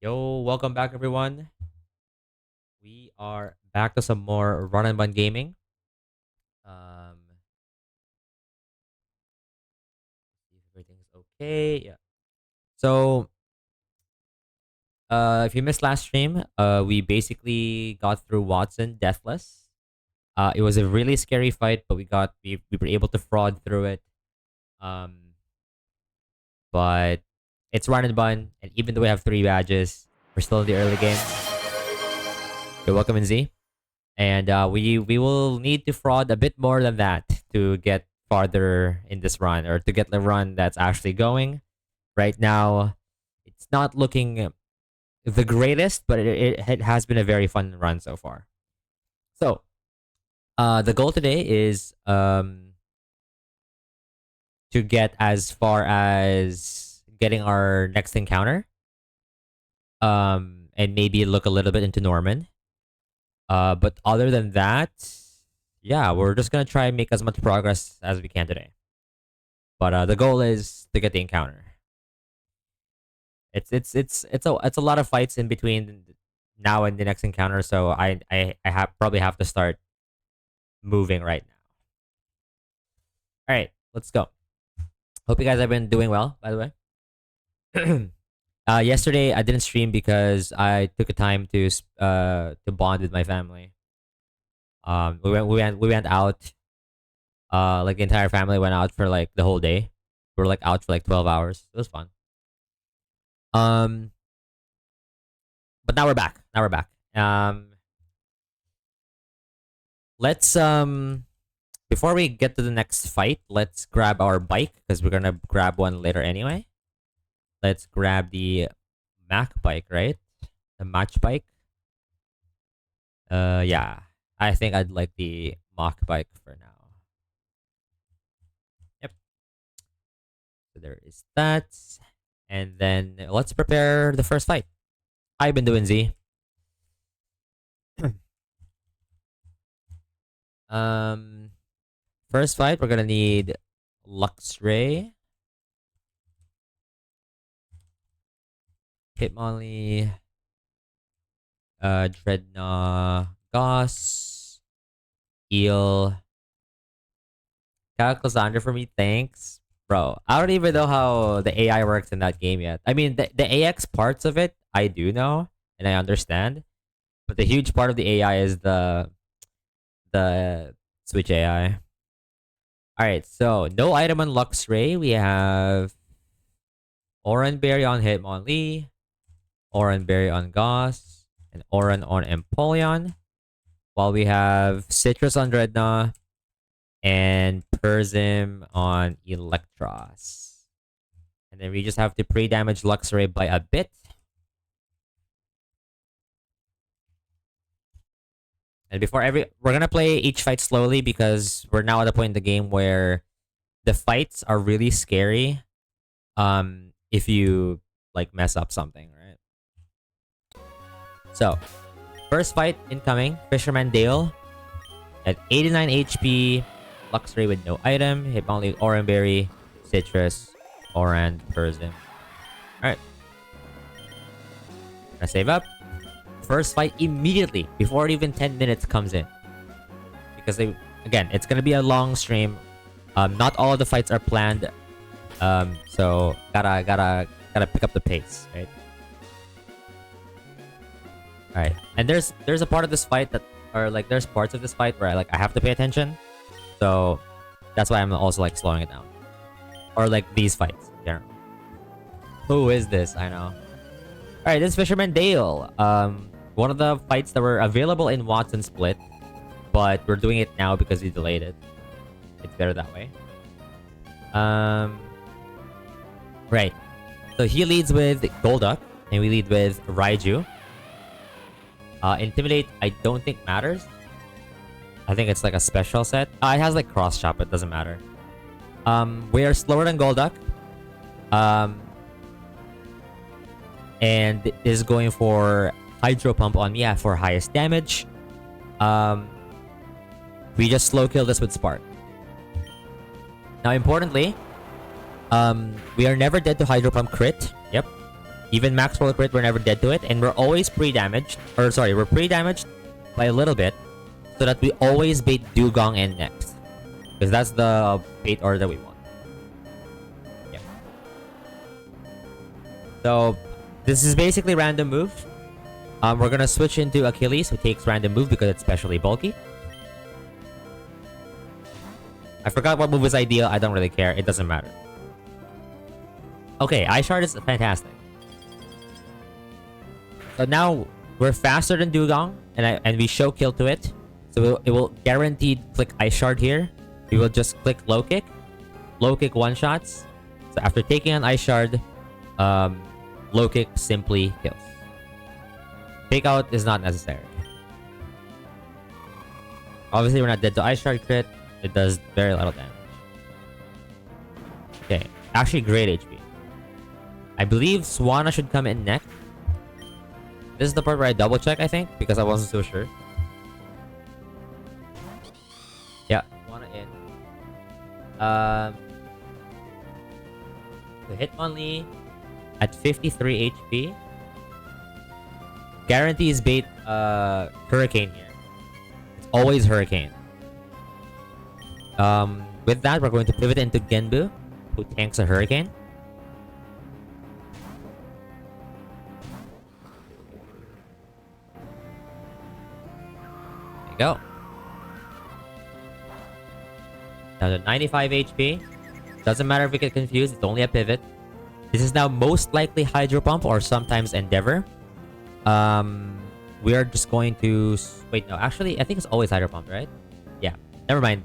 Yo, welcome back everyone. We are back to some more run and bun gaming. See if everything's okay. Yeah. So, if you missed last stream, we basically got through Watson deathless. It was a really scary fight, but we were able to fraud through it. Um, but it's run and bun, and even though we have 3 badges, we're still in the early game. You're welcome in Z. And we will need to fraud a bit more than that to get farther in this run, or to get the run that's actually going. Right now, it's not looking the greatest, but it has been a very fun run so far. So the goal today is to get as far as getting our next encounter, and maybe look a little bit into Norman. But other than that, yeah, we're just gonna try and make as much progress as we can today. But the goal is to get the encounter. It's a lot of fights in between now and the next encounter, so probably have to start moving right now. All right, let's go. Hope you guys have been doing well. By the way, yesterday I didn't stream because I took a time to bond with my family. We went out. Like the entire family went out for like the whole day. We were like out for like 12 hours. It was fun. Um, but now we're back. Now we're back. Let's before we get to the next fight, let's grab our bike because we're gonna grab one later anyway. Let's grab the Mac bike, right? The match bike. Yeah. I think I'd like the mock bike for now. Yep. So there is that. And then let's prepare the first fight. I've been doing Z. um First fight, we're gonna need Luxray, Hitmonlee, Dreadnought, Goss, Eel, Cassandra for me, thanks. Bro, I don't even know how the AI works in that game yet. I mean, the AX parts of it, I do know and I understand, but the huge part of the AI is the Switch AI. All right, so no item on Luxray. We have Oranberry on Hitmonlee, Oranberry on Goss, and Oran on Empoleon. While we have Citrus on Dreadnought and Persim on Electros. And then we just have to pre-damage Luxray by a bit. And we're gonna play each fight slowly because we're now at a point in the game where the fights are really scary. If you like mess up something, right? So, first fight incoming, Fisherman Dale at 89 HP, Luxray with no item, Hitmonlee, Oranberry, Citrus, Oran, Persim. Alright. Gonna save up. First fight immediately, before even 10 minutes comes in. Because again, it's gonna be a long stream. Not all of the fights are planned. So gotta pick up the pace, right? Alright. And there's a part of this fight there's parts of this fight where I have to pay attention. So that's why I'm also like slowing it down. Or like these fights in general. Who is this? I know. Alright, this is Fisherman Dale. One of the fights that were available in Watson Split, but we're doing it now because we delayed it. It's better that way. Right. So he leads with Golduck, and we lead with Raiju. Intimidate, I don't think matters. I think it's like a special set. It has like cross chop, it doesn't matter. We are slower than Golduck. And is going for Hydro Pump on me for highest damage. We just slow kill this with Spark. Now, importantly, we are never dead to Hydro Pump crit. Yep. Even max roll crit, we're never dead to it, and we're always pre-damaged. Or sorry, we're pre-damaged by a little bit, so that we always bait Dugong in next, because that's the bait order that we want. Yeah. So this is basically random move. We're gonna switch into Achilles, who takes random move because it's specially bulky. I forgot what move was ideal. I don't really care. It doesn't matter. Okay, Ice Shard is fantastic. So now we're faster than Dugong, and we show kill to it. So it will guaranteed click Ice Shard here. We will just click low kick one shots. So after taking an Ice Shard, low kick simply kills. Fake out is not necessary. Obviously, we're not dead to Ice Shard crit. It does very little damage. Okay, actually great HP. I believe Swanna should come in next. This is the part where I double check, I think, because I wasn't so sure. Yeah, Swanna in. The Hitmonlee at 53 HP. Guarantees bait Hurricane here. It's always Hurricane. With that, we're going to pivot into Genbu, who tanks a Hurricane. There you go. Now to 95 HP. Doesn't matter if we get confused, it's only a pivot. This is now most likely Hydro Pump or sometimes Endeavor. We are just going to... Wait, no. Actually, I think it's always Hydro Pump, right? Yeah. Never mind.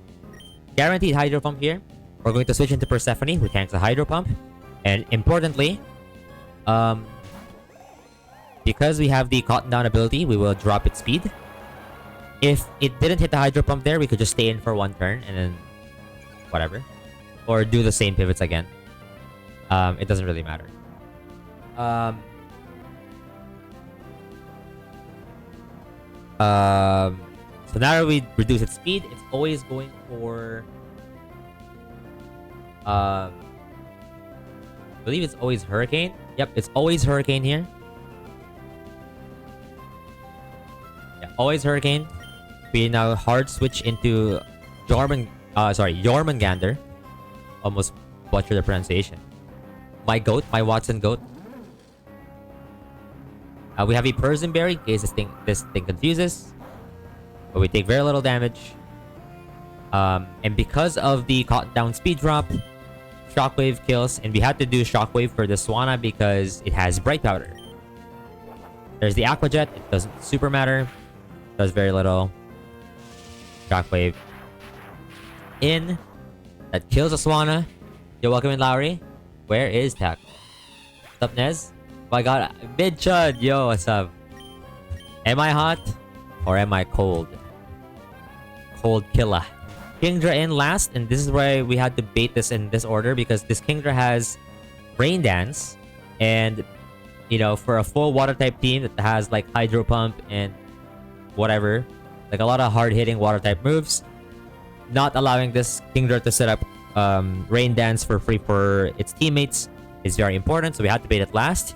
Guaranteed Hydro Pump here. We're going to switch into Persephone, who tanks a Hydro Pump. And importantly, because we have the Cotton Down ability, we will drop its speed. If it didn't hit the Hydro Pump there, we could just stay in for one turn and then... whatever. Or do the same pivots again. It doesn't really matter. So now that we reduce its speed, it's always going for... I believe it's always Hurricane. Yep, it's always Hurricane here. Yeah, always Hurricane. We now hard switch into Jormungandr. Almost butchered the pronunciation. My goat, my Watson goat. We have a Persian Berry in case this thing confuses. But we take very little damage. And because of the Cotton Down speed drop, Shockwave kills. And we had to do Shockwave for the Swanna because it has Bright Powder. There's the Aqua Jet. It doesn't super matter. Does very little. Shockwave. In. That kills a Swanna. You're welcome in, Lowry. Where is Tackle? What's up, Nez? Oh my god, Mid Chud! Yo, what's up? Am I hot? Or am I cold? Cold killer. Kingdra in last, and this is why we had to bait this in this order because this Kingdra has Rain Dance, and you know, for a full water type team that has like Hydro Pump and whatever, like a lot of hard hitting water type moves, not allowing this Kingdra to set up Rain Dance for free for its teammates is very important, so we had to bait it last.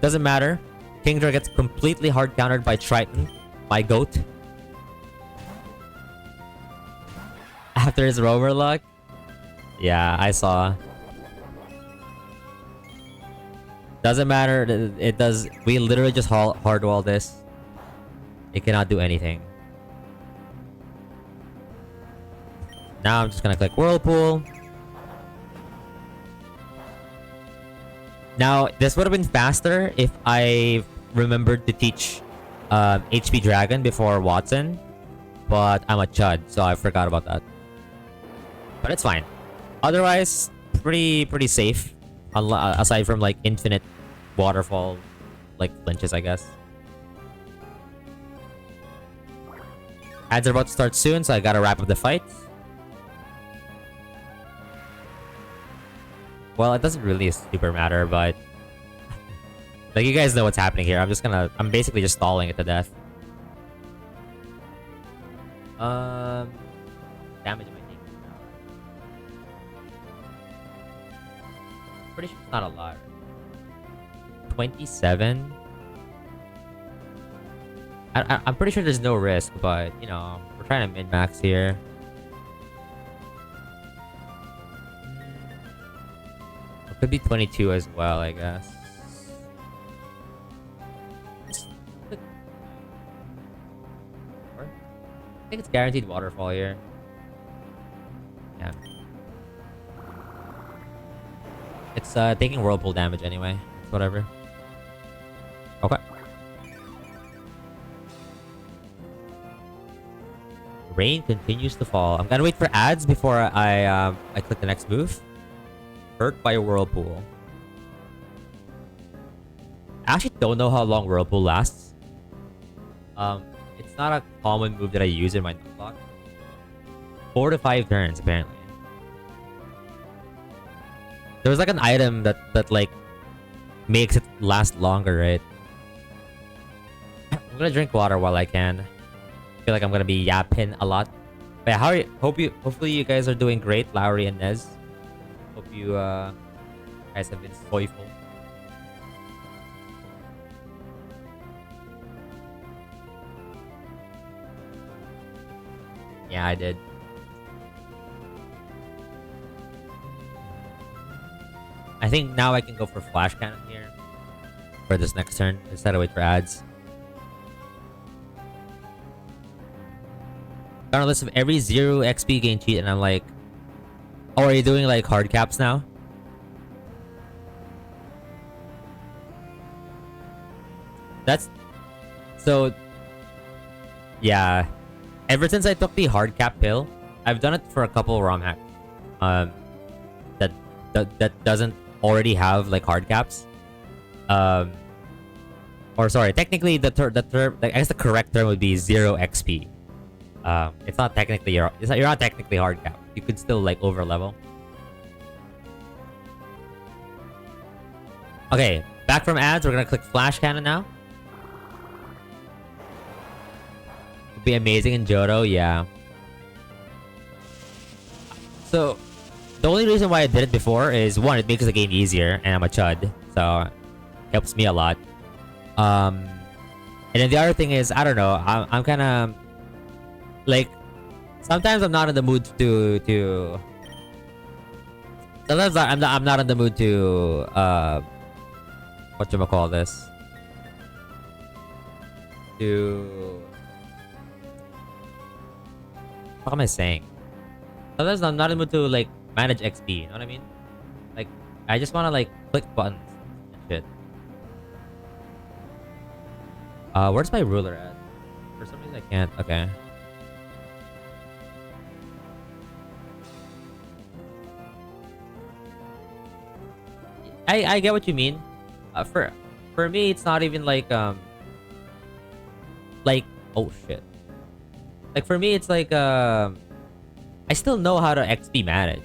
Doesn't matter. Kingdra gets completely hard countered by Triton, my goat. After his rover luck? Yeah, I saw. Doesn't matter. It does. We literally just hard wall this. It cannot do anything. Now I'm just gonna click Whirlpool. Now, this would have been faster if I remembered to teach HP Dragon before Watson. But I'm a chud, so I forgot about that. But it's fine. Otherwise, pretty safe. Aside from like infinite waterfall, like flinches, I guess. Ads are about to start soon, so I gotta wrap up the fight. Well, it doesn't really super matter, but like you guys know what's happening here. I'm basically just stalling it to death. Damage am I taking now? Pretty sure it's not a lot. 27. I'm pretty sure there's no risk, but you know, we're trying to min-max here. It could be 22 as well, I guess. I think it's guaranteed waterfall here. Yeah. It's taking whirlpool damage anyway. It's whatever. Okay. Rain continues to fall. I'm gonna wait for ads before I click the next move. Hurt by a whirlpool. I actually don't know how long whirlpool lasts. It's not a common move that I use in my Nuzlocke. 4 to 5 turns apparently. There's like an item that like makes it last longer, right? I'm gonna drink water while I can. I feel like I'm gonna be yapping a lot. But yeah, how are you? Hopefully you guys are doing great, Lowry and Nez. Hope you guys have been joyful. Yeah, I did. I think now I can go for flash cannon here for this next turn instead of wait for ads. Got a list of every 0 XP gain cheat, and I'm like, oh, are you doing like hard caps now? That's so. Yeah, ever since I took the hard cap pill, I've done it for a couple ROM hacks. That doesn't already have like hard caps. Or sorry, technically the term, I guess the correct term would be 0 XP. It's not technically you're not technically hard cap. You could still like over level. Okay, back from ads. We're gonna click flash cannon now. Would be amazing in Johto, yeah. So the only reason why I did it before is one, it makes the game easier, and I'm a chud, so it helps me a lot. And then the other thing is, I don't know, I'm kind of like, sometimes I'm not in the mood to sometimes I'm not in the mood to whatchamacall this, to what am I saying? Sometimes I'm not in the mood to like manage XP, you know what I mean? Like, I just want to like click buttons and shit. Where's my ruler at? For some reason I can't. Okay. I get what you mean. For me, it's not even like oh shit. Like for me, it's like I still know how to XP manage.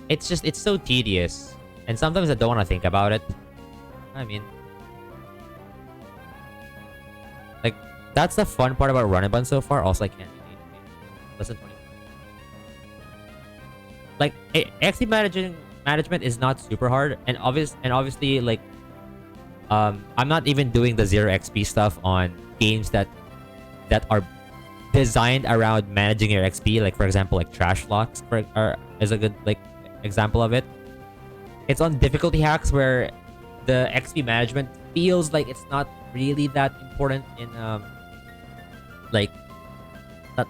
It's just it's so tedious, and sometimes I don't want to think about it. I mean, like that's the fun part about Run and Bun so far. Also, I can't really less than 20. Like XP management is not super hard, and obviously like I'm not even doing the 0 XP stuff on games that are designed around managing your XP. Like for example, like Trash Locks is a good like example of it. It's on difficulty hacks where the XP management feels like it's not really that important in like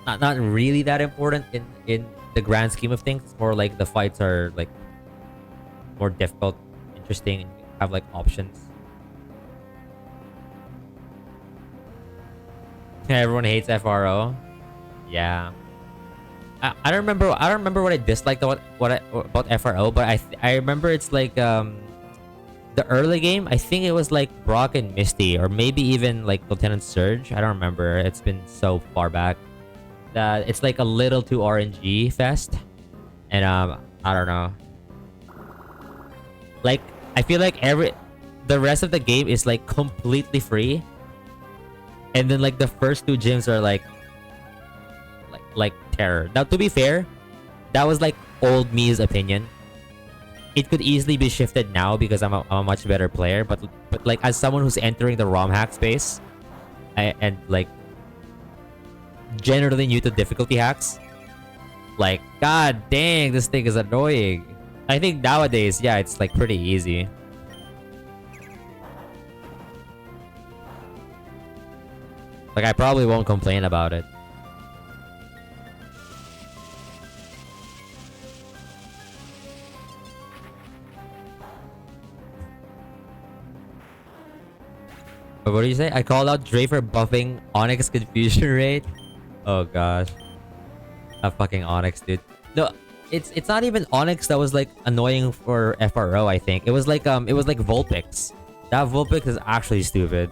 not really that important in the grand scheme of things. It's more like the fights are like more difficult, interesting, and have like options. Everyone hates FRO. Yeah. I don't remember what I disliked about FRO, but I remember it's like the early game. I think it was like Brock and Misty, or maybe even like Lieutenant Surge. I don't remember. It's been so far back that it's like a little too RNG fest, and I don't know. Like I feel like the rest of the game is like completely free, and then like the first 2 gyms are like terror. Now to be fair, that was like old me's opinion. it could easily be shifted now because I'm a much better player. But like as someone who's entering the ROM hack space and like generally new to difficulty hacks, like god dang, this thing is annoying. I think nowadays, yeah, it's like pretty easy. Like I probably won't complain about it. But what do you say? I called out Dre for buffing Onyx confusion rate. Oh gosh. A fucking Onyx, dude. No, it's not even Onyx that was like annoying for FRO, I think. It was like Vulpix. That Vulpix is actually stupid.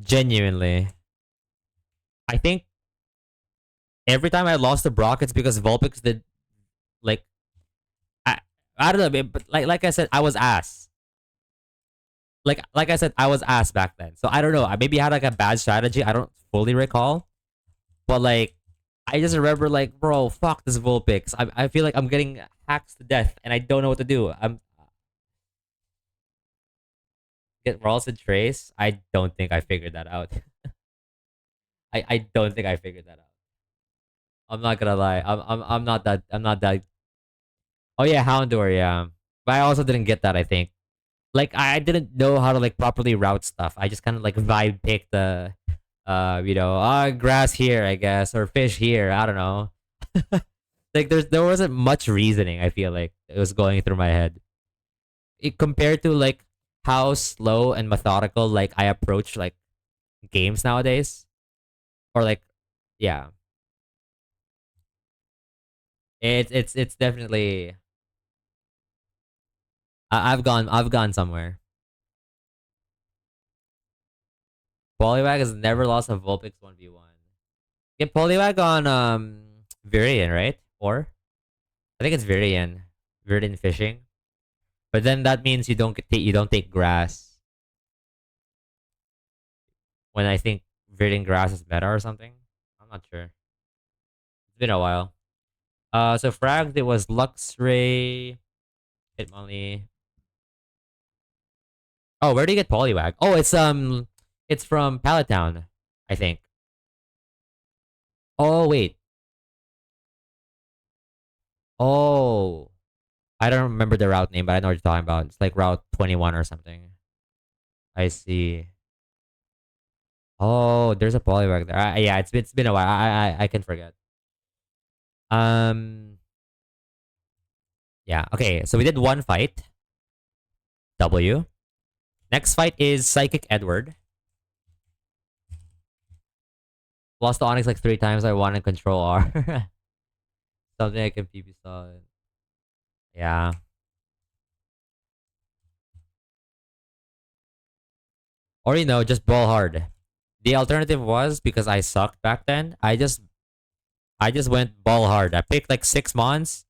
Genuinely. I think every time I lost to Brock, it's because Vulpix did like I I don't know, but like I said, I was ass. Like I said, I was ass back then. So I don't know. I maybe had like a bad strategy. I don't fully recall. But like I just remember like, bro, fuck this Vulpix. I feel like I'm getting hacked to death and I don't know what to do. I'm get Rawls and Trace. I don't think I figured that out. I don't think I figured that out. I'm not gonna lie. I'm not that. Oh yeah, Houndour, yeah. But I also didn't get that, I think. Like I didn't know how to like properly route stuff. I just kind of like vibe pick the grass here, I guess, or fish here. I don't know. Like there wasn't much reasoning, I feel like it was going through my head. Compared to like how slow and methodical like I approach like games nowadays. Or like yeah. It's definitely I've gone somewhere. Poliwag has never lost a Vulpix 1v1. Get Poliwag on Viridian, right? Or I think it's Viridian. Viridian fishing. But then that means you don't take grass. When I think Viridian grass is better or something. I'm not sure. It's been a while. So fragged it was Luxray, Hitmonlee. Oh, where do you get Poliwag? Oh, it's from Pallet Town, I think. Oh wait. Oh, I don't remember the route name, but I know what you're talking about. It's like Route 21 or something. I see. Oh, there's a Poliwag there. Yeah, it's been a while. I can forget. Um, yeah. Okay, so we did one fight. W. Next fight is Psychic Edward. Lost to Onyx like 3 times. I wanted Control R. Something I can PB solid. Yeah. Or just ball hard. The alternative was because I sucked back then. I just went ball hard. I picked like 6 mons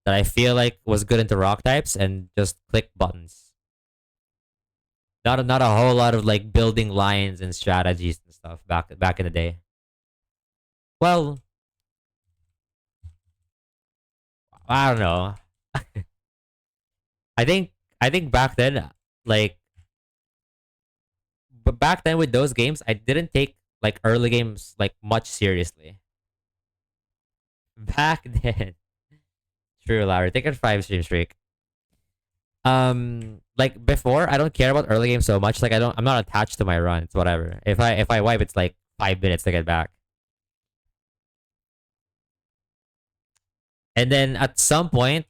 that I feel like was good into rock types and just click buttons. Not a whole lot of like building lines and strategies and stuff back in the day. Well, I don't know. I think back then, like, but back then with those games, I didn't take like early games like much seriously. Back then, true, Larry. Take a 5 stream streak. Like before, I don't care about early games so much. Like I'm not attached to my runs. Whatever. If I wipe, it's like 5 minutes to get back. And then at some point,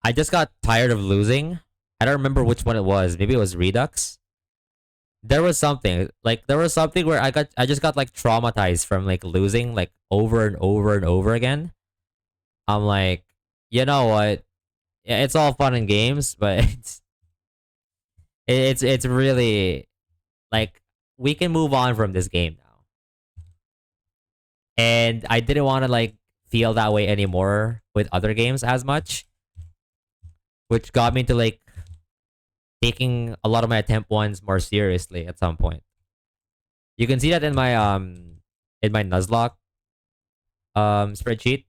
I just got tired of losing. I don't remember which one it was. Maybe it was Redux. There was something where I just got like traumatized from like losing like over and over and over again. I'm like, you know what? Yeah, it's all fun and games, but it's really like we can move on from this game now. And I didn't want to like feel that way anymore with other games as much, which got me to like taking a lot of my attempt ones more seriously at some point. You can see that in my Nuzlocke spreadsheet.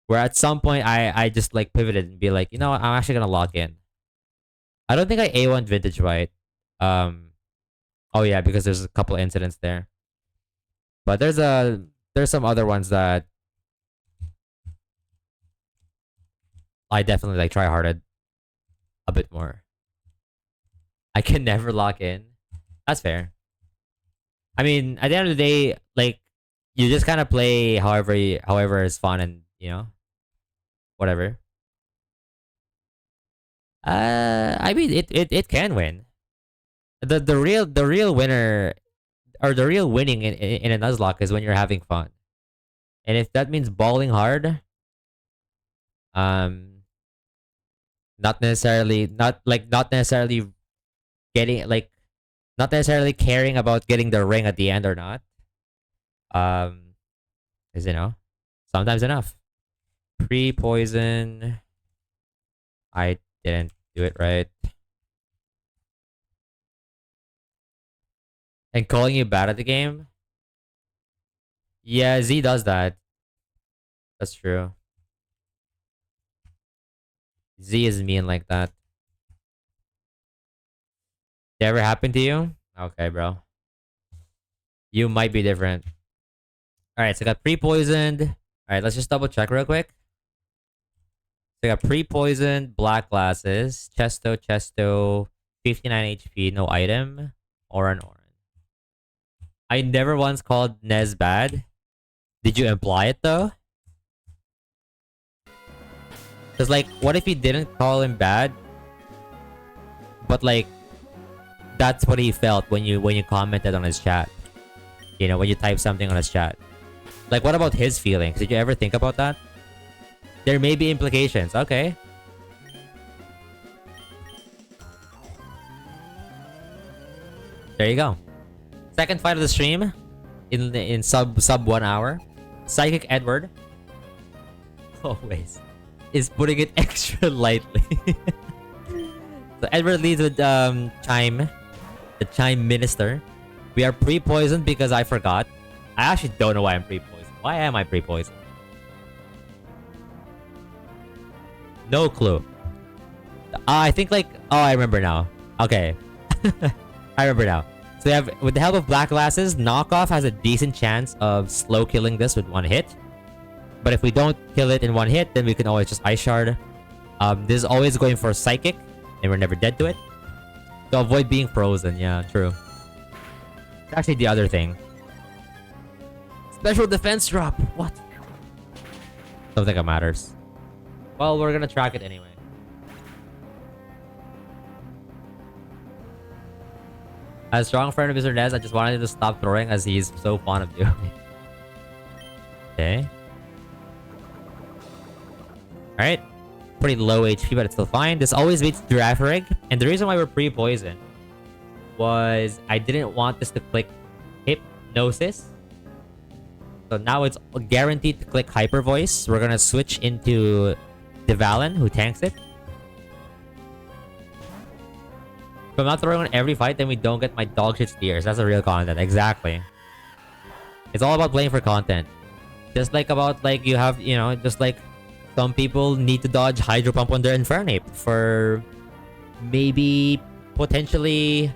Where at some point I just like pivoted and be like, you know what, I'm actually gonna lock in. I don't think I A1 vintage white. Um oh yeah, because there's a couple incidents there. But there's some other ones that I definitely like try harded a bit more. I can never lock in. That's fair. I mean, at the end of the day, like you just kind of play however is fun and whatever. I mean, it can win. The real winner or the real winning in a Nuzlocke is when you're having fun, and if that means balling hard, um, not necessarily getting like not necessarily caring about getting the ring at the end or not. Um, is sometimes enough. Pre poison. I didn't do it right. And calling you bad at the game. Yeah, Z does that. That's true. Z is mean like that. Did it ever happen to you? Okay, bro. You might be different. Alright, so I got pre-poisoned. Alright, let's just double check real quick. So I got pre-poisoned, black glasses, Chesto, 59 HP, no item, Oran. I never once called Nez bad. Did you imply it though? Cause like, what if you didn't call him bad, but like, that's what he felt when you commented on his chat. When you type something on his chat. Like, what about his feelings? Did you ever think about that? There may be implications. Okay. There you go. Second fight of the stream in sub 1 hour. Psychic Edward always is putting it extra lightly. So Edward leads with Chime, the Chime Minister. We are pre-poisoned because I forgot. I actually don't know why I'm pre-poisoned. Why am I pre-poisoned? No clue. I think like... Oh, I remember now. Okay. I remember now. So we have, with the help of black glasses, knockoff has a decent chance of slow killing this with one hit. But if we don't kill it in one hit, then we can always just ice shard. This is always going for psychic, and we're never dead to it. To avoid being frozen, yeah, true. It's actually the other thing. Special defense drop. What? Don't think it matters. Well, we're gonna track it anyway. As a strong friend of Mr. Nez, I just wanted to stop throwing as he's so fond of you. Okay. Alright. Pretty low HP, but it's still fine. This always beats Girafarig. And the reason why we're pre-poisoned was I didn't want this to click Hypnosis. So now it's guaranteed to click Hyper Voice. We're gonna switch into Devalin, who tanks it. If I'm not throwing on every fight, then we don't get my dog shit steers. That's a real content. Exactly. It's all about playing for content. Just like about, like, you have, just like some people need to dodge Hydro Pump on their Infernape for maybe potentially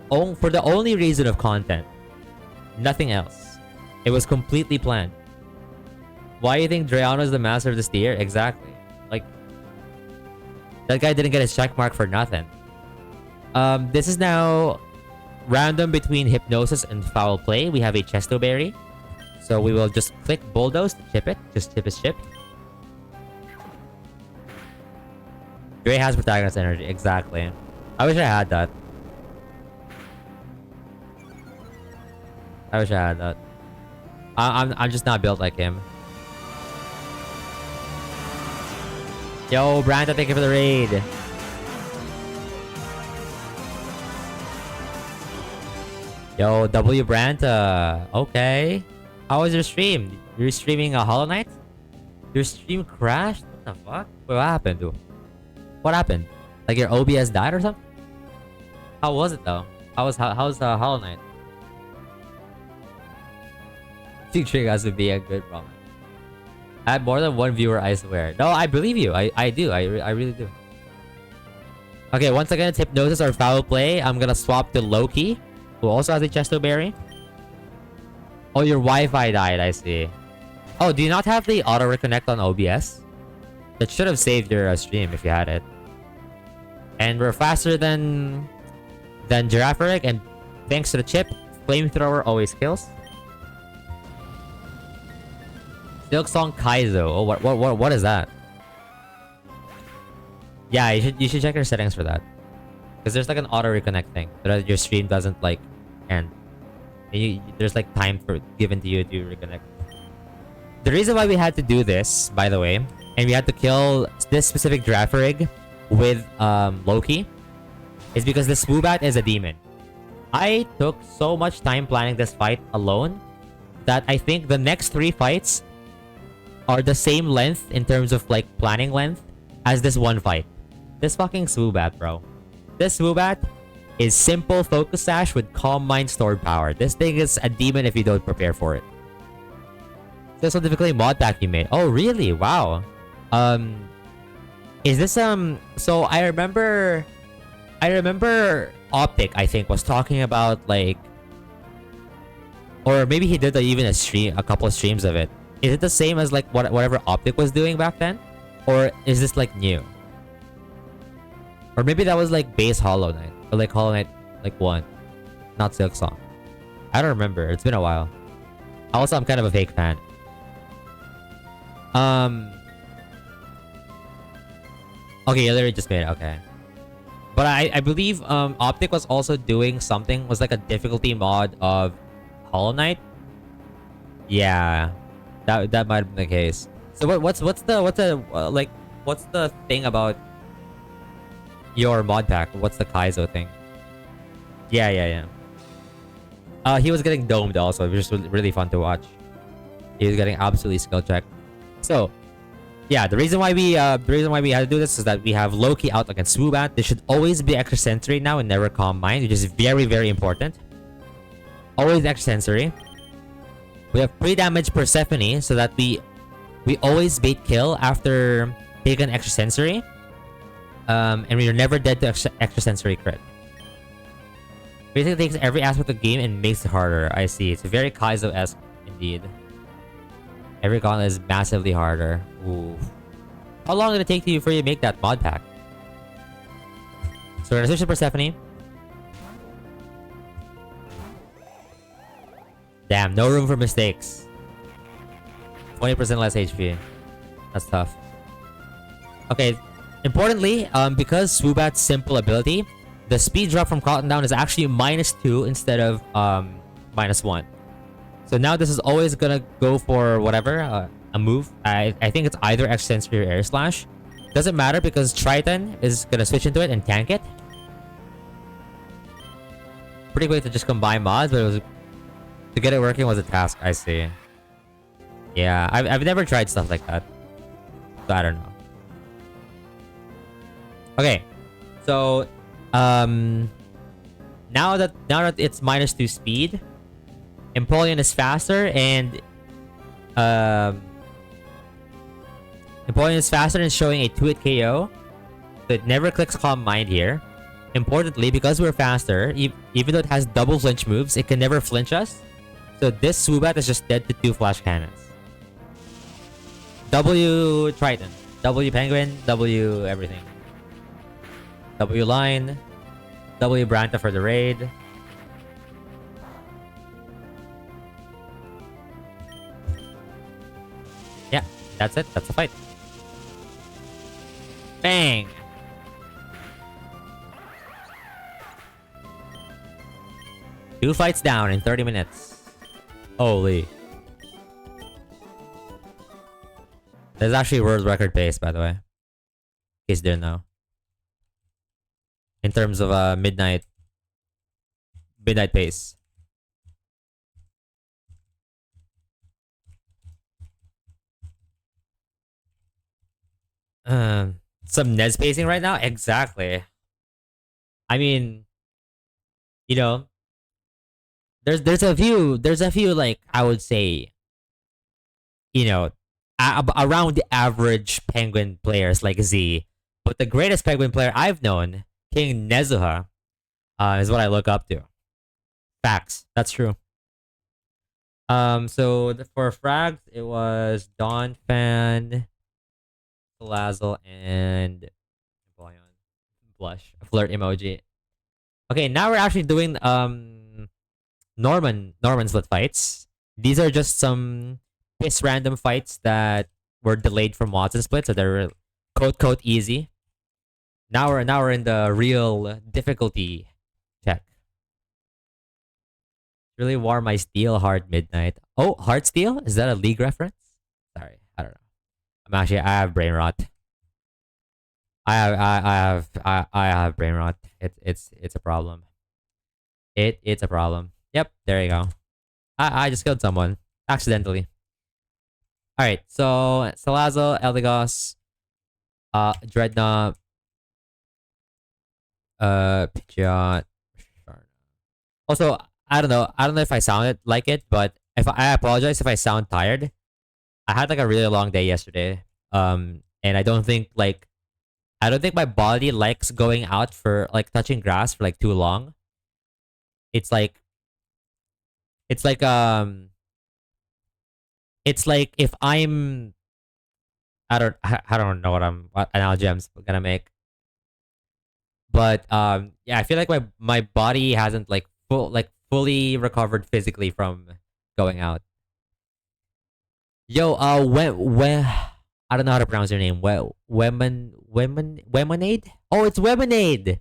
for the only reason of content. Nothing else. It was completely planned. Why do you think Drayano is the master of the steer? Exactly. Like, that guy didn't get his check mark for nothing. This is now random between Hypnosis and Foul Play. We have a Chesto Berry. So we will just click Bulldoze to chip it. Just chip his chip. Dre has Protagonist Energy. Exactly. I wish I had that. I wish I had that. I'm just not built like him. Yo, Branda, thank you for the raid. Yo, W Branta. Okay. How was your stream? You're streaming a Hollow Knight? Your stream crashed? What the fuck? Wait, what happened, dude? What happened? Like your OBS died or something? How was it though? How's Hollow Knight? I think Trick has to be a good problem. Had more than one viewer, I swear. No, I believe you. I do. I really do. Okay, once again, it's Hypnosis or Foul Play. I'm gonna swap to Loki, who also has a Chesto Berry. Oh, your Wi-Fi died, I see. Oh, do you not have the auto reconnect on OBS? That should have saved your stream if you had it. And we're faster than Girafferic, and thanks to the chip, Flamethrower always kills. Silk Song Kaizo. Oh, what is that? Yeah, you should check your settings for that. Because there's like an auto reconnect thing so that your stream doesn't like end. And there's like time for given to you to reconnect. The reason why we had to do this, by the way, and we had to kill this specific Girafferic with Loki, is because the Swoobat is a demon. I took so much time planning this fight alone that I think the next 3 fights are the same length in terms of like planning length as this one fight. This fucking Swoobat, bro. This Swoobat is simple focus sash with calm mind stored power. This thing is a demon if you don't prepare for it. This one difficulty mod pack you made. Oh really? Wow. Is this so I remember Optic, I think, was talking about like, or maybe he did even a couple of streams of it. Is it the same as like whatever Optic was doing back then? Or is this like new? Or maybe that was like base Hollow Knight. Or like Hollow Knight like 1. Not Silk Song. I don't remember. It's been a while. Also, I'm kind of a fake fan. Okay, you literally just made it. Okay. But I believe Optic was also doing something, was like a difficulty mod of Hollow Knight. Yeah. That might have been the case. So what's the thing about your mod pack? What's the Kaizo thing? Yeah. He was getting domed also. It was just really fun to watch. He was getting absolutely skill checked. So, yeah, the reason why we had to do this is that we have Loki out against Swoobat. This should always be extra sensory now and never calm mind, which is very, very important. Always extra sensory. We have pre-damage Persephone so that we always bait kill after taking extra sensory. And we are never dead to extra sensory crit. Basically takes every aspect of the game and makes it harder. I see. It's very Kaizo-esque indeed. Every gauntlet is massively harder. Ooh. How long did it take for you to make that mod pack? So we're gonna switch to Persephone. Damn, no room for mistakes. 20% less HP. That's tough. Okay, importantly, because Swoobat's simple ability, the speed drop from Cotton Down is actually -2 instead of -1. So now this is always gonna go for whatever, a move. I think it's either Extensory or Air Slash. Doesn't matter because Triton is gonna switch into it and tank it. Pretty quick to just combine mods, but to get it working was a task, I see. Yeah, I've never tried stuff like that. So I don't know. Okay. So now that it's -2 speed, Empoleon is faster and showing a 2-hit KO. So it never clicks Calm Mind here. Importantly, because we're faster, even though it has double flinch moves, it can never flinch us. So this Swoobat is just dead to 2 flash cannons. W Triton, W Penguin, W everything. W Line, W Branta for the raid. Yeah, that's it. That's the fight. Bang! Two fights down in 30 minutes. Holy. That's actually world record pace, by the way. In case you didn't know. In terms of midnight pace. Some Nez pacing right now? Exactly. I mean, you know, there's a few like I would say, you know, around the average penguin players like Z. But the greatest penguin player I've known, King Nezuha, is what I look up to. Facts. That's true. So for frags, it was Don Fan, Lazzle, and blush, flirt emoji. Okay, now we're actually doing Norman split fights. These are just some piss random fights that were delayed from Watson split, so they're quote easy. Now we're in the real difficulty check. Really warm my steel hard midnight. Oh, Heart Steel? Is that a League reference? Sorry, I don't know. I have brain rot. I have brain rot. It's a problem. It's a problem. Yep, there you go. I just killed someone accidentally. All right, so Salazo, Eldegoss, Dreadnought, Pidgeot. Also, I don't know. I don't know if I sounded like it, but if I apologize if I sound tired. I had like a really long day yesterday. And I don't think my body likes going out for like touching grass for like too long. It's like it's like um it's like if I don't know what analogy I'm gonna make. But yeah, I feel like my body hasn't fully recovered physically from going out. Yo, when I don't know how to pronounce your name. Wemonade? Oh, it's Wemonade.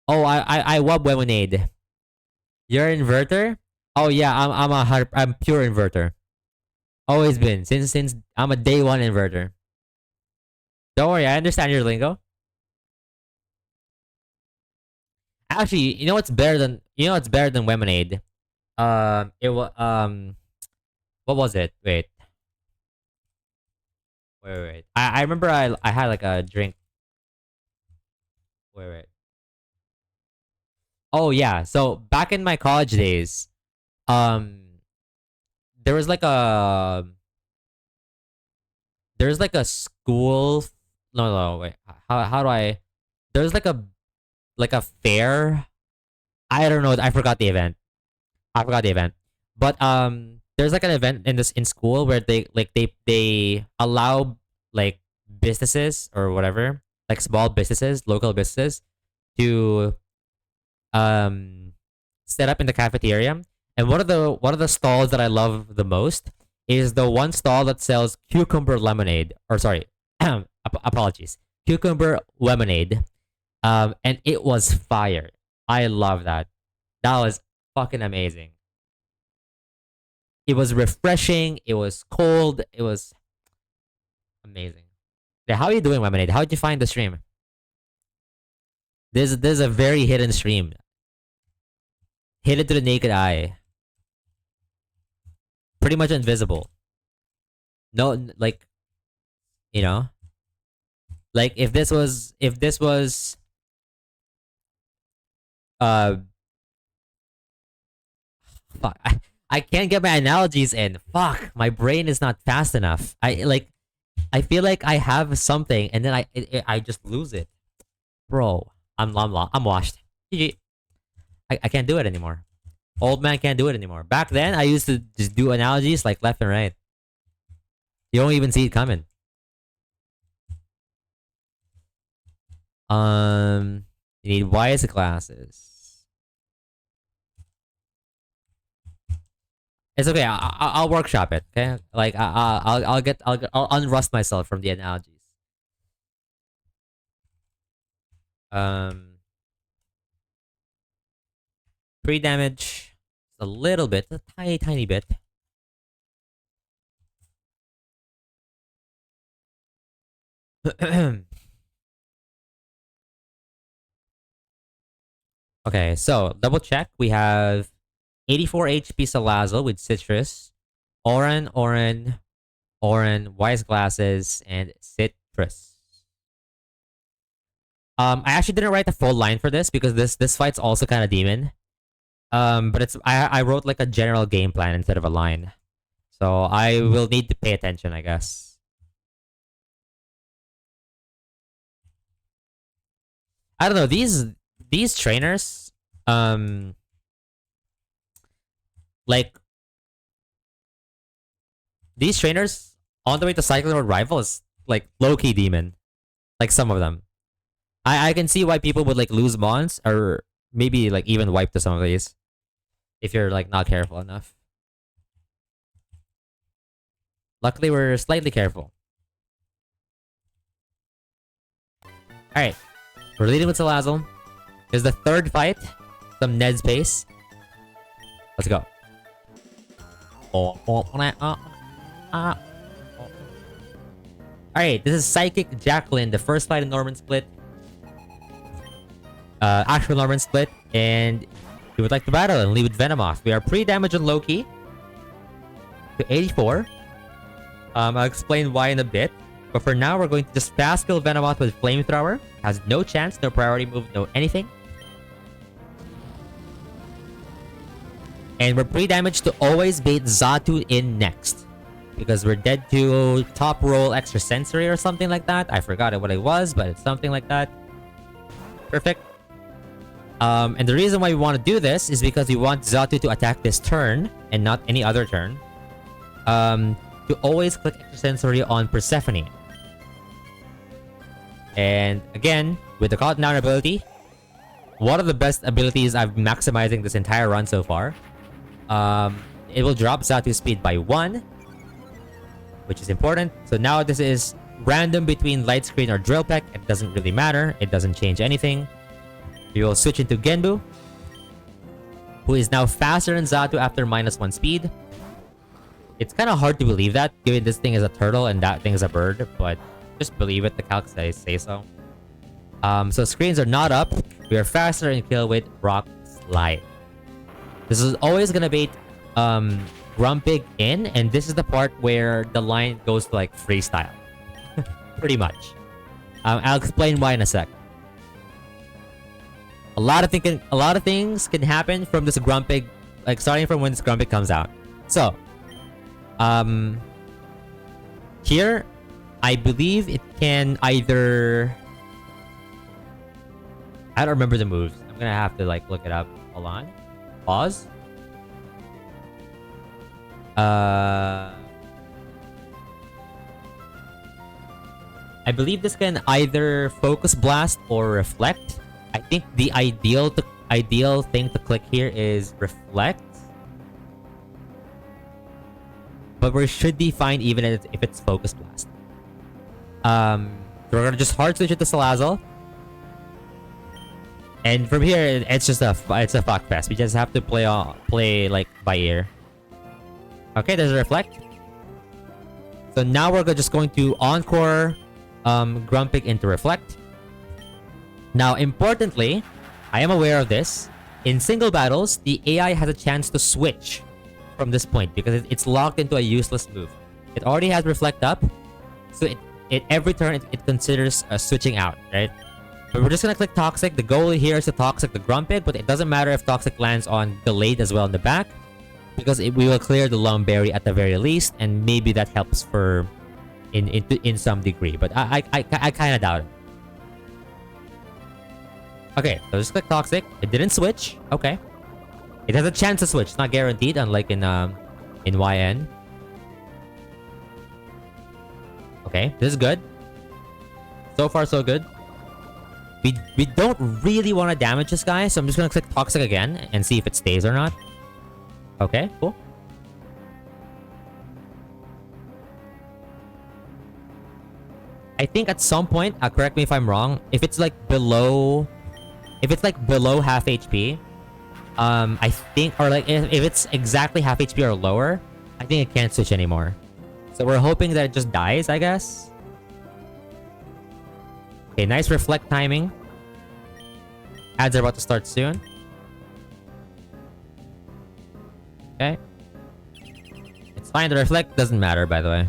Oh, I love Wemonade. You're an inverter? Oh yeah, I'm pure inverter. Always been since I'm a day one inverter. Don't worry, I understand your lingo. Actually, what's better than Lemonade? It was what was it? Wait. I remember I had like a drink. Wait. Oh yeah, so back in my college days, um, there was like a there's like a school. No, wait. How do I? There's like a fair. I don't know. I forgot the event. But there's like an event in school where they allow like businesses or whatever, like small businesses, local businesses to um set up in the cafeteria. And one of the stalls that I love the most is the one stall that sells cucumber lemonade, or sorry, apologies, cucumber lemonade. And it was fire. I love that. That was fucking amazing. It was refreshing. It was cold. It was amazing. Yeah, how are you doing, Lemonade? How did you find the stream? There's a very hidden stream. Hidden to the naked eye. Pretty much invisible. No, like, you know, like if this was uh fuck, I can't get my analogies in. Fuck, my brain is not fast enough. I feel like I have something and then I just lose it, bro. I'm washed. GG. I can't do it anymore. Old man can't do it anymore. Back then, I used to just do analogies like left and right. You don't even see it coming. You need wise glasses. It's okay. I'll workshop it. Okay, like I'll unrust myself from the analogies. Um, pre damage, a little bit, a tiny bit. Okay, so double check. We have 84 HP Salazzle with Citrus, Oran, Wise Glasses, and Citrus. I actually didn't write the full line for this because this fight's also kind of demon. But I wrote like a general game plan instead of a line, so I will need to pay attention, I guess. I don't know, these trainers, um, like these trainers on the way to Cycling Road Rival is like low key demon. Like some of them, I can see why people would like lose mons or maybe like even wipe to some of these if you're like not careful enough. Luckily, we're slightly careful. All right, we're leading with Salazzle. Here's the third fight. Some Ned's pace. Let's go. Alright, this is Psychic Jacqueline, the first fight in Norman Split. Actual Norman Split, and we would like to battle and lead with Venomoth. We are pre-damage on Loki to 84. I'll explain why in a bit. But for now, we're going to just fast kill Venomoth with Flamethrower. Has no chance, no priority move, no anything. And we're pre-damaged to always bait Xatu in next. Because we're dead to top roll extrasensory or something like that. I forgot what it was, but it's something like that. Perfect. And the reason why we want to do this is because we want Xatu to attack this turn and not any other turn. To always click extrasensory on Persephone. And again, with the Cotton Down ability, one of the best abilities I've been maximizing this entire run so far. It will drop Xatu's speed by 1. Which is important. So now this is random between Light Screen or Drill Peck. It doesn't really matter. It doesn't change anything. We will switch into Genbu, who is now faster than Xatu after -1 speed. It's kind of hard to believe that, given this thing is a turtle and that thing is a bird, but just believe it. The calcs say so. So screens are not up. We are faster in kill with Rock Slide. This is always gonna bait Grumpig in, and this is the part where the line goes to like freestyle. Pretty much. I'll explain why in a sec. A lot of things can happen from this Grumpig, like starting from when this Grumpig comes out. So, here, I believe it can either... I don't remember the moves. I'm gonna have to like look it up. Hold on. Pause. I believe this can either Focus Blast or Reflect. I think the ideal thing to click here is Reflect. But we should be fine even if it's Focus Blast. So we're gonna just hard switch it to Salazzle. And from here, it's a fuck fest. We just have to play like by ear. Okay, there's a Reflect. So now we're just going to Encore Grumpig into Reflect. Now, importantly, I am aware of this. In single battles, the AI has a chance to switch from this point because it's locked into a useless move. It already has Reflect up, so every turn it considers switching out, right? But we're just gonna click Toxic. The goal here is to Toxic the Grumpig, but it doesn't matter if Toxic lands on Delayed as well in the back, because we will clear the Lumberry at the very least, and maybe that helps for in some degree. But I kind of doubt it. Okay, so just click Toxic. It didn't switch. Okay, it has a chance to switch. It's not guaranteed, unlike in YN. Okay, this is good. So far, so good. We don't really want to damage this guy, so I'm just gonna click Toxic again and see if it stays or not. Okay, cool. I think at some point, correct me if I'm wrong, if it's like below half HP, I think, or like if it's exactly half HP or lower, I think it can't switch anymore. So we're hoping that it just dies, I guess. Okay, nice Reflect timing. Ads are about to start soon. Okay. It's fine, the Reflect doesn't matter, by the way.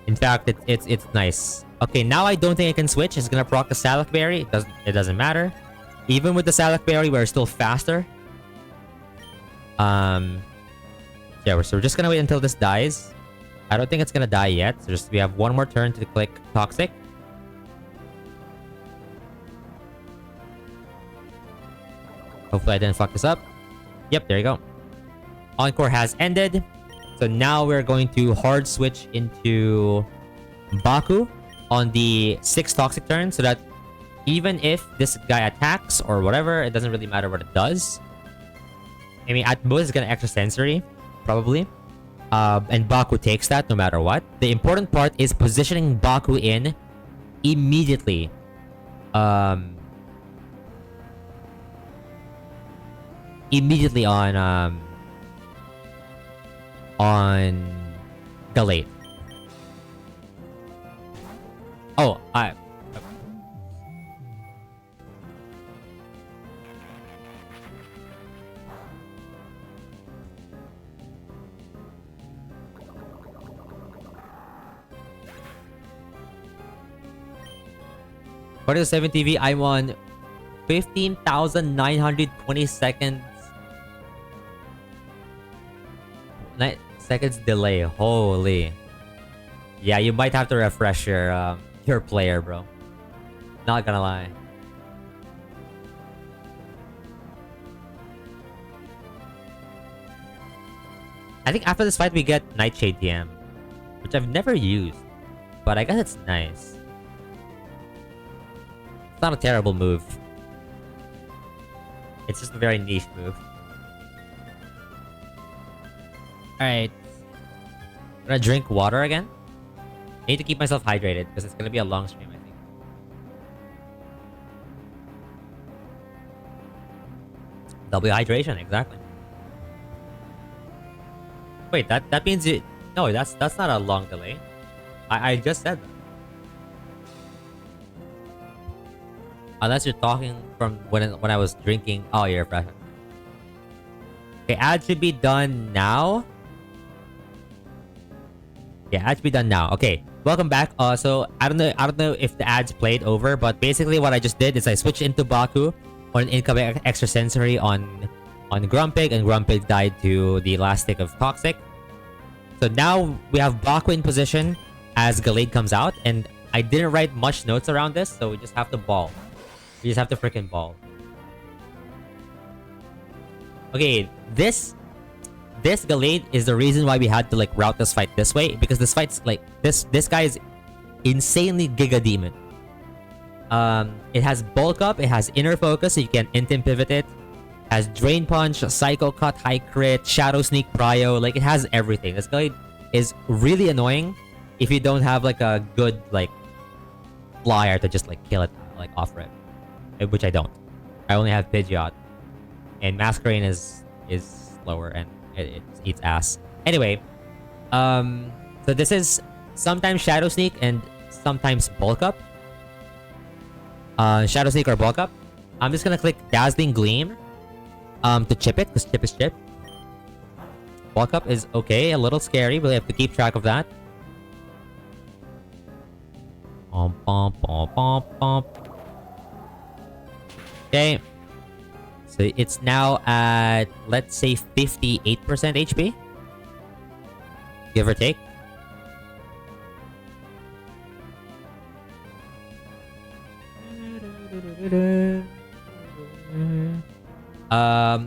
In fact, it's nice. Okay, now I don't think I can switch. It's gonna proc the Salak Berry. It doesn't matter. Even with the Salak Berry, we're still faster. Yeah, so we're just gonna wait until this dies. I don't think it's gonna die yet. So we have one more turn to click Toxic. Hopefully I didn't fuck this up. Yep, there you go. Encore has ended. So now we're going to hard switch into Baku on the 6 toxic turn so that even if this guy attacks or whatever, it doesn't really matter what it does. I mean, at most it's gonna extra sensory, probably. And Baku takes that no matter what. The important part is positioning Baku in immediately. Immediately on Galate. Oh, what is 7 TV? I'm on 15,920 seconds. Seconds delay. Holy. Yeah, you might have to refresh your player, bro. Not gonna lie. I think after this fight we get Nightshade TM, which I've never used, but I guess it's nice. It's not a terrible move. It's just a very niche move. Alright. I'm gonna drink water again. I need to keep myself hydrated because it's gonna be a long stream, I think. Double hydration, exactly. Wait, that means it. No, that's not a long delay. I just said that. Unless you're talking from when I was drinking. Oh, you're fresh. Okay, ad should be done now. Yeah, ad should be done now. Okay, welcome back. So I don't know if the ads played over, but basically what I just did is I switched into Baku on incoming extrasensory on Grumpig, and Grumpig died to the last tick of Toxic. So now we have Baku in position as Gallade comes out, and I didn't write much notes around this, so we just have to ball. We just have to freaking ball. Okay, this Gallade is the reason why we had to like route this fight this way, because this fight's like this guy is insanely Giga Demon. It has bulk up, it has inner focus, so you can intim pivot it. Has Drain Punch, Psycho Cut, High Crit, Shadow Sneak, Prio. Like, it has everything. This guy is really annoying if you don't have like a good like flyer to just like kill it like off rip, which I don't. I only have Pidgeot, and Masquerain is slower and it eats ass. Anyway, so this is sometimes Shadow Sneak and sometimes bulk up. Shadow Sneak or bulk up. I'm just gonna click Dazzling Gleam. To chip it, because chip is chip. Walk up is okay, a little scary, but we have to keep track of that. Okay. So it's now at, let's say, 58% HP. Give or take.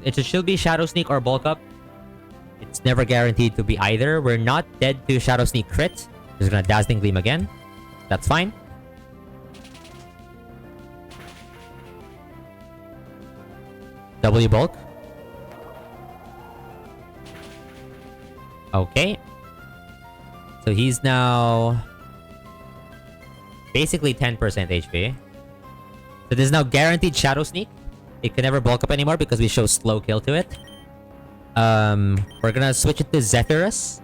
It should be Shadow Sneak or Bulk Up. It's never guaranteed to be either. We're not dead to Shadow Sneak crit. Just gonna Dazzling Gleam again. That's fine. W Bulk. Okay. So he's now basically 10% HP. So this is now guaranteed Shadow Sneak. It can never bulk up anymore because we show slow kill to it. We're gonna switch it to Zephyrus,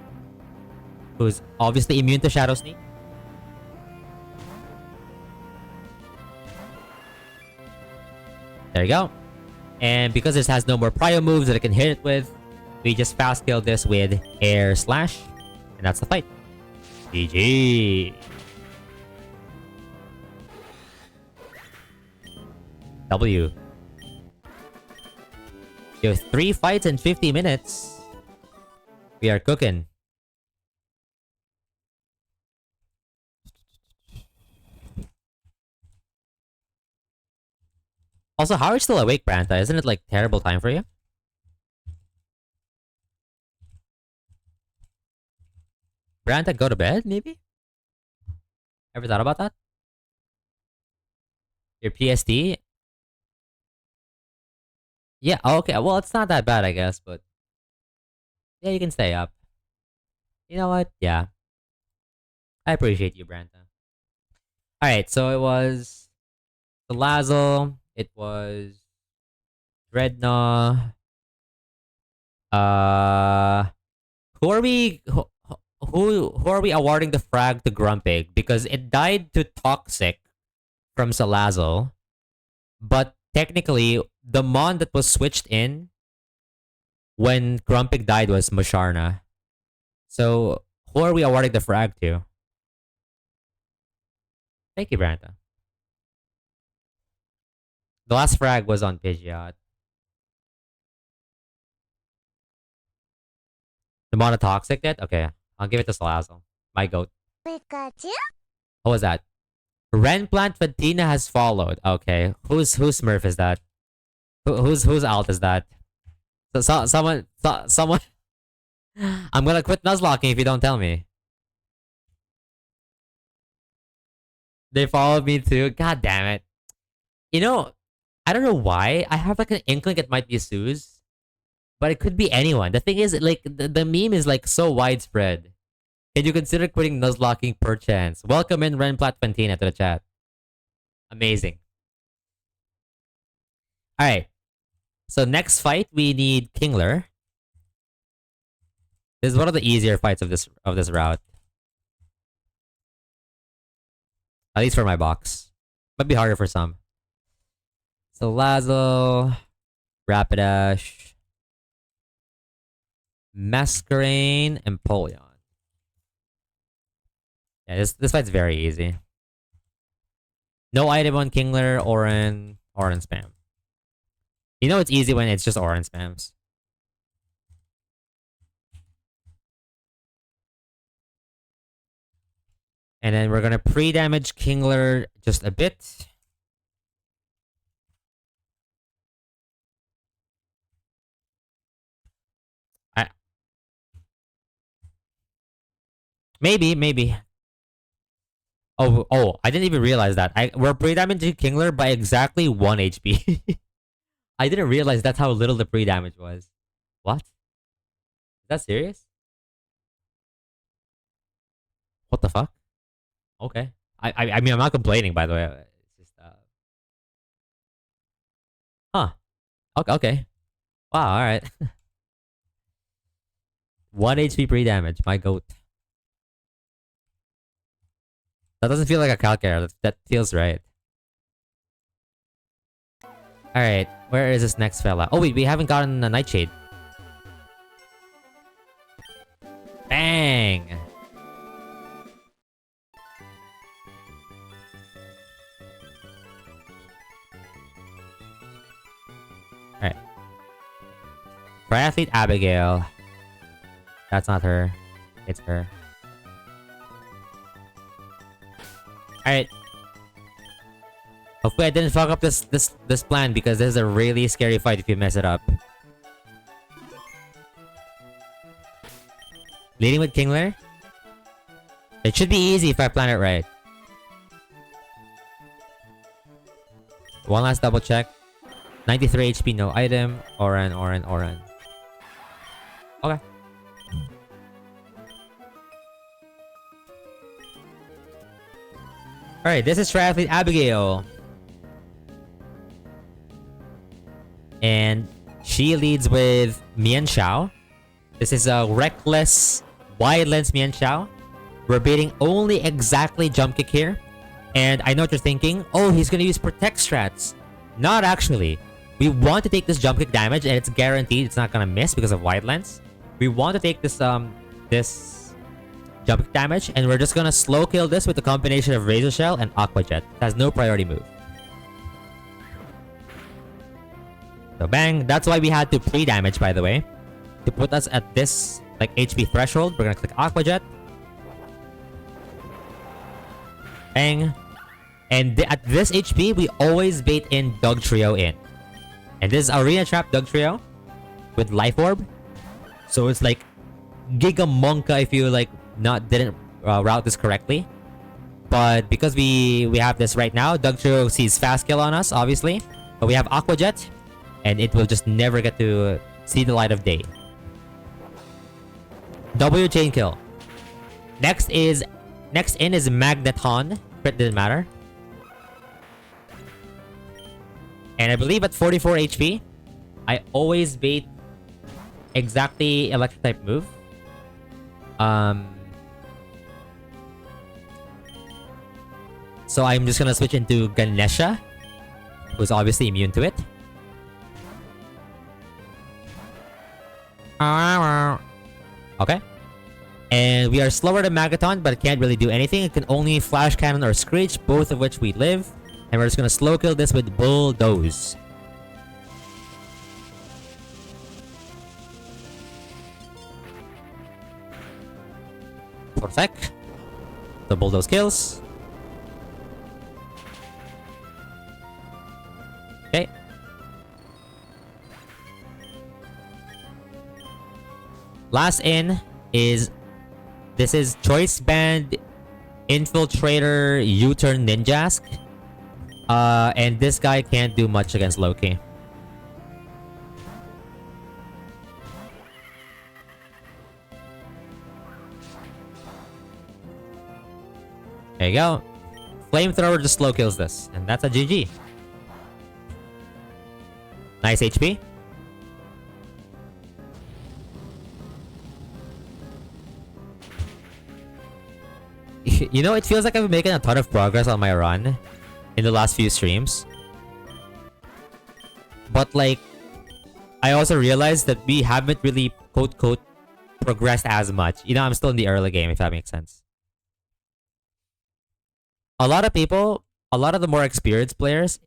who's obviously immune to Shadow Sneak. There you go. And because this has no more prio moves that it can hit it with, we just fast kill this with Air Slash. And that's the fight. GG. W. Yo, 3 fights in 50 minutes. We are cooking. Also, how are you still awake, Branta? Isn't it like terrible time for you? Branta, go to bed, maybe? Ever thought about that? Your PST? Yeah, okay. Well, it's not that bad, I guess, but yeah, you can stay up. You know what? Yeah. I appreciate you, Branta. Alright, so it was the Lazzle, it was Dreadnought. Uh who are we who are we awarding the frag to Grumpig? Because it died to Toxic from Salazzle, but technically the mon that was switched in when Grumpig died was Musharna. So who are we awarding the frag to? Thank you, Branta. The last frag was on Pidgeot. The monotoxic did? Okay. I'll give it to Salazzle. My goat. Pikachu? What was that? Renplant Fantina has followed. Okay. Whose Smurf is that? Whose alt is that? Someone I'm gonna quit Nuzlocking if you don't tell me. They followed me too. God damn it. You know, I don't know why. I have like an inkling it might be Suze. But it could be anyone. The thing is, like, the meme is like so widespread. Can you consider quitting Nuzlocking per chance? Welcome in Renplat Fantina to the chat. Amazing. Alright. So next fight, we need Kingler. This is one of the easier fights of this route. At least for my box. Might be harder for some. So Lazzle, Rapidash, Masquerain, and Polion. Yeah, this fight's very easy. No item on Kingler, Oran spam. You know it's easy when it's just Oran spams. And then we're gonna pre-damage Kingler just a bit. Maybe. Oh, I didn't even realize that. We're pre-damaging Kingler by exactly 1 HP. I didn't realize that's how little the pre-damage was. What? Is that serious? What the fuck? Okay. I mean, I'm not complaining, by the way. It's just, huh. Okay. Wow, alright. 1 HP pre-damage. My goat. That doesn't feel like a calculator. That feels right. Alright, where is this next fella? Oh wait, we haven't gotten a Nightshade. Bang! Alright. Triathlete Abigail. That's not her. It's her. Alright. Hopefully I didn't fuck up this plan because this is a really scary fight if you mess it up. Leading with Kingler? It should be easy if I plan it right. One last double check. 93 HP, no item. Oran. Okay. Alright, this is Triathlete Abigail. And she leads with Mian Xiao. This is a reckless, wide lens Mian Xiao. We're beating only exactly jump kick here. And I know what you're thinking. Oh, he's gonna use protect strats. Not actually. We want to take this jump kick damage and it's guaranteed it's not gonna miss because of wide lens. We want to take this jump kick damage, and we're just gonna slow kill this with a combination of Razor Shell and Aqua Jet. It has no priority move. So bang, that's why we had to pre-damage, by the way. To put us at this like HP threshold, we're gonna click Aqua Jet. Bang. And at this HP, we always bait in Dog Trio in. And this is Arena Trap Dog Trio with Life Orb. So it's like Giga Monka if you like didn't route this correctly. But because we have this right now, Dog Trio sees fast kill on us, obviously. But we have Aqua Jet, and it will just never get to see the light of day. W chain kill. Next in is Magneton. Crit didn't matter. And I believe at 44 HP, I always bait exactly electric type move. So I'm just gonna switch into Ganesha, who's obviously immune to it. Okay. And we are slower than Magaton, but can't really do anything. It can only Flash Cannon or Screech, both of which we live. And we're just gonna slow kill this with Bulldoze. For a sec. The Bulldoze kills. Okay. Last in is... This is Choice Band Infiltrator U-Turn Ninjask. And this guy can't do much against Loki. There you go. Flamethrower just slow kills this. And that's a GG. Nice HP. You know, it feels like I've been making a ton of progress on my run in the last few streams. But like, I also realized that we haven't really quote-quote progressed as much. You know, I'm still in the early game, if that makes sense. A lot of people, a lot of the more experienced players,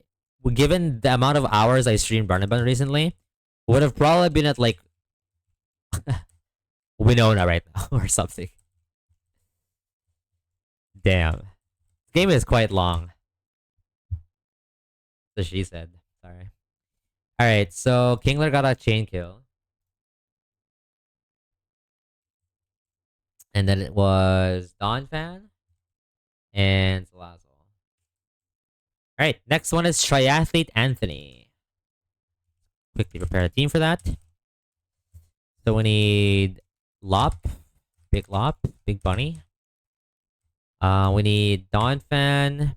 given the amount of hours I streamed Burnabout recently, would have probably been at like Winona right now or something. Damn. This game is quite long. So she said. Sorry. Alright, so Kingler got a chain kill. And then it was Donphan and Salazzle. Alright, next one is Triathlete Anthony. Quickly prepare a team for that. So we need Lop, Big Bunny. We need Donphan,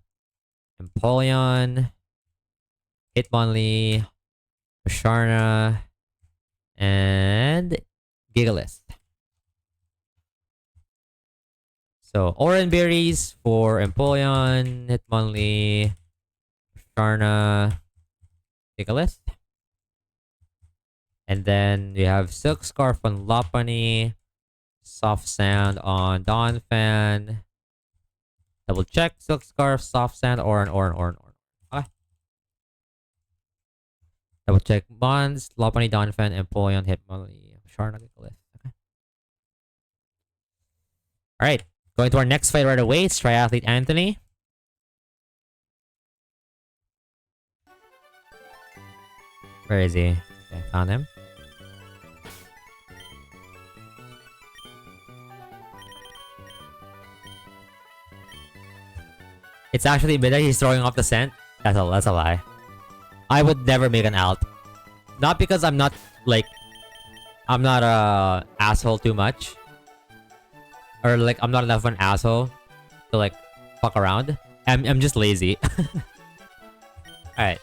Empoleon, Hitmonlee, Sharna, and Gigalith. So Oran Berries for Empoleon, Hitmonlee, Sharna, Gigalith. And then we have Silk Scarf on Lopunny, Soft Sand on Donphan. Double check, Silk Scarf, Soft Sand, Oran. Okay. Double check, Bonds, Lopunny, Donphan, Empoleon, Hitmonlee, Sharna, Gigalith. Okay. Alright, going to our next fight right away. It's Triathlete Anthony. Where is he? Okay, found him. It's actually better he's throwing off the scent. That's a lie. I would never make an alt. Not because I'm not a asshole too much. Or like I'm not enough of an asshole to like fuck around. I'm just lazy. Alright.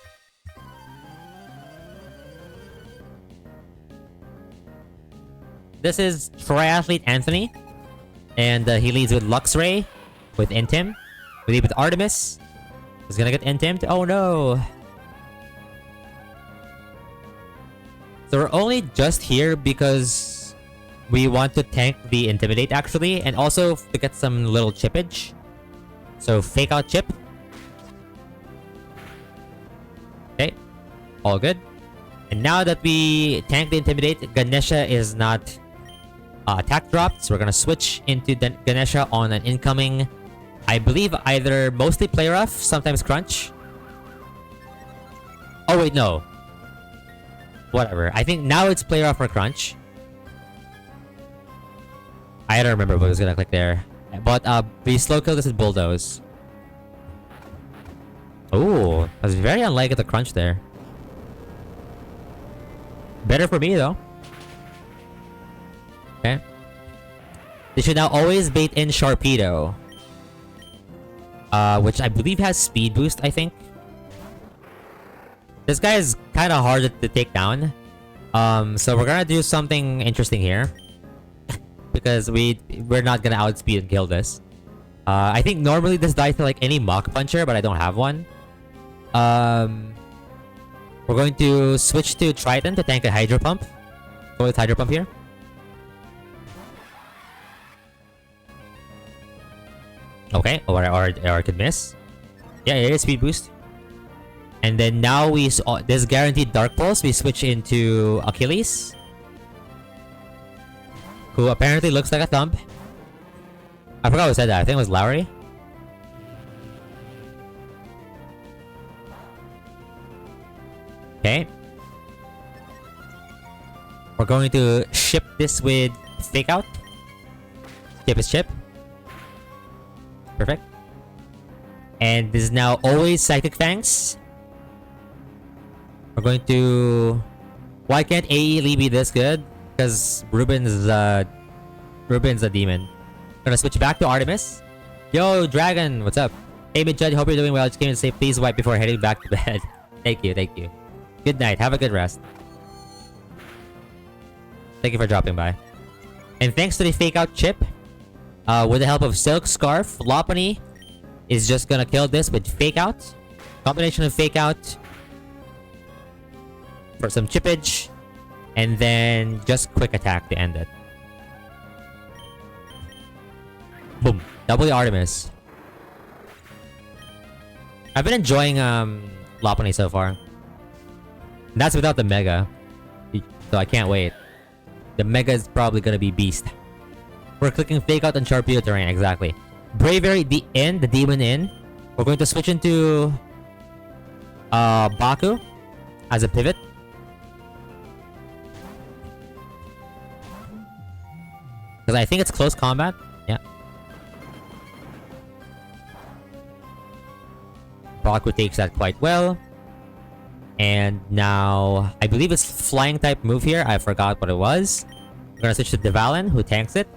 This is Triathlete Anthony. And he leads with Luxray, with Intim. We lead with Artemis. He's gonna get Intim'd. Oh no! So we're only just here because we want to tank the Intimidate actually, and also to get some little chippage. So fake out chip. Okay. All good. And now that we tank the Intimidate, Ganesha is not attack dropped, so we're gonna switch into Ganesha on an incoming I believe either mostly play rough, sometimes crunch. Oh wait, no. Whatever. I think now it's play rough or crunch. I don't remember what I was gonna click there. But we slow kill this with bulldoze. Ooh, that's very unlike the crunch there. Better for me though. Okay. They should now always bait in Sharpedo. Which I believe has speed boost, I think. This guy is kind of hard to take down. So we're gonna do something interesting here. Because we're not gonna outspeed and kill this. I think normally this dies to like any Mach Puncher, but I don't have one. We're going to switch to Triton to tank a Hydro Pump. Go with Hydro Pump here. Okay, or I could miss. Yeah, it is speed boost. And then now this guaranteed Dark Pulse, we switch into Achilles, who apparently looks like a thump. I forgot who said that. I think it was Lowry. Okay. We're going to ship this with Fake Out. Skip his chip. Perfect. And this is now always Psychic Fangs. We're going to... Why can't AE be this good? Because Ruben's a demon. I'm gonna switch back to Artemis. Yo, Dragon, what's up? Hey, Mid-Judge, hope you're doing well. Just came to say please wipe before heading back to bed. Thank you, thank you. Good night. Have a good rest. Thank you for dropping by. And thanks to the Fake Out chip, with the help of Silk Scarf, Lopunny is just gonna kill this with Fake Out. Combination of Fake Out for some chippage, and then just Quick Attack to end it. Boom. Double the Artemis. I've been enjoying Lopunny so far. And that's without the Mega. So I can't wait. The Mega is probably gonna be beast. We're clicking Fake Out on Sharpedo terrain, exactly. Bravery, the Demon in. We're going to switch into Baku as a pivot. Because I think it's close combat. Yeah. Baku takes that quite well. And now, I believe it's flying type move here. I forgot what it was. We're gonna switch to Devalin, who tanks it.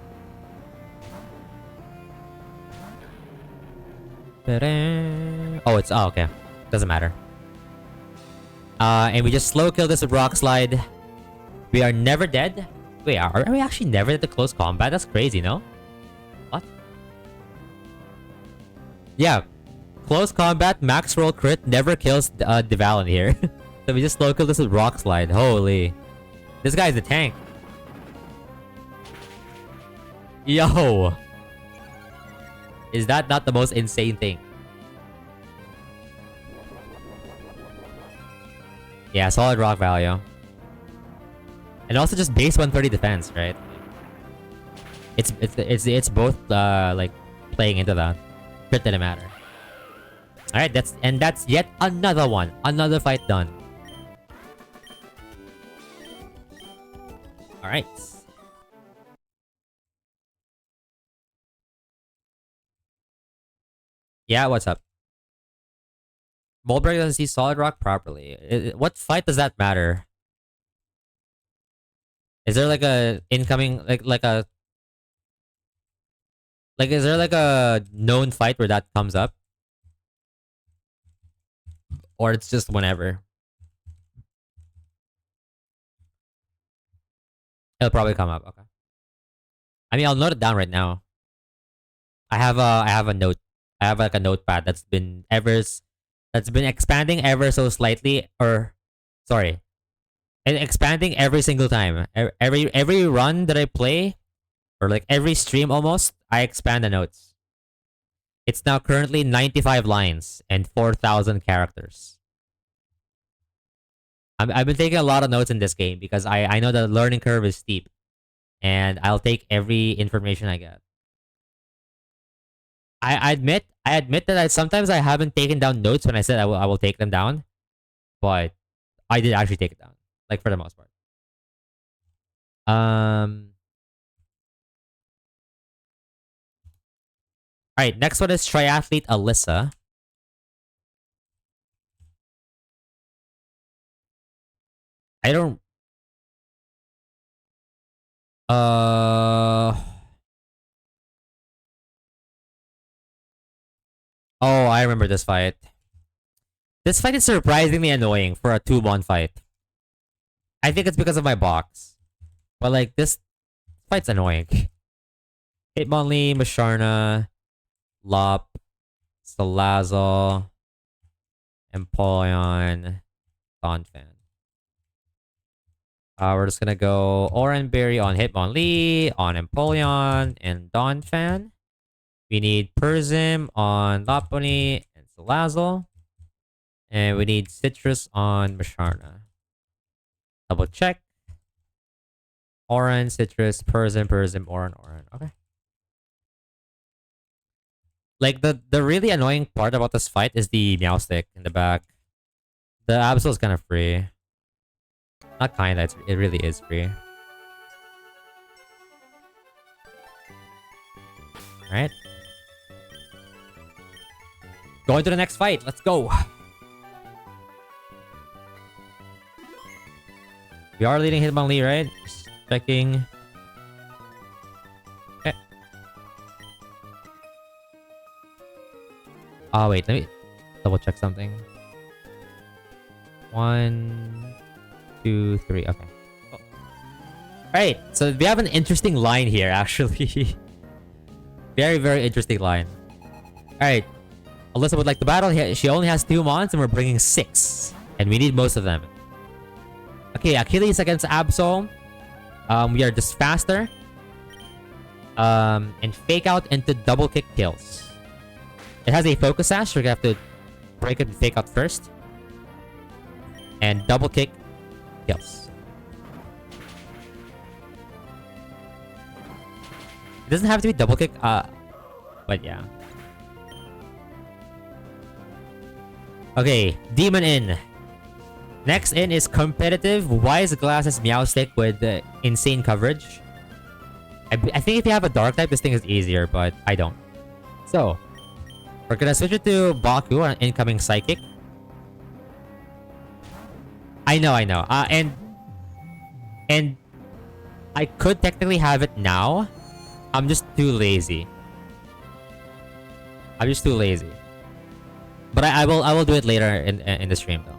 Oh, okay. Doesn't matter. And we just slow kill this with Rock Slide. We are never dead. Wait, are we actually never dead to close combat? That's crazy, no? What? Yeah. Close combat, max roll crit, never kills Devalin here. So we just slow kill this with Rock Slide. Holy. This guy's a tank. Yo. Is that not the most insane thing? Yeah, solid rock value. And also just base 130 defense, right? It's both like playing into that. Crit didn't matter. Alright, that's yet another one. Another fight done. Alright. Yeah, what's up? Bulberg doesn't see Solid Rock properly. What fight does that matter? Is there like a incoming is there like a known fight where that comes up? Or it's just whenever? It'll probably come up, okay. I mean, I'll note it down right now. I have a note. I have like a notepad that's been expanding ever so slightly, or sorry, and expanding every single time. Every run that I play, or like every stream almost, I expand the notes. It's now currently 95 lines and 4,000 characters. I've been taking a lot of notes in this game because I know the learning curve is steep, and I'll take every information I get. I admit that sometimes I haven't taken down notes when I said I will take them down, but I did actually take it down, like for the most part. Um. All right. Next one is triathlete Alyssa. I don't. Uh. Oh, I remember this fight. This fight is surprisingly annoying for a 2-1 fight. I think it's because of my box, but like this fight's annoying. Hitmonlee, Masharna, Lop, Salazzle, Empoleon, Donphan. We're just gonna go Oranberry on Hitmonlee, on Empoleon, and Donphan. We need Persim on Lopunny and Salazzle. And we need Citrus on Masharna. Double check. Oran, Citrus, Persim, Oran. Okay. Like the really annoying part about this fight is the Meowstick in the back. The Absol is kind of free. Not kinda, it really is free. Alright. Going to the next fight. Let's go. We are leading Hitmonlee, right? Just checking. Okay. Oh, wait. Let me double check something. 1, 2, 3. Okay. Oh. Alright. So we have an interesting line here, actually. Very, very interesting line. Alright. Alyssa would like to battle. She only has 2 mons and we're bringing 6. And we need most of them. Okay, Achilles against Absol. We are just faster. And fake out into double kick kills. It has a focus sash, so we're gonna have to break it and fake out first. And double kick kills. It doesn't have to be double kick, but yeah. Okay, Demon in. Next in is competitive Wise Glasses Meowstick with insane coverage. I think if you have a dark type, this thing is easier, but I don't. So, we're gonna switch it to Baku on incoming Psychic. I know. And I could technically have it now. I'm just too lazy. But I will do it later in the stream though.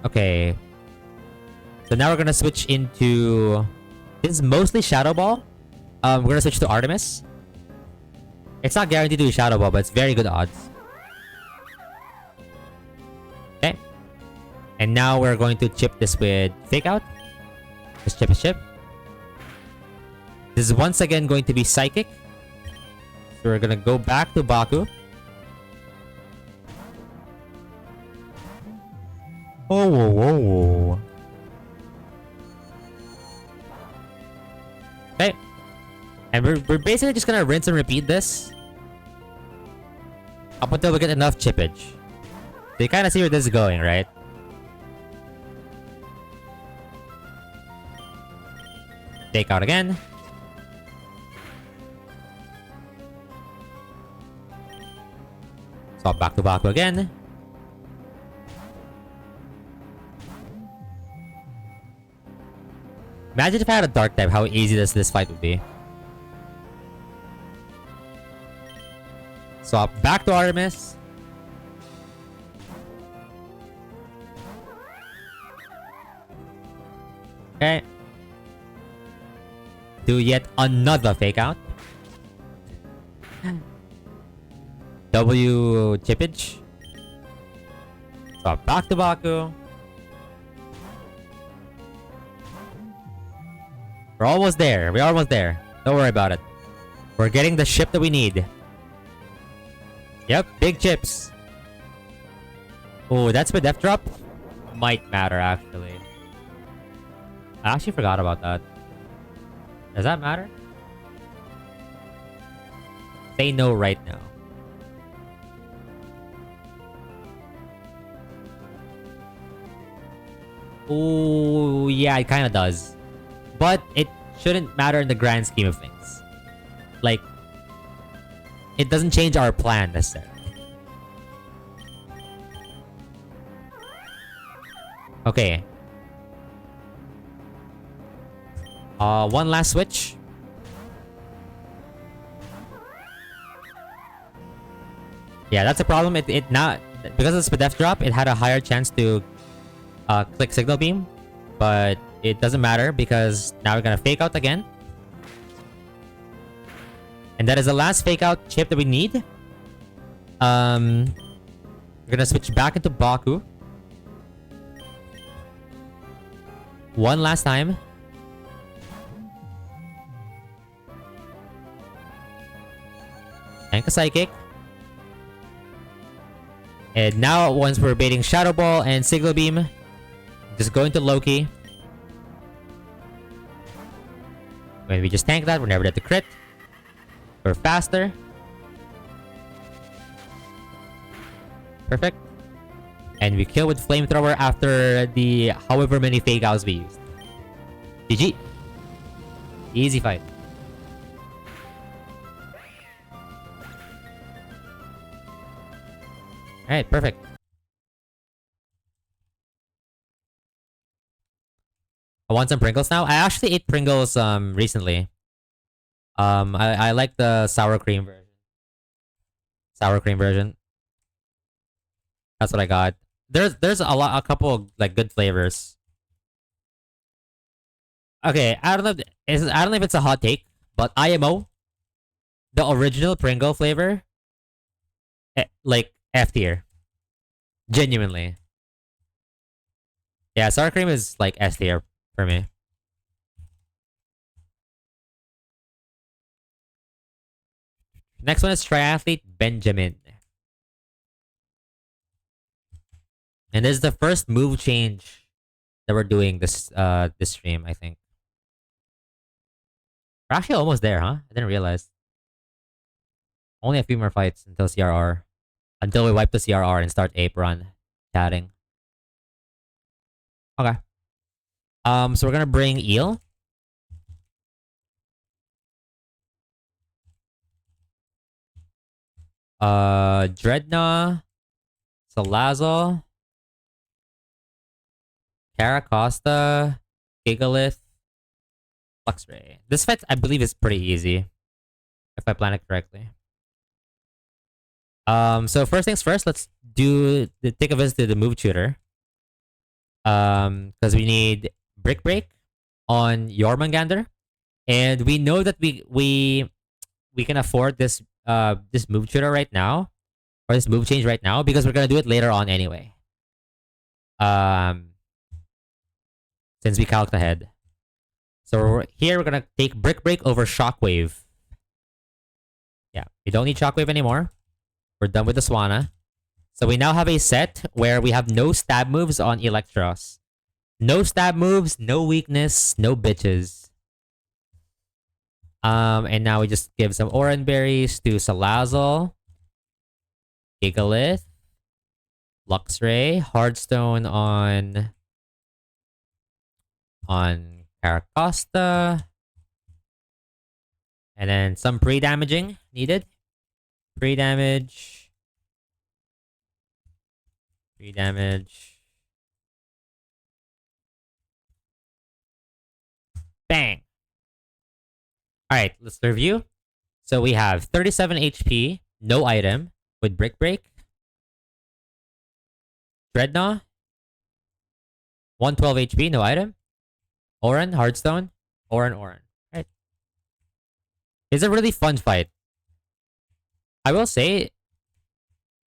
Okay. So now we're gonna switch into... This is mostly Shadow Ball. We're gonna switch to Artemis. It's not guaranteed to be Shadow Ball, but it's very good odds. Okay. And now we're going to chip this with Fake Out. Just chip. This is once again going to be Psychic. So we're gonna go back to Baku. Oh. Okay. And we're basically just gonna rinse and repeat this up until we get enough chippage. So you kind of see where this is going, right? Take out again. Swap back to Baku again. Imagine if I had a dark type, how easy this fight would be. Swap back to Artemis. Okay. Do yet another fake out. W chippage. Swap back to Baku. We're almost there. Don't worry about it. We're getting the ship that we need. Yep, big chips. Oh, that's with Death Drop? Might matter, actually. I actually forgot about that. Does that matter? Say no right now. Oh, yeah, it kind of does. But it shouldn't matter in the grand scheme of things. Like, it doesn't change our plan necessarily. Okay. One last switch. Yeah, that's a problem. It now, because of the def drop, it had a higher chance to click signal beam, but it doesn't matter because now we're gonna fake out again. And that is the last fake out chip that we need. We're gonna switch back into Baku. One last time. Tank a Psychic. And now, once we're baiting Shadow Ball and Signal Beam, just go into Loki. When we just tank that, we're never dead to crit. We're faster. Perfect. And we kill with Flamethrower after the however many fake outs we used. GG. Easy fight. Alright, perfect. I want some Pringles now. I actually ate Pringles recently. I like the sour cream version. Sour cream version. That's what I got. There's a couple of, like, good flavors. Okay, I don't know if it's a hot take, but IMO, the original Pringle flavor, like F tier. Genuinely. Yeah, sour cream is like S tier for me. Next one is Triathlete Benjamin. And this is the first move change that we're doing this stream, I think. We're actually almost there, huh? I didn't realize. Only a few more fights until CRR. Until we wipe the CRR and start Ape Run chatting. Okay. So we're gonna bring Eel. Dreadnought. Salazzle. Caracosta. Gigalith. Fluxray. This fight, I believe, is pretty easy. If I plan it correctly. So first things first, let's take a visit to the move tutor. Because we need Brick Break on Jormungandr. And we know that we can afford this this move tutor right now. Or this move change right now, because we're gonna do it later on anyway. Since we calced ahead. So here we're gonna take Brick Break over Shockwave. Yeah, we don't need Shockwave anymore. We're done with the Swanna. So we now have a set where we have no stab moves on Electros. No stab moves, no weakness, no bitches. And now we just give some Oran Berries to Salazzle. Gigalith. Luxray. Hardstone on Caracosta. And then some pre-damaging needed. Pre-damage. Pre-damage. Bang! Alright, let's review. So we have 37 HP, no item, with Brick Break. Dreadnought. 112 HP, no item. Oran, Hardstone. Oran. Right. It's a really fun fight. I will say,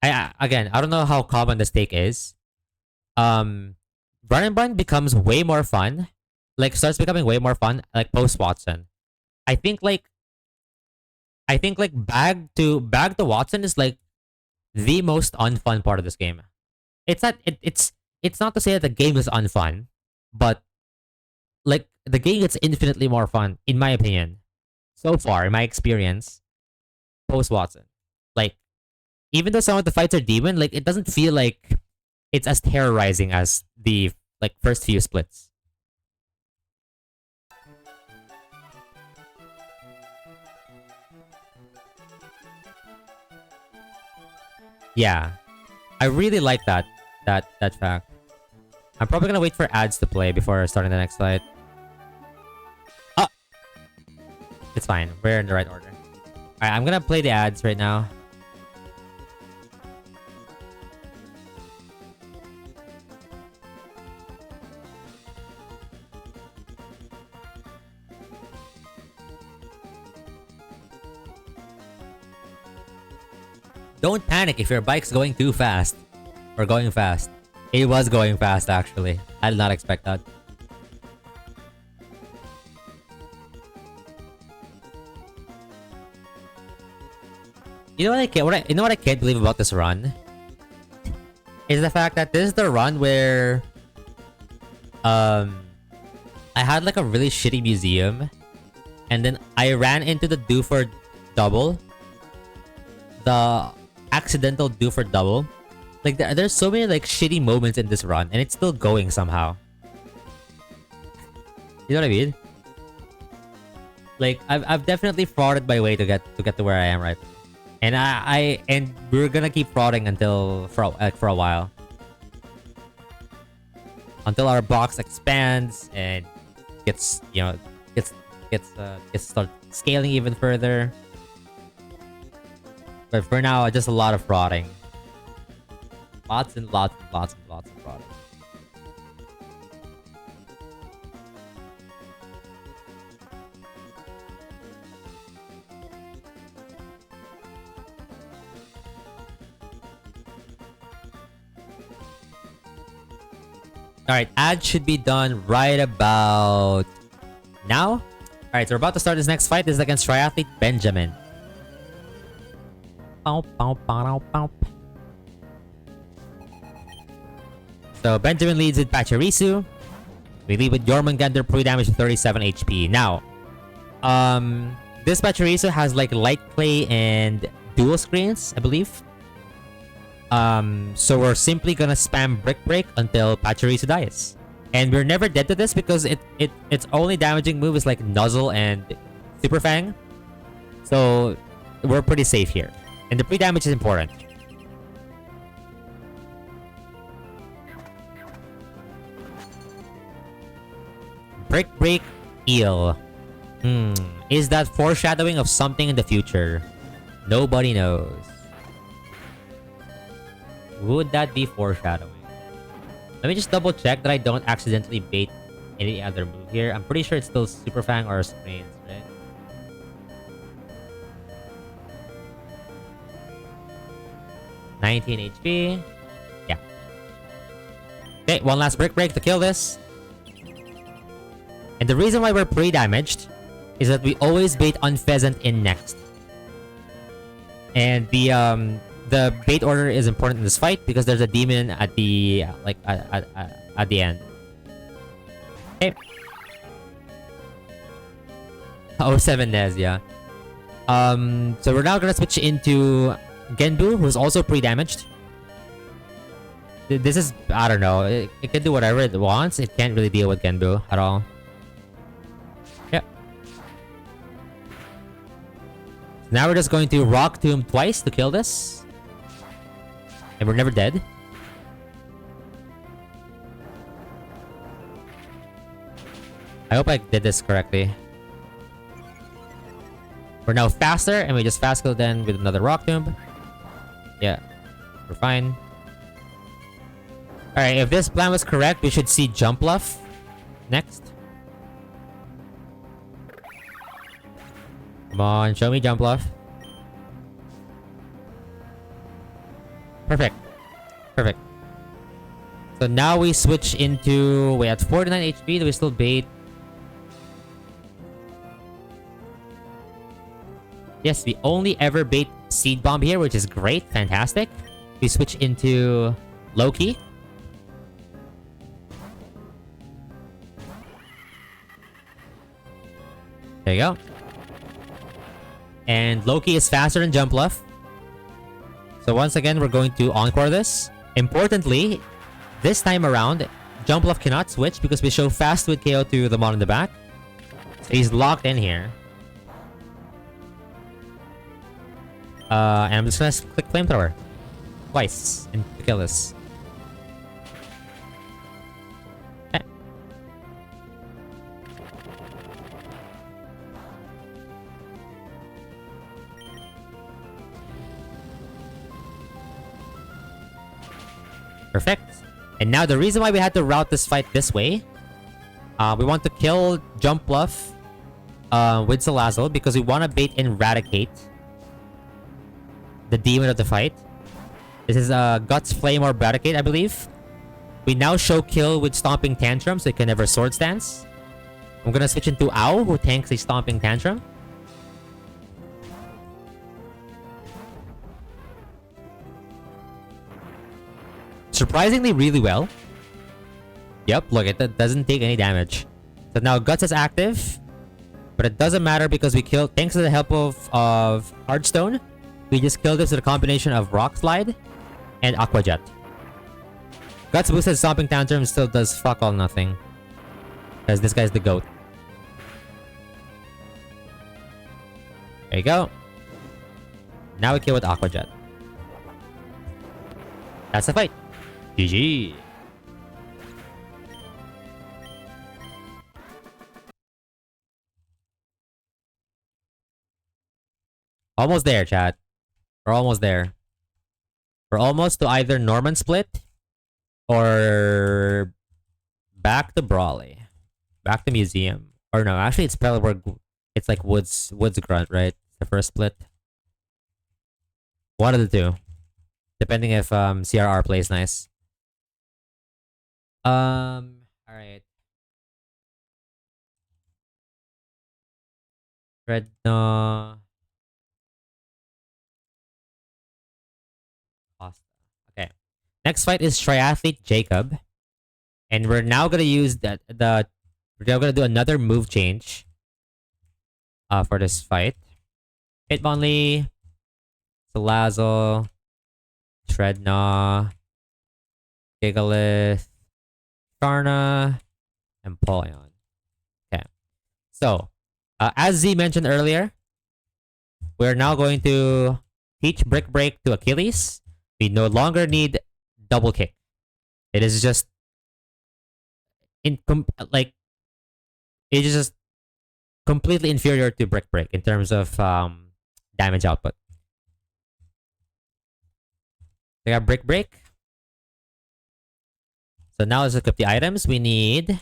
I don't know how common the stake is. Run and Bun becomes way more fun. Like, starts becoming way more fun, like, post Watson. I think like bag to Watson is like the most unfun part of this game. It's not to say that the game is unfun, but like the game gets infinitely more fun, in my opinion. So far, in my experience. post Watson. Like, even though some of the fights are demon, like it doesn't feel like it's as terrorizing as the like first few splits. Yeah, I really like that fact. I'm probably gonna wait for ads to play before starting the next fight. Oh, it's fine. We're in the right order. Alright, I'm gonna play the ads right now. Don't panic if your bike's going too fast. Or going fast. It was going fast, actually. I did not expect that. You know what I can't, you know what I can't believe about this run? Is the fact that this is the run where... I had like a really shitty museum. And then I ran into the do for double. The accidental do for double. Like there's so many like shitty moments in this run, and it's still going somehow. You know what I mean? Like I've definitely frauded my way to get to where I am right now. And and we're gonna keep frauding until for a while. Until our box expands and gets, you know, gets start scaling even further. But for now, just a lot of frauding. Lots and lots and lots and lots of frauding. Alright, ad should be done right about now. Alright, so we're about to start this next fight. This is against triathlete Benjamin. So Benjamin leads with Pachirisu. We lead with Jormungandr pre-damage to 37 HP. Now, this Pachirisu has like light clay and dual screens, I believe. So we're simply gonna spam Brick Break until Pachirisu dies. And we're never dead to this because its only damaging move is like Nuzzle and Super Fang. So we're pretty safe here. And the pre-damage is important. Brick Break Eel. Is that foreshadowing of something in the future? Nobody knows. Would that be foreshadowing? Let me just double check that I don't accidentally bait any other move here. I'm pretty sure it's still Super Fang or Screens, right? $19 HP. Yeah. Okay, one last Brick Break to kill this. And the reason why we're pre-damaged is that we always bait Unpheasant in next. And the bait order is important in this fight because there's a demon at the at the end. Okay. 07 Nez, yeah. So we're now gonna switch into Genbu, who's also pre-damaged. This is, I don't know, it can do whatever it wants. It can't really deal with Genbu at all. Yep. Now we're just going to Rock Tomb twice to kill this. And we're never dead. I hope I did this correctly. We're now faster, and we just fast kill then with another Rock Tomb. Yeah, we're fine. Alright, if this plan was correct, we should see Jump Luff next. Come on, show me Jump Luff. Perfect. Perfect. So now we switch into... Wait, at 49 HP, do we still bait? Yes, we only ever bait Seed Bomb here, which is great. Fantastic. We switch into Loki. There you go. And Loki is faster than Jumpluff. So once again, we're going to encore this. Importantly, this time around, Jumpluff cannot switch because we show fast with KO to the mod in the back. So he's locked in here. And I'm just gonna click Flamethrower. Twice. And to kill this. Okay. Perfect. And now the reason why we had to route this fight this way, we want to kill Jumpluff with Salazzle because we want to bait and Eradicate the demon of the fight. This is Guts, Flame, or Eradicate, I believe. We now show kill with Stomping Tantrum so it can never Sword Stance. I'm gonna switch into Ow, who tanks a Stomping Tantrum. Surprisingly really well. Yep, look, it doesn't take any damage. So now Guts is active. But it doesn't matter because we killed, thanks to the help of Hearthstone, we just killed this with a combination of Rock Slide and Aqua Jet. Guts boosted Stomping Tantrum still does fuck all nothing. Because this guy's the GOAT. There you go. Now we kill with Aqua Jet. That's the fight. GG. Almost there, chat. We're almost there. We're almost to either Norman Split or back to Brawley. Back to Museum. Or no, actually it's Pelleberg. It's like Woods Grunt, right? The first split. One of the two. Depending if CRR plays nice. Alright. Dreadnought. Okay. Next fight is Triathlete Jacob. And we're now gonna use we're now gonna do another move change for this fight. Hitmonlee, Salazzle, Dreadnought, Gigalith, Skarna, and Polion. Okay. So, as Z mentioned earlier, we're now going to teach Brick Break to Achilles. We no longer need Double Kick. It is just it is just completely inferior to Brick Break in terms of damage output. We got Brick Break. So now let's look up the items. We need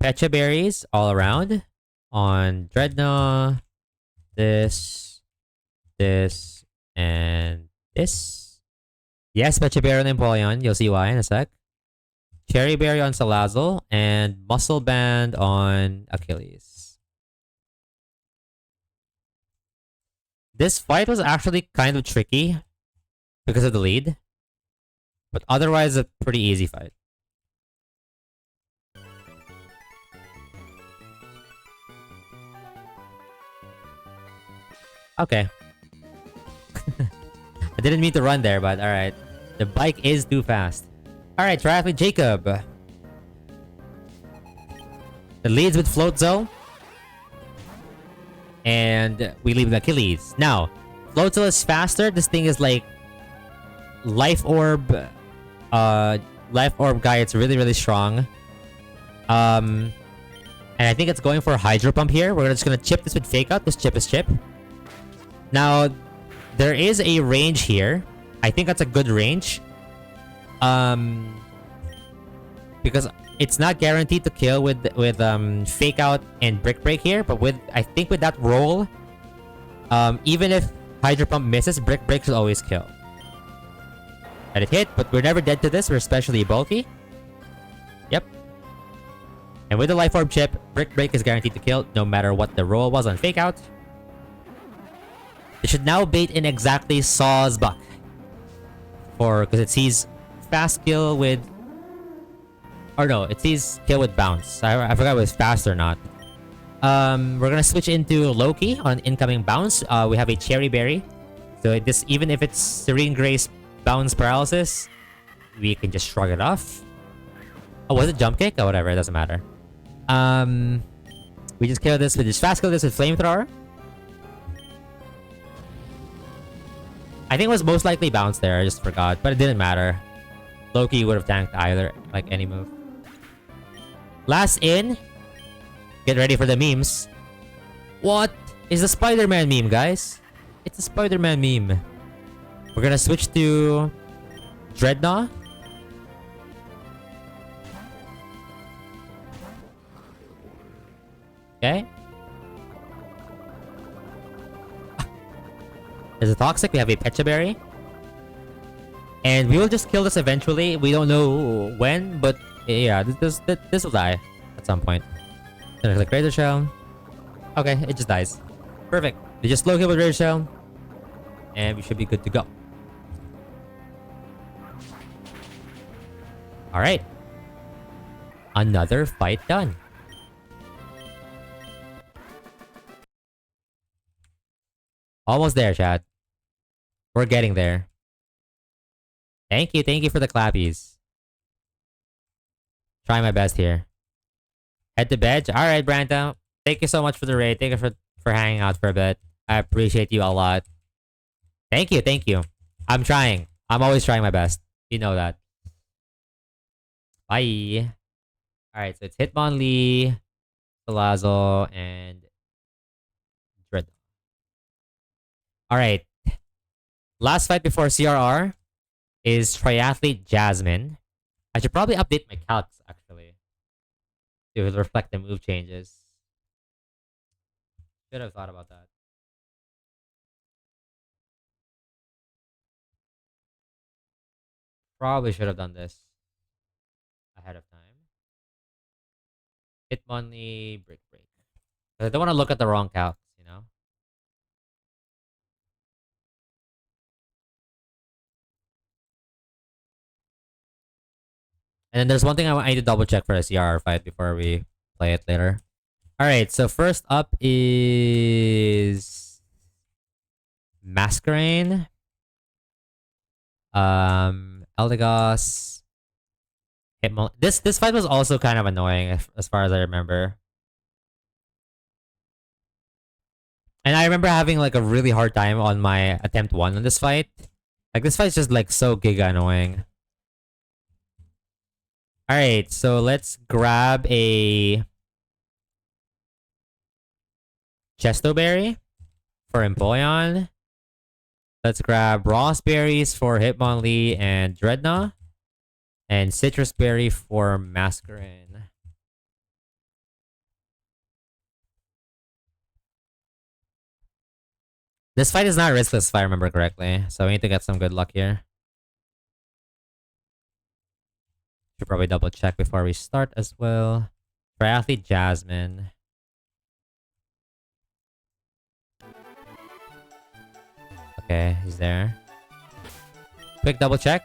Pecha Berries all around on Dreadnought, this, and this. Yes, Pecha Berry on Empoleon. You'll see why in a sec. Cherry Berry on Salazzle, and Muscle Band on Achilles. This fight was actually kind of tricky because of the lead, but otherwise a pretty easy fight. Okay. I didn't mean to run there, but alright. The bike is too fast. Alright, Triathlete Jacob. The leads with Floatzel. And we leave with Achilles. Now, Floatzel is faster. This thing is like Life Orb. Life Orb guy. It's really, really strong. And I think it's going for a Hydro Pump here. We're just gonna chip this with Fake Out. This chip is chip. Now, there is a range here. I think that's a good range. Because it's not guaranteed to kill with Fake Out and Brick Break here, but I think with that roll, even if Hydro Pump misses, Brick Break should always kill. Let it hit, but we're never dead to this. We're especially bulky. Yep. And with the Life Orb chip, Brick Break is guaranteed to kill no matter what the roll was on Fake Out. It should now bait in exactly Saw's Buck. Because it sees fast kill with... Or no, it sees kill with bounce. I forgot if it was fast or not. We're gonna switch into Loki on incoming bounce. We have a Cherry Berry. So this, even if it's Serene Grace bounce paralysis, we can just shrug it off. Oh, was it jump kick? Oh, whatever. It doesn't matter. We just kill this with just fast kill this with flamethrower. I think it was most likely bounce there. I just forgot, but it didn't matter. Loki would have tanked either, like any move. Last in. Get ready for the memes. What is the Spider-Man meme, guys? It's a Spider-Man meme. We're gonna switch to Dreadnought. Okay. There's a Toxic. We have a Pecha Berry. And we will just kill this eventually. We don't know when, but yeah, this will die at some point. Gonna click Razor Shell. Okay, it just dies. Perfect. We just slow kill with Razor Shell. And we should be good to go. Alright. Another fight done. Almost there, chat. We're getting there. Thank you for the clappies. Try my best here. Head to bed. Alright, Branta. Thank you so much for the raid. Thank you for hanging out for a bit. I appreciate you a lot. Thank you. I'm trying. I'm always trying my best. You know that. Bye. Alright, so it's Hitmonlee, Palazzo, and Dread. Alright. Last fight before CRR is Triathlete Jasmine. I should probably update my calcs, actually. It would reflect the move changes. Should have thought about that. Probably should have done this ahead of time. Hitmonlee, break. I don't want to look at the wrong calcs, you know? And then there's one thing I need to double check for a CRR fight before we play it later. Alright, so first up is Masquerain. Eldegoss. Hitmonlee. This fight was also kind of annoying as far as I remember. And I remember having like a really hard time on my attempt 1 on this fight. Like this fight's just like so giga annoying. Alright, so let's grab a Chesto Berry for Empoleon. Let's grab Raspberries for Hitmonlee and Dreadnought. And Citrus Berry for Masquerain. This fight is not riskless if I remember correctly, so we need to get some good luck here. Should probably double check before we start as well. Triathlete Jasmine. Okay, he's there. Quick double check.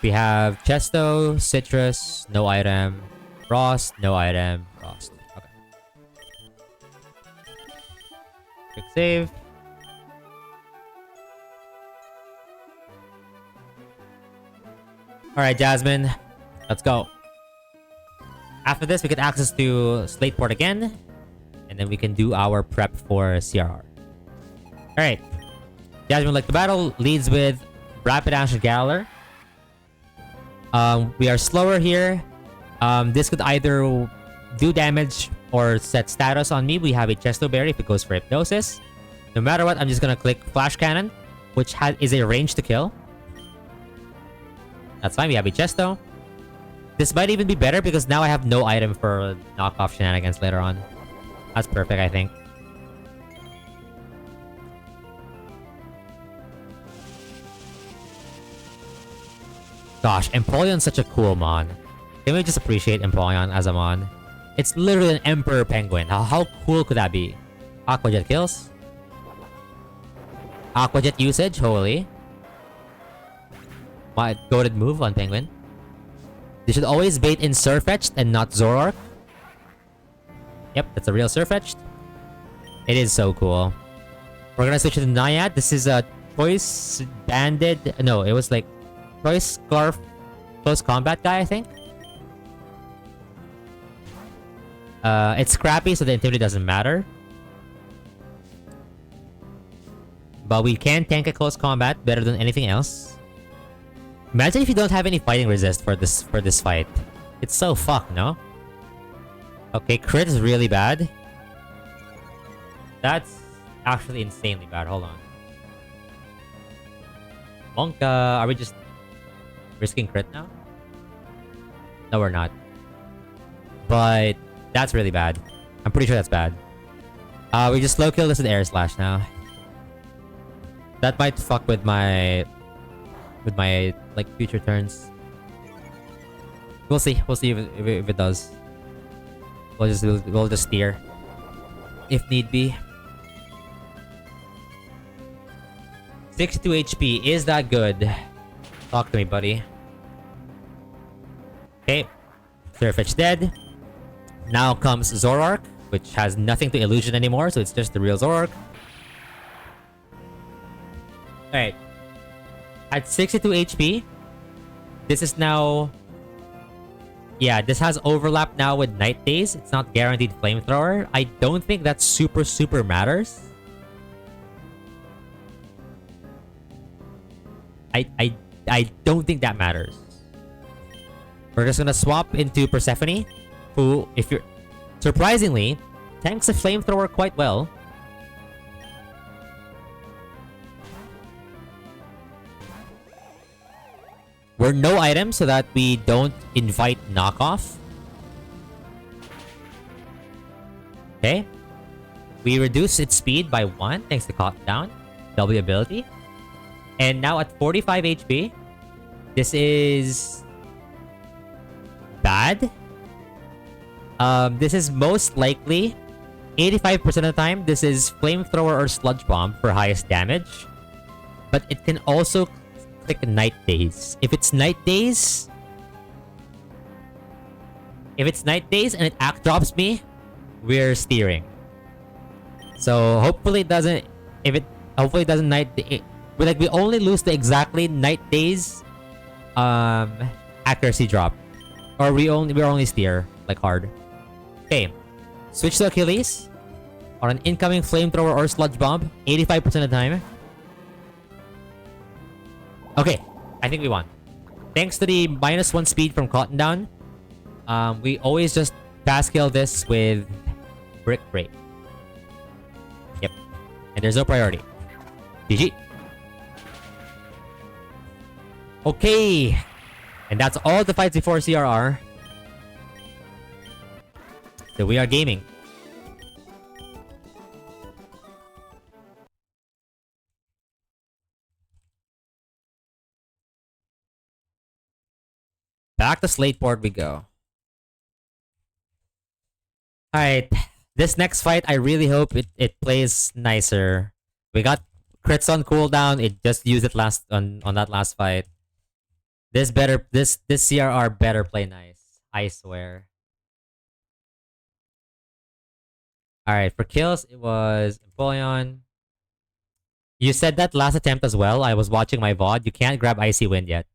We have Chesto, Citrus, no item. Frost, no item. Frost. Okay. Quick save. Alright, Jasmine. Let's go. After this, we get access to Slateport again. And then we can do our prep for CRR. Alright. Jasmine, like the battle, leads with Rapid Action Galler. We are slower here. This could either do damage or set status on me. We have a Chesto Berry if it goes for Hypnosis. No matter what, I'm just gonna click Flash Cannon, which is a range to kill. That's fine, we have a Chesto. This might even be better because now I have no item for knockoff shenanigans later on. That's perfect, I think. Gosh, Empoleon's such a cool mon. Can we just appreciate Empoleon as a mon? It's literally an Emperor Penguin. How cool could that be? Aqua Jet kills. Aqua Jet usage, holy. What goated move on Penguin. They should always bait in Surfetched and not Zoroark. Yep, that's a real Surfetched. It is so cool. We're gonna switch to the Naiad. This is a Choice Banded. No, it was like Choice Scarf Close Combat guy, I think. It's scrappy, so the Intimidate doesn't matter. But we can tank a close combat better than anything else. Imagine if you don't have any fighting resist for this fight. It's so fucked, no? Okay, crit is really bad. That's actually insanely bad. Hold on. Monka, are we just risking crit now? No, we're not. But that's really bad. I'm pretty sure that's bad. We just slow kill this with Air Slash now. That might fuck with my like future turns. We'll see. We'll see if it does. We'll just steer if need be. 62 HP. Is that good? Talk to me, buddy. Okay. Surfetch dead. Now comes Zoroark, which has nothing to illusion anymore, so it's just the real Zoroark. Alright. At 62 HP, this is now... Yeah, this has overlap now with Night Days. It's not guaranteed Flamethrower. I don't think that super matters. I don't think that matters. We're just gonna swap into Persephone, who, if you're... Surprisingly, tanks a Flamethrower quite well. We're no items so that we don't invite knockoff. Okay. We reduce its speed by 1 thanks to Caught Down. W ability. And now at 45 HP, this is bad. This is most likely 85% of the time, this is Flamethrower or Sludge Bomb for highest damage. But it can also click Night Days. If it's Night Days... If it's Night Days and it act drops me, we're steering. So hopefully it doesn't... Hopefully it doesn't we only lose the exactly Night Days accuracy drop. Or we only steer like hard. Okay. Switch to Achilles. On an incoming Flamethrower or Sludge Bomb. 85% of the time. Okay. I think we won. Thanks to the -1 speed from Cotton Down. We always just fast kill this with Brick Break. Yep. And there's no priority. GG. Okay. And that's all the fights before CRR. So we are gaming. Back to Slate board we go. Alright. This next fight, I really hope it plays nicer. We got crits on cooldown. It just used it on that last fight. This CRR better play nice. I swear. Alright, for kills, it was Empoleon. You said that last attempt as well. I was watching my VOD. You can't grab Icy Wind yet.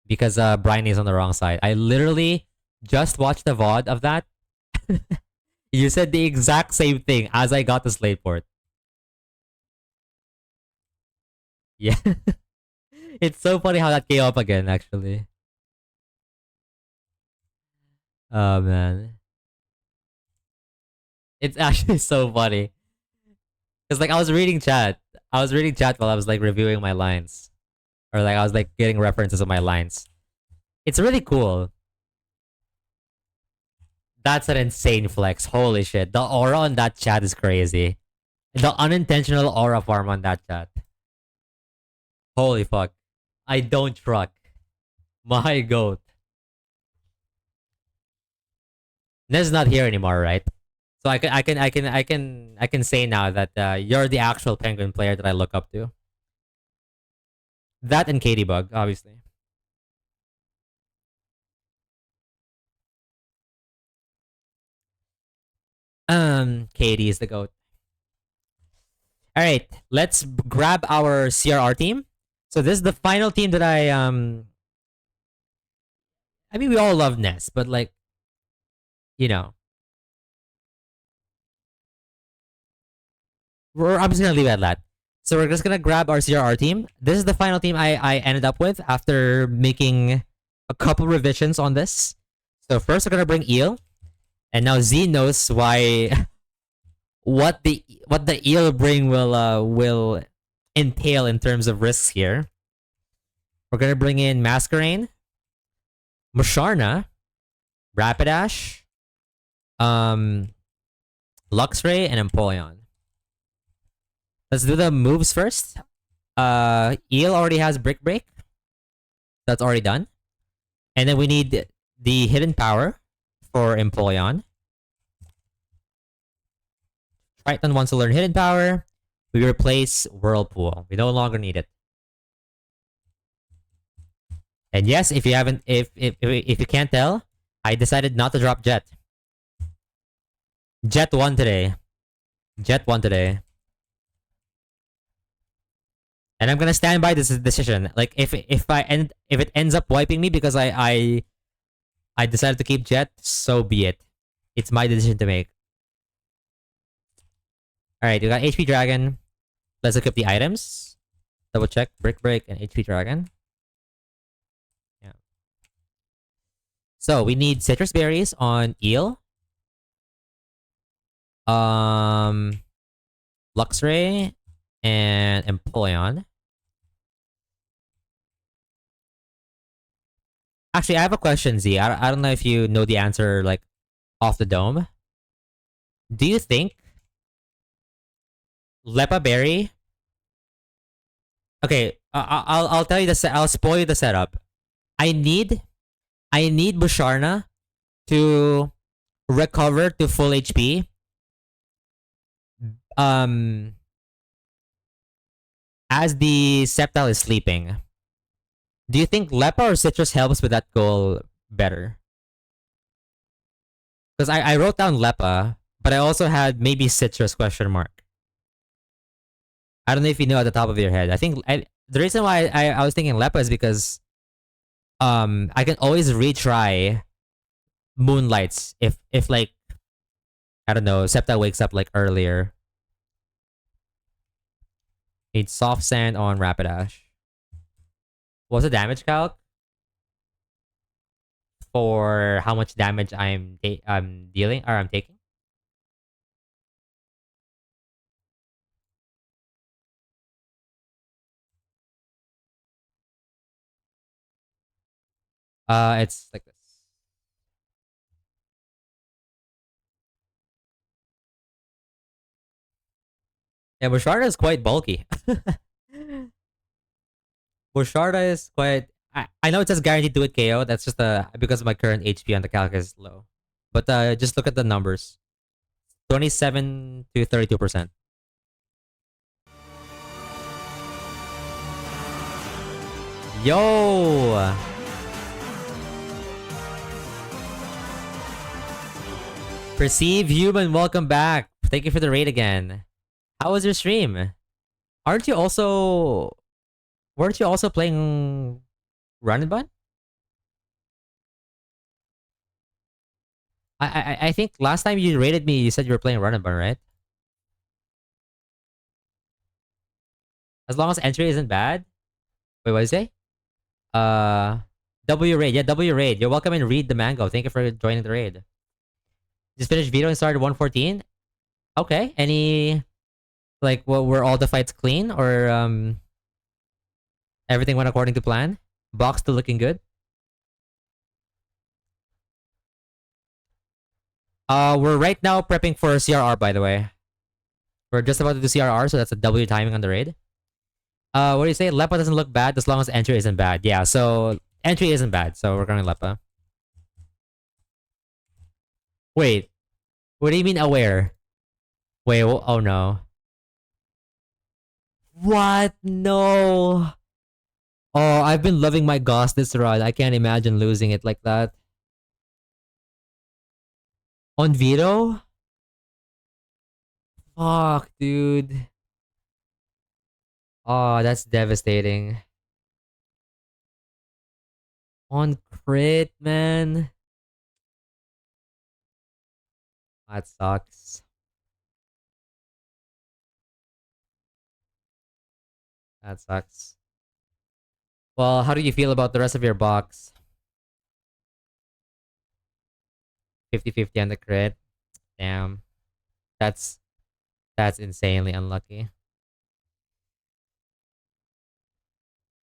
Because Briny is on the wrong side. I literally just watched the VOD of that. You said the exact same thing as I got the Slate port. Yeah. It's so funny how that came up again, actually. Oh, man. It's actually so funny. Because, like, I was reading chat. While I was, like, reviewing my lines. Or, like, I was, like, getting references of my lines. It's really cool. That's an insane flex. Holy shit. The aura on that chat is crazy. The unintentional aura farm on that chat. Holy fuck. I don't truck. My goat. Ned's not here anymore, right? So I can say now that you're the actual Penguin player that I look up to. That and Katie Bug, obviously. Katie is the goat. All right, let's grab our CRR team. So this is the final team that I mean, we all love Ness, but like, you know, I'm just gonna leave it at that. So we're just gonna grab our CRR team. This is the final team I ended up with after making a couple revisions on this. So first we're gonna bring Eel, and now Z knows why what the Eel bring will entail in terms of risks here. We're gonna bring in Masquerain, Musharna, Rapidash, um, Luxray, and Empoleon. Let's do the moves first. Eel already has Brick Break. That's already done. And then we need the Hidden Power for Empoleon. Triton wants to learn Hidden Power. We replace Whirlpool. We no longer need it. And yes, if you can't tell, I decided not to drop Jet. Jet won today. Jet won today. And I'm gonna stand by this decision. Like if it ends up wiping me because I decided to keep Jet, so be it. It's my decision to make. Alright, we got HP Dragon. Let's equip the items. Double check, Brick Break, and HP Dragon. Yeah. So we need citrus berries on Eel. Luxray and Empoleon. Actually, I have a question, Z. I don't know if you know the answer like off the dome. Do you think Lepa Berry? Okay, I'll tell you I'll spoil you the setup. I need Busharna to recover to full HP. As the Sceptile is sleeping. Do you think Lepa or Citrus helps with that goal better? Because I wrote down Lepa, but I also had maybe Citrus question mark. I don't know if you know at the top of your head. I think the reason why I was thinking Lepa is because I can always retry Moonlights if like I don't know, Sceptile wakes up like earlier. Need Soft Sand on Rapidash. What's the damage calc? For how much damage I'm dealing or I'm taking? It's like this. Yeah, Busharda is quite bulky. Busharda is quite. I know it says guaranteed to hit KO. That's just because my current HP on the calc is low. But just look at the numbers. 27 to 32%. Yo! Perceive Human, welcome back. Thank you for the raid again. How was your stream? Aren't you also... Weren't you also playing Run and Bun? I think last time you rated me, you said you were playing Run and Bun, right? As long as entry isn't bad. Wait, what did you say? W raid. Yeah, W raid. You're welcome and read the mango. Thank you for joining the raid. Just finished video and started 114. Okay. Any like what were all the fights clean or everything went according to plan? Box still looking good? We're right now prepping for CRR, by the way. We're just about to do CRR, so that's a W timing on the raid. What do you say? Lepa doesn't look bad as long as entry isn't bad. Yeah, so entry isn't bad, so we're going Lepa. Wait. What do you mean aware? Wait, oh no. What? No. Oh, I've been loving my Goss this run. I can't imagine losing it like that. On Vito? Fuck, dude. Oh, that's devastating. On crit, man. That sucks. That sucks. Well, how do you feel about the rest of your box? 50-50 on the crit. Damn. That's that's insanely unlucky.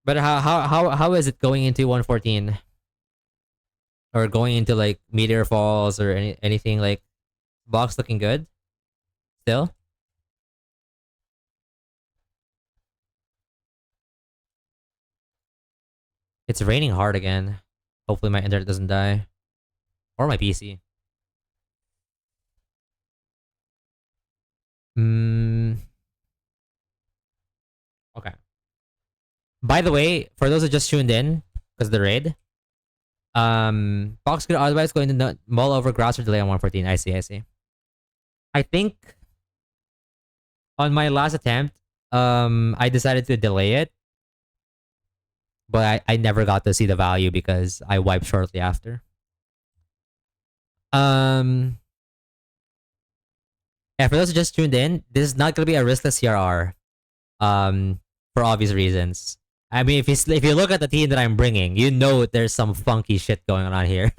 But how is it going into 114? Or going into like Meteor Falls or anything like box looking good? Still? It's raining hard again. Hopefully my internet doesn't die. Or my PC. Hmm. Okay. By the way, for those who just tuned in, because the raid, box could otherwise going to mull over grass or delay on 114. I see, I see. I think on my last attempt, I decided to delay it, but I never got to see the value because I wiped shortly after. Um, yeah, for those who just tuned in, this is not gonna be a riskless CRR. For obvious reasons. I mean, if you look at the team that I'm bringing, you know there's some funky shit going on here.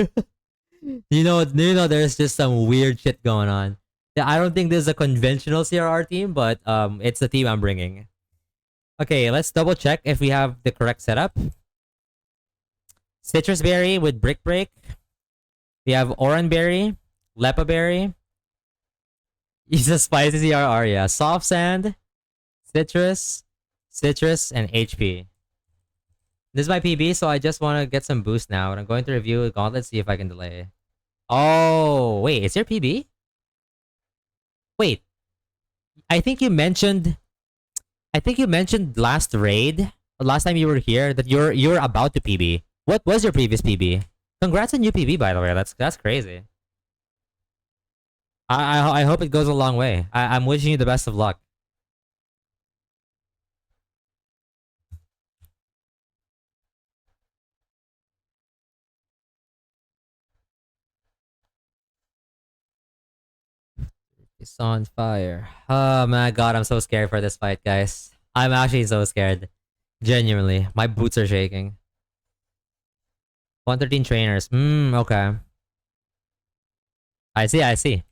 you know, there's just some weird shit going on. Yeah, I don't think this is a conventional CRR team, but it's the team I'm bringing. Okay, let's double check if we have the correct setup. Citrus Berry with Brick Break. We have Oran Berry, Lepa Berry. He's a spicy CRR, yeah. Soft Sand, Citrus, and HP. This is my PB, so I just want to get some boost now. And I'm going to review Gauntlet, see if I can delay. Oh, wait, is your PB? Wait. I think you mentioned last raid, last time you were here, that you were about to PB. What was your previous PB? Congrats on new PB, by the way. That's crazy. I hope it goes a long way. I'm wishing you the best of luck. It's on fire. Oh my god, I'm so scared for this fight, guys. I'm actually so scared. Genuinely. My boots are shaking. 113 trainers. Okay. I see, I see.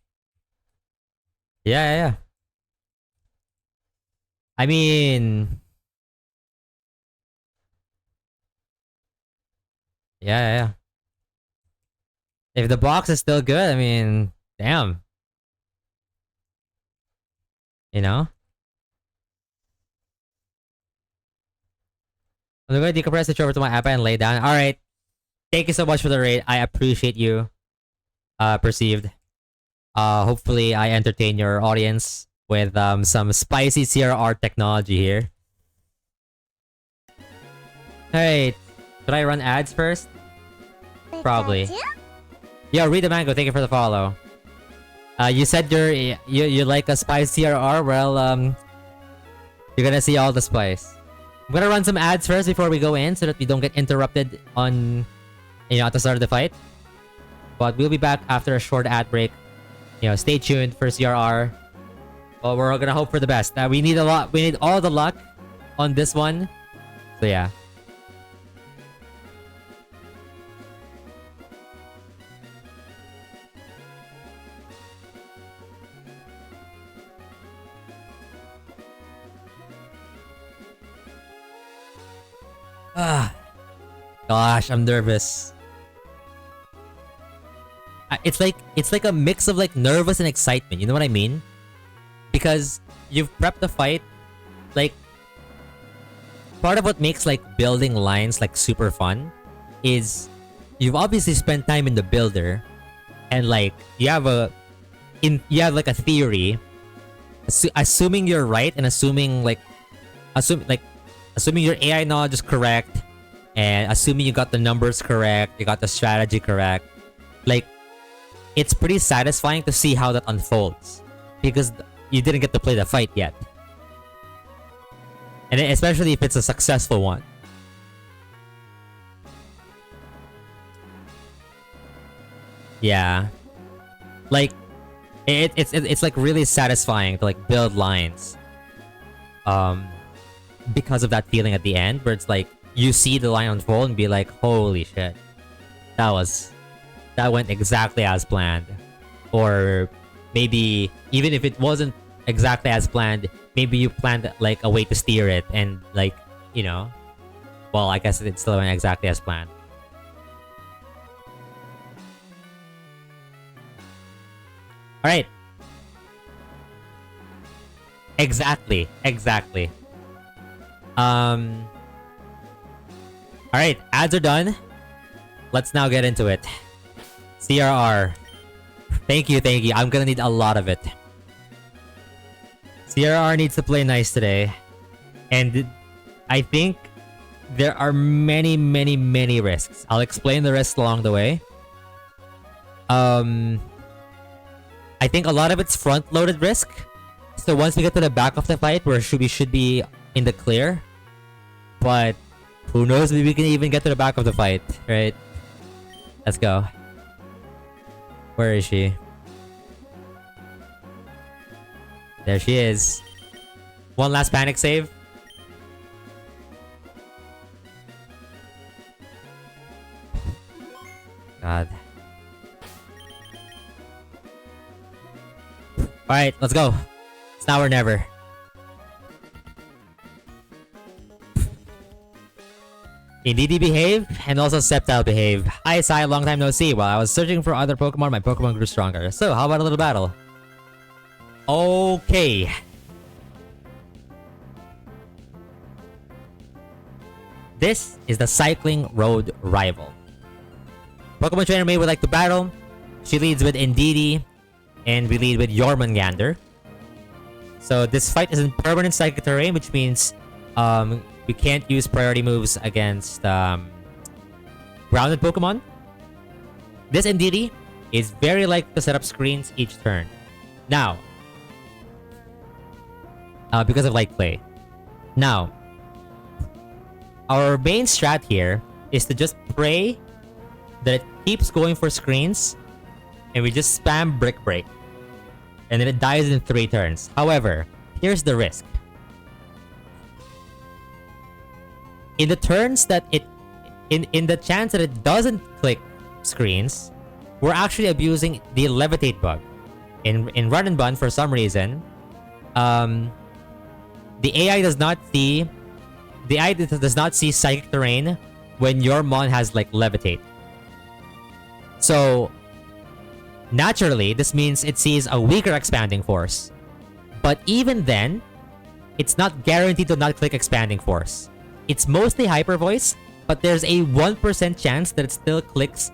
Yeah, yeah, yeah. I mean... Yeah, yeah, yeah. If the box is still good, I mean... Damn. You know? I'm going to decompress, switch over to my app and lay down. Alright. Thank you so much for the raid. I appreciate you. Perceived. Hopefully I entertain your audience with some spicy CRR technology here. Alright. Should I run ads first? Probably. Yo, Read the Mango, thank you for the follow. You said you like a spice CRR? Well, you're gonna see all the spice. I'm gonna run some ads first before we go in so that we don't get interrupted on, at the start of the fight. But we'll be back after a short ad break. Stay tuned for CRR. Well, we're gonna hope for the best. We need all the luck on this one. So yeah. Gosh, I'm nervous. It's like a mix of like nervous and excitement. You know what I mean? Because you've prepped the fight. Like, part of what makes like building lines like super fun is you've obviously spent time in the builder, and like you have like a theory. Assuming you're right and assuming your AI knowledge is correct, and assuming you got the numbers correct, you got the strategy correct, like, it's pretty satisfying to see how that unfolds. Because you didn't get to play the fight yet. And especially if it's a successful one. Yeah. Like, it's like really satisfying to like build lines. Because of that feeling at the end where it's like you see the line unfold and be like, holy shit. That went exactly as planned. Or maybe even if it wasn't exactly as planned, maybe you planned like a way to steer it and like, you know, well, I guess it still went exactly as planned. Alright. Exactly. Alright, ads are done. Let's now get into it. CRR. Thank you. I'm gonna need a lot of it. CRR needs to play nice today. And I think there are many risks. I'll explain the risks along the way. I think a lot of it's front-loaded risk. So once we get to the back of the fight, we should be in the clear. But who knows, maybe we can even get to the back of the fight, right? Let's go. Where is she? There she is. One last panic save. God. Alright, let's go. It's now or never. Indeedee behave, and also Sceptile behave. Hi Sai, long time no see. While I was searching for other Pokemon, my Pokemon grew stronger. So, how about a little battle? Okay. This is the Cycling Road Rival. Pokemon Trainer May would like to battle. She leads with Indeedee, and we lead with Jormungandr. So this fight is in permanent psychic terrain, which means we can't use priority moves against grounded Pokemon. This Indeedee is very likely to set up screens each turn. Now, because of Light Clay. Now, our main strat here is to just pray that it keeps going for screens, and we just spam Brick Break. And then it dies in 3 turns. However, here's the risk. In the turns that it... In the chance that it doesn't click screens, we're actually abusing the Levitate bug. In Run and Bun, for some reason, the AI does not see... The AI does not see Psychic Terrain when your Mon has, like, Levitate. So... Naturally, this means it sees a weaker Expanding Force. But even then, it's not guaranteed to not click Expanding Force. It's mostly Hyper Voice, but there's a 1% chance that it still clicks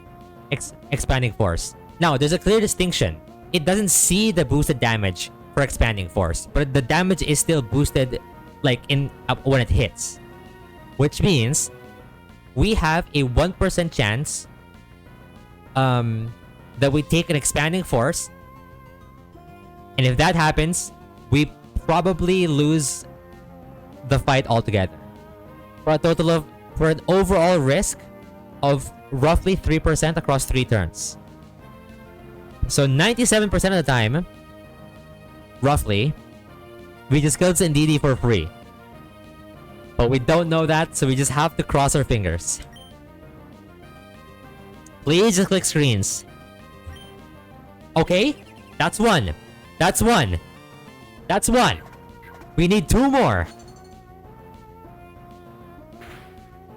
Expanding Force. Now, there's a clear distinction. It doesn't see the boosted damage for Expanding Force, but the damage is still boosted like when it hits. Which means we have a 1% chance that we take an Expanding Force, and if that happens, we probably lose the fight altogether. For an overall risk of roughly 3% across 3 turns. So 97% of the time, roughly, we just killed Indeedee for free. But we don't know that, so we just have to cross our fingers. Please just click screens. Okay, that's 1. That's 1. That's 1. We need 2 more.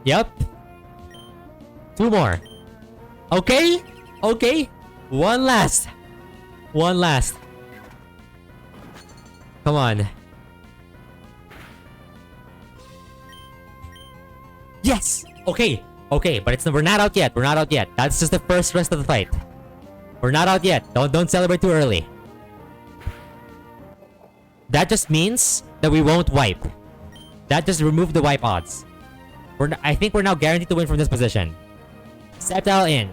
Yep. 2 more. Okay. Okay. One last. Come on. Yes. Okay. Okay, but we're not out yet. That's just the first rest of the fight. We're not out yet. Don't celebrate too early. That just means that we won't wipe. That just removed the wipe odds. I think we're now guaranteed to win from this position. Sceptile in.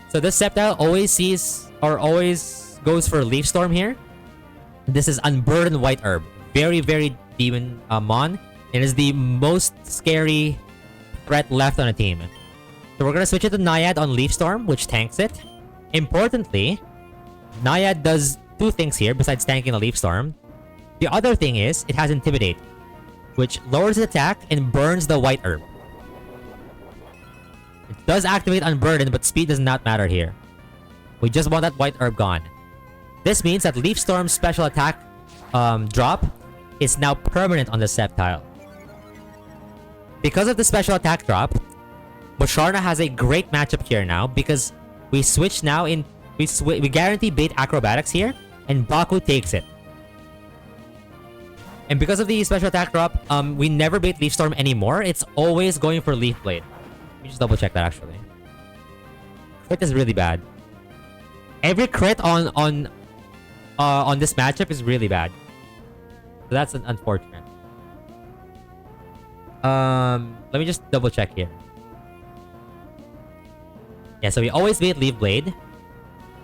So this Sceptile always sees or always goes for Leaf Storm here. This is Unburdened White Herb. Very, very demon mon. It is the most scary threat left on a team. So we're gonna switch it to Naiad on Leaf Storm, which tanks it. Importantly, Naiad does two things here besides tanking the Leaf Storm. The other thing is, it has Intimidate, which lowers its attack and burns the White Herb. It does activate Unburden, but speed does not matter here. We just want that White Herb gone. This means that Leaf Storm's special attack drop is now permanent on the Sceptile. Because of the special attack drop, Bosharna has a great matchup here now because we switch now in... We guarantee bait Acrobatics here, and Baku takes it. And because of the special attack drop, we never bait Leaf Storm anymore. It's always going for Leaf Blade. Let me just double check that actually. Crit is really bad. Every crit on this matchup is really bad. So that's unfortunate. Let me just double check here. Yeah, so we always bait Leaf Blade.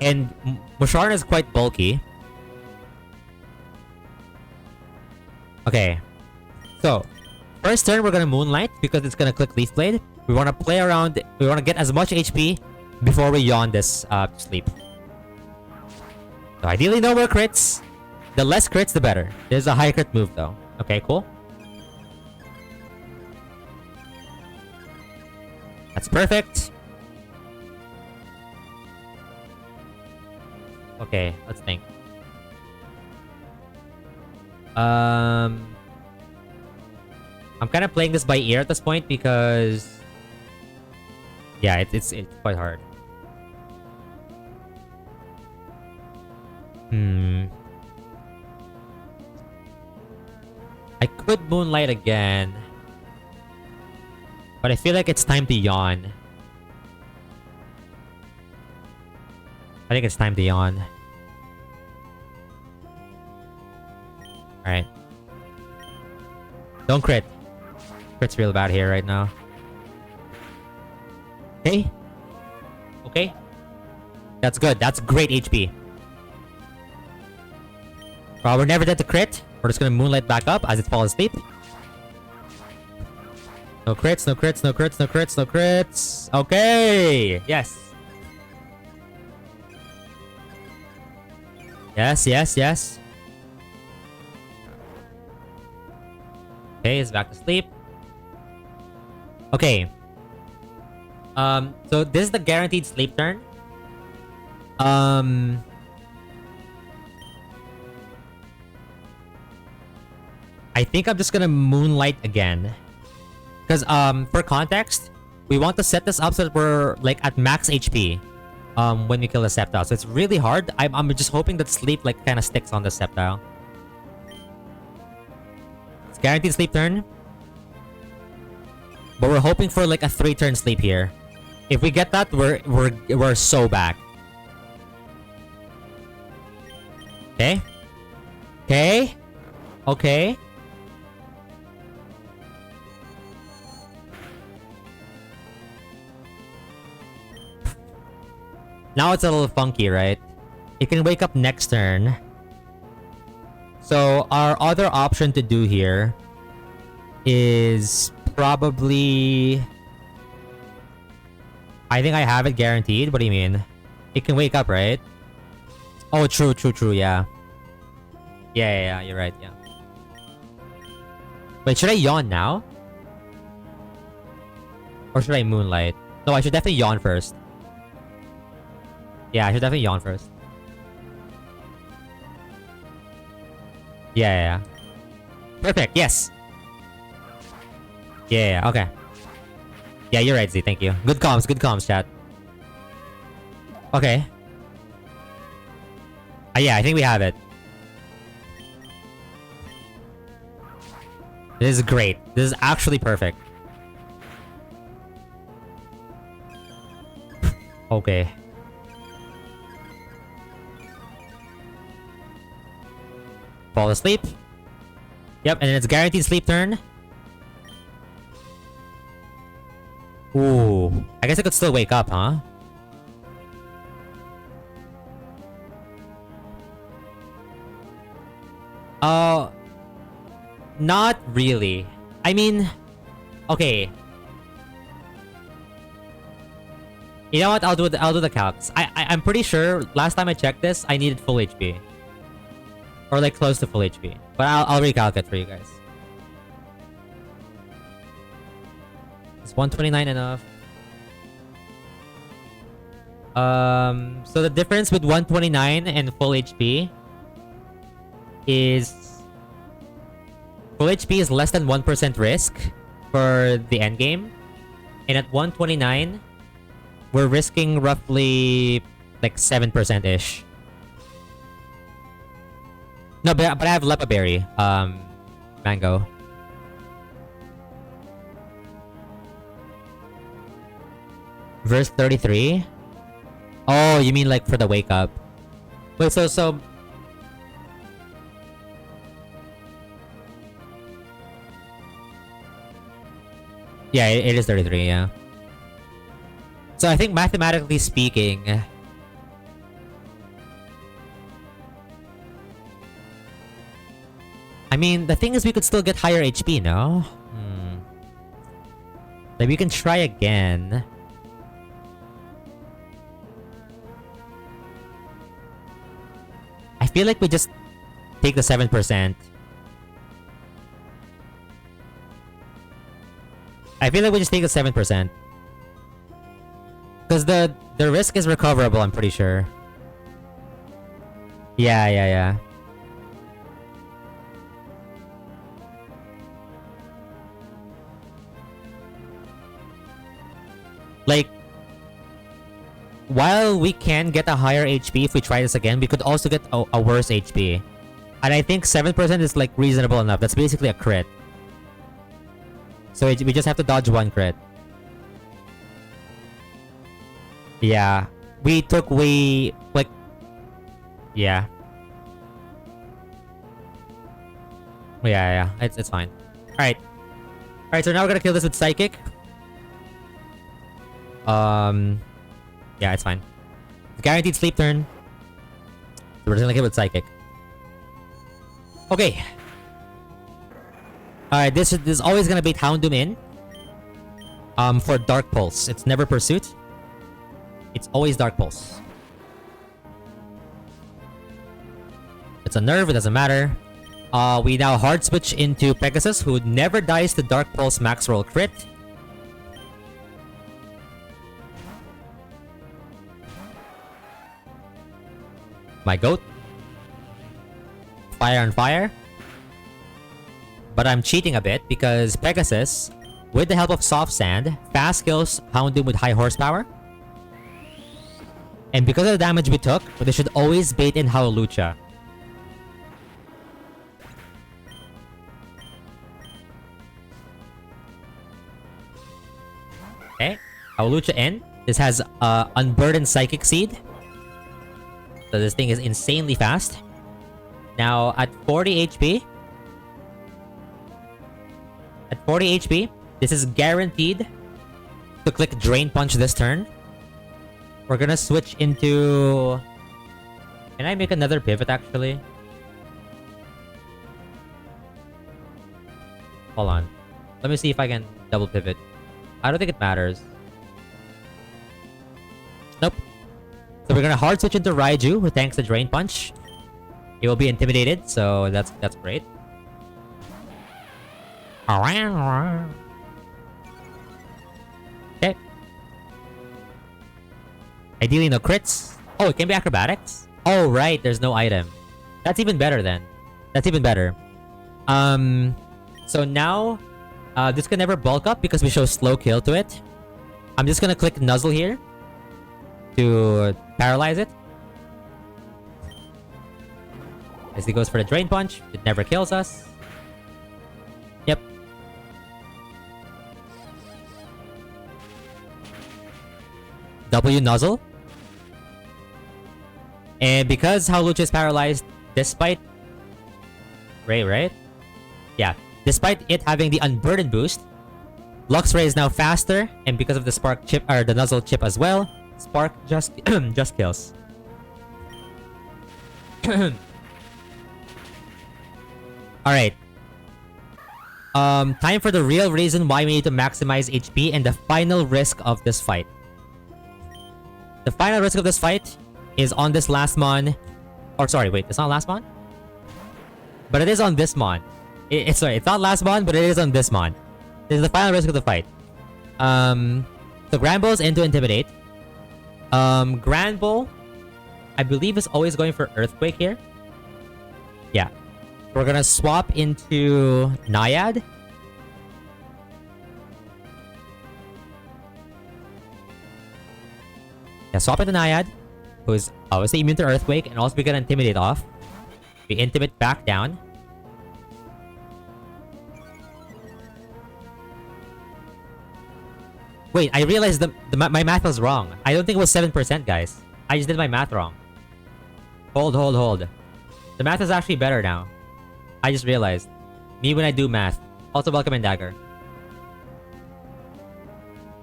And Musharna is quite bulky. Okay. So, first turn we're gonna Moonlight because it's gonna click Leaf Blade. We wanna play around, we wanna get as much HP before we yawn this sleep. So ideally no more crits. The less crits the better. There's a high crit move though. Okay, cool. That's perfect. Okay, let's think. I'm kind of playing this by ear at this point because yeah, it's quite hard. I could Moonlight again, but I feel like it's time to yawn. I think it's time to yawn. Alright. Don't crit. Crit's real bad here right now. Okay. Okay. That's good. That's great HP. Well, we're never dead to crit. We're just gonna Moonlight back up as it falls asleep. No crits, no crits, no crits, no crits, no crits. Okay. Yes. Yes, yes, yes. Okay, it's back to sleep. Okay. So this is the guaranteed sleep turn. I think I'm just gonna Moonlight again. Because, for context, we want to set this up so that we're, like, at max HP. When we kill the Sceptile. So it's really hard. I'm just hoping that sleep, like, kind of sticks on the Sceptile. It's guaranteed sleep turn. But we're hoping for, like, a 3-turn sleep here. If we get that, we're so back. Okay. Okay. Okay. Now it's a little funky, right? It can wake up next turn. So our other option to do here is probably... I think I have it guaranteed. What do you mean? It can wake up, right? Oh, true, true, true, yeah. Yeah, you're right, yeah. Wait, should I yawn now? Or should I Moonlight? No, I should definitely yawn first. Yeah, I should definitely yawn first. Yeah. Perfect, yes! Yeah, okay. Yeah, you're right, Z, thank you. Good comms, chat. Okay. Yeah, I think we have it. This is great. This is actually perfect. Okay. Fall asleep. Yep, and then it's guaranteed sleep turn. Ooh. I guess I could still wake up, huh? Uh, not really. I mean, okay. You know what? I'll do the calcs. I'm pretty sure last time I checked this, I needed full HP. Or like close to full HP. But I'll recalculate for you guys. Is 129 enough? So the difference with 129 and full HP is full HP is less than 1% risk for the end game, and at 129, we're risking roughly like 7% ish. No, but I have Lepa Berry, mango. Verse 33. Oh, you mean like for the wake up? Wait, so yeah, it is 33, yeah. So I think mathematically speaking, I mean, the thing is we could still get higher HP, no? Like we can try again. I feel like we just take the 7%. I feel like we just take the 7%. Because the risk is recoverable, I'm pretty sure. Yeah. Like, while we can get a higher HP if we try this again, we could also get a worse HP. And I think 7% is like reasonable enough. That's basically a crit. So we just have to dodge one crit. Yeah. We took way... like... Yeah. Yeah. It's fine. Alright. Alright, so now we're gonna kill this with Psychic. Yeah, it's fine. It's guaranteed sleep turn. So we're just gonna kill with Psychic. Okay. Alright, this is always gonna bait Houndoom in. For Dark Pulse. It's never Pursuit. It's always Dark Pulse. It's a nerve, it doesn't matter. We now hard switch into Pegasus, who never dies to Dark Pulse max roll crit. My goat. Fire on fire. But I'm cheating a bit because Pegasus, with the help of Soft Sand, fast kills Houndoom with high horsepower. And because of the damage we took, they should always bait in Howlucha. Okay, Howlucha in. This has Unburdened Psychic Seed. So this thing is insanely fast. Now at 40 HP. At 40 HP, this is guaranteed to click Drain Punch this turn. We're gonna switch into... Can I make another pivot actually? Hold on. Let me see if I can double pivot. I don't think it matters. Nope. So we're gonna hard switch into Raiju, who tanks the Drain Punch. He will be intimidated, so that's great. Okay. Ideally no crits. Oh, it can be acrobatics? Oh, right, there's no item. That's even better then. That's even better. So now, this can never bulk up because we show slow kill to it. I'm just gonna click Nuzzle here to paralyze it. As he goes for the Drain Punch, it never kills us. Yep. W Nuzzle. And because Howlucha is paralyzed, despite... right? Yeah. Despite it having the Unburdened boost, Luxray is now faster, and because of the Spark chip, or the Nuzzle chip as well, Spark just just kills. Alright. Time for the real reason why we need to maximize HP and the final risk of this fight. The final risk of this fight is on this last mon. Or sorry, wait, it's not last mon? But it is on this mon. It's not last mon, but it is on this mon. This is the final risk of the fight. So Granbull is into Intimidate. Granbull, I believe, is always going for Earthquake here. Yeah. We're gonna swap into Naiad. Yeah, swap into Naiad, who is obviously immune to Earthquake, and also we gonna Intimidate off. We Intimidate back down. Wait, I realized my math was wrong. I don't think it was 7%, guys. I just did my math wrong. Hold. The math is actually better now. I just realized. Me when I do math. Also, welcome in Dagger.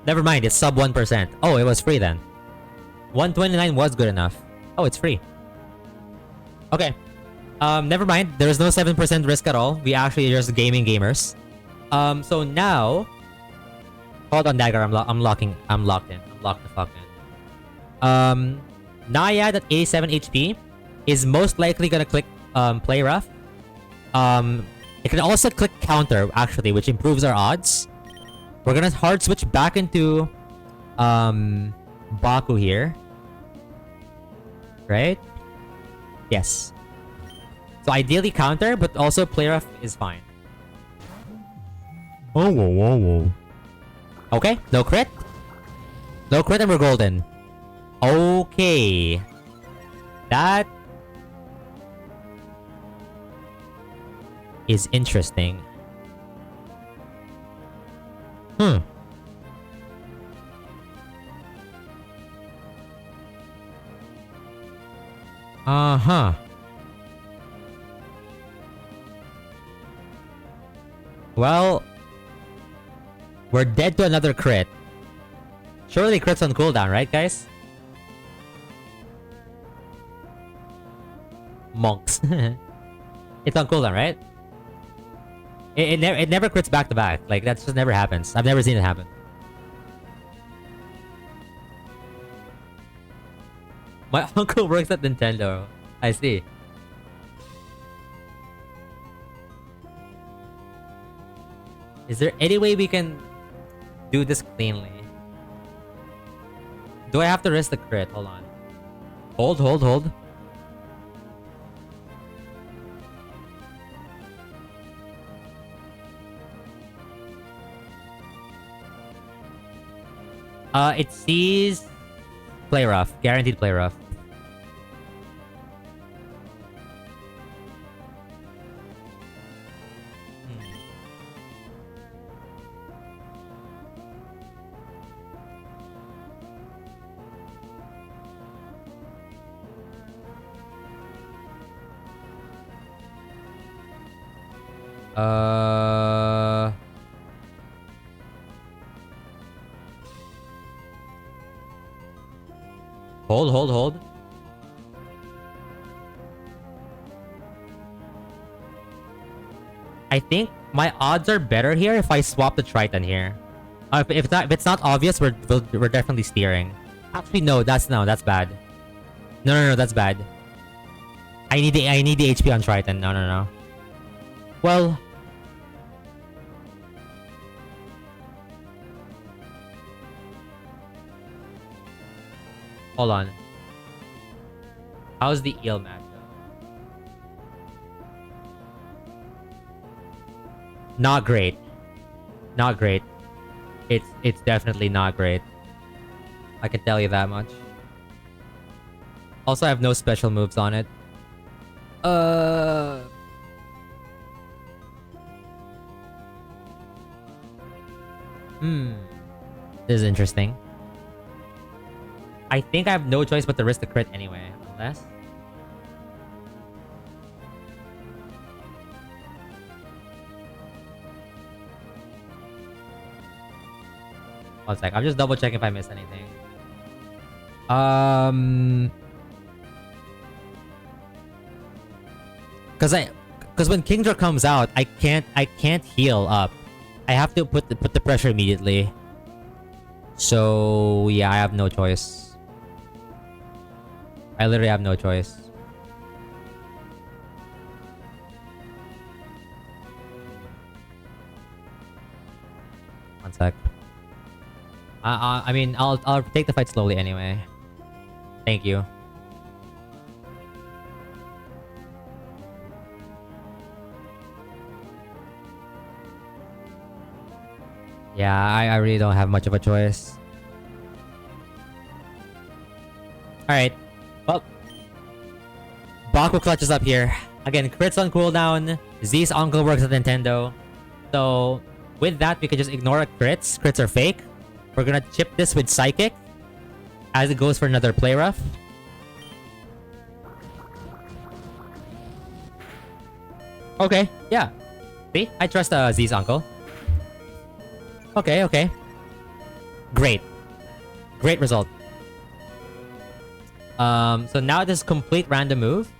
Never mind, it's sub 1%. Oh, it was free then. 129 was good enough. Oh, it's free. Okay. Never mind. There is no 7% risk at all. We actually are just gaming gamers. So now... Hold on, Dagger. I'm locked in. I'm locked the fuck in. Naiad at 87 HP is most likely gonna click Play Rough. It can also click Counter, actually, which improves our odds. We're gonna hard switch back into Baku here. Right? Yes. So ideally Counter, but also Play Rough is fine. Whoa. Okay, no crit. No crit and we're golden. Okay. That is interesting. Uh-huh. Well, we're dead to another crit. Surely crits on cooldown, right, guys? Monks. It's on cooldown, right? It never crits back to back. Like, that just never happens. I've never seen it happen. My uncle works at Nintendo. I see. Is there any way we can do this cleanly? Do I have to risk the crit? Hold on. Hold. It sees Play Rough. Guaranteed Play Rough. Hold. I think my odds are better here if I swap the Triton here. If it's not obvious, we're definitely steering. Actually, no, that's bad. No, that's bad. I need the HP on Triton. No. Well, hold on. How's the eel matchup? Not great. Not great. It's definitely not great. I can tell you that much. Also, I have no special moves on it. This is interesting. I think I have no choice but to risk the crit anyway, unless... One sec, I'm just double checking if I missed anything. Cause Because when Kingdra comes out, I can't heal up. I have to put the pressure immediately. So yeah, I have no choice. I literally have no choice. One sec. I mean, I'll take the fight slowly anyway. Thank you. Yeah, I really don't have much of a choice. Alright. Well, Baku clutches up here. Again, crits on cooldown. Z's uncle works at Nintendo. So, with that, we can just ignore crits. Crits are fake. We're gonna chip this with Psychic as it goes for another play rough. Okay, yeah. See? I trust Z's uncle. Okay, okay. Great. Great result. So now this complete random move.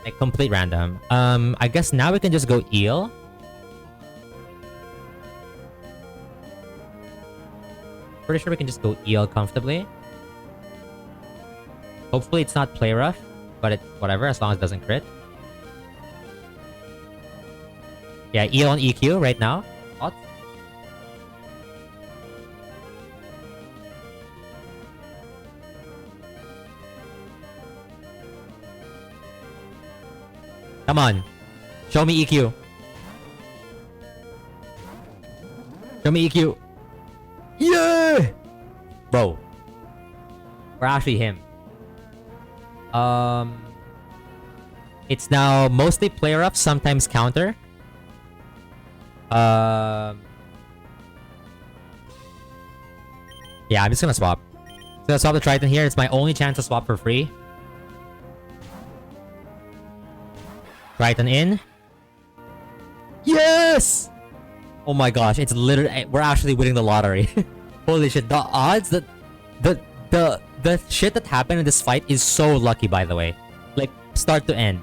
Like complete random. I guess now we can just go eel. Pretty sure we can just go eel comfortably. Hopefully it's not play rough, but it's whatever as long as it doesn't crit. Yeah, eel on EQ right now. Thoughts? Come on. Show me EQ. Show me EQ. Yeah! Bro. We're actually him. It's now mostly player up, sometimes counter. Yeah, I'm just gonna swap. I'm gonna swap the Triton here. It's my only chance to swap for free. Triton in. Yes! Oh my gosh, it's literally we're actually winning the lottery. Holy shit, the odds that the shit that happened in this fight is so lucky, by the way. Like start to end.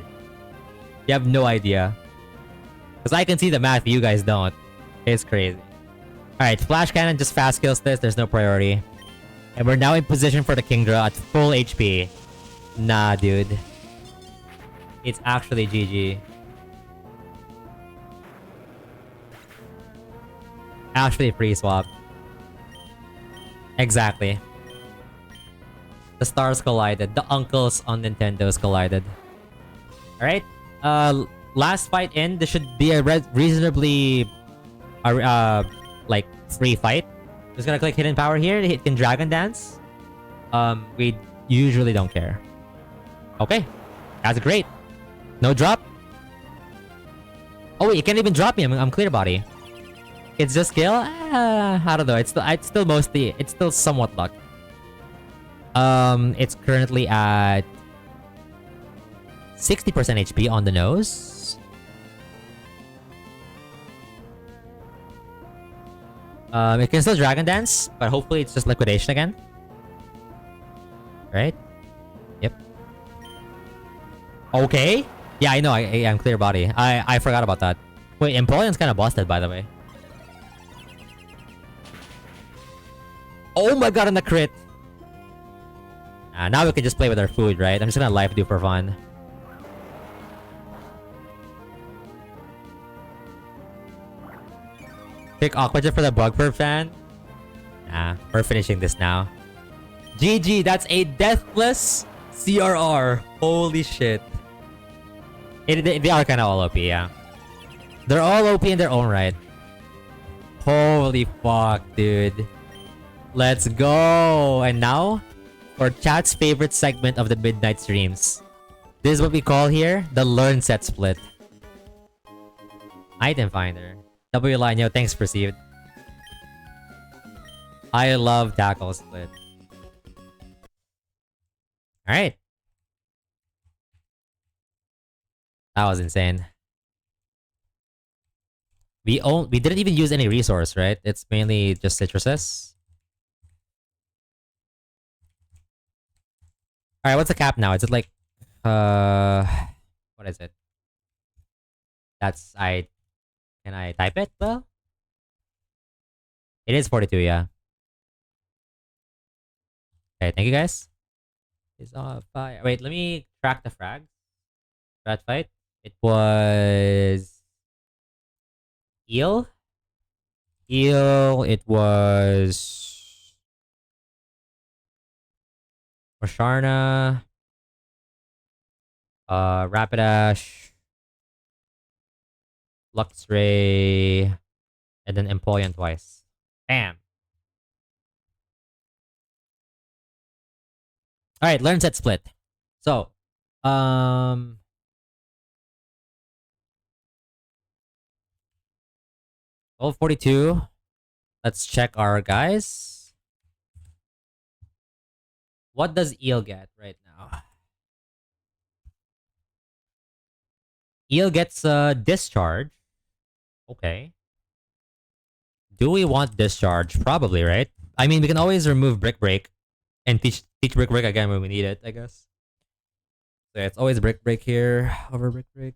You have no idea. Because I can see the math, you guys don't. It's crazy. Alright, Flash Cannon just fast kills this. There's no priority. And we're now in position for the Kingdra at full HP. Nah, dude. It's actually GG. Actually free swap. Exactly. The stars collided. The uncles on Nintendo's collided. Alright. Last fight in. This should be a reasonably... like, free fight. Just gonna click Hidden Power here. It can Dragon Dance. We usually don't care. Okay. That's great. No drop. Oh wait, you can't even drop me. I'm clear body. It's just skill? I don't know. It's still mostly... It's still somewhat luck. It's currently at 60% HP on the nose. It can still Dragon Dance, but hopefully it's just Liquidation again. Right? Yep. Okay. Yeah, I know. I'm clear body. I forgot about that. Wait, Empoleon's kind of busted, by the way. Oh my god, on the crit. Now we can just play with our food, right? I'm just gonna life do for fun. Pick Aquajet for the Bugfur fan? Nah, we're finishing this now. GG, that's a deathless CRR. Holy shit. They are kind of all OP, yeah. They're all OP in their own right. Holy fuck, dude. Let's go! And now, for chat's favorite segment of the midnight streams. This is what we call here, the Learn Set Split. Item Finder. W line, yo, thanks perceived. I love Tackle Split. Alright. That was insane. We didn't even use any resource, right? It's mainly just citruses. Alright, what's the cap now? Is it like What is it? That's I. Can I type it? Well, it is 42. Yeah. Okay. Thank you guys. Is on fire. Wait. Let me track the frags. Rat fight. It was eel. Eel. It was Rasharna. Rapidash. Luxray. And then Empoleon twice. Bam. All right. Learn set split. So, um, 1242. Let's check our guys. What does Eel get right now? Eel gets a discharge. Okay. Do we want discharge? Probably, right? I mean, we can always remove Brick Break and teach Brick Break again when we need it, I guess. So yeah, it's always Brick Break here over Brick Break.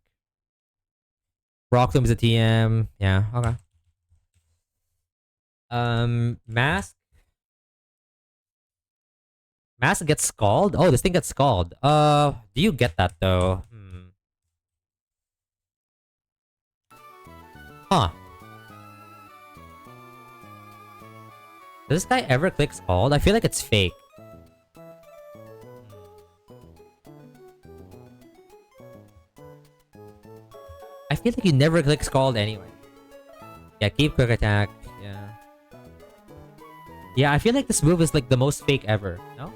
Rock Tomb is a TM. Yeah, okay. Mask. Mask gets scald? Oh, this thing gets scald. Do you get that though? Huh. Does this guy ever click scald? I feel like it's fake. I feel like you never click scald anyway. Yeah, keep quick attack. Yeah. Yeah, I feel like this move is like the most fake ever. No?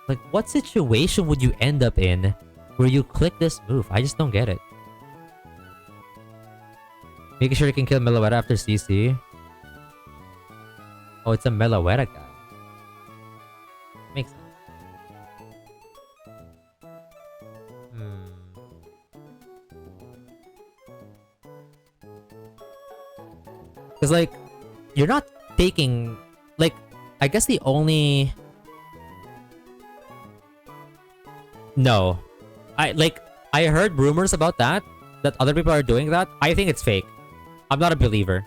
Like, what situation would you end up in where you click this move? I just don't get it. Making sure you can kill Meloetta after CC. Oh, it's a Meloetta guy. Makes sense. Because, like, you're not taking... Like, I guess the only... No. I heard rumors about that. That other people are doing that. I think it's fake. I'm not a believer.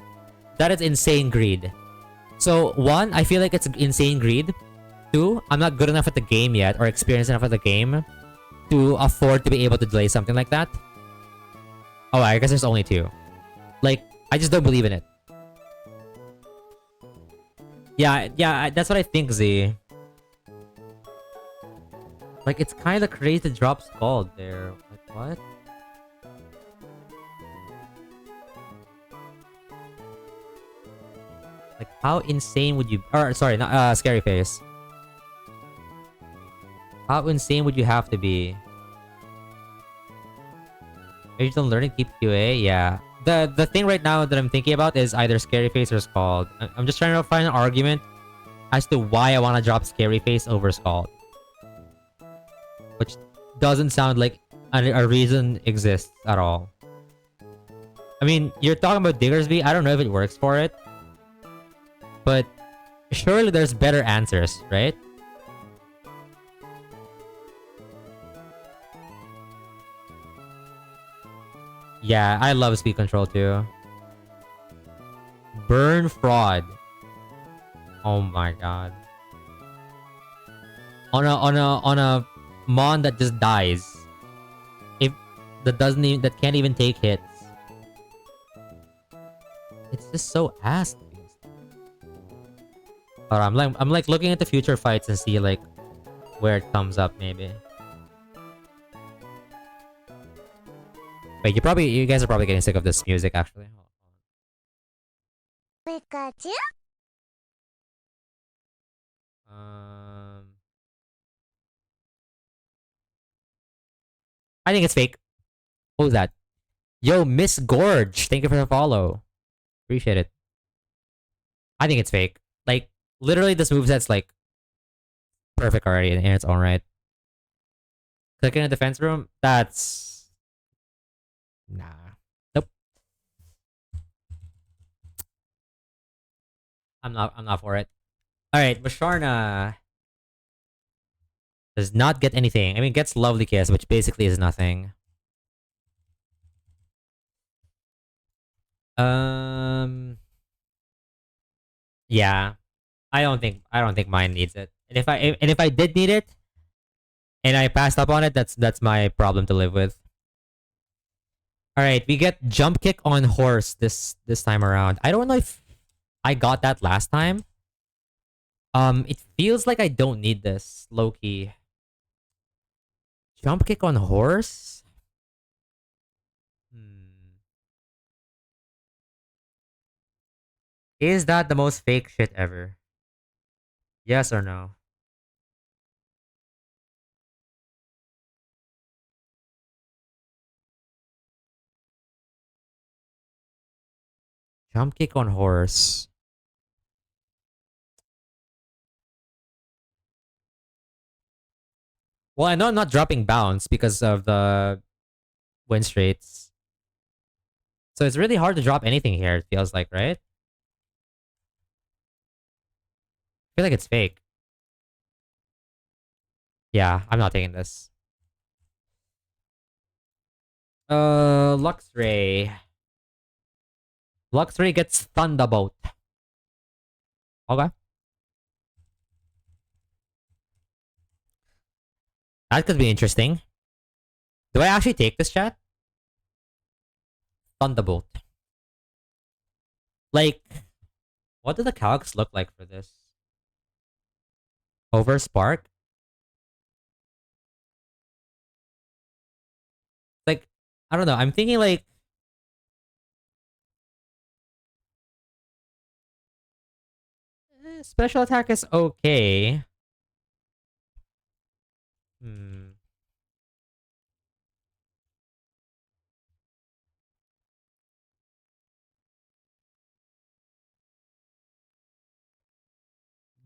That is insane greed. So, one, I feel like it's insane greed. Two, I'm not good enough at the game yet or experienced enough at the game to afford to be able to delay something like that. Oh, I guess there's only two. Like, I just don't believe in it. Yeah, that's what I think, Z. Like, it's kind of crazy to drop Scald there. Like, what? Like, how insane would you... Or, sorry, not, Scary Face. How insane would you have to be? Original learning keep QA? Yeah. The thing right now that I'm thinking about is either Scary Face or Scald. I'm just trying to find an argument as to why I want to drop Scary Face over Scald. Which doesn't sound like a reason exists at all. I mean, you're talking about Diggersby. I don't know if it works for it. But surely there's better answers, right? Yeah, I love speed control too. Burn Fraud. Oh my god. On a mon that just dies. If that can't even take hits. It's just so ass. Alright, I'm like looking at the future fights and see like where it comes up maybe. Wait, you guys are probably getting sick of this music actually. Pikachu? I think it's fake. Who's that? Yo, Miss Gorge. Thank you for the follow. Appreciate it. I think it's fake. Like, literally this moveset's like perfect already in its own right. Clicking in the defense room? That's... Nah. Nope. I'm not for it. Alright, Basharna. Does not get anything. I mean, gets Lovely Kiss, which basically is nothing. Um, yeah, I don't think mine needs it. And if I did need it and I passed up on it, that's my problem to live with. All right, we get jump kick on horse this time around. I don't know if I got that last time. It feels like I don't need this low key. Jump kick on horse. Hmm. Is that the most fake shit ever? Yes or no? Jump kick on horse. Well, I know I'm not dropping bounce because of the win straits. So it's really hard to drop anything here, it feels like, right? I feel like it's fake. Yeah, I'm not taking this. Luxray. Luxray gets Thunderbolt. Okay. That could be interesting. Do I actually take this chat? Thunderbolt. Like, what do the calcs look like for this? Over Spark? Like, I don't know. I'm thinking like special attack is okay. Hmm.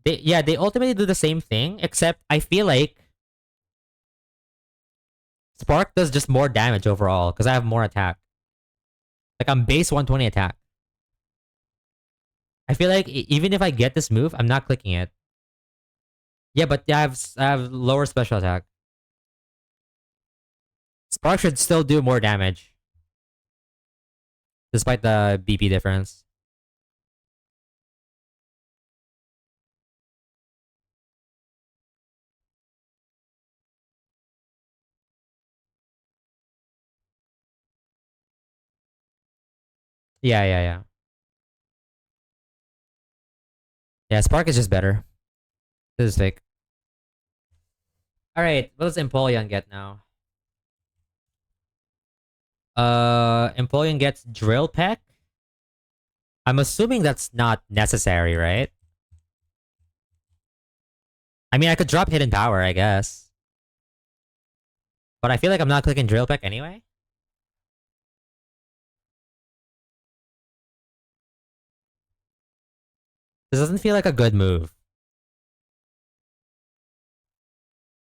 They ultimately do the same thing, except I feel like Spark does just more damage overall because I have more attack. Like I'm base 120 attack. I feel like even if I get this move, I'm not clicking it. Yeah, but I have lower special attack. Spark should still do more damage despite the BP difference. Yeah. Yeah, Spark is just better. This is fake. All right, what does Empoleon get now? Empoleon gets Drill Peck. I'm assuming that's not necessary, right? I mean, I could drop Hidden Power, I guess. But I feel like I'm not clicking Drill Peck anyway. This doesn't feel like a good move.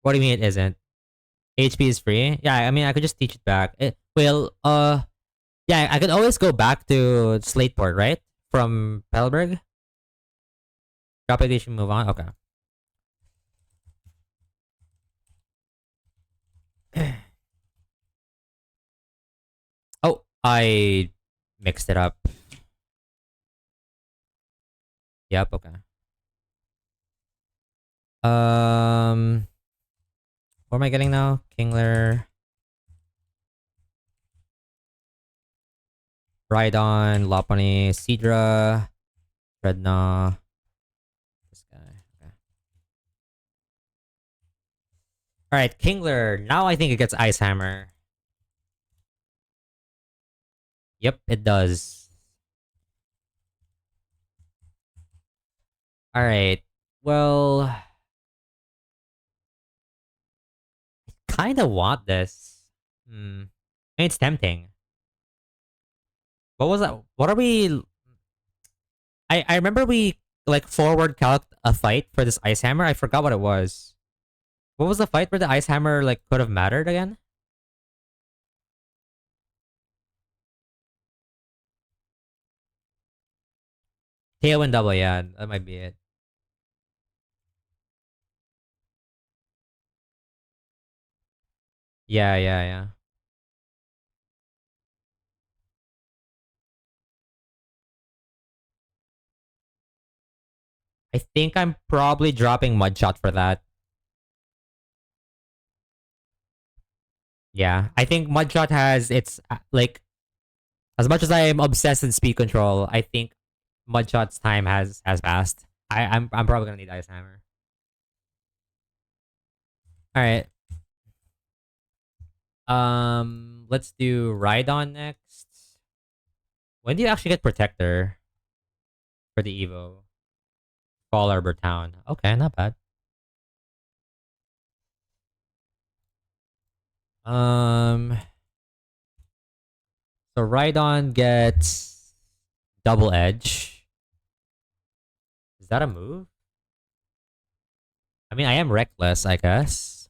What do you mean it isn't? HP is free? Yeah, I mean, I could just teach it back. Yeah, I could always go back to Slateport, right? From Pelberg? Drop it, move on? Okay. Oh, I mixed it up. Yep, okay. Um, what am I getting now? Kingler, Rhydon, Lopunny, Seadra, Dreadnought. This guy. Okay. All right, Kingler. Now I think it gets Ice Hammer. Yep, it does. All right. Well, kind of want this. Hmm. I mean, it's tempting. What was that? What are we? I remember we like forward calc a fight for this Ice Hammer. I forgot what it was. What was the fight where the Ice Hammer like could have mattered again? Tailwind double, yeah, that might be it. Yeah, yeah, yeah. I think I'm probably dropping Mudshot for that. Yeah, I think Mudshot has its like as much as I am obsessed in speed control. I think Mudshot's time has passed. I'm probably gonna need Ice Hammer. All right. Let's do Rhydon next. When do you actually get Protector for the Evo? Fall Arbor Town. Okay, not bad. Um, so Rhydon gets Double Edge. Is that a move? I mean, I am Reckless, I guess.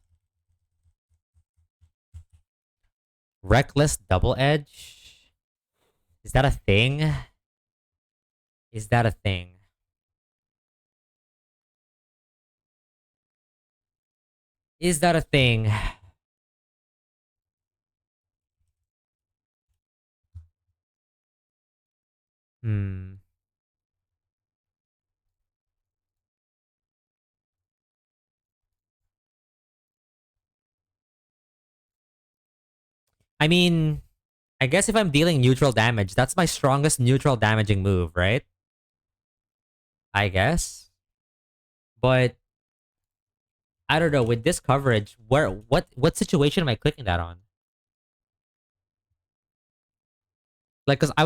Reckless Double Edge. Is that a thing? Is that a thing? Is that a thing? Hmm. I mean, I guess if I'm dealing neutral damage, that's my strongest neutral damaging move, right? I guess. But I don't know, with this coverage, what situation am I clicking that on? Like cuz I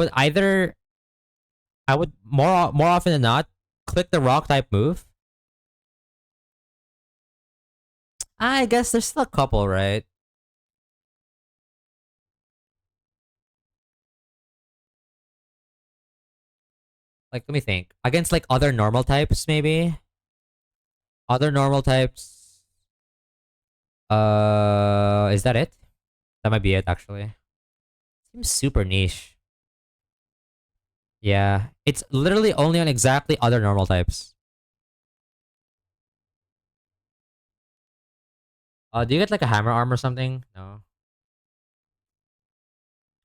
would more often than not click the rock type move. I guess there's still a couple, right? Like let me think. Against like other normal types maybe? Other normal types. Is that it? That might be it actually. Seems super niche. Yeah, it's literally only on exactly other normal types. Do you get like a hammer arm or something? No.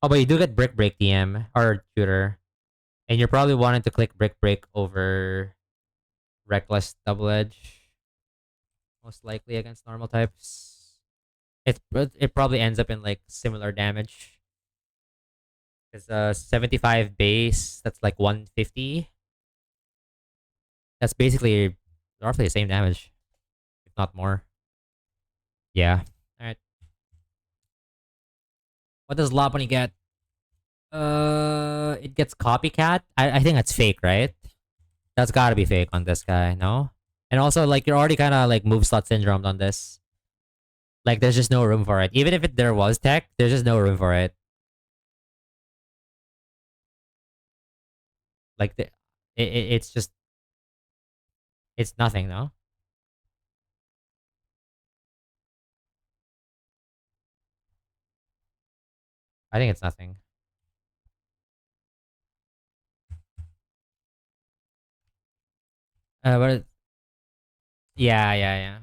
Oh, but you do get brick break DM or shooter, and you're probably wanting to click brick break over reckless double edge, most likely against normal types. It probably ends up in like similar damage. Because 75 base, that's like 150. That's basically roughly the same damage, if not more. Yeah. All right. What does Lopunny get? It gets copycat. I think that's fake, right? That's gotta be fake on this guy, no? And also, like, you're already kind of like move slot syndromed on this. Like, there's just no room for it. Even if there was tech, there's just no room for it. Like, it's just it's nothing, no? I think it's nothing. Yeah, yeah, yeah.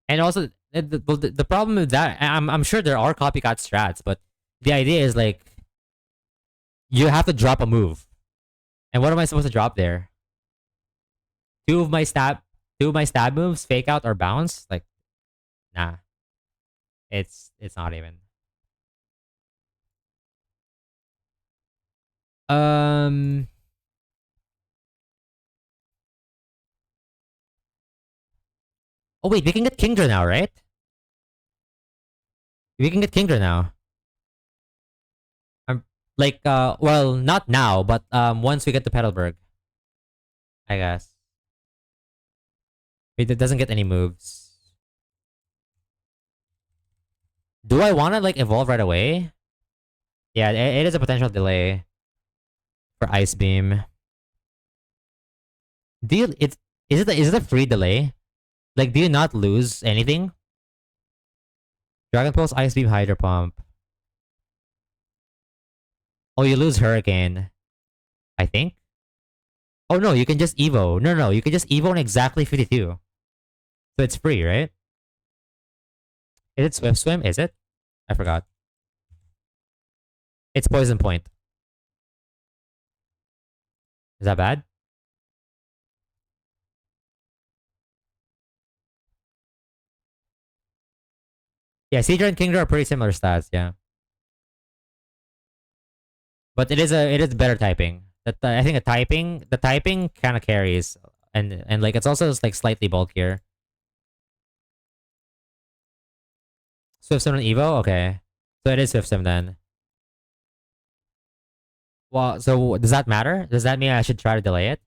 And also, the problem with that, I'm sure there are copycat strats, but the idea is like you have to drop a move. And what am I supposed to drop there? Two of my stab, two of my stab moves, fake out or bounce. Like, nah, it's not even. Um. Oh wait, we can get Kingdra now, right? We can get Kingdra now. I'm like, well, not now, but once we get to Petalburg, I guess. Wait, it doesn't get any moves. Do I want to like evolve right away? Yeah, it is a potential delay for Ice Beam. Do you, it's is it a free delay? Like, do you not lose anything? Dragon Pulse, Ice Beam, Hydro Pump. Oh, you lose Hurricane. I think. Oh no, you can just Evo. No, no, you can just Evo in exactly 52. So it's free, right? Is it Swift Swim? Is it? I forgot. It's Poison Point. Is that bad? Yeah, Seadra and Kingdra are pretty similar stats. Yeah, but it is better typing. I think the typing kind of carries, and like it's also like slightly bulkier. Swift Swim and Evo. Okay, so it is Swift Swim then. Well, so does that matter? Does that mean I should try to delay it?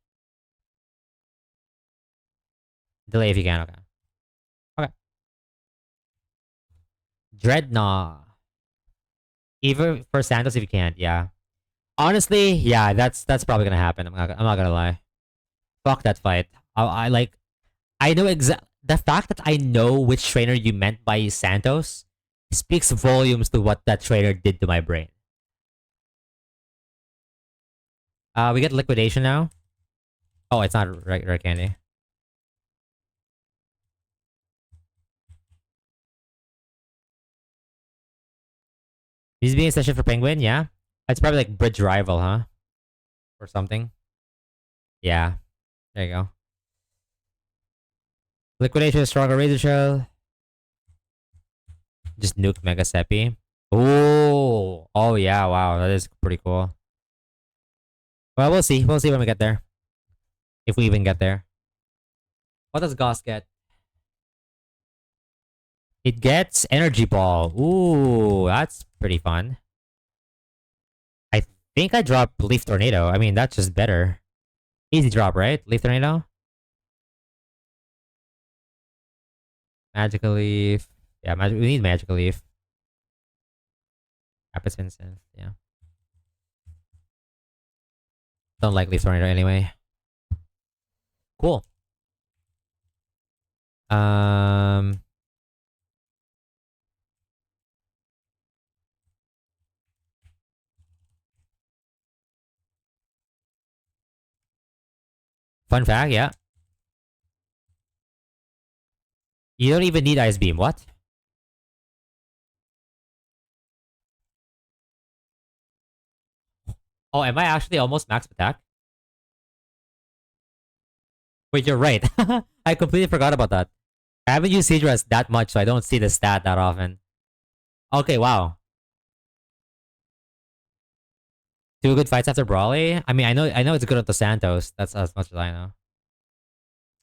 Delay if you can. Okay. Okay. Dreadnought. Even for Santos if you can't. Yeah. Honestly, yeah, that's probably gonna happen. I'm not gonna lie. Fuck that fight. I like I know the fact that I know which trainer you meant by Santos speaks volumes to what that trainer did to my brain. We get liquidation now. Oh, it's not rare candy. He's being session for Penguin, yeah. It's probably like bridge rival, huh? Or something. Yeah. There you go. Liquidation is stronger Razor Shell. Just nuke Mega Seppi. Oh. Oh yeah, wow. That is pretty cool. Well, we'll see. We'll see when we get there. If we even get there. What does Goss get? It gets Energy Ball. Ooh, that's pretty fun. I think I dropped Leaf Tornado. I mean, that's just better. Easy drop, right? Leaf Tornado? Magical Leaf. Yeah, we need Magical Leaf. Rapid Vincent. Yeah. Don't like Leaf Tornado anyway. Cool. Um, Fun fact, yeah. You don't even need Ice Beam. What? Oh, am I actually almost max attack? Wait, you're right. I completely forgot about that. I haven't used Seadra that much, so I don't see the stat that often. Okay, wow. Two good fights after Brawly. I mean, I know it's good at the Santos. That's as much as I know.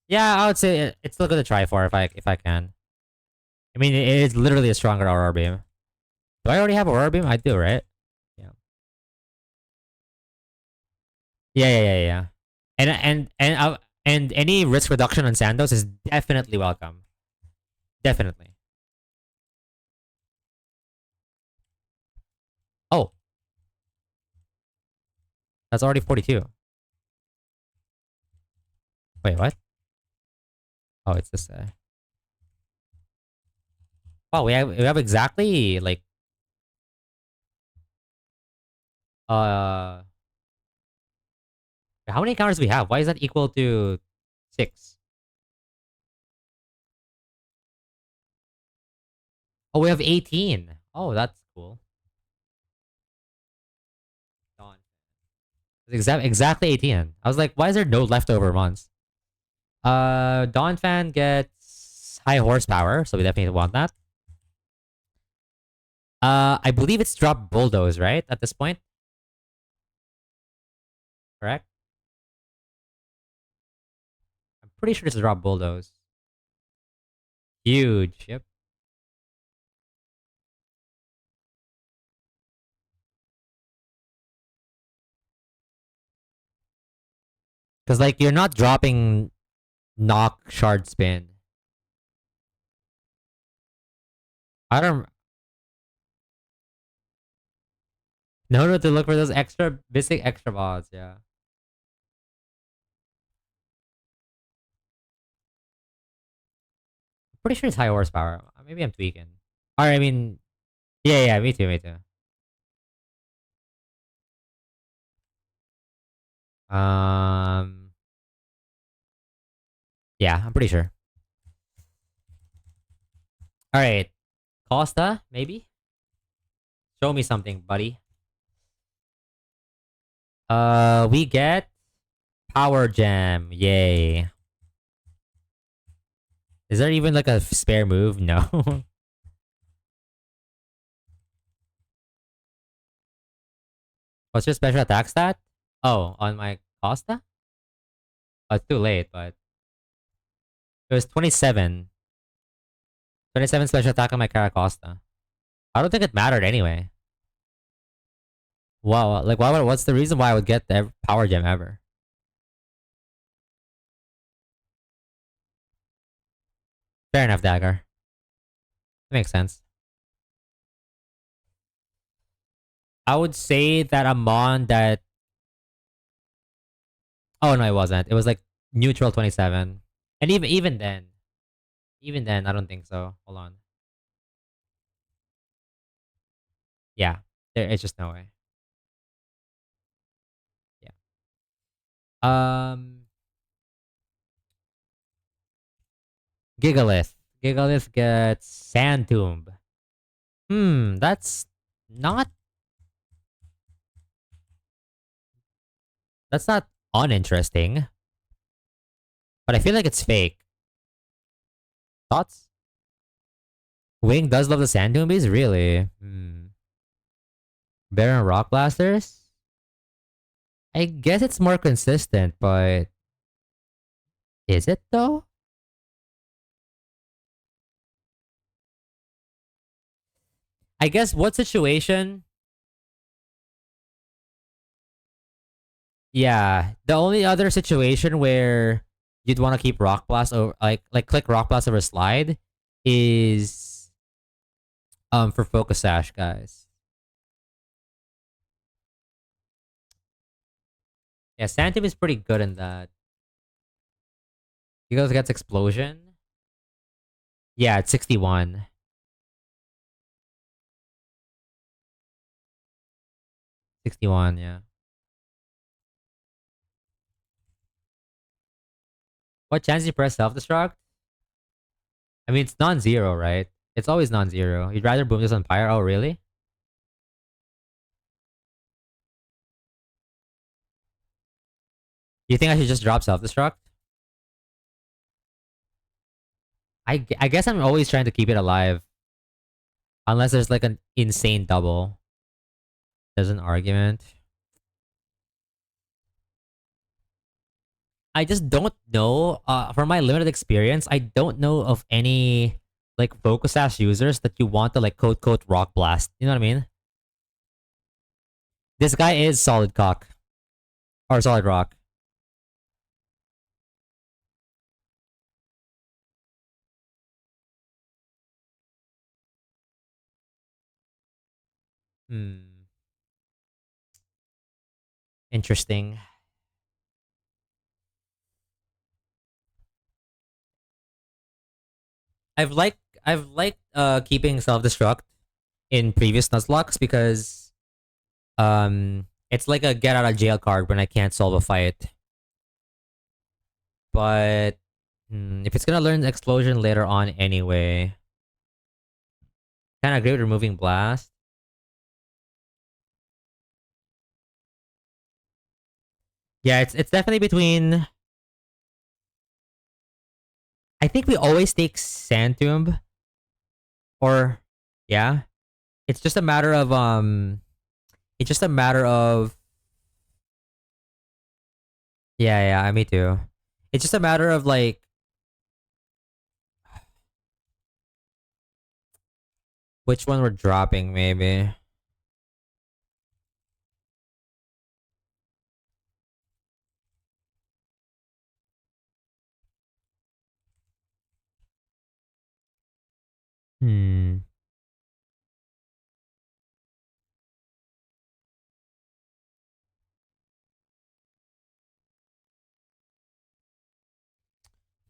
Yeah, I would say it's still good to try for if I can. I mean, it is literally a stronger Aurora Beam. Do I already have Aurora Beam? I do, right? Yeah. Yeah. And any risk reduction on Santos is definitely welcome. Definitely. Oh, that's already 42. Wait, what? Oh, it's this. Wow, we have exactly like uh how many counters do we have? Why is that equal to 6? Oh, we have 18. Oh, that's cool. Dawn. Exactly 18. I was like, why is there no leftover months? Dawn fan gets high horsepower, so we definitely want that. I believe it's drop bulldoze, right? At this point, correct? I'm pretty sure it's drop bulldoze. Huge. Yep. Because like you're not dropping knock shard spin. I don't. No, to look for those extra basic extra mods. Yeah. Pretty sure it's high horsepower. Maybe I'm tweaking. Or I mean, yeah, me too, me too. Um, yeah, I'm pretty sure. All right. Costa, maybe? Show me something, buddy. We get Power Gem. Yay. Is there even like a spare move? No. What's your special attack stat? Oh, on my Costa? Oh, it's too late, but it was 27. 27 special attack on my Caracosta. I don't think it mattered anyway. Wow, like what's the reason why I would get the power gem ever? Fair enough, Dagger. That makes sense. I would say that I'm on that. Oh no, it wasn't. It was like neutral 27. And even then, I don't think so. Hold on. Yeah, it's just no way. Yeah. Um, Gigalith. Gigalith gets Sand Tomb. That's not that's not uninteresting, but I feel like it's fake. Thoughts? Wing does love the Sand Tombies, really? Baron Rock Blasters? I guess it's more consistent, but is it though? I guess what situation? Yeah, the only other situation where you'd want to keep Rock Blast over like click Rock Blast over Slide is for Focus Sash, guys. Yeah, Santim is pretty good in that. He goes gets Explosion. Yeah, it's 61. 61, yeah. What chance you press self-destruct? I mean, it's non-zero, right? It's always non-zero. You'd rather boom this on Pyre? Oh, really? You think I should just drop self-destruct? I guess I'm always trying to keep it alive. Unless there's like an insane double. There's an argument. I just don't know. From my limited experience, I don't know of any like focus ash users that you want to like quote rock blast. You know what I mean? This guy is solid cock or solid rock. Hmm. Interesting. I've liked keeping self destruct in previous Nuzlocks because it's like a get out of jail card when I can't solve a fight. But if it's gonna learn explosion later on anyway, kind of agree with removing blast. Yeah, it's definitely between. I think we always take Sand Tomb, or yeah, it's just a matter of it's just a matter of yeah, me too. It's just a matter of like which one we're dropping maybe. Hmm.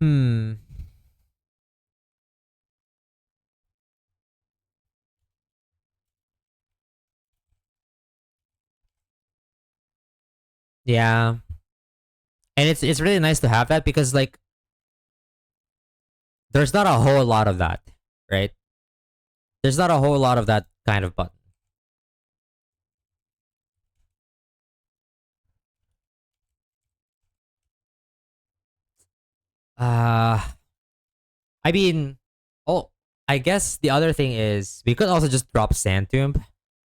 Hmm. Yeah. And it's really nice to have that because like there's not a whole lot of that, right? There's not a whole lot of that kind of button. Uh, I mean, oh, I guess the other thing is we could also just drop Sand Tomb.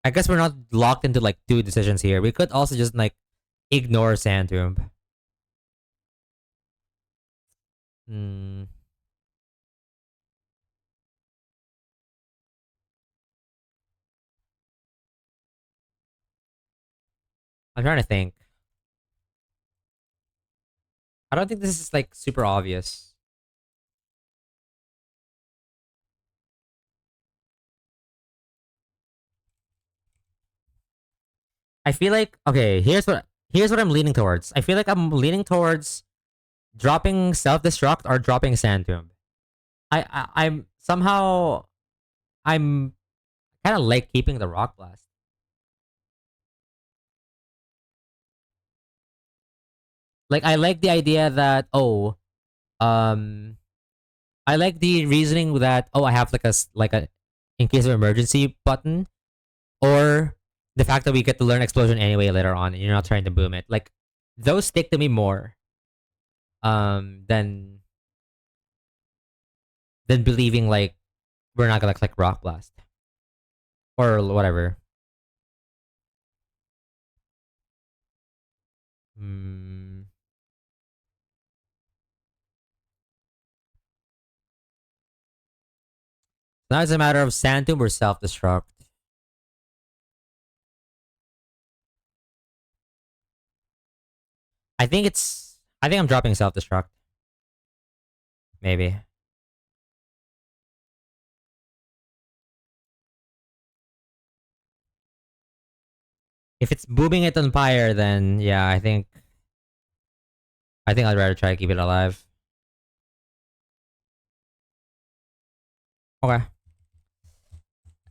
I guess we're not locked into like two decisions here. We could also just like ignore Sand Tomb. Hmm. I'm trying to think. I don't think this is like super obvious. I feel like okay. Here's what I'm leaning towards. I feel like I'm leaning towards dropping self destruct or dropping Sand Tomb. I'm somehow I'm kind of like keeping the rock blast. Like I like the idea that um I like the reasoning that I have like a in case of emergency button, or the fact that we get to learn explosion anyway later on and you're not trying to boom it. Like those stick to me more than believing like we're not gonna click rock blast or whatever. Hmm. Now it's a matter of sand tomb or self destruct. I think I'm dropping self destruct. Maybe. If it's booming it on fire, then yeah, I think I'd rather try to keep it alive. Okay.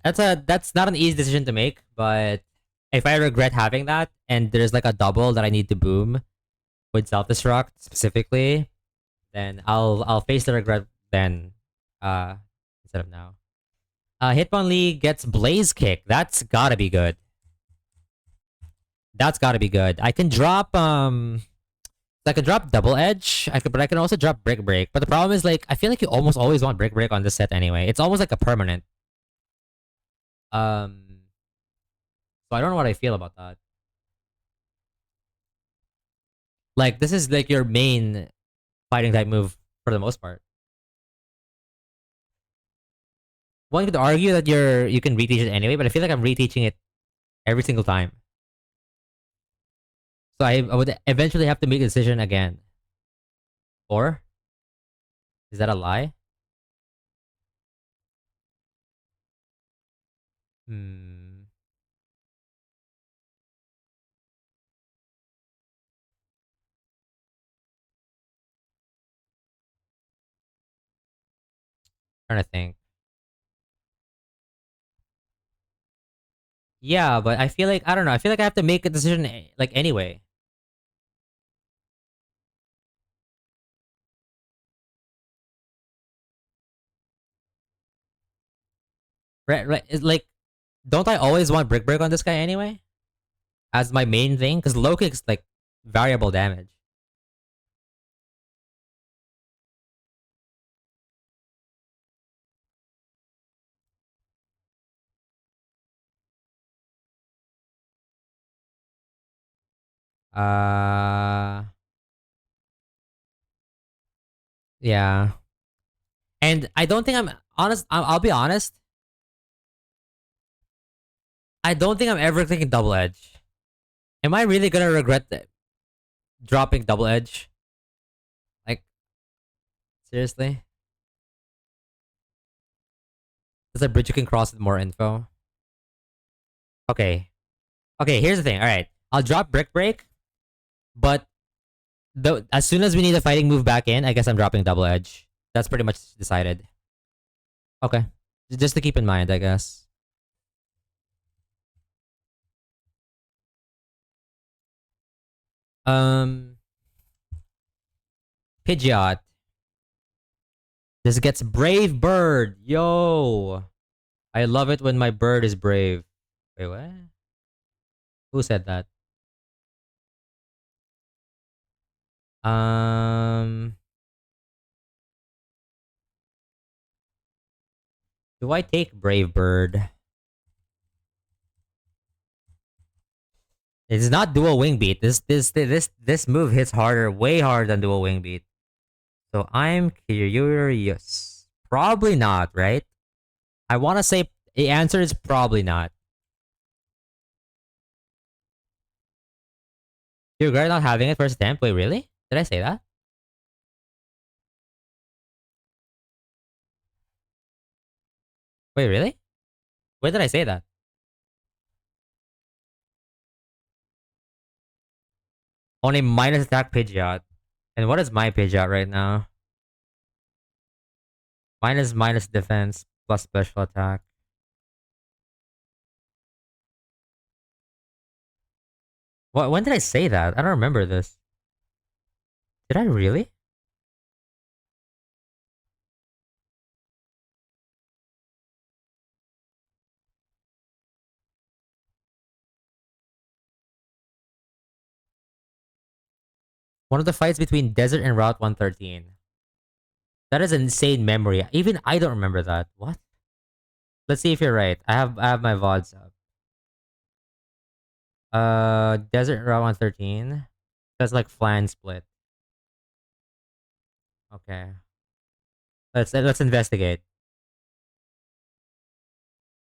That's not an easy decision to make, but if I regret having that and there's like a double that I need to boom with self destruct specifically, then I'll face the regret then uh instead of now. Hitmonlee gets Blaze Kick. That's gotta be good. That's gotta be good. I can drop Double Edge. But I can also drop Brick Break. But the problem is like I feel like you almost always want Brick Break on this set anyway. It's almost like a permanent. Um so I don't know what I feel about that. Like this is like your main fighting type move for the most part. One could argue that you can reteach it anyway, but I feel like I'm reteaching it every single time. So I would eventually have to make a decision again. Or is that a lie? Hmm. Trying to think. Yeah, but I feel like I don't know. I feel like I have to make a decision like anyway. Right, right. It's like, don't I always want Brick Break on this guy anyway as my main thing? Because low kick's like variable damage. Uh, yeah. And I don't think I'm honest. I'll be honest. I don't think I'm ever clicking Double Edge. Am I really gonna regret dropping Double Edge? Like seriously? There's a bridge you can cross with more info. Okay. Okay, here's the thing. All right. I'll drop Brick Break, but as soon as we need a fighting move back in, I guess I'm dropping Double Edge. That's pretty much decided. Okay. Just to keep in mind, I guess. Um Pidgeot. This gets Brave Bird. Yo. I love it when my bird is brave. Wait, what? Who said that? Um, do I take brave bird? It's not dual wing beat. This move hits harder, way harder than dual wing beat. So I'm curious. Probably not, right? I want to say the answer is probably not. You regret not having it first attempt? Wait, really? Did I say that? Wait, really? When did I say that? Only minus attack Pidgeot. And what is my Pidgeot right now? Minus defense plus special attack. What? When did I say that? I don't remember this. Did I really? One of the fights between Desert and Route 113. That is an insane memory. Even I don't remember that. What? Let's see if you're right. I have my VODs up. Desert Route 113. That's like flan split. Okay. Let's investigate.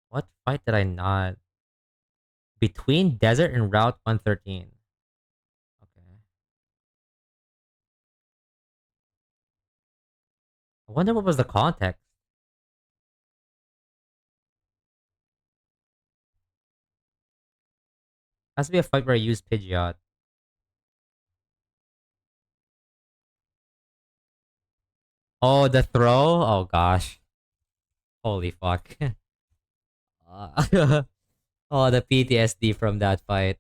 What fight did I not? Between Desert and Route 113. Okay. I wonder what was the context. Has to be a fight where I used Pidgeot. Oh, the throw? Oh gosh. Holy fuck. Oh, the PTSD from that fight.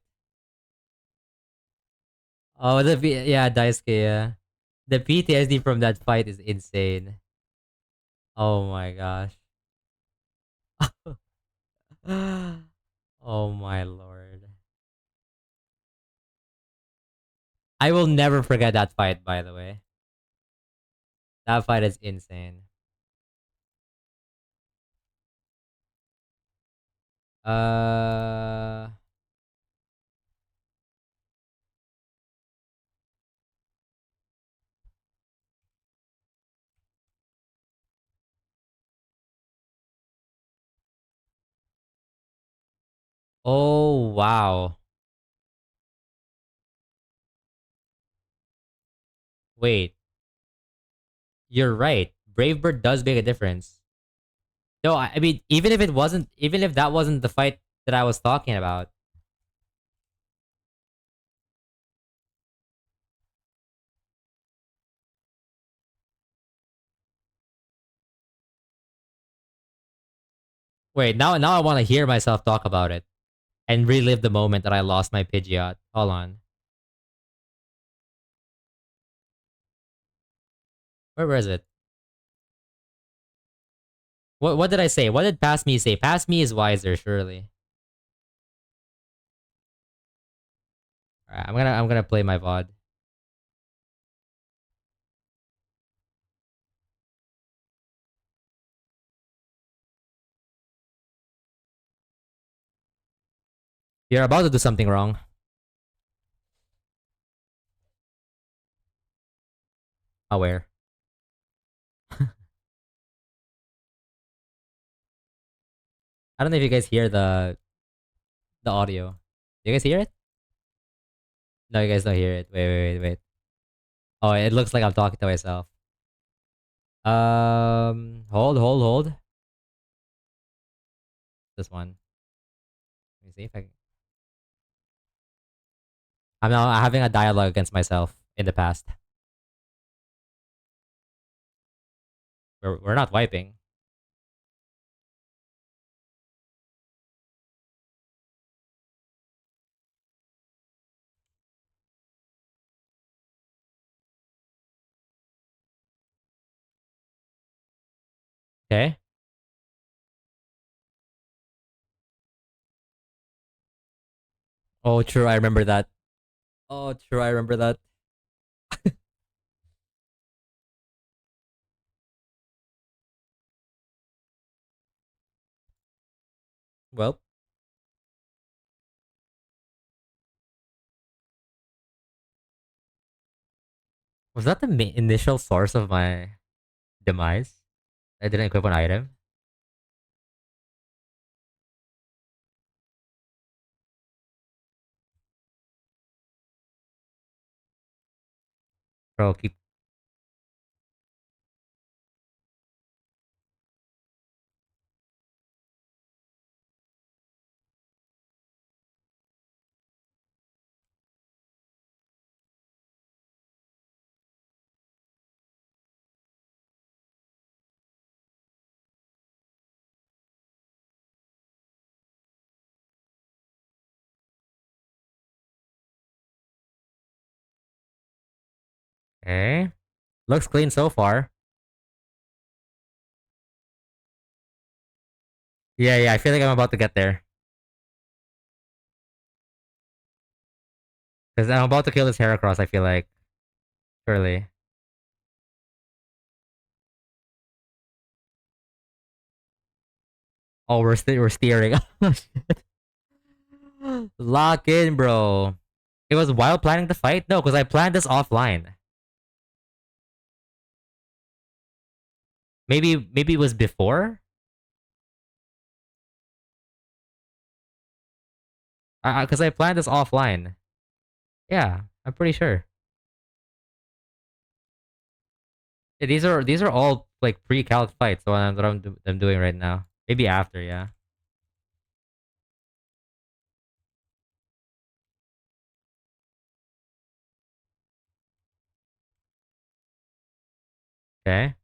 Oh, yeah, Daisuke, yeah. The PTSD from that fight is insane. Oh my gosh. Oh my lord. I will never forget that fight, by the way. That fight is insane. Uh oh wow. Wait, you're right. Brave Bird does make a difference. No, I mean, even if that wasn't the fight that I was talking about. Wait, now I want to hear myself talk about it and relive the moment that I lost my Pidgeot. Hold on. Where is it? What did I say? What did Pass Me say? Pass Me is wiser, surely. Alright, I'm gonna play my VOD. You're about to do something wrong. Aware. I don't know if you guys hear the audio. You guys hear it? No, you guys don't hear it. Wait. Oh, it looks like I'm talking to myself. Hold. This one. Let me see if I. I'm now having a dialogue against myself in the past. We're not wiping. Okay. Oh, true. I remember that. Oh, true. I remember that. Well, was that the initial source of my demise? I didn't equip an item. Bro, keep. Okay. Looks clean so far. Yeah, yeah. I feel like I'm about to get there because I'm about to kill this Heracross. I feel like surely. Oh, we're steering. Lock in, bro. It was while planning the fight. No, because I planned this offline. Maybe it was before. Because I planned this offline. Yeah, I'm pretty sure. Yeah, these are all like pre-calc fights. So I'm doing right now. Maybe after, yeah. Okay.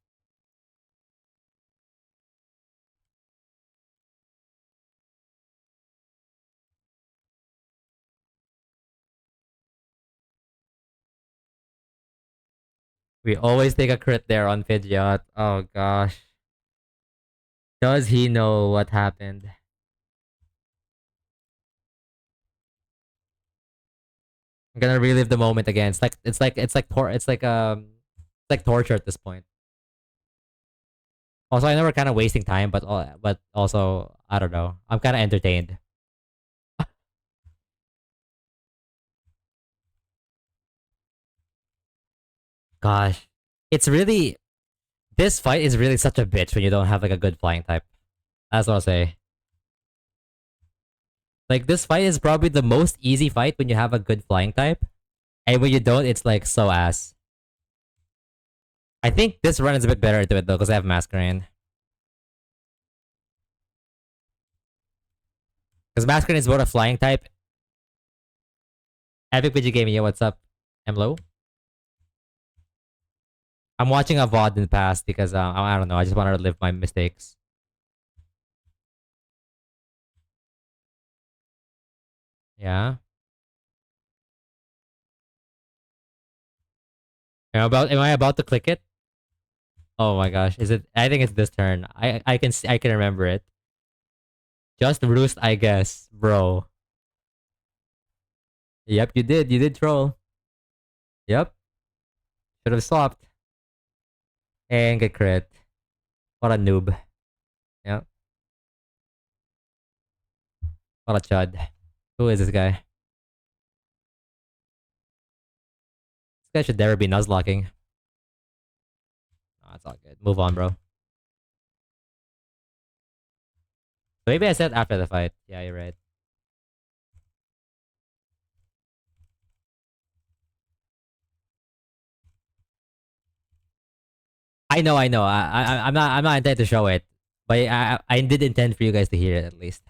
We always take a crit there on Pidgeot. Oh gosh. Does he know what happened? I'm gonna relive the moment again. It's like torture at this point. Also, I know we're kind of wasting time, but also I don't know. I'm kind of entertained. Gosh, it's really this fight is really such a bitch when you don't have like a good flying type. That's what I'll say. Like this fight is probably the most easy fight when you have a good flying type, and when you don't, it's like so ass. I think this run is a bit better into it though because I have Masquerain. Because Masquerain is both a flying type. Epic Video Gaming, yeah, what's up? Emlo? I'm watching a VOD in the past because I don't know. I just want to relive my mistakes. Yeah. Am I about to click it? Oh my gosh. Is it I think it's this turn. I can remember it. Just roost, I guess, bro. Yep, you did. You did troll. Yep. Should have stopped. And get crit. What a noob. Yep. What a chud. Who is this guy? This guy should never be nuzlocking. Oh, it's all good. Move on, bro. So maybe I said after the fight. Yeah, you're right. I know. I'm not intending to show it, but I did intend for you guys to hear it at least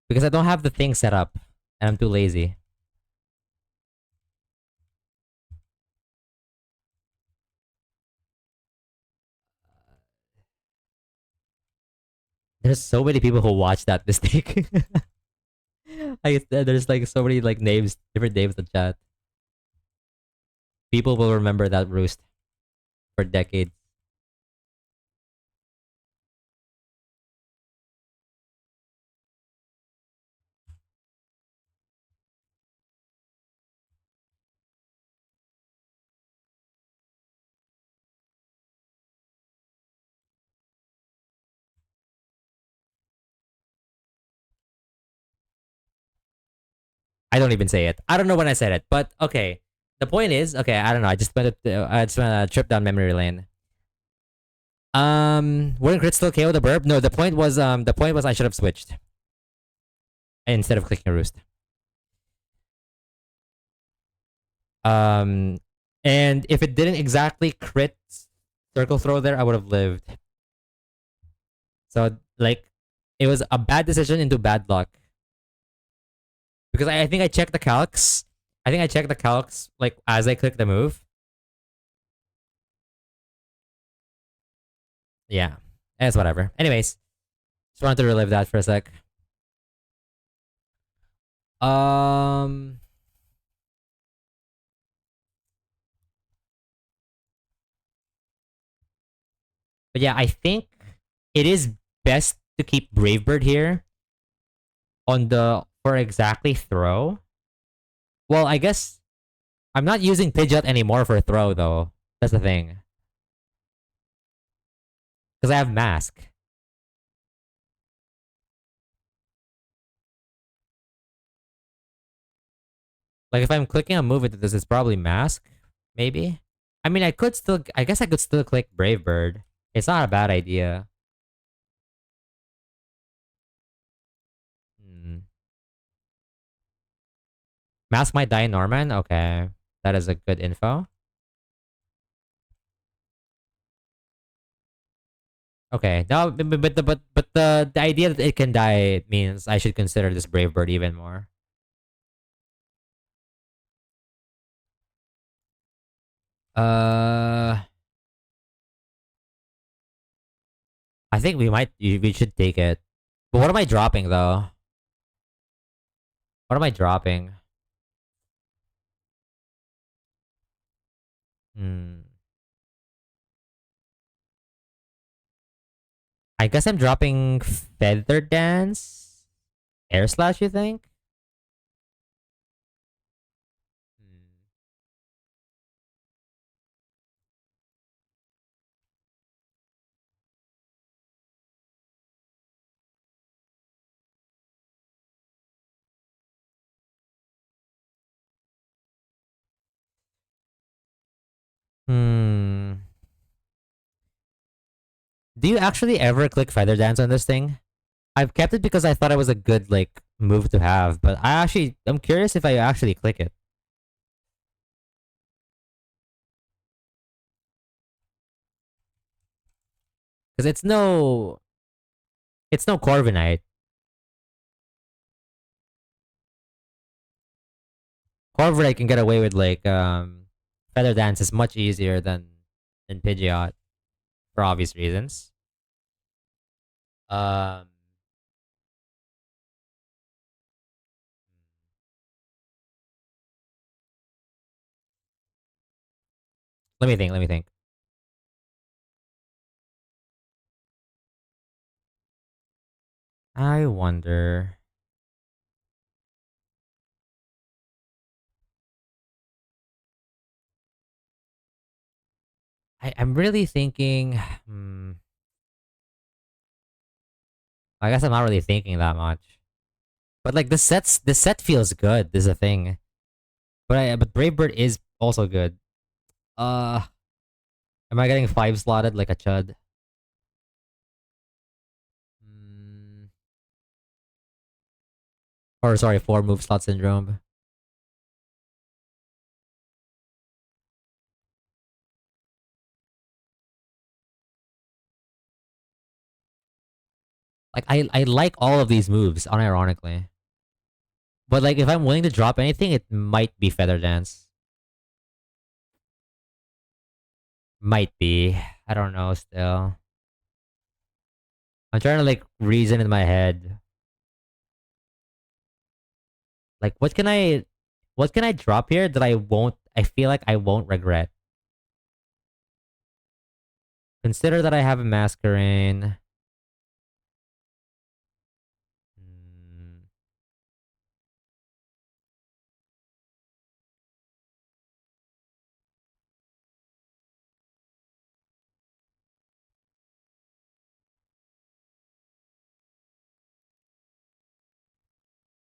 because I don't have the thing set up and I'm too lazy. There's so many people who watch that mistake. There's like so many like names, different names in chat. People will remember that roost for decades. I don't even say it. I don't know when I said it, but okay. The point is, okay, I don't know. I just went a trip down memory lane. Wouldn't crit still KO the burb? No, the point was I should have switched instead of clicking roost. Um, and if it didn't exactly crit circle throw there, I would have lived. So like, it was a bad decision into bad luck because I think I checked the calcs. I think I checked the calcs like as I clicked the move. Yeah, it's whatever. Anyways, just wanted to relive that for a sec. Um, but yeah, I think it is best to keep Bravebird here on the for exactly throw. Well, I guess I'm not using Pidgeot anymore for throw though. That's the thing because I have Mask. Like if I'm clicking a move into this, it's probably Mask. Maybe. I mean, I could still. I guess I could still click Brave Bird. It's not a bad idea. Hmm. Mask might die Norman. Okay, that is a good info. Okay, no, but the idea that it can die means I should consider this Brave Bird even more. Uh, I think we should take it. But what am I dropping though? What am I dropping? Hmm. I guess I'm dropping Feather Dance, Air Slash. You think? Hmm. Hmm. Do you actually ever click Feather Dance on this thing? I've kept it because I thought it was a good like move to have, but I'm curious if I actually click it because it's no Corviknight. Corviknight can get away with like Feather Dance is much easier than Pidgeot for obvious reasons. Um, let me think. Let me think. I wonder. I'm really thinking. Hmm, I guess I'm not really thinking that much. But like the set feels good. This is a thing. But Brave Bird is also good. Uh, am I getting five slotted like a chud? Mm, or sorry, four move slot syndrome. Like I like all of these moves, unironically. But like if I'm willing to drop anything, it might be Feather Dance. Might be. I don't know. Still, I'm trying to like reason in my head. Like what can I drop here that I won't? I feel like I won't regret. Consider that I have a Masquerain. Hmm.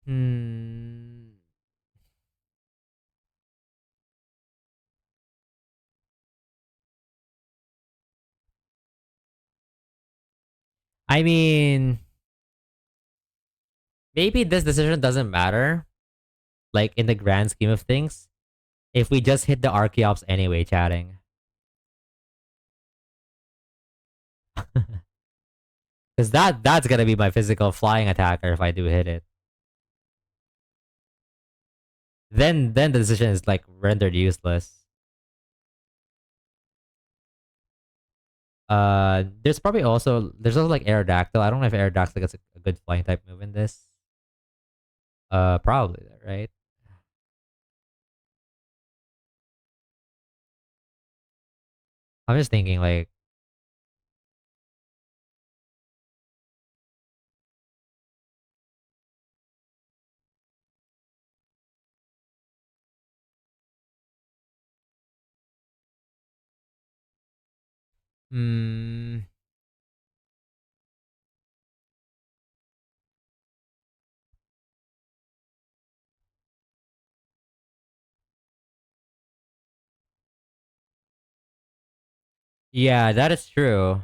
Hmm. I mean, maybe this decision doesn't matter, like in the grand scheme of things, if we just hit the Archeops anyway, chatting. Because that's gonna be my physical flying attacker if I do hit it. Then the decision is like rendered useless. There's also like Aerodactyl. I don't know if Aerodactyl is a good flying type move in this. Probably right. I'm just thinking like, hmm, yeah, that is true.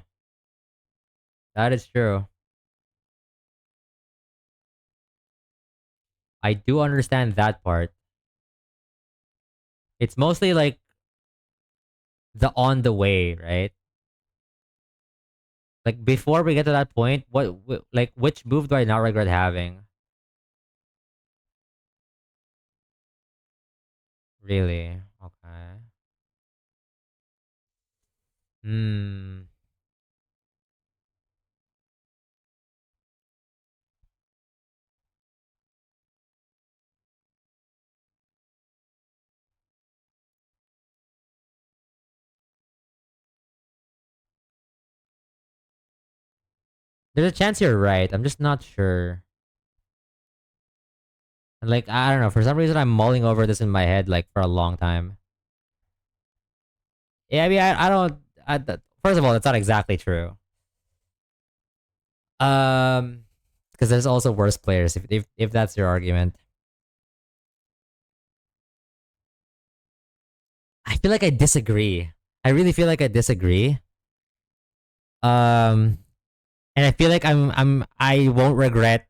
That is true. I do understand that part. It's mostly like the on the way, right? Like before we get to that point, like which move do I not regret having? Really? Okay. Hmm. There's a chance you're right. I'm just not sure. And like I don't know. For some reason, I'm mulling over this in my head like for a long time. Yeah, I mean, I don't. First of all, that's not exactly true. Um, because there's also worse players. If that's your argument, I feel like I disagree. I really feel like I disagree. Um, and I feel like I won't regret.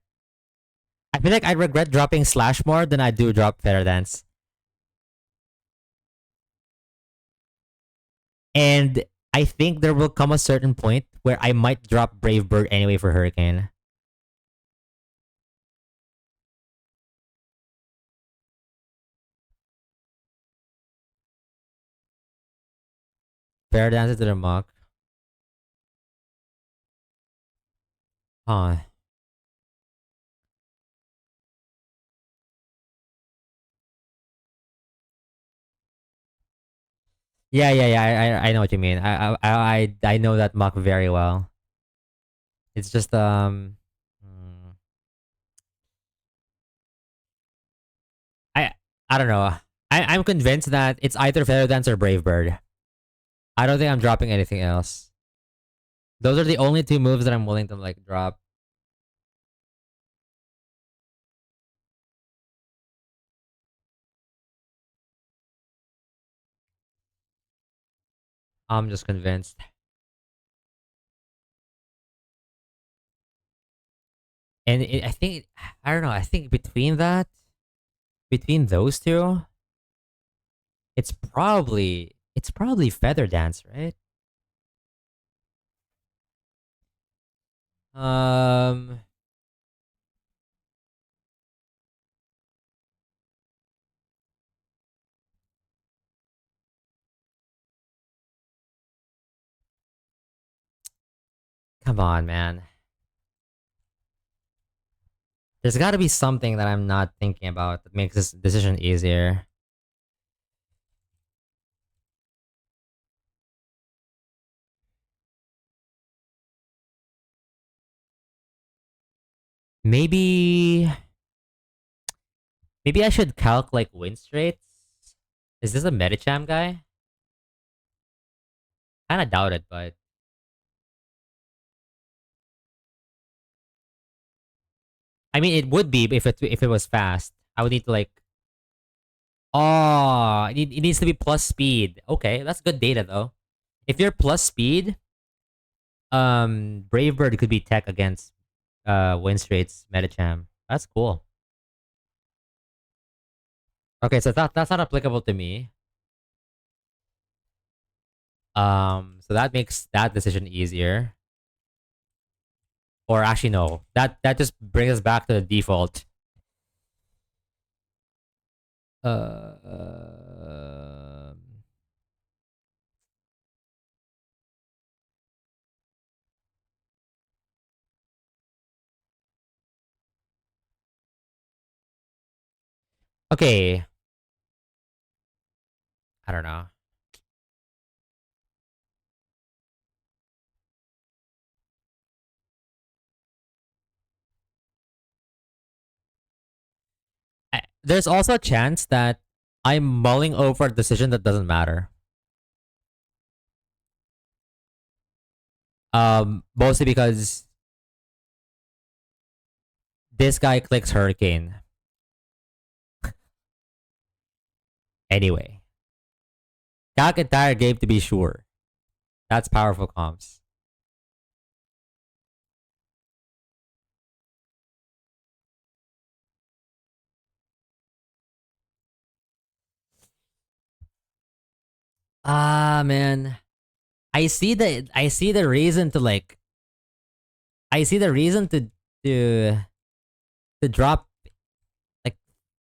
I feel like I regret dropping Slash more than I do drop Feather Dance. And I think there will come a certain point where I might drop Brave Bird anyway for Hurricane. Feather Dance to the Muck. Huh. Yeah. I know what you mean. I know that Muck very well. It's just hmm, I I don't know. I'm convinced that it's either Feather Dance or Brave Bird. I don't think I'm dropping anything else. Those are the only two moves that I'm willing to like drop. I'm just convinced. And I think I don't know. I think between those two, it's probably Feather Dance, right? Um, come on, man. There's got to be something that I'm not thinking about that makes this decision easier. Maybe maybe I should calc like win straits. Is this a Medicham guy? Kind of doubt it, but I mean it would be if it was fast. I would need to like it needs to be plus speed. Okay, that's good data though. If you're plus speed, Brave Bird could be tech against Winstrait's Metacham. That's cool. Okay, so that's not applicable to me. So that makes that decision easier. Or actually, no. That just brings us back to the default. Uh, okay. I don't know. There's also a chance that I'm mulling over a decision that doesn't matter. Mostly because this guy clicks Hurricane. Anyway, calc entire game to be sure. That's powerful comps. Ah man, I see the reason to like I see the reason to to drop like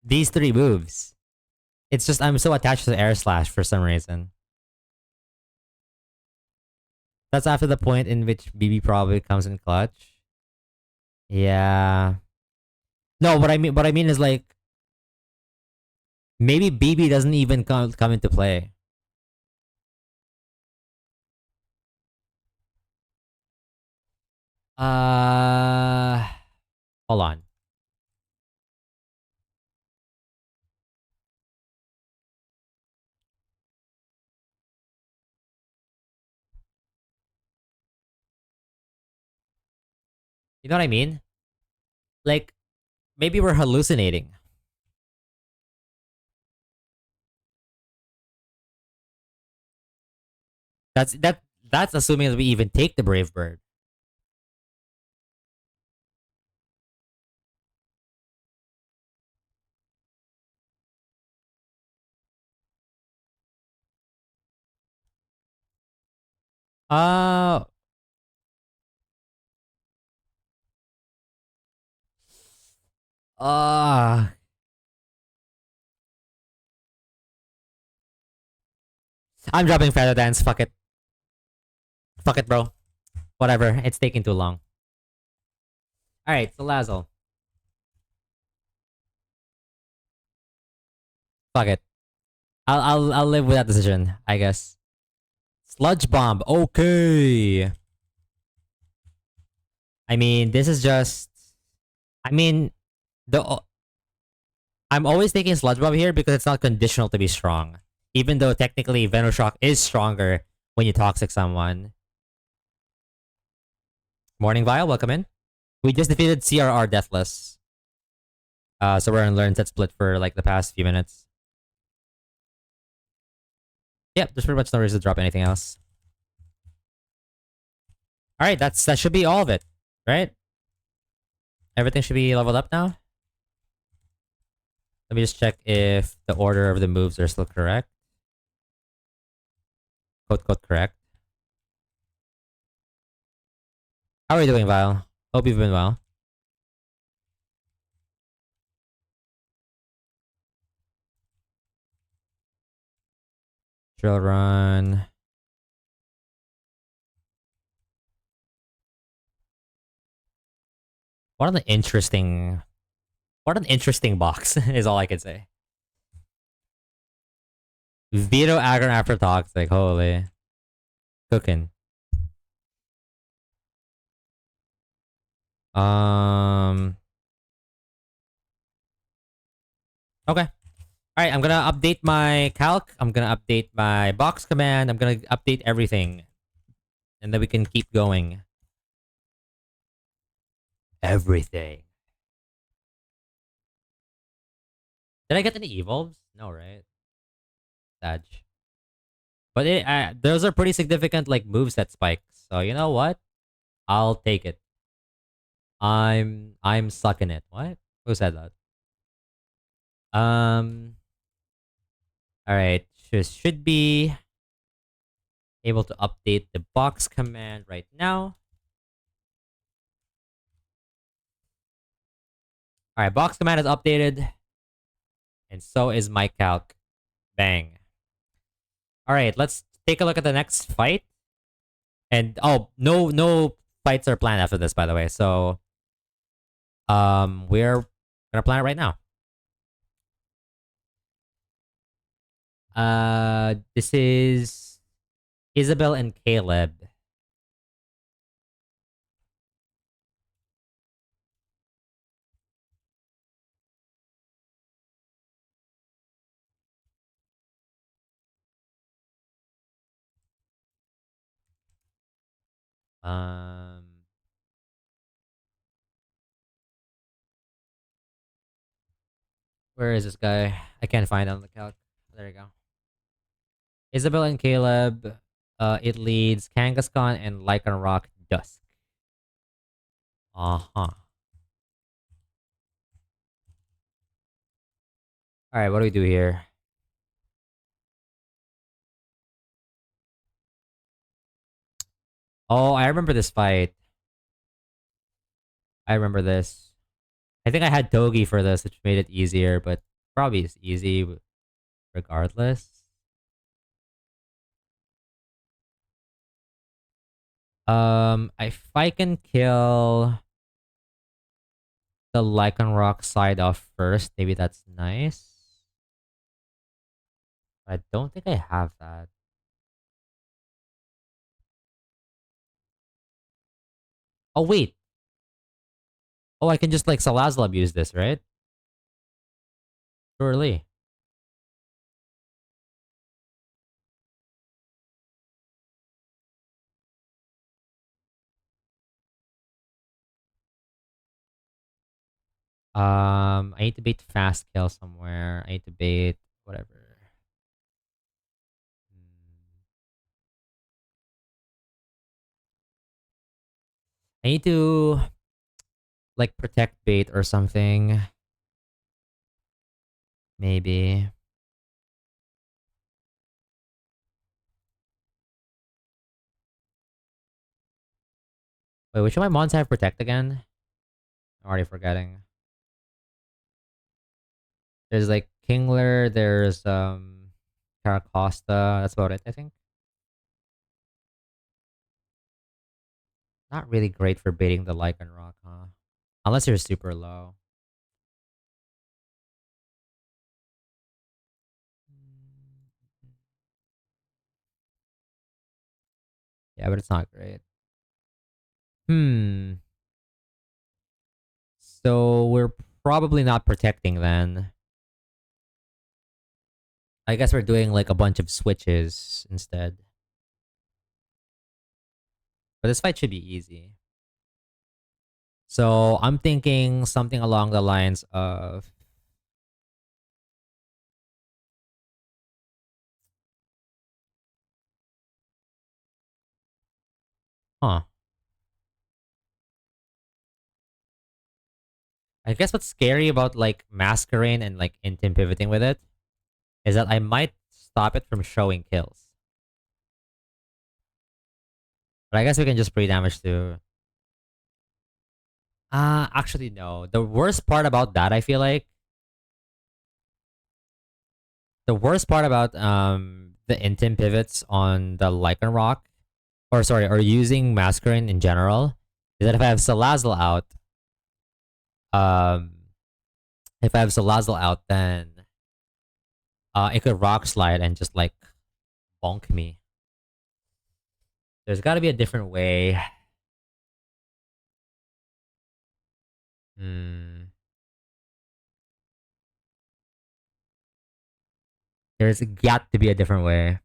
these three moves. It's just I'm so attached to Air Slash for some reason. That's after the point in which BB probably comes in clutch. Yeah. No, what I mean is like maybe BB doesn't even come into play. Uh hold on. You know what I mean? Like maybe we're hallucinating. That's assuming that we even take the Brave Bird. Uh uh I'm dropping Feather Dance. Fuck it. Fuck it, bro. Whatever. It's taking too long. Alright, so Lazzle. Fuck it. I'll live with that decision, I guess. Sludge Bomb. Okay. I mean, this is just I mean, the I'm always taking Sludge Bomb here because it's not conditional to be strong. Even though technically Venoshock is stronger when you toxic someone. Morning Vial, welcome in. We just defeated CRR Deathless. So we're in Learn Set Split for like the past few minutes. Yep, there's pretty much no reason to drop anything else. Alright, that should be all of it, right? Everything should be leveled up now. Let me just check if the order of the moves are still correct. Quote correct. How are you doing, Vile? Hope you've been well. Drill run. What an interesting box is all I can say. Veto aggro after toxic, holy. Cooking. Okay. Alright, I'm gonna update my calc. I'm gonna update my box command. I'm gonna update everything. And then we can keep going. Everything. Did I get any evolves? No, right? Sag. But those are pretty significant like moveset spikes. So you know what? I'll take it. I'm sucking it. What? Who said that? Um. All right. Should be able to update the box command right now. All right. Box command is updated, and so is my calc. Bang. All right. Let's take a look at the next fight. And oh, no fights are planned after this, by the way. So we're gonna plan it right now. This is Isabel and Caleb. Um, where is this guy? I can't find him on the calc. There you go. Isabel and Caleb. It leads Kangaskhan and Lycanroc Dusk. Uh-huh. All right, what do we do here? Oh, I remember this fight. I remember this. I think I had Togi for this, which made it easier, but probably it's easy regardless. If I can kill the Lycanroc side off first, maybe that's nice. I don't think I have that. Oh wait. Oh, I can just like Salazzle abuse this, right? Surely. I need to bait fast kill somewhere. I need to bait whatever. Hmm. I need to like protect bait or something. Maybe. Wait, which of my mons have protect again? I'm already forgetting. There's like Kingler, there's Caracosta. That's about it, I think. Not really great for baiting the Lycanroc, huh? Unless you're super low. Yeah, but it's not great. Hmm. So we're probably not protecting then. I guess we're doing like a bunch of switches instead. But this fight should be easy. So I'm thinking something along the lines of huh. I guess what's scary about like Masquerain and like Intim pivoting with it is that I might stop it from showing kills. But I guess we can just pre-damage to actually no. The worst part about that, I feel like the worst part about the Intim pivots on the Lycanroc, or sorry, or using Masquerain in general, is that um if I have Salazzle out, then it could Rock Slide and just like bonk me. There's got to be a different way. Hmm. There's got to be a different way.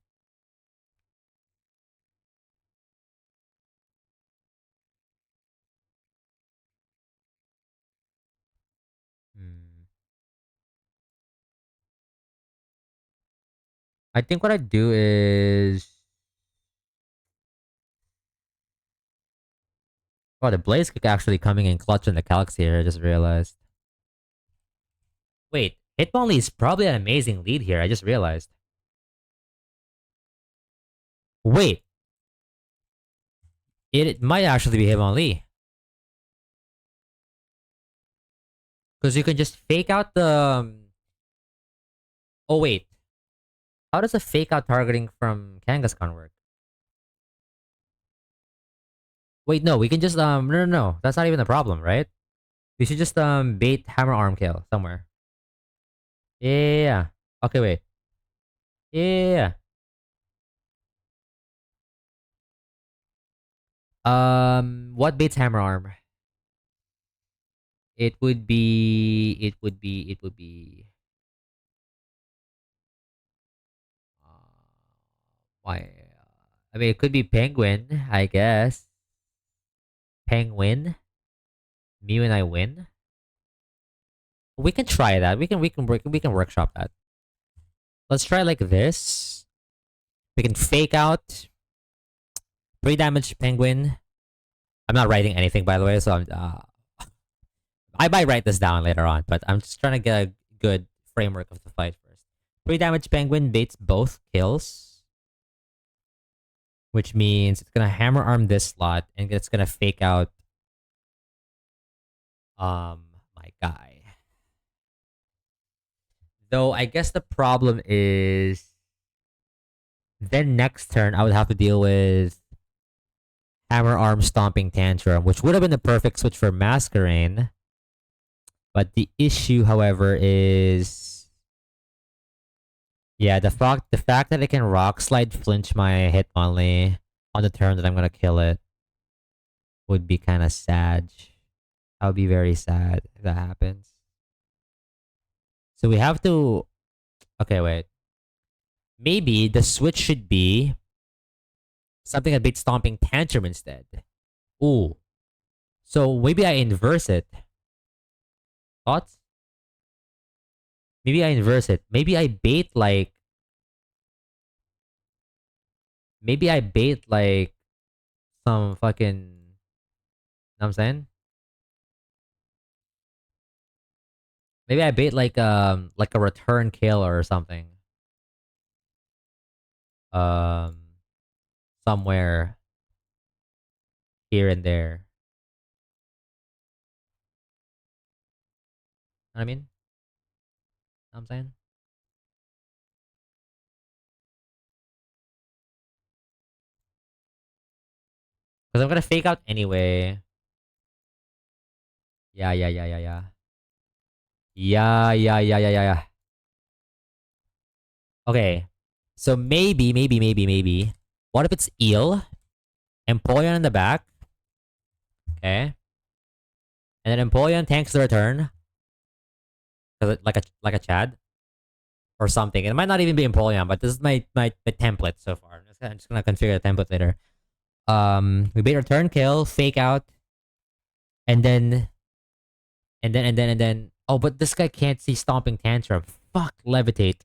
Hmm. I think what I do is Oh, the Blaze Kick actually coming in clutch in the Galaxy here, I just realized. Wait, Hitmonlee is probably an amazing lead here, I just realized. Wait, it might actually be Hitmonlee. Because you can just fake out the... Oh, wait. How does a fake out targeting from Kangaskhan work? Wait, no, we can just, no. That's not even the problem, right? We should just, bait Hammer Arm Kill somewhere. Yeah. Okay, wait. Yeah. What baits Hammer Arm? It would be, uh, why? I mean, it could be Penguin, I guess. Penguin? Me when I win? We can try that. We can workshop that. Let's try like this. We can fake out 3 damage Penguin. I'm not writing anything by the way, so I might write this down later on, but I'm just trying to get a good framework of the fight first. 3 damage Penguin baits both kills, which means it's gonna hammer arm this slot and it's gonna fake out my guy. Though I guess the problem is then next turn I would have to deal with hammer arm stomping tantrum, which would have been the perfect switch for Masquerain. But the issue, however, is yeah, the fact that it can rock slide flinch my Hitmonlee on the turn that I'm gonna kill it would be kind of sad. I would be very sad if that happens. So we have to. Okay, wait. Maybe the switch should be something that beats stomping tantrum instead. Ooh. So maybe I inverse it. Thoughts? Maybe I inverse it. Maybe I bait like. Maybe I bait like some fucking. Know what I'm saying? Maybe I bait like a return kill or something. Um, somewhere here and there. Know what I mean? Know what I'm saying? Because I'm gonna fake out anyway. Yeah. Yeah. Okay. So maybe. What if it's eel? Empoleon in the back. Okay. And then Empoleon tanks the return. Like a Chad. Or something. It might not even be Empoleon, but this is my template so far. I'm just gonna configure the template later. We bait return kill, fake out, and then. Oh, but this guy can't see stomping tantrum. Fuck, levitate.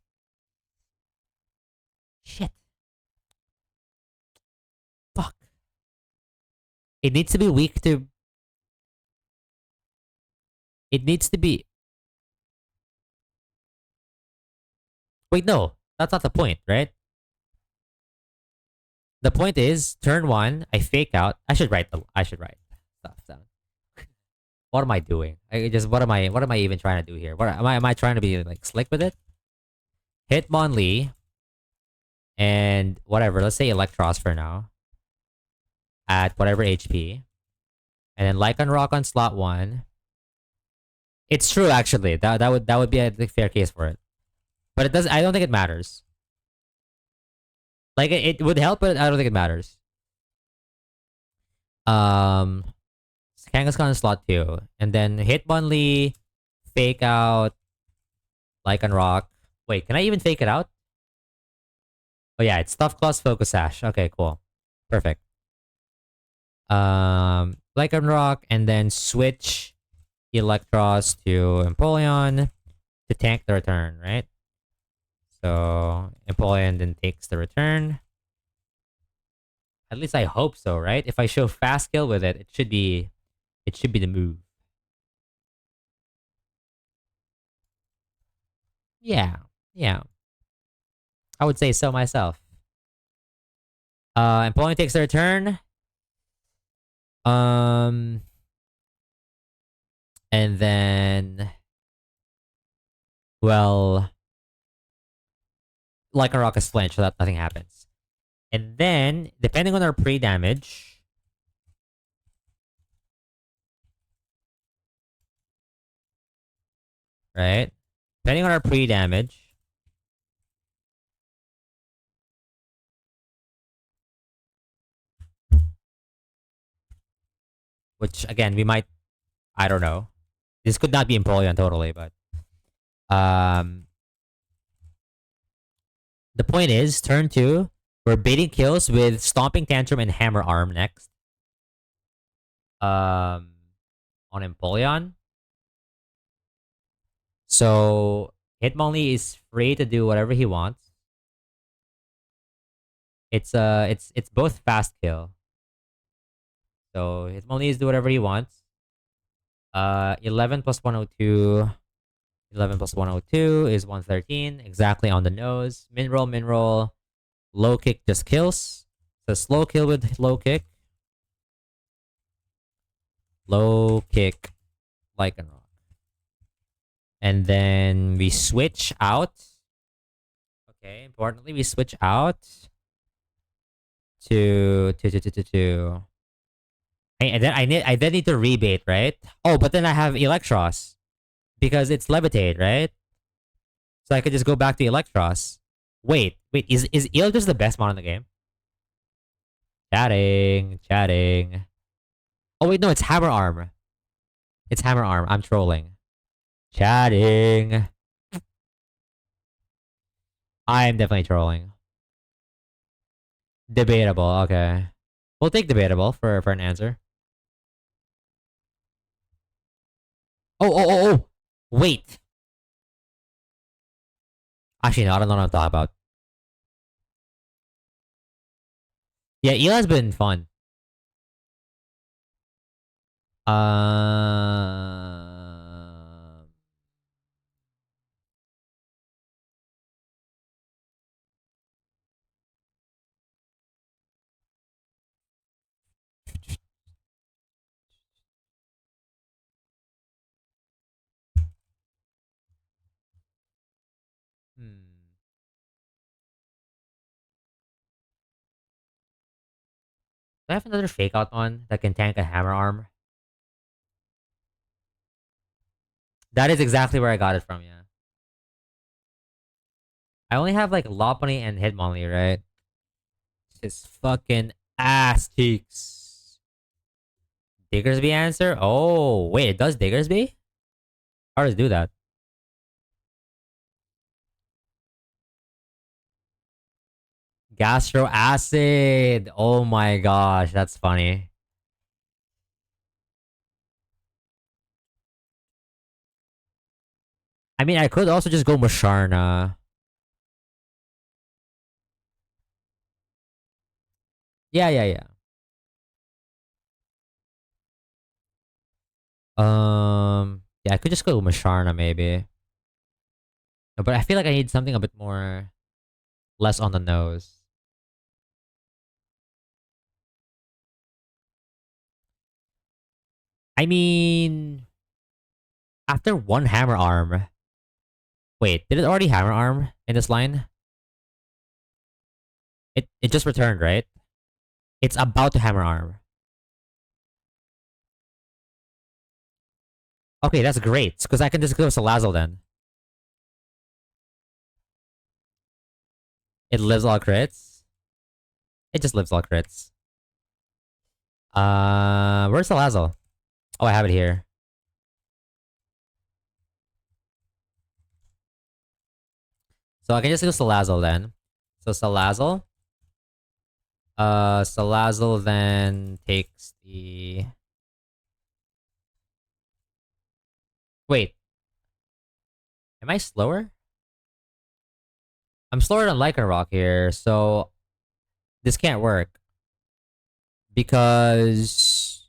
Shit. Fuck. It needs to be weak to. It needs to be. Wait, no, that's not the point, right? The point is, turn one, I fake out. I should write stuff down. What am I doing? What am I even trying to do here? What am I trying to be like slick with it? Hitmonlee and whatever. Let's say Electros for now. At whatever HP. And then Lycan Rock on slot 1. It's true actually. That would be a fair case for it. But it does I don't think it matters. Like it would help, but I don't think it matters. Um Kangaskhan on slot 2. And then Hitmonlee, fake out, Lycan Rock. Wait, can I even fake it out? Oh yeah, it's Stuffed Claws Focus Sash. Okay, cool. Perfect. Lycan Rock, and then switch Electros to Empoleon to tank the return, right? So Empoleon then takes the return. At least I hope so, right? If I show fast kill with it, it should be the move. Yeah, yeah, I would say so myself. Employee takes their turn. Um, and then, well, like a rock is flinch, so that nothing happens. And then, depending on our pre-damage, right? Depending on our pre-damage, which again we might, I don't know. This could not be Empoleon totally, but um, the point is, turn two, we're baiting kills with Stomping Tantrum and Hammer Arm next. Um, on Empoleon. So Hitmonlee is free to do whatever he wants. It's both fast kill. So Hitmonlee is do whatever he wants. 11 plus 102. 11 plus 102 is 113. Exactly on the nose. Min roll. Low kick just kills. So slow kill with low kick. Low kick like a rock. And then we switch out. Okay, importantly, we switch out to I then need to rebate, right? Oh, but then I have Electros because it's levitate, right? So I could just go back to Electros. Wait, is Eel just the best mon in the game? Chatting. Oh wait, no, it's Hammer Arm. It's Hammer Arm. I'm trolling. Chatting. I'm definitely trolling. Debatable. Okay, we'll take debatable for an answer. Oh. Wait. Actually, no, I don't know what I'm talking about. Yeah, Eel has been fun. Um, hmm. Do I have another fake out on that can tank a hammer arm? That is exactly where I got it from, yeah. I only have like Lopunny and Hitmonlee, right? Just fucking ass cheeks. Diggersby answer? Oh, wait, it does Diggersby? How does it do that? Gastro acid. Oh my gosh, that's funny. I mean, I could also just go Musharna. Yeah. Yeah, I could just go Musharna maybe. No, but I feel like I need something a bit more less on the nose. I mean, after one hammer arm. Wait, did it already hammer arm in this line? It just returned, right? It's about to hammer arm. Okay, that's great because I can just go Salazzle then. It lives all crits. It just lives all crits. Where's Salazzle? Oh, I have it here. So I can just go Salazzle then. So Salazzle. Salazzle then takes the. Wait, am I slower? I'm slower than Lycanroc here, so this can't work. Because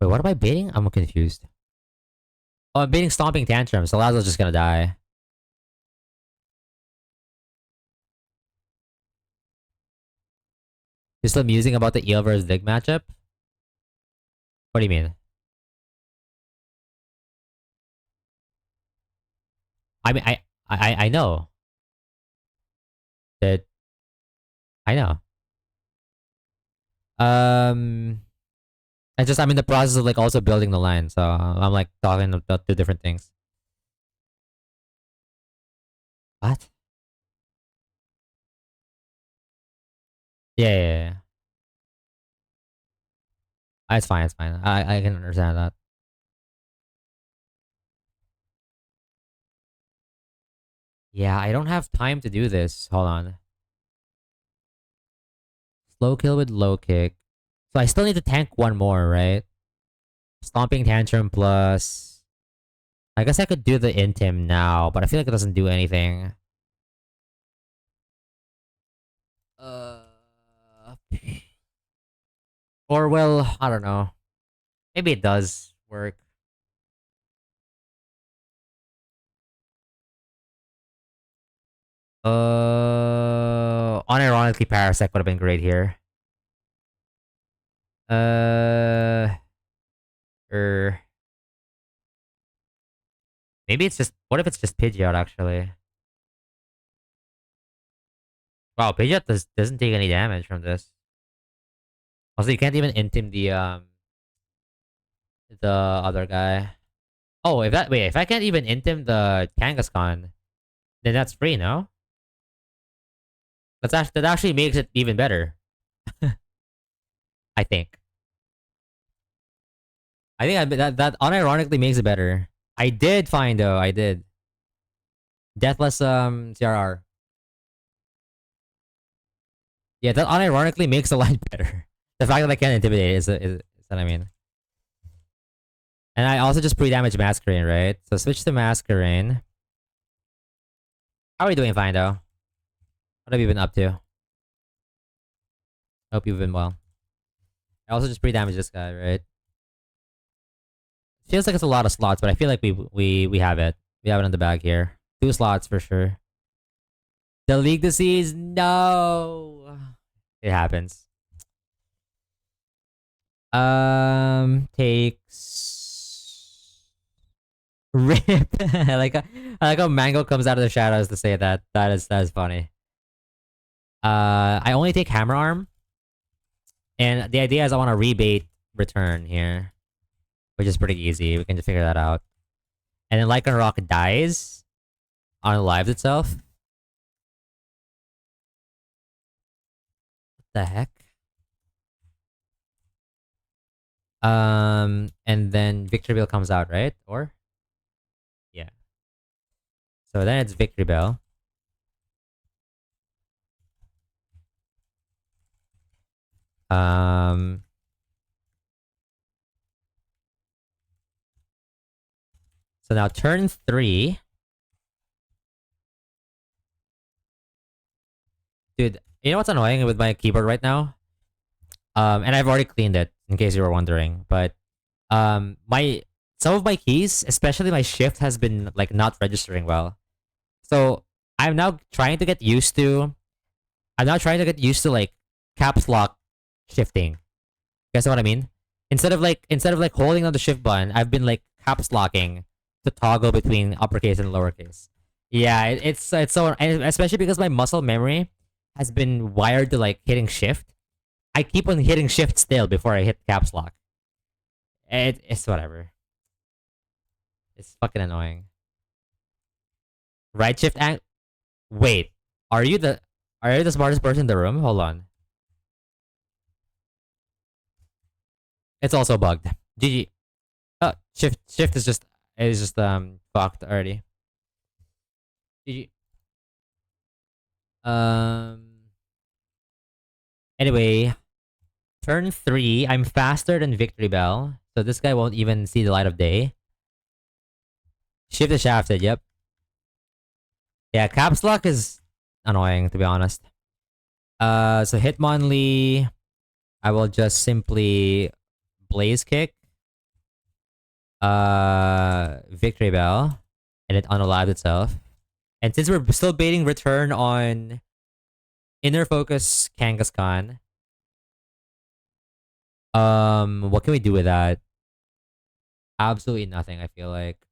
wait, what am I baiting? I'm confused. Oh, I'm baiting Stomping Tantrum, so Lazo's just gonna die. You're still musing about the eel versus Dig matchup? What do you mean? I mean, I know that I know. Um, I just I'm in the process of like also building the line, so I'm like talking about two different things. What? Yeah. It's fine. It's fine. I can understand that. Yeah, I don't have time to do this. Hold on. Slow kill with low kick. So I still need to tank one more, right? Stomping Tantrum plus. I guess I could do the Intim now, but I feel like it doesn't do anything. Uh, or well, I don't know. Maybe it does work. Unironically, Parasect would have been great here. Uh, er, maybe it's just. What if it's just Pidgeot actually? Wow, Pidgeot doesn't take any damage from this. Also, you can't even intim the other guy. Oh, if I can't even intim the Kangaskhan, then that's free, no? That actually makes it even better. I think. That unironically makes it better. I did find though. I did Deathless CRR. Yeah, that unironically makes the line better. The fact that I can't intimidate is what I mean. And I also just pre-damage Masquerain, right? So switch to Masquerain. How are we doing fine though? What have you been up to? Hope you've been well. I also just pre-damage this guy, right? Feels like it's a lot of slots, but I feel like we have it. We have it in the bag here. 2 slots for sure. The League Disease, no. It happens. Takes rip. I like how Mango comes out of the shadows to say that. That is funny. I only take Hammer Arm, and the idea is I want to rebate return here, which is pretty easy. We can just figure that out. And then Lycan Rock dies on lives itself. What the heck? And then Victory Bell comes out, right? Or yeah. So then it's Victory Bell. Um. So now turn 3. Dude, you know what's annoying with my keyboard right now? And I've already cleaned it in case you were wondering. But my some of my keys, especially my shift, has been like not registering well. So I'm now trying to get used to. I'm now trying to get used to like caps lock shifting. You guys know what I mean? Instead of like holding on the shift button, I've been like caps locking to toggle between uppercase and lowercase. Yeah, it's so, and especially because my muscle memory has been wired to like hitting shift. I keep on hitting shift still before I hit caps lock. It's whatever. It's fucking annoying. Right shift ang. Wait, are you the are you the smartest person in the room? Hold on. It's also bugged. GG. Oh, shift is just fucked already. GG. Um. Anyway, turn 3. I'm faster than Victory Bell, so this guy won't even see the light of day. Shift is shafted. Yep. Yeah, caps lock is annoying to be honest. So Hitmonlee. I will just simply blaze kick, victory bell, and it unalive itself. And since we're still baiting return on inner focus Kangaskhan, what can we do with that? Absolutely nothing, I feel like.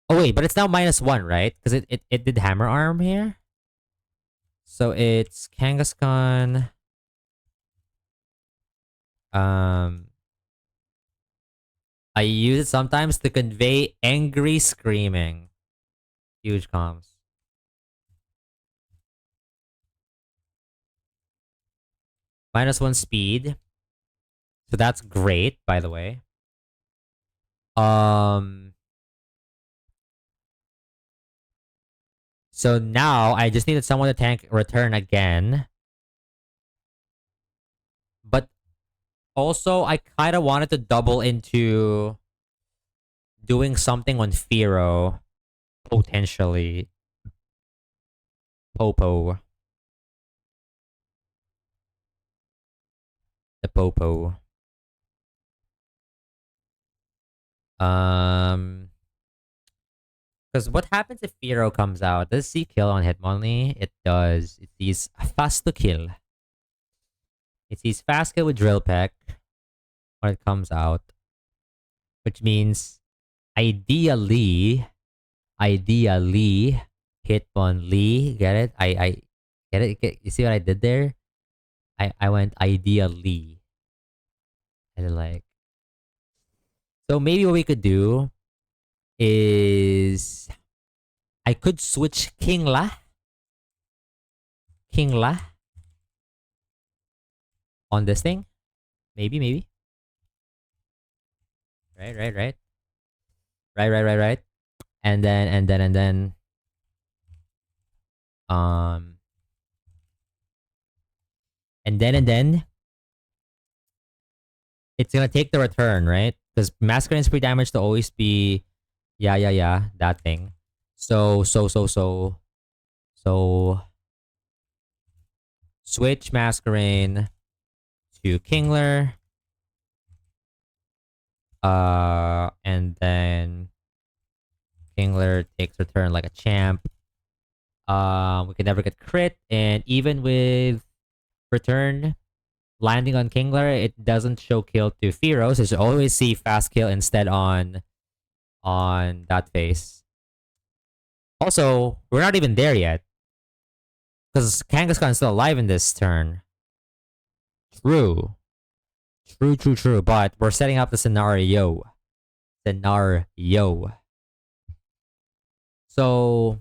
Oh wait, but it's now -1, right? Because it did hammer arm here. So it's Kangaskhan. Um I use it sometimes to convey angry screaming. Huge comms. -1 speed. So that's great, by the way. Um so now I just needed someone to tank return again. But also I kinda wanted to double into doing something on Firo. Potentially. Popo. The Popo. Um because what happens if Firo comes out? Does he kill on Hitmonlee? It does. It sees fast to kill. It sees fast kill with Drill Peck when it comes out. Which means ideally, Hitmonlee. Get it? I get it? You see what I did there? I went ideally. And like so maybe what we could do is I could switch Kingla on this thing. Maybe. Right. Right. And then um and then it's gonna take the return, right? Because masculine's pre damage to always be yeah, that thing. So switch masquerade to Kingler. And then Kingler takes return like a champ. We can never get crit, and even with return landing on Kingler, it doesn't show kill to Firo, so you always see fast kill instead on that face. Also, we're not even there yet. Because Kangaskhan is still alive in this turn. True. True. But we're setting up the scenario. So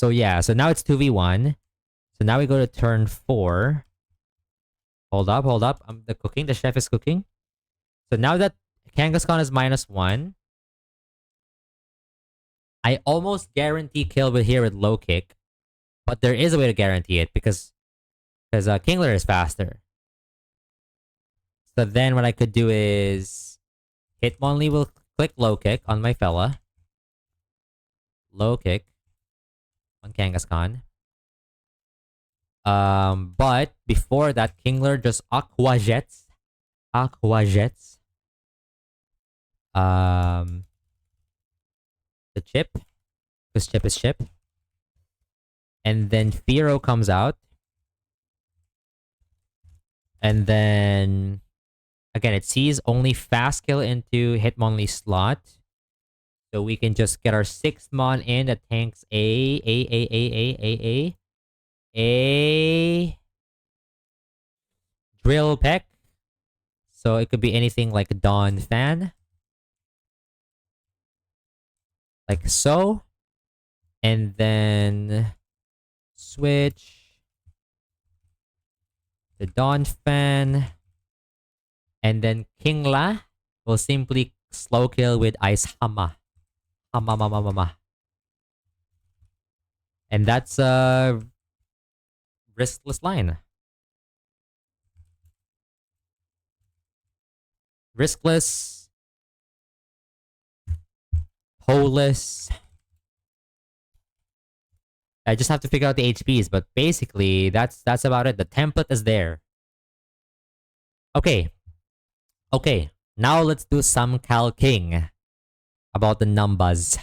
yeah, so now it's 2v1. So now we go to turn 4. Hold up. The chef is cooking. So now that Kangaskhan is -1, I almost guarantee kill with here with low kick. But there is a way to guarantee it because Kingler is faster. So then what I could do is Hitmonlee will click low kick on my fella. Low kick on Kangaskhan. But before that, Kingler just Aqua Jets. The chip. Because chip is chip. And then Firo comes out. And then again, it sees only fast kill into Hitmonlee slot. So we can just get our 6th mon in that tanks a Drill Peck. So it could be anything like Dawn Fan. Like so. And then switch the Dawn Fan. And then Kingla will simply slow kill with Ice Hama. Hama. And that's a riskless line. Riskless. Holeless. I just have to figure out the HPs, but basically that's about it. The template is there. Okay, okay. Now let's do some calking about the numbers.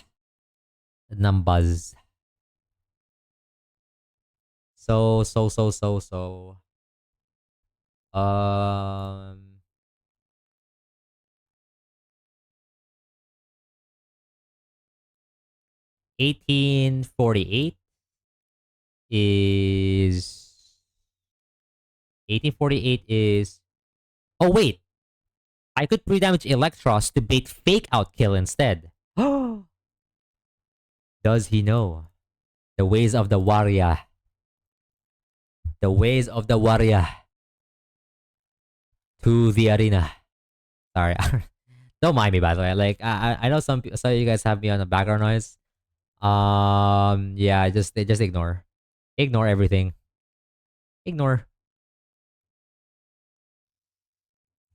The numbers. So. 1848 is 1848 is. Oh wait, I could pre-damage Electros to bait fake out kill instead. Does he know the ways of the warrior? The ways of the warrior to the arena. Sorry, don't mind me by the way. Like I know some of you guys have me on the background noise. Yeah, just ignore everything. Ignore.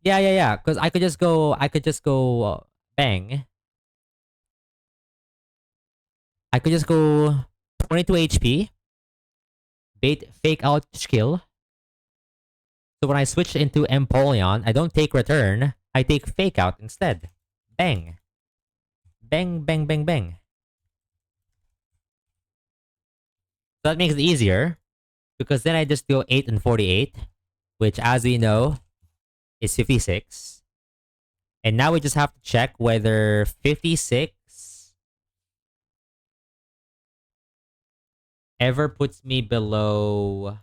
Yeah. Because bang. I could just go 22 HP, bait fake out skill. So when I switch into Empoleon, I don't take return. I take fake out instead. Bang. Bang. So that makes it easier because then I just go 8 and 48, which as we know is 56. And now we just have to check whether 56 ever puts me below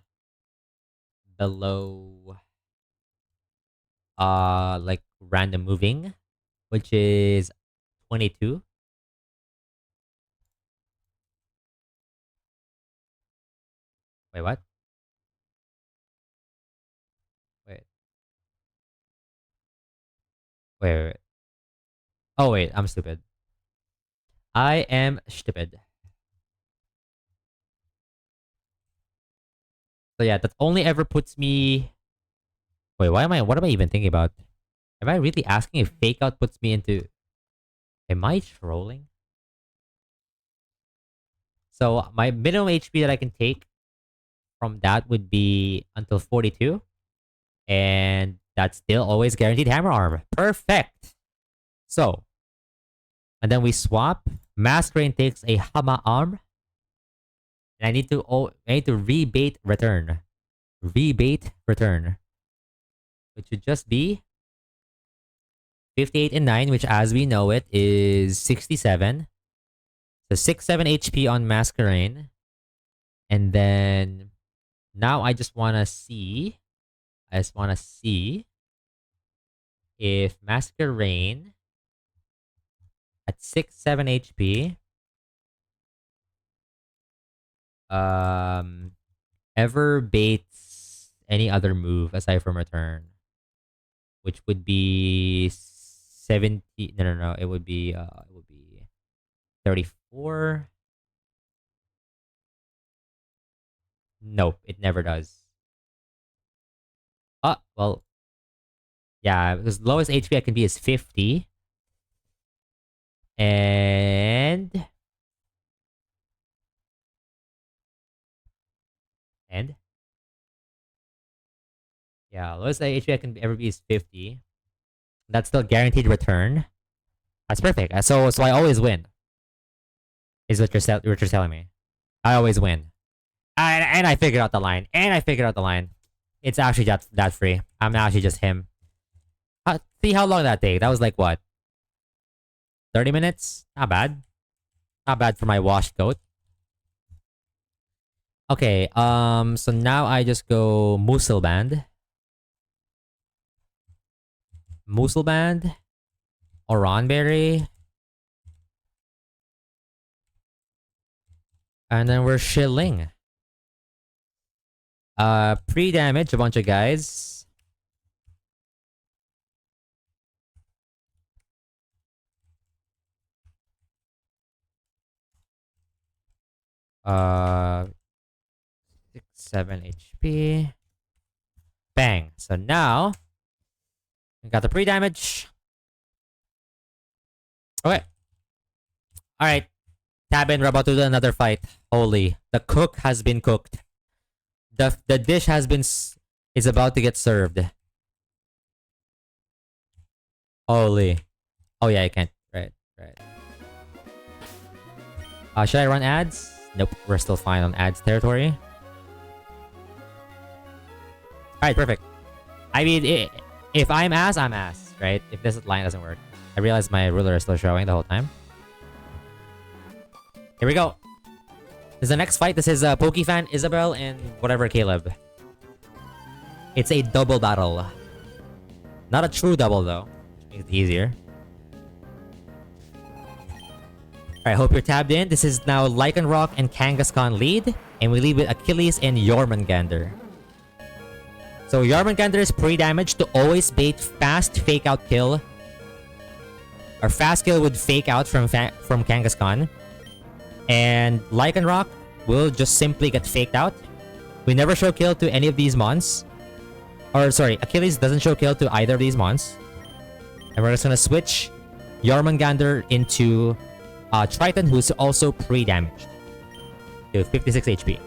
like random moving, which is 22. Wait, what? Wait. Wait. Oh wait, I'm stupid. I am stupid. So yeah, that only ever puts me. Wait, what am I even thinking about? Am I really asking if fake out puts me into? Am I trolling? So my minimum HP that I can take from that would be until 42, and that's still always guaranteed hammer arm. Perfect. So, and then we swap. Masquerade takes a Hama arm, and I need to rebate return. Rebate return, which would just be 58 and 9, which as we know it is 67. So 7 HP on Masquerade. And then now I just wanna see if Masquerade at 7 HP um ever baits any other move aside from return, which would be 70. No, it would be 34. Nope, it never does. Well, yeah, because lowest HP I can be is 50. And and yeah, lowest HP I can ever be is 50. That's still guaranteed return. That's perfect. So I always win. Is what you're telling me. I always win. And I figured out the line. It's actually that free. I'm actually just him. See how long that take? That was like what? 30 minutes? Not bad. Not bad for my washed goat. Okay, so now I just go Muselband. Oranberry. And then we're shilling. Pre-damage a bunch of guys. Uh, 7 HP. Bang. So now we got the pre-damage. Okay. All right. Tabin, we're about to do another fight. Holy, the cook has been cooked. The dish is about to get served. Holy. Oh yeah, I can't. Right, right. Should I run ads? Nope, we're still fine on ads territory. Alright, perfect. I mean, if I'm ass, I'm ass, right? If this line doesn't work. I realize my ruler is still showing the whole time. Here we go. This is the next fight. This is Pokefan, Isabel, and whatever Caleb. It's a double battle. Not a true double, though. Which makes it easier. Alright, hope you're tabbed in. This is now Lycanroc and Kangaskhan lead. And we lead with Achilles and Jormungandr. So Jormungandr is pre-damage to always bait fast fake out kill. Or fast kill would fake out from Kangaskhan. And Lycanroc will just simply get faked out. We never show kill to any of these mons. Or sorry, Achilles doesn't show kill to either of these mons. And we're just gonna switch Jormungandr into Triton, who's also pre-damaged to 56 HP.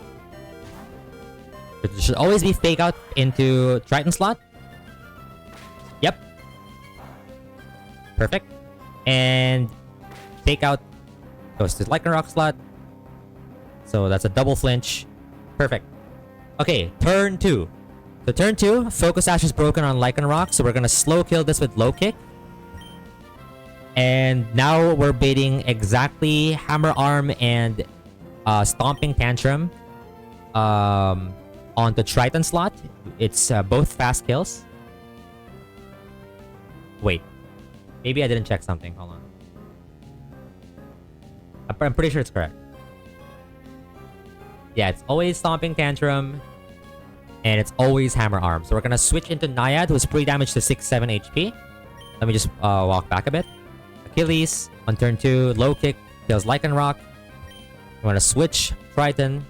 It should always be fake out into Triton slot. Yep. Perfect. And fake out goes to Lycanroc slot. So that's a double flinch. Perfect. Okay, turn 2. So turn 2, Focus Sash is broken on Lycanroc, so we're gonna slow kill this with low kick. And now we're baiting exactly Hammer Arm and Stomping Tantrum onto Triton slot. It's both fast kills. Wait. Maybe I didn't check something. Hold on. I'm pretty sure it's correct. Yeah, it's always Stomping Tantrum. And it's always Hammer Arm. So we're gonna switch into Naiad, who's pre-damaged to 6-7 HP. Let me just walk back a bit. Achilles on turn 2, low kick, kills Lycanroc. I'm gonna switch Triton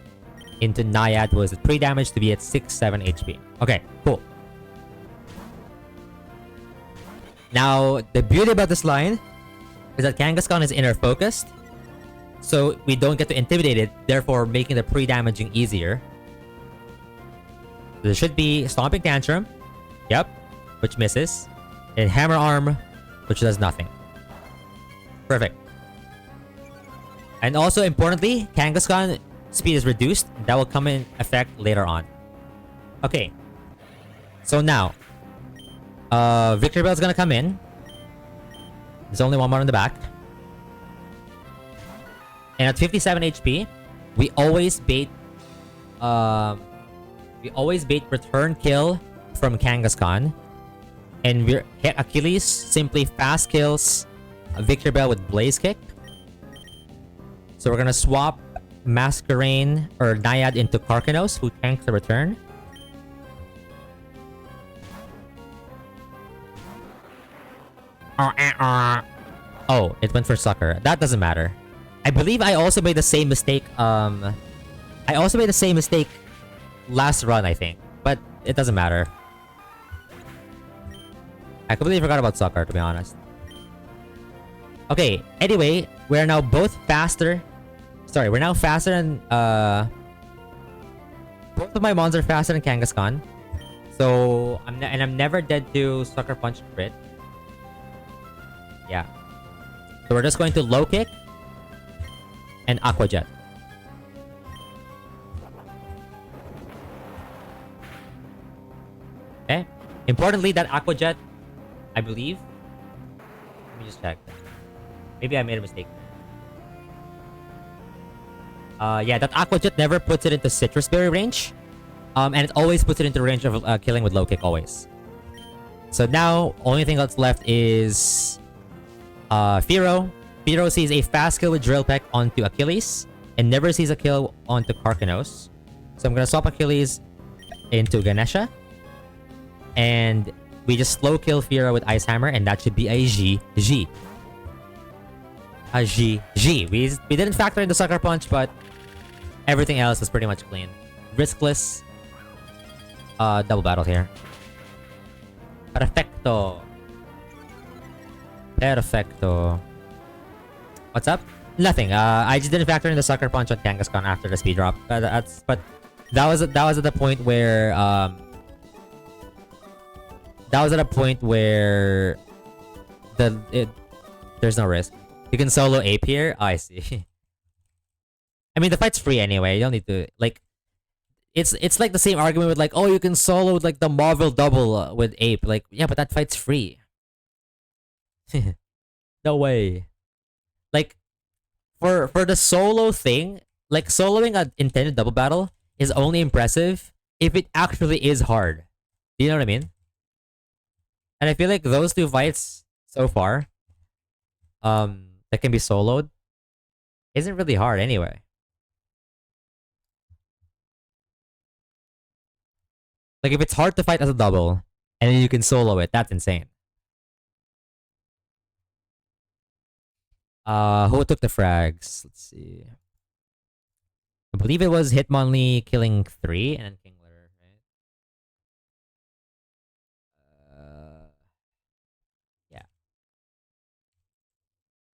into Naiad, who is pre-damaged to be at 6-7 HP. Okay, cool. Now, the beauty about this line is that Kangaskhan is inner focused. So we don't get to intimidate it, therefore making the pre-damaging easier. There should be Stomping Tantrum. Yep. Which misses. And Hammer Arm, which does nothing. Perfect. And also, importantly, Kangaskhan speed is reduced. That will come in effect later on. Okay. So now, Victory Bell's gonna come in. There's only one more in the back. And at 57 HP, we always bait return kill from Kangaskhan. And we're Achilles simply fast kills Victor Bell with Blaze Kick. So we're gonna swap Masquerain or Naiad into Karkanos, who tanks the return. Oh, it went for Sucker. That doesn't matter. I believe I also made the same mistake. I also made the same mistake last run, I think. But it doesn't matter. I completely forgot about Sucker, to be honest. Okay, anyway, we're now both faster. Sorry, we're now faster than... both of my mons are faster than Kangaskhan. So, I'm never dead to Sucker Punch crit. Yeah. So we're just going to low kick and Aqua Jet. Okay. Importantly, that Aqua Jet, I believe. Let me just check. Maybe I made a mistake. Yeah, that Aqua Jet never puts it into Citrus Berry range. And it always puts it into range of killing with low kick, always. So now, only thing that's left is... Firo. Firo sees a fast kill with Drill Peck onto Achilles. And never sees a kill onto Karkanos. So I'm gonna swap Achilles into Ganesha. And we just slow kill Firo with Ice Hammer. And that should be a GG. A GG. We didn't factor in the Sucker Punch, but everything else was pretty much clean. Riskless. Double battle here. Perfecto. Perfecto. What's up? Nothing. I just didn't factor in the Sucker Punch on Kangaskhan after the speed drop. But that was at the point where there's no risk. You can solo ape here. Oh, I see. I mean, the fight's free anyway. You don't need to like. It's like the same argument with like, oh, you can solo like the Marvel double with ape. Like, yeah, but that fight's free. No way. Like for the solo thing, like soloing an intended double battle is only impressive if it actually is hard. Do you know what I mean? And I feel like those two fights so far, that can be soloed, isn't really hard anyway. Like if it's hard to fight as a double and then you can solo it, that's insane. Who took the frags? Let's see. I believe it was Hitmonlee killing 3 and then Kingler, right? Yeah.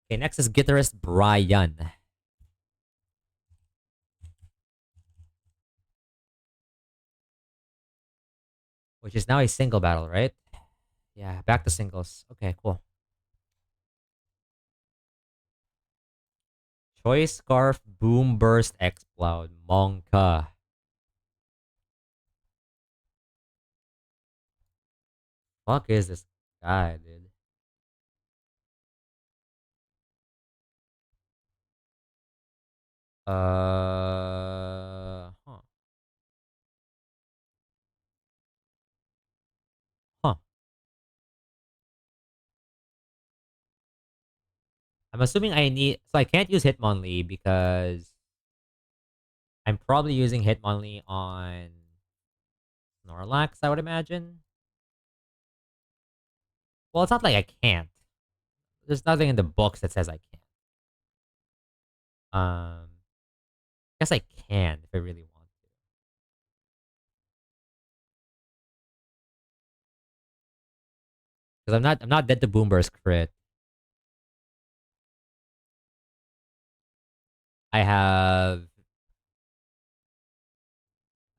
Okay, next is guitarist Brian, which is now a single battle, right? Yeah, back to singles. Okay, cool. Choice Scarf Boom Burst Explode Monka. Fuck is this guy, dude? Huh. Huh. I'm assuming I need, so I can't use Hitmonlee because I'm probably using Hitmonlee on Snorlax, I would imagine. Well, it's not like I can't. There's nothing in the books that says I can't. Guess I can if I really want to. Because I'm not dead to Boomburst crit. I have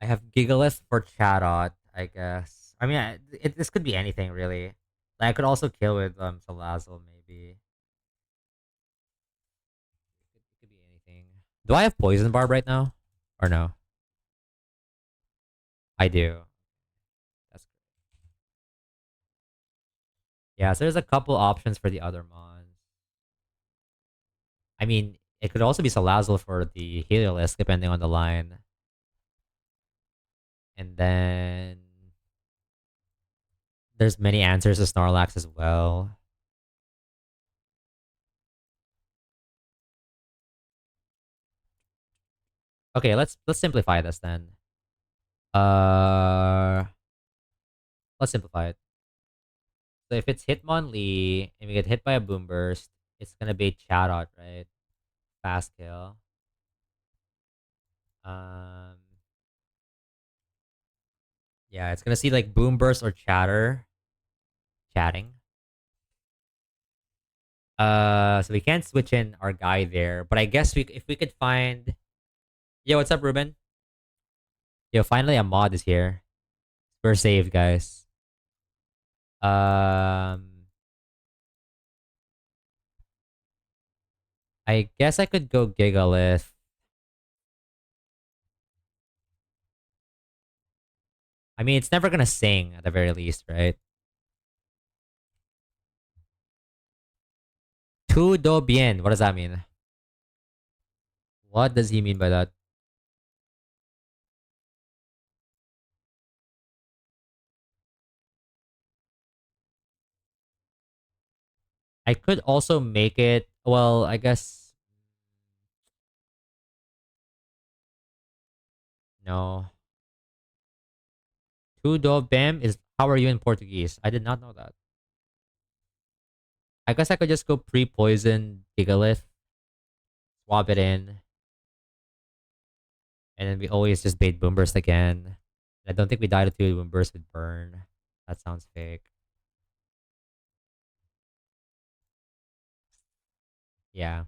I have Gigalith for Chatot, I guess. I mean, this could be anything really. Like, I could also kill with Salazzle maybe. It could be anything. Do I have Poison Barb right now, or no? I do. That's yeah. So there's a couple options for the other mons. I mean, it could also be Salazzle for the Heliolisk, depending on the line. And then there's many answers to Snorlax as well. Okay, let's simplify this then. Uh, let's simplify it. So if it's Hitmonlee and we get hit by a Boom Burst, it's gonna be Chatot, right? Fast kill. Um, yeah, it's gonna see like Boom Burst or chatting. So we can't switch in our guy there, but I guess we if we could find. Yo, what's up, Ruben? Yo, finally a mod is here. We're saved, guys. Um, I guess I could go Gigalith. I mean, it's never gonna sing at the very least, right? Todo bien. What does that mean? What does he mean by that? I could also make it. Well, I guess no. Tudo bem is how are you in Portuguese? I did not know that. I guess I could just go pre-poison Gigalith, swap it in, and then we always just bait Boomburst again. I don't think we died to Boomburst with burn. That sounds fake. Yeah.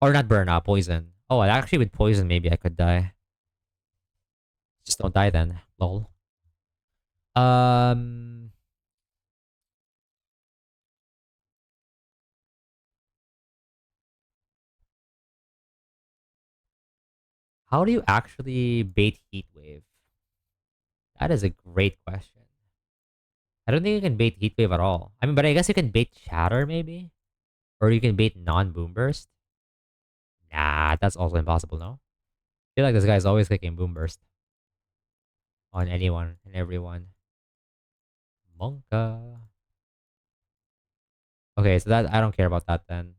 Or not burn, poison. Oh, actually with poison maybe I could die. Just don't die then. Lol. Um How do you actually bait heat wave? That is a great question. I don't think you can bait heat wave at all. I mean, but I guess you can bait chatter maybe, or you can bait non-boom burst. Nah, that's also impossible. No, I feel like this guy's always clicking boom burst on anyone and everyone. Monka. Okay, so that I don't care about that then.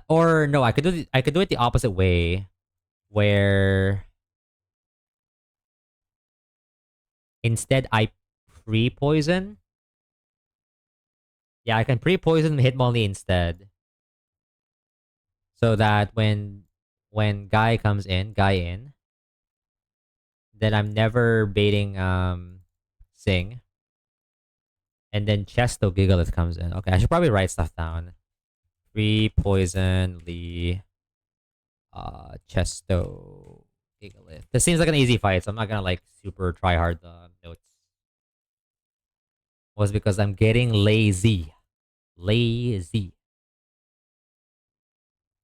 Or no, I could do it the opposite way, where instead I pre-poison. Yeah, I can pre-poison Hitmonlee instead, so that when guy in, then I'm never baiting Sing, and then Chesto Gigalith comes in. Okay, I should probably write stuff down. Pre-poison Lee, Chesto Gigalith. This seems like an easy fight, so I'm not gonna like super try hard the notes. Was because I'm getting lazy. Lazy.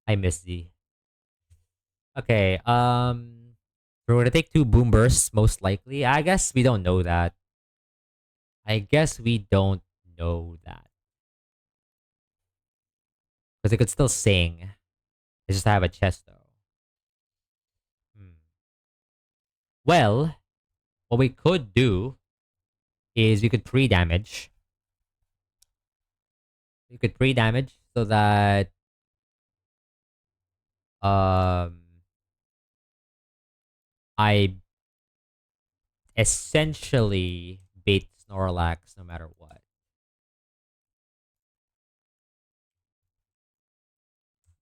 I miss Z. Okay, we're gonna take two boom bursts most likely. I guess we don't know that. I guess we don't know that. Because it could still sing. It's just I have a chest though. Hmm. Well, what we could do is we could pre-damage. We could pre-damage so that um I essentially bait Snorlax no matter what.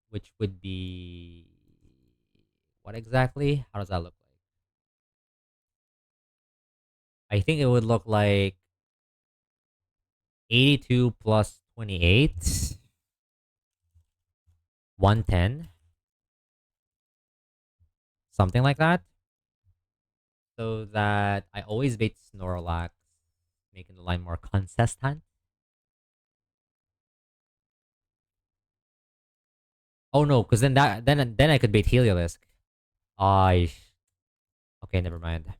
Which would be what exactly? How does that look like? I think it would look like 82 plus 28, 110, something like that. So that I always bait Snorlax, making the line more consistent. Oh no, because then I could bait Heliolisk. I okay, never mind.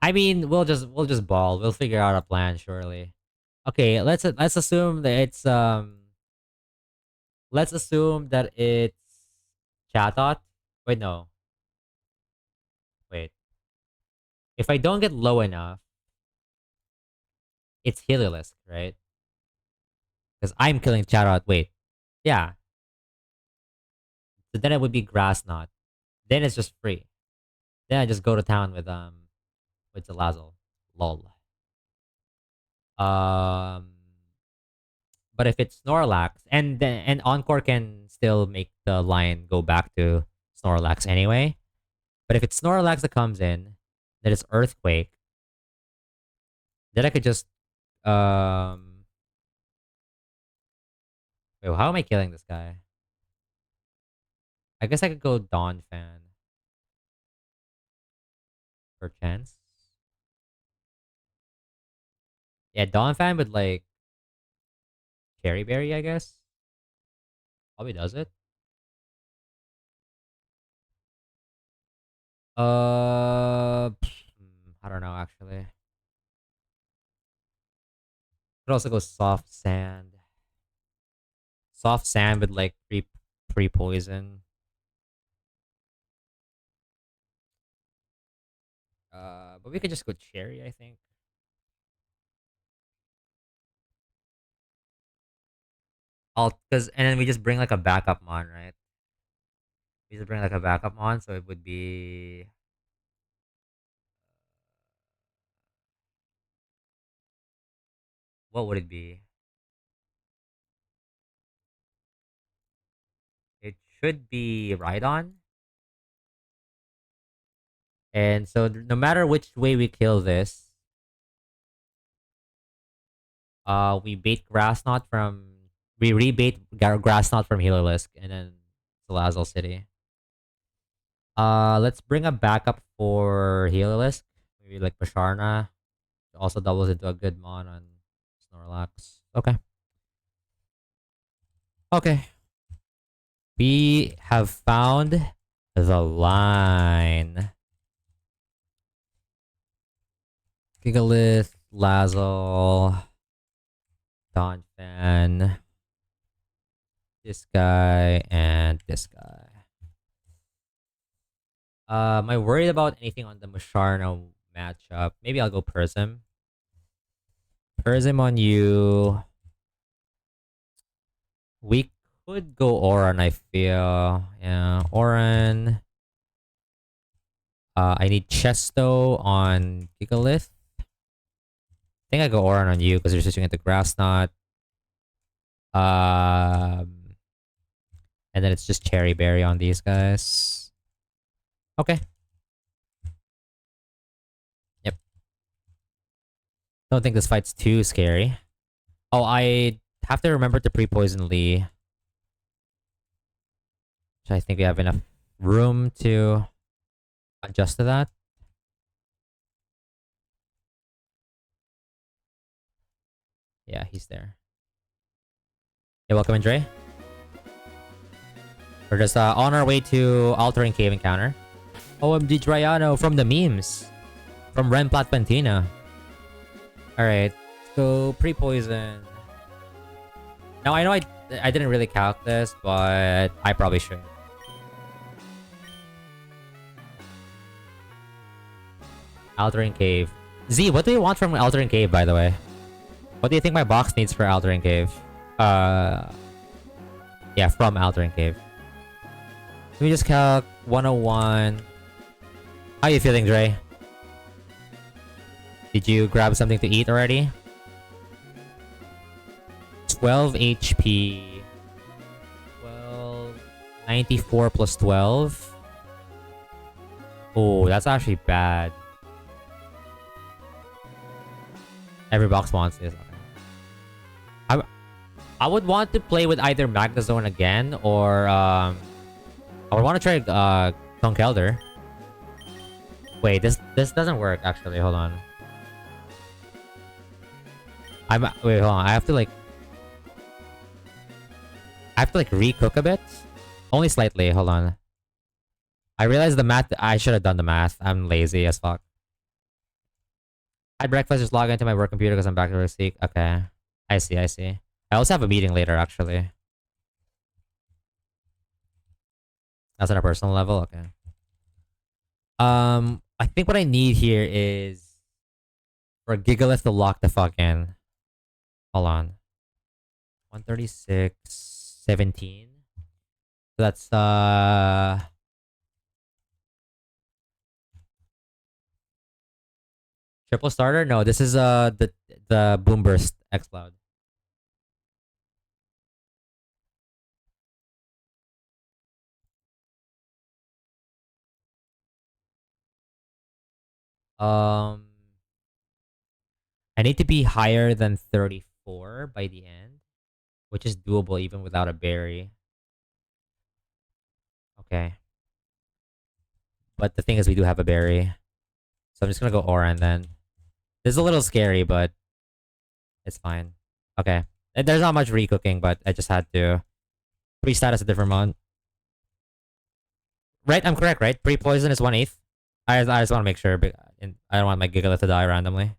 I mean, we'll just ball. We'll figure out a plan surely. Okay, let's assume that it's Chatot. Wait, no. Wait. If I don't get low enough, it's Heliolisk, right? Because I'm killing Chatot. Wait. Yeah. So then it would be Grass Knot. Then it's just free. Then I just go to town with the Lazzle. Lol. Um but if it's Snorlax, and Encore can still make the line go back to Snorlax anyway. But if it's Snorlax that comes in, then it's Earthquake, then I could just wait, how am I killing this guy? I guess I could go Dawn Fan per chance. Yeah, Dawn Fan with like Cherry Berry, I guess. Probably does it. I don't know actually. Could also go Soft Sand. Soft Sand with like pre poison. But we could just go Cherry, I think. I'll because and then we just bring like a backup mon, right? We just bring like a backup mon, so it would be what would it be? It should be Rhydon. And so no matter which way we kill this, we bait Grass Knot from we rebait Grass Knot from Healerlisk and then Salazzle City. Let's bring a backup for Healerlisk. Maybe like Basharna. Also doubles into a good mon on Snorlax. Okay. Okay. We have found the line. Gigalith, Lazzle, Donphan, this guy, and this guy. Am I worried about anything on the Musharna matchup? Maybe I'll go Prism. Prism on you. We could go Oran, I feel. Yeah, Oran. I need Chesto on Gigalith. I think I go Oran on you because you're switching into Grass Knot. Um, and then it's just Cherry Berry on these guys. Okay. Yep. Don't think this fight's too scary. Oh, I have to remember to pre-poison Lee. So I think we have enough room to adjust to that. Yeah, he's there. Hey, welcome in, Dre. We're just on our way to Altering Cave Encounter. OMG Triano from the memes. From Ren Platpantina. Alright, so pre-poison. Now, I know I didn't really calc this, but I probably should. Altering Cave. Z, what do you want from Altering Cave, by the way? What do you think my box needs for Altering Cave? Yeah, from Altering Cave. Let me just calc 101. How you feeling, Dre? Did you grab something to eat already? 12 HP. 12. 94 plus 12. Oh, that's actually bad. Every box wants this. I would want to play with either Magnezone again or I would want to try Conkeldurr. Wait, this doesn't work actually. Hold on. Wait, hold on. I have to recook a bit. Only slightly. Hold on. I realized the math. I should have done the math. I'm lazy as fuck. I had breakfast. Just log into my work computer because I'm back to work sick. Okay. I see. I also have a meeting later actually. That's on a personal level. Okay. I think what I need here is for Gigalith to lock the fuck in. Hold on. 136, 17. So that's triple starter? No, this is the Boom Burst X Cloud. Um I need to be higher than 34 by the end, which is doable even without a berry. Okay. But the thing is we do have a berry. So I'm just gonna go Oran then. This is a little scary, but it's fine. Okay. There's not much recooking, but I just had to pre-status a different mon. Right? I'm correct, right? Pre-poison is 1/8. I just want to make sure, but I don't want my Gigalith to die randomly.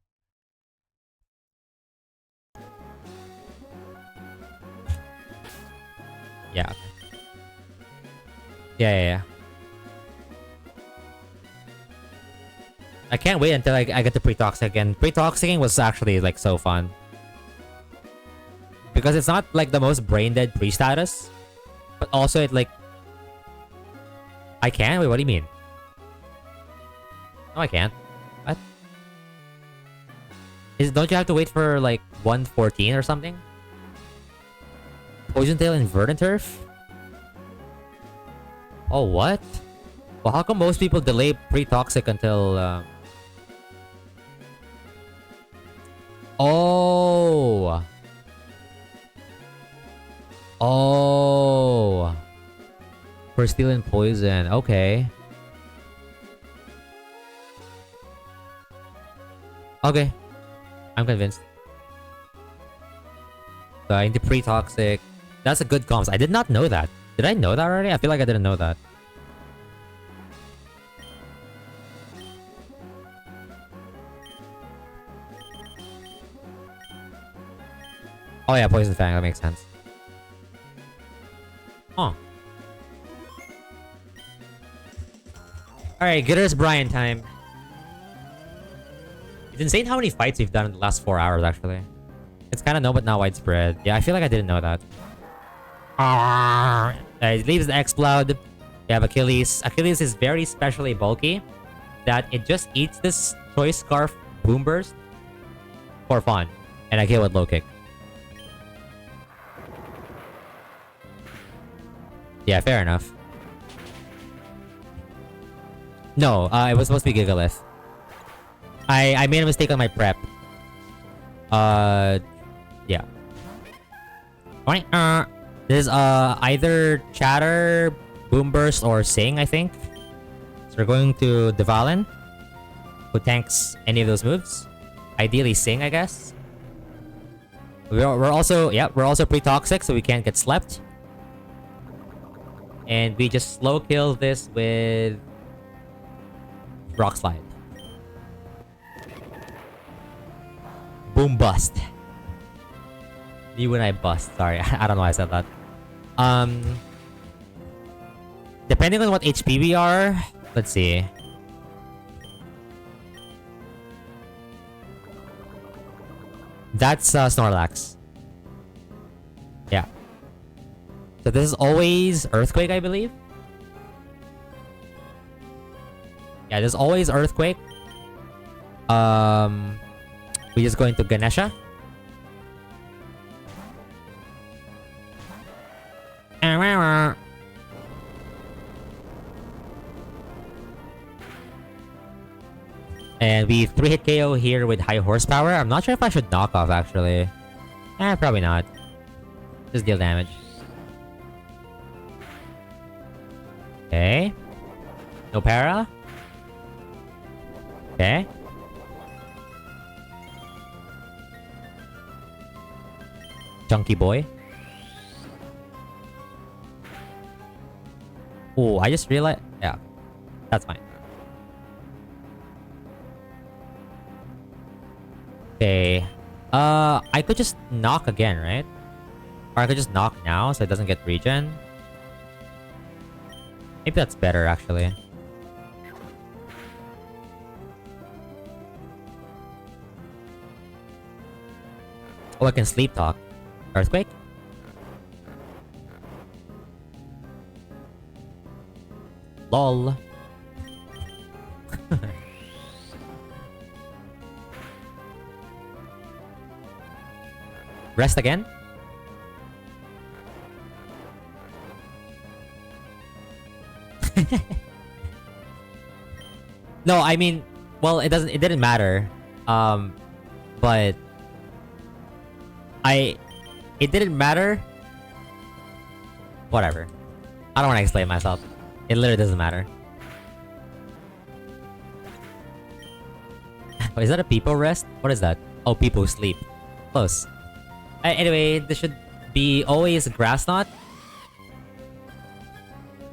Yeah. Yeah. I can't wait until I get to pre-toxic again. Pre-toxicing was actually like so fun. Because it's not like the most brain dead pre-status. But also it like... I can? Wait, what do you mean? No, I can't. What? Don't you have to wait for like 114 or something? Poison Tail and Verdant Turf? Oh, what? Well, how come most people delay pre-toxic until... Oh! Oh! For Steel and Poison. Okay. Okay. I'm convinced. So I need to pre-toxic. That's a good comms. I did not know that. Did I know that already? I feel like I didn't know that. Oh yeah, Poison Fang. That makes sense. Huh. Alright, Gitter's Brian time. It's insane how many fights we've done in the last 4 hours, actually. It's kind of known, but not widespread. Yeah, I feel like I didn't know that. It leaves the X-Cloud. We have Achilles. Achilles is very specially bulky. That it just eats this Choice Scarf Boom Burst for fun. And I kill with low kick. Yeah, fair enough. No, it was supposed to be Gigalith. I made a mistake on my prep. Yeah. This is either Chatter, Boom Burst, or Sing, I think. So we're going to Devalin, who tanks any of those moves. Ideally Sing, I guess. We're also pretty toxic, so we can't get slept. And we just slow kill this with Rock Slide. Boom Bust. Me when I bust. Sorry, I don't know why I said that. Depending on what HP we are, let's see. That's Snorlax. Yeah. So this is always Earthquake, I believe. Yeah, this is always Earthquake. We just go into Ganesha. And we 3-hit KO here with high horsepower. I'm not sure if I should knock off, actually. Probably not. Just deal damage. Okay. No para. Okay. Chunky boy. Oh, I just realized... Yeah. That's fine. Okay. I could just knock again, right? Or I could just knock now so it doesn't get regen. Maybe that's better, actually. Oh, I can sleep talk. Earthquake? LOL. Rest again? No, I mean, well, it didn't matter. But it didn't matter. Whatever. I don't want to explain myself. It literally doesn't matter. Oh, is that a people rest? What is that? Oh, people sleep. Close. Anyway, this should be always Grass Knot.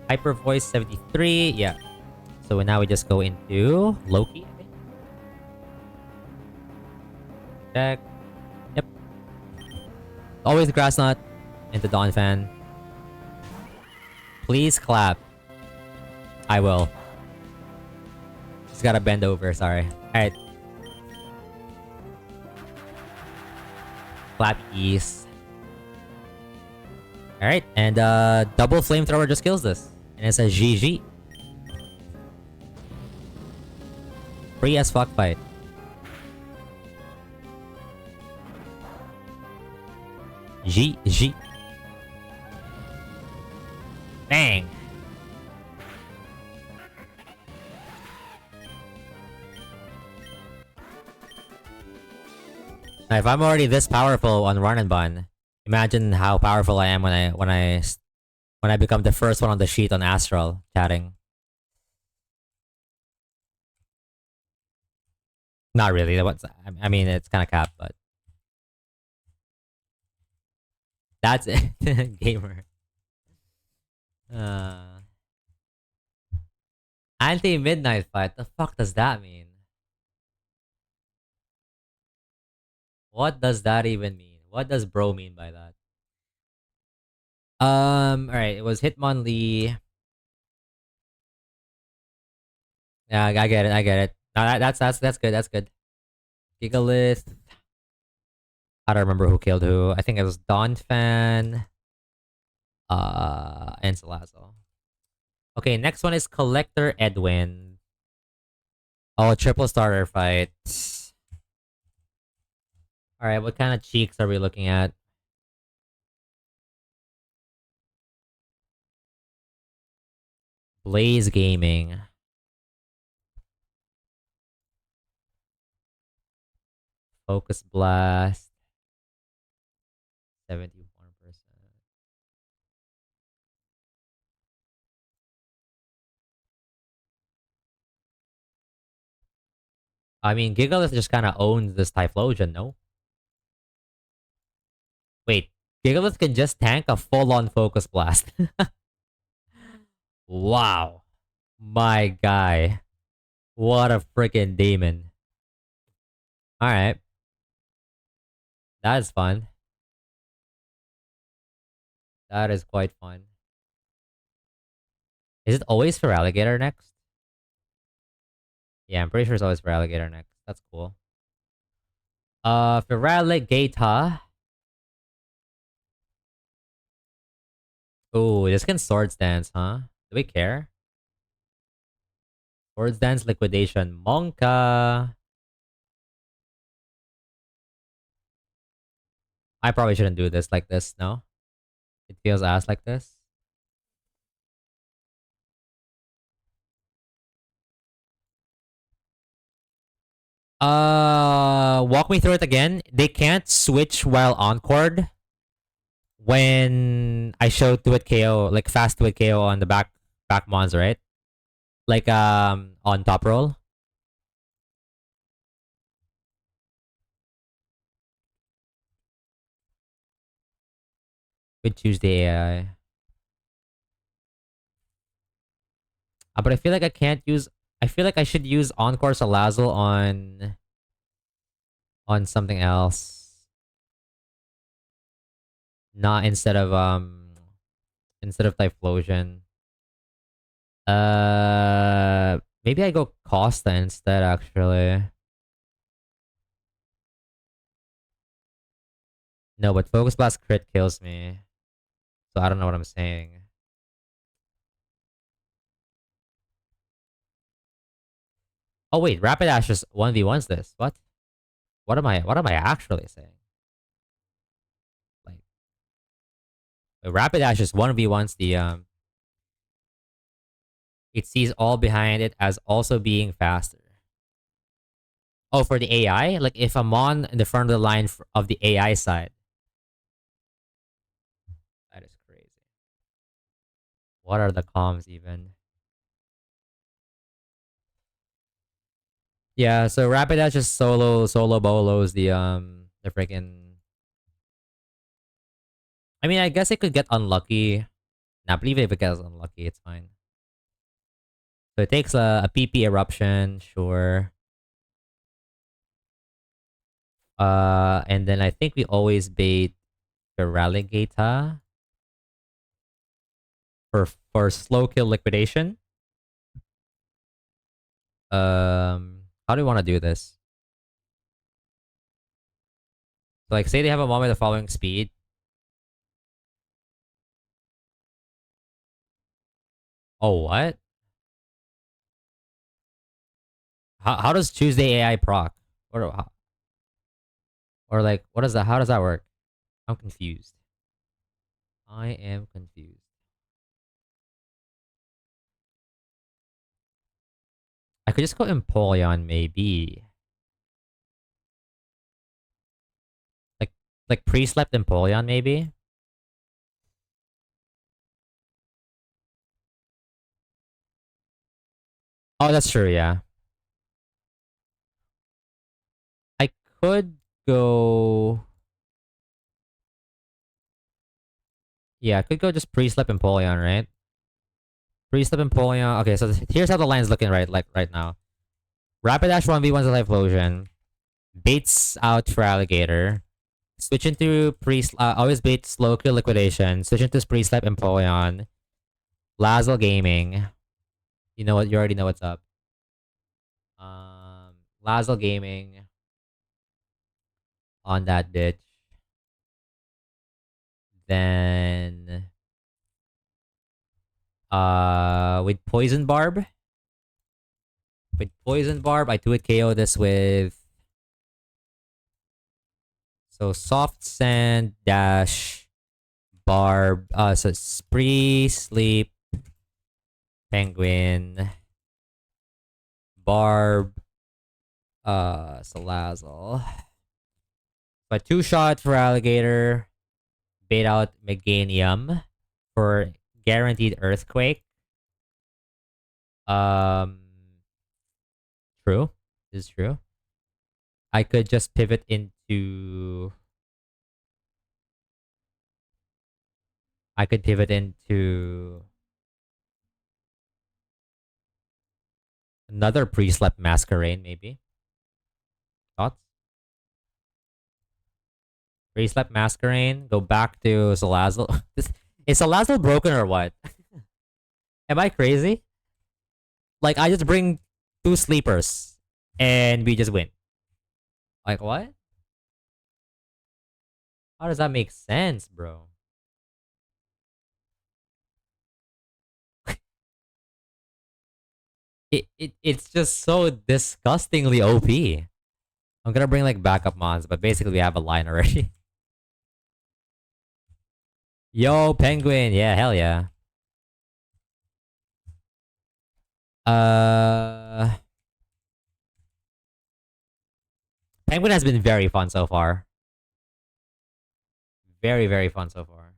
Hyper Voice 73. Yeah. So now we just go into Loki, I think. Check. Yep. Always Grass Knot into Dawn Fan. Please clap. I will. Just gotta bend over, sorry. Alright. Clap East. Alright, and double flamethrower just kills this. And it's a GG. Free as fuck fight. GG. Bang. Now, if I'm already this powerful on Run and Bun, imagine how powerful I am when I become the first one on the sheet on Astral chatting. Not really. I mean, it's kind of capped, but That's it. Gamer. Uh, Anti midnight fight. The fuck does that mean? What does that even mean? What does bro mean by that? All right. It was Hitmonlee. Yeah, I get it. I get it. No, that's good. That's good. Gigalith. I don't remember who killed who. I think it was Donphan. And Salazzle. Okay, next one is Collector Edwin. Oh, triple starter fight. All right, what kind of cheeks are we looking at? Blaze Gaming. Focus Blast. 71%. I mean, Gigalith just kind of owns this Typhlosion, no? Wait, Gigalith can just tank a full-on Focus Blast. Wow. My guy. What a freaking demon. Alright, that is fun. That is quite fun. Is it always for Alligator next? Yeah, I'm pretty sure it's always for Alligator next. That's cool. For Alligator. Oh, this can Swords Dance, huh? Do we care? Swords Dance Liquidation. Monka. I probably shouldn't do this like this, no? It feels ass like this. Walk me through it again. They can't switch while on cord when I show to it KO, like fast to it KO on the back mons, right? Like on top roll. With Tuesday AI. But I feel like I can't use. I feel like I should use Encore Salazzle on something else, not instead of Typhlosion. Maybe I go Costa instead. Actually, no, but Focus Blast crit kills me, so I don't know what I'm saying. Oh wait, Rapid Dash just 1v1s this. What? What am I actually saying? Like Rapid Dash just 1v1s the it sees all behind it as also being faster. Oh, for the AI? Like if I'm on in the front of the line of the AI side. That is crazy. What are the comms even? Yeah, so Rapidash just solo bolos the freaking. I mean, I guess it could get unlucky. Nah, believe if it gets unlucky, it's fine. So it takes a PP eruption, sure. And then I think we always bait the Ralligata for slow kill liquidation. How do we want to do this? So like, say they have a moment of following speed. Oh, what? How does Tuesday AI proc? Or like, what is that? How does that work? I'm confused. I am confused. I could just go Empoleon, maybe. Like, pre-slept Empoleon, maybe. Oh, that's true. Yeah, I could go. Yeah, I could go just pre-slip Empoleon, right? Pre-slip Empoleon. Okay, so here's how the line's looking right now. Rapidash 1v1's a Typhlosion. Baits out for Alligator. Switch into always bait slow kill liquidation. Switch into pre-slip Empoleon. Lazzle Gaming. You know what? You already know what's up. Lazzle Gaming on that bitch. Then with Poison Barb. With Poison Barb, I 2-hit KO this with so Soft Sand Dash Barb. So Spree, Sleep, Penguin, Barb, Salazzle. But 2-shot for Alligator. Bait out Meganium for guaranteed Earthquake. True. This is true. I could just pivot into... another pre-slept Masquerain, maybe. Thoughts? Pre-slept Masquerain. Go back to Salazzle. Is Salazzle broken or what? Am I crazy? Like, I just bring 2 sleepers and we just win. Like, what? How does that make sense, bro? It's just so disgustingly OP. I'm gonna bring like backup mons, but basically we have a line already. Yo, Penguin, yeah, hell yeah. Penguin has been very fun so far. Very, very fun so far.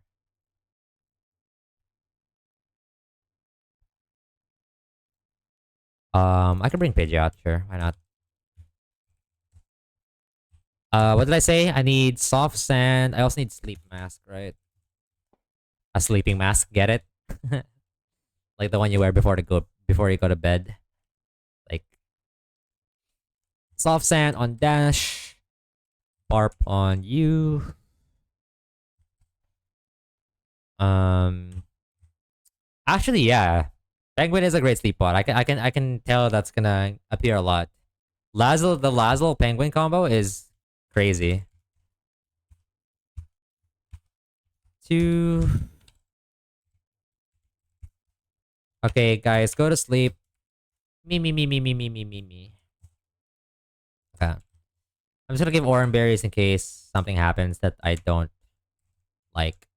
I can bring Pidgeot, sure, why not? What did I say? I need soft sand. I also need sleep mask, right? A sleeping mask, get it? Like the one you wear before you go to bed. Like soft sand on Dash. Barp on you. Actually, yeah. Penguin is a great sleep pod. I can tell that's gonna appear a lot. The Lazzle Penguin combo is crazy. 2. Okay, guys, go to sleep. Me. Okay. I'm just gonna give Oran berries in case something happens that I don't like.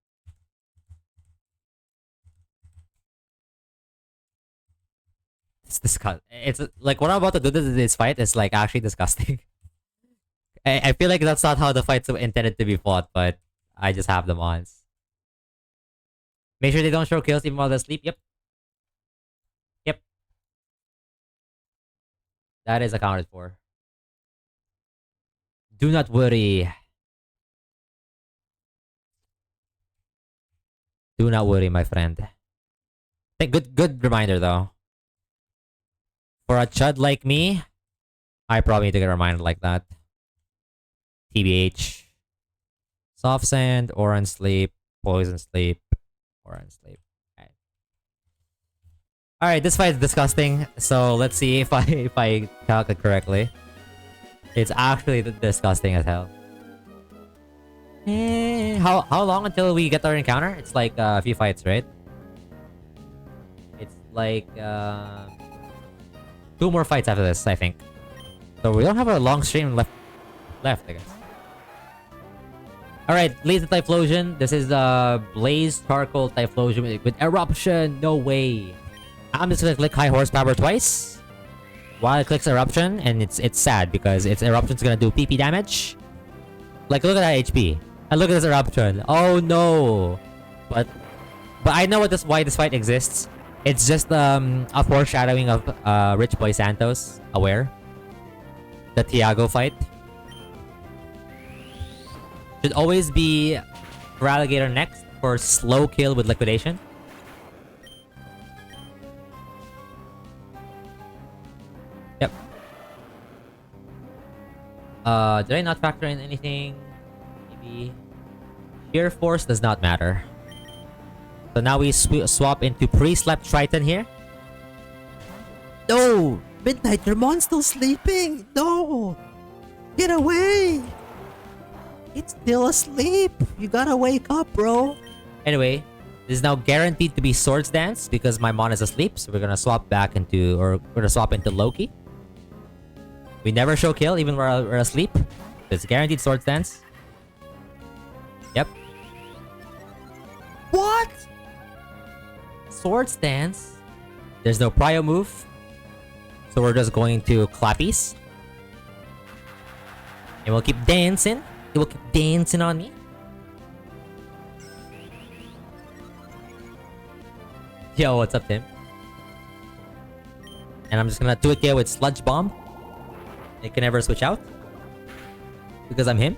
It's disgusting. It's like what I'm about to do this fight is like actually disgusting. I feel like that's not how the fight's intended to be fought, but I just have them on. Make sure they don't show kills even while they sleep. Yep. Yep. That is accounted for. Do not worry. Do not worry, my friend. Good reminder though. For a chud like me, I probably need to get reminded like that. TBH. Soft sand, orange sleep, poison sleep, orange sleep. Alright, this fight is disgusting. So let's see if I calculate correctly. It's actually disgusting as hell. How long until we get our encounter? It's like a few fights, right? It's like 2 more fights after this, I think. So we don't have a long stream left, I guess. Alright, Laser Typhlosion. This is the Blaze Charcoal Typhlosion with Eruption. No way. I'm just gonna click High Horsepower twice while it clicks Eruption, and it's sad because its Eruption's gonna do PP damage. Like, look at that HP. And look at this Eruption. Oh no. But I know why this fight exists. It's just a foreshadowing of Rich Boy Santos, aware. The Tiago fight. Should always be Feraligatr next, for slow kill with liquidation. Yep. Did I not factor in anything? Maybe. Sheer force does not matter. So now we swap into pre-slept Triton here. No! Midnight, your monster's still sleeping! No! Get away! It's still asleep! You gotta wake up, bro! Anyway, this is now guaranteed to be Swords Dance because my mon is asleep. So we're gonna swap back into, or we're gonna swap into Loki. We never show kill even when we're asleep. So it's guaranteed Swords Dance. Yep. What? Swords Dance. There's no prio move. So we're just going to Clappies. And we'll keep dancing. It will keep dancing on me. Yo, what's up, Tim? And I'm just gonna do it here with Sludge Bomb. It can never switch out. Because I'm him.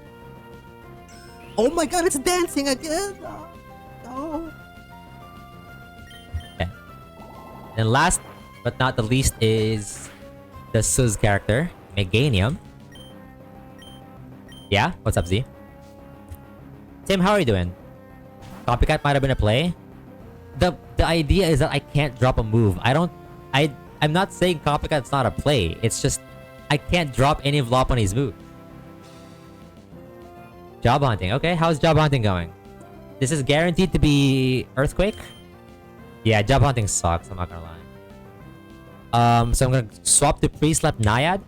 Oh my god, it's dancing again! No. Okay. And last but not the least is the Suz character, Meganium. Yeah? What's up, Z? Tim, how are you doing? Copycat might have been a play. The idea is that I can't drop a move. I'm not saying Copycat's not a play. It's just I can't drop any of Lopunny's moves. Job hunting. Okay, how's job hunting going? This is guaranteed to be Earthquake. Yeah, job hunting sucks, I'm not gonna lie. So I'm gonna swap to pre-slept Naiad.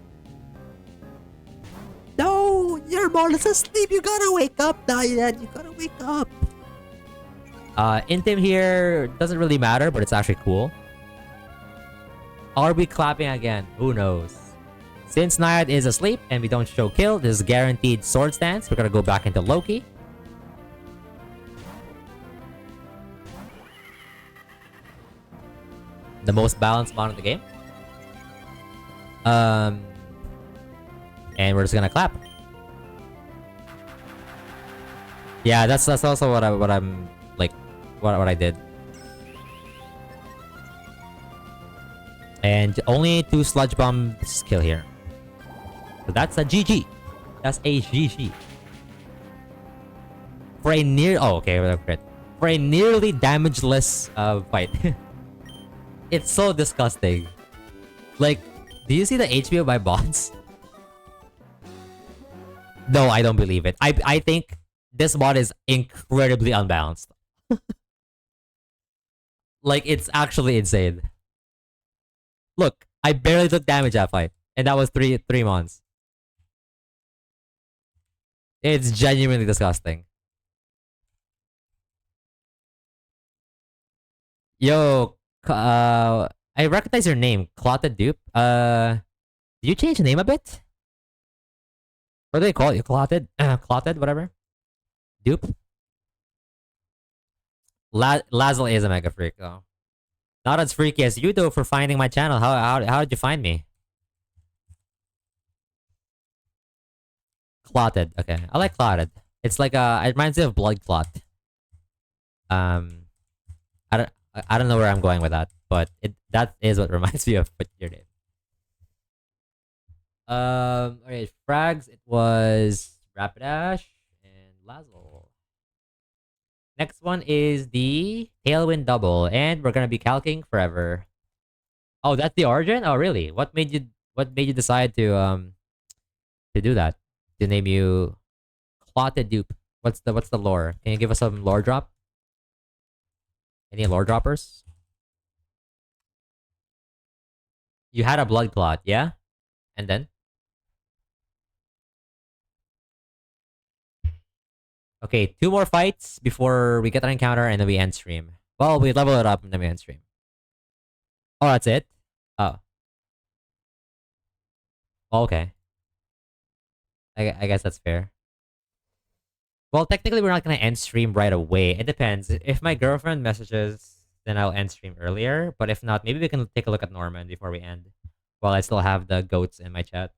No! Your mon is asleep! You gotta wake up, Naiad! You gotta wake up! Intim here doesn't really matter, but it's actually cool. Are we clapping again? Who knows? Since Naiad is asleep and we don't show kill, this is guaranteed Sword Stance. We're gonna go back into Loki. The most balanced mon of the game. And we're just gonna clap. Yeah, that's also what I'm like what I did. And only 2 Sludge Bombs kill here. So that's a GG. That's a GG. For a near... Oh, okay. Crit. For a nearly damageless fight. It's so disgusting. Like, do you see the HP of my bots? No, I don't believe it. I think this bot is incredibly unbalanced. Like, it's actually insane. Look, I barely took damage that fight. And that was three months. It's genuinely disgusting. Yo, I recognize your name, Clotted Dupe. Do you change the name a bit? What do they call you? Clotted? Clotted, whatever. Dupe? Lazel is a mega freak, though. Not as freaky as you, though, for finding my channel. How did you find me? Clotted. Okay. I like Clotted. It's like it reminds me of Blood Clot. I don't know where I'm going with that, but that is what reminds me of your name. Alright, frags. It was Rapidash and Lazel. Next one is the Tailwind Double, and we're gonna be calcing forever. Oh, that's the origin? Oh, really? What made you decide to do that? To name you Clotted Dupe. What's the lore? Can you give us some lore drop? Any lore droppers? You had a blood clot, yeah? And then? Okay, 2 more fights before we get an encounter and then we end stream. Well, we level it up and then we end stream. Oh, that's it? Oh. Okay. I guess that's fair. Well, technically, we're not gonna end stream right away. It depends. If my girlfriend messages, then I'll end stream earlier. But if not, maybe we can take a look at Norman before we end. While I still have the goats in my chat.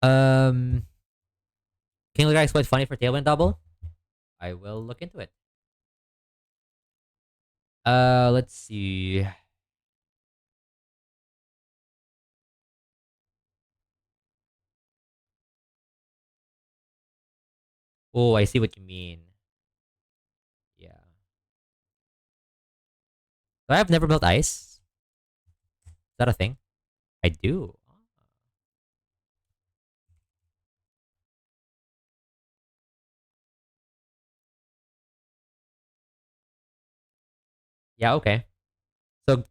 Um, King Lear is quite funny for Tailwind double. I will look into it. Let's see. Oh, I see what you mean. Yeah. So I've never built ice. Is that a thing? I do. Yeah. Okay. So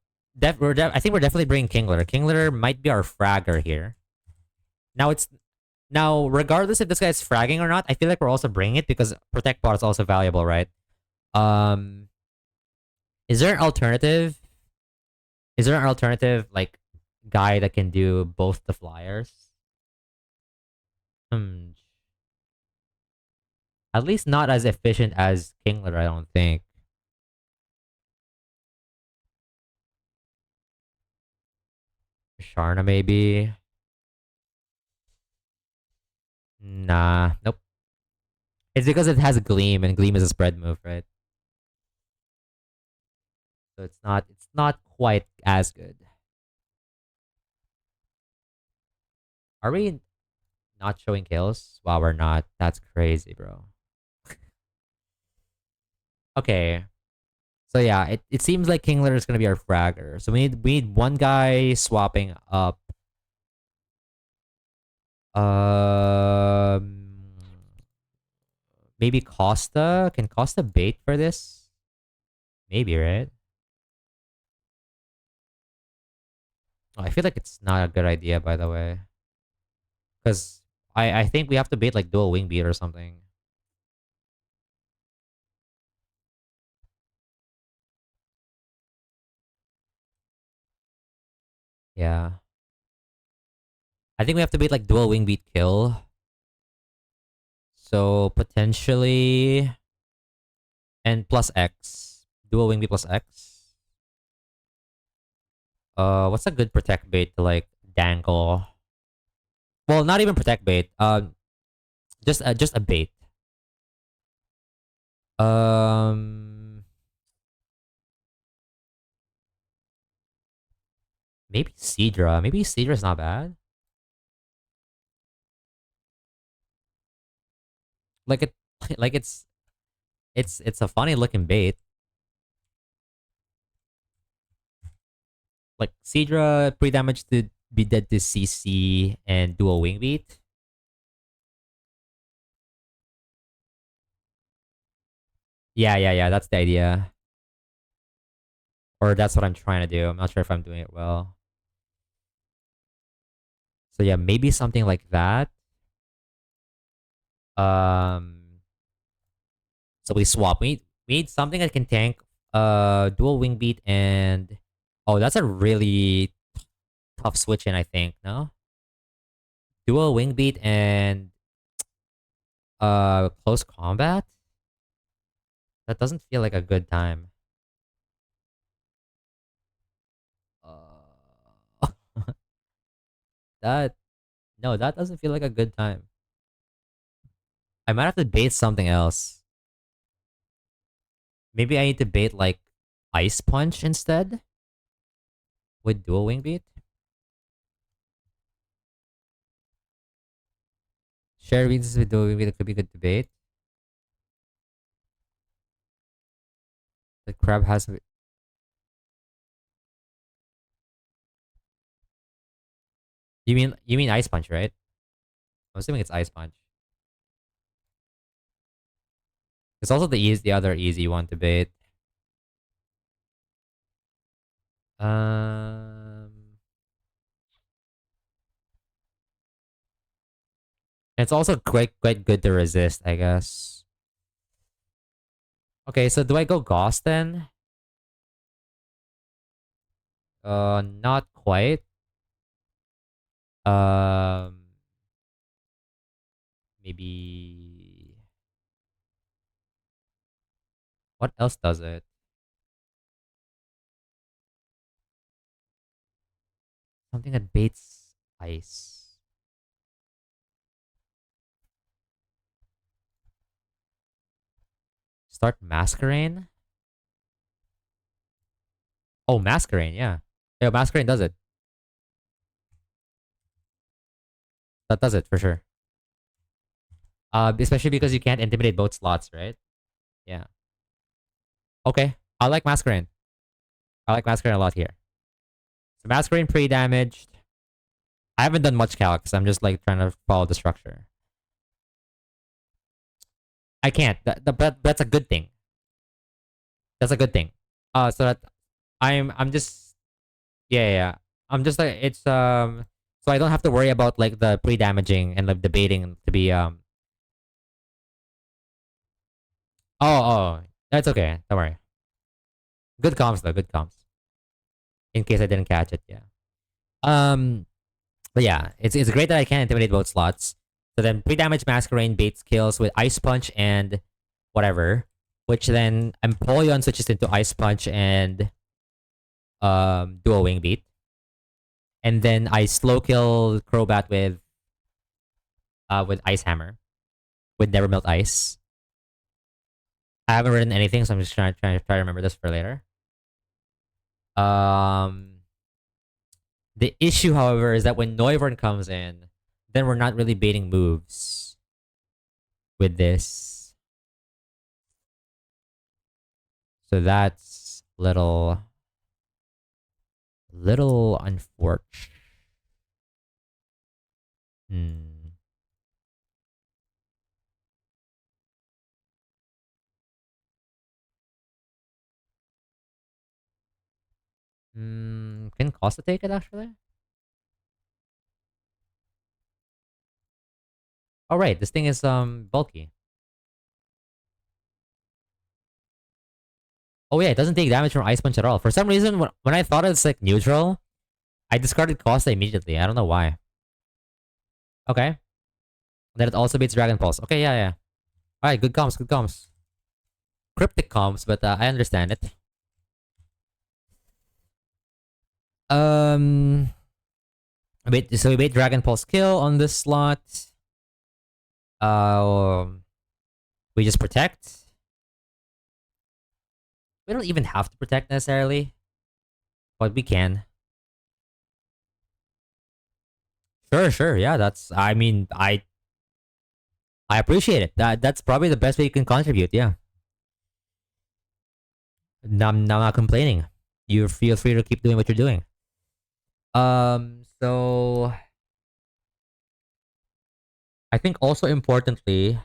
I think we're definitely bringing Kingler. Kingler might be our fragger here. Now it's now regardless if this guy's fragging or not, I feel like we're also bringing it because protect bot is also valuable, right? Um, is there an alternative? Is there an alternative like guy that can do both the flyers? Hmm. At least not as efficient as Kingler, I don't think. Sharna maybe. Nah, nope. It's because it has Gleam and Gleam is a spread move, right? So it's not quite as good. Are we not showing kills? Wow, we're not. That's crazy, bro. Okay. So yeah, it seems like Kingler is gonna be our fragger. So we need one guy swapping up. Um, maybe Costa. Can Costa bait for this? Maybe, right? Oh, I feel like it's not a good idea, by the way, because I think we have to bait like dual wing beat or something. Yeah, I think we have to bait like dual wing beat kill. So potentially and plus X, dual wing beat plus X. What's a good protect bait to like dangle? Well, not even protect bait. Just a bait. Um, maybe Seadra. Maybe Seadra's not bad. Like it, like it's a funny looking bait. Like Seadra pre damage to be dead to CC and do a wing beat. Yeah, yeah, yeah. That's the idea, or that's what I'm trying to do. I'm not sure if I'm doing it well. So yeah, maybe something like that. Um, so we swap. We need something that can tank dual wing beat and oh, that's a really tough switch in, I think. No? Dual wing beat and close combat? That doesn't feel like a good time. Uh, that no, that doesn't feel like a good time. I might have to bait something else. Maybe I need to bait like ice punch instead with dual wing beat. Share beats with dual wing beat could be good to bait. The crab has. You mean ice punch, right? I'm assuming it's ice punch. It's also the other easy one to bait. Um, it's also quite good to resist, I guess. Okay, so do I go Gauss then? Not quite. Um, maybe what else does it? Something that baits ice. Start Masquerade? Oh, Masquerade, yeah. Yeah, Masquerade does it. That does it for sure. Especially because you can't intimidate both slots, right? Yeah. Okay. I like Masquerade. I like Masquerade a lot here. So Masquerade pre-damaged. I haven't done much calcs. I'm just like trying to follow the structure. I can't. But that's a good thing. That's a good thing. So that I'm just yeah. I'm just like it's so I don't have to worry about like the pre-damaging and like debating to be oh that's okay. Don't worry. Good comms though. Good comms. In case I didn't catch it. Yeah. Um. But yeah, it's great that I can intimidate both slots. So then pre-damage Masquerade baits kills with Ice Punch and whatever, which then Empoleon switches into Ice Punch and Dual Wing Beat. And then I slow kill Crobat with Ice Hammer with Never Melt Ice. I haven't written anything, so I'm just trying to remember this for later. Um the issue, however, is that when Noivern comes in, then we're not really baiting moves with this. So that's little unfortunate. Hmm. Can Costa take it actually? Oh right, this thing is bulky. Oh yeah, it doesn't take damage from Ice Punch at all. For some reason, when I thought it's like neutral, I discarded Costa immediately. I don't know why. Okay. Then it also beats Dragon Pulse. Okay, yeah. Alright, good comms, good comms. Cryptic comms, but I understand it. Um, so we made Dragon Pulse kill on this slot. Um, we just protect. We don't even have to protect necessarily, but we can. Sure. Yeah, that's. I mean, I appreciate it. That's probably the best way you can contribute. Yeah, I'm not complaining. You feel free to keep doing what you're doing. So I think also importantly,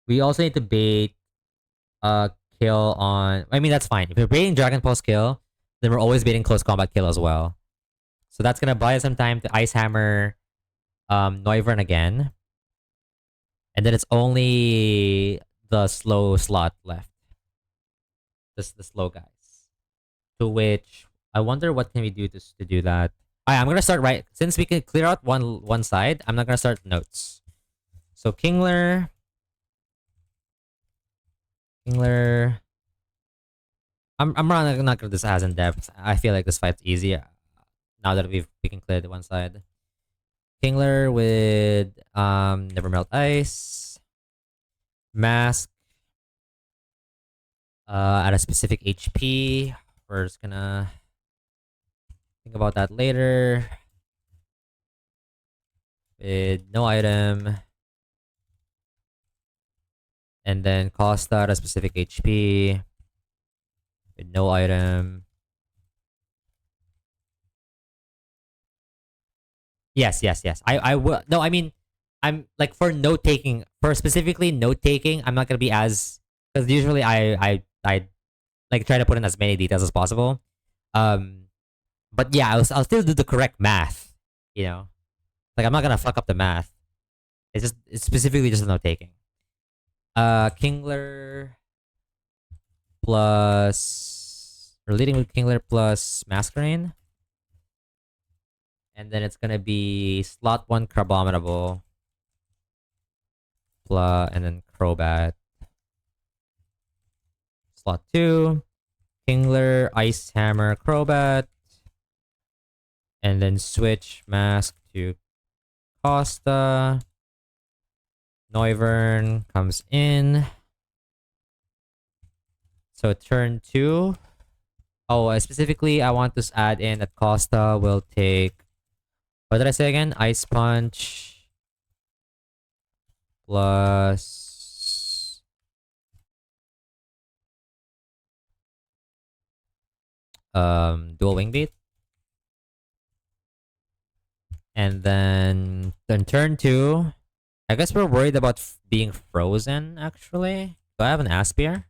we also need to bait uh kill on. I mean, that's fine. If we're baiting Dragon Pulse kill, then we're always baiting close combat kill as well. So that's gonna buy us some time to Ice Hammer Noivern again. And then it's only the slow slot left. Just the slow guys. To which I wonder what can we do to do that. Alright, I'm gonna start right since we can clear out one side, I'm not gonna start notes. So Kingler. I'm not gonna do this as in depth. I feel like this fight's easy now that we can clear the one side. Kingler with Never Melt Ice. Mask at a specific HP. We're just gonna think about that later. With no item. And then Costa at a specific HP. With no item. Yes. I will. No, I mean, I'm like for note taking, for specifically note taking, I'm not gonna be as because usually I like try to put in as many details as possible. Um, but yeah, I'll still do the correct math. You know, like I'm not gonna fuck up the math. It's specifically just note taking. Kingler plus we're leading with Kingler plus Masquerade. And then it's gonna be slot 1 Crabominable. And then Crobat. Slot 2. Kingler, Ice Hammer, Crobat. And then switch Mask to Costa. Noivern comes in. So turn 2. Oh, specifically, I want to add in that Costa will take. What did I say again? Ice Punch plus dual wing beat. And then turn 2. I guess we're worried about being frozen, actually. Do I have an Aspire?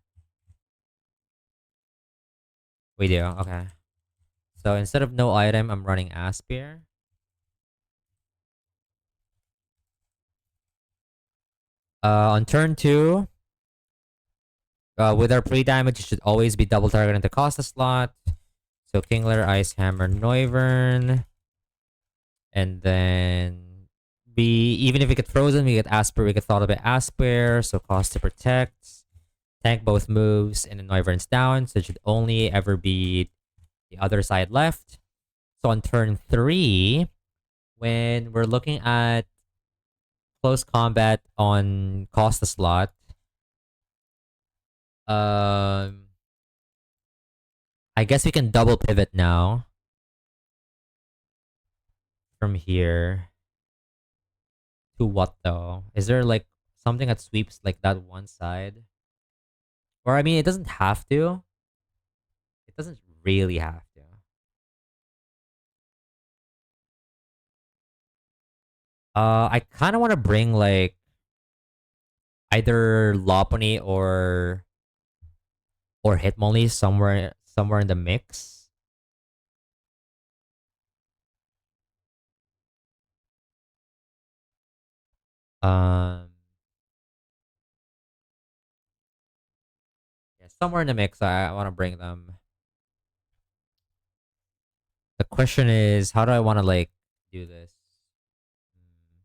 We do, okay. So instead of no item, I'm running Aspire. On turn 2, with our pre-damage, it should always be double targeting the Costa slot. So Kingler, Ice Hammer, Noivern. And then even if we get frozen, we get Asper, we get thought of it Asper, so Costa protects. Tank both moves, and then Noivern's down, so it should only ever be the other side left. So on turn 3, when we're looking at close combat on Costa slot, I guess we can double pivot now from here. To what though? Is there like something that sweeps like that one side? Or I mean, it doesn't have to. It doesn't really have to. I kind of want to bring like either Lopunny or Hitmonlee somewhere in the mix. Um, yeah, somewhere in the mix. I want to bring them. The question is, how do I want to like do this? Hmm.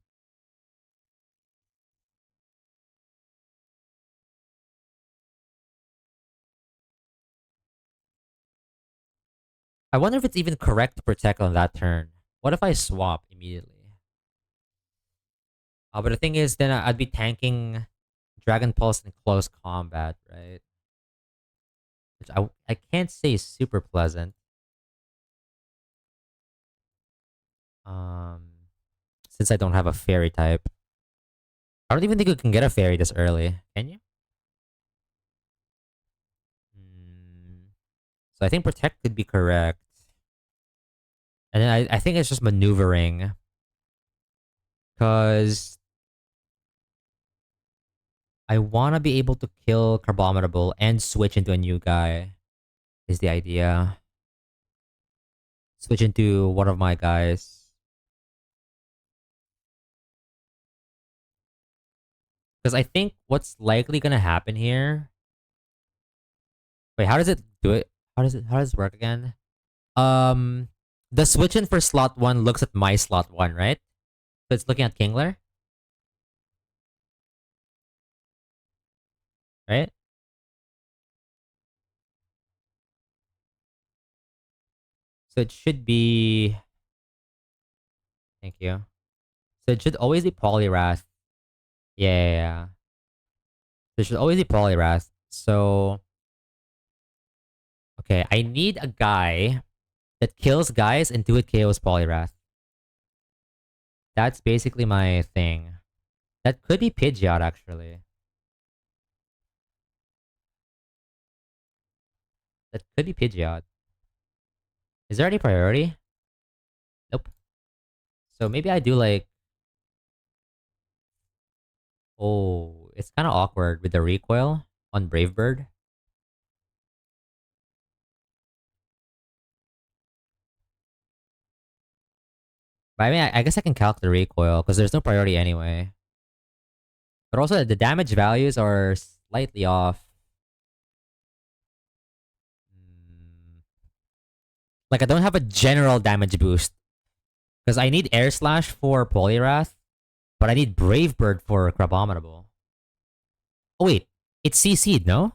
I wonder if it's even correct to protect on that turn. What if I swap immediately? But the thing is, then I'd be tanking Dragon Pulse in close combat, right? Which I can't say is super pleasant. Um, since I don't have a fairy type, I don't even think you can get a fairy this early. Can you? Hmm. So I think protect could be correct, and then I think it's just maneuvering, because I want to be able to kill Carbominable and switch into a new guy. Is the idea? Switch into one of my guys. Because I think what's likely gonna happen here. Wait, how does it do it? How does it work again? Um, the switch in for slot 1 looks at my slot 1, right? So it's looking at Kingler, right? So it should be. Thank you. So it should always be Polyrath. Yeah, yeah, yeah. So it should always be Polyrath. So okay, I need a guy that kills guys and 2-hit KOs Polyrath. That's basically my thing. That could be Pidgeot, actually. That could be Pidgeot. Is there any priority? Nope. So maybe I do like. Oh, it's kind of awkward with the recoil on Brave Bird. But I mean, I guess I can calc the recoil because there's no priority anyway. But also, the damage values are slightly off. Hmm. Like, I don't have a general damage boost because I need Air Slash for Poliwrath, but I need Brave Bird for Crabominable. Oh, wait. It's CC'd, no?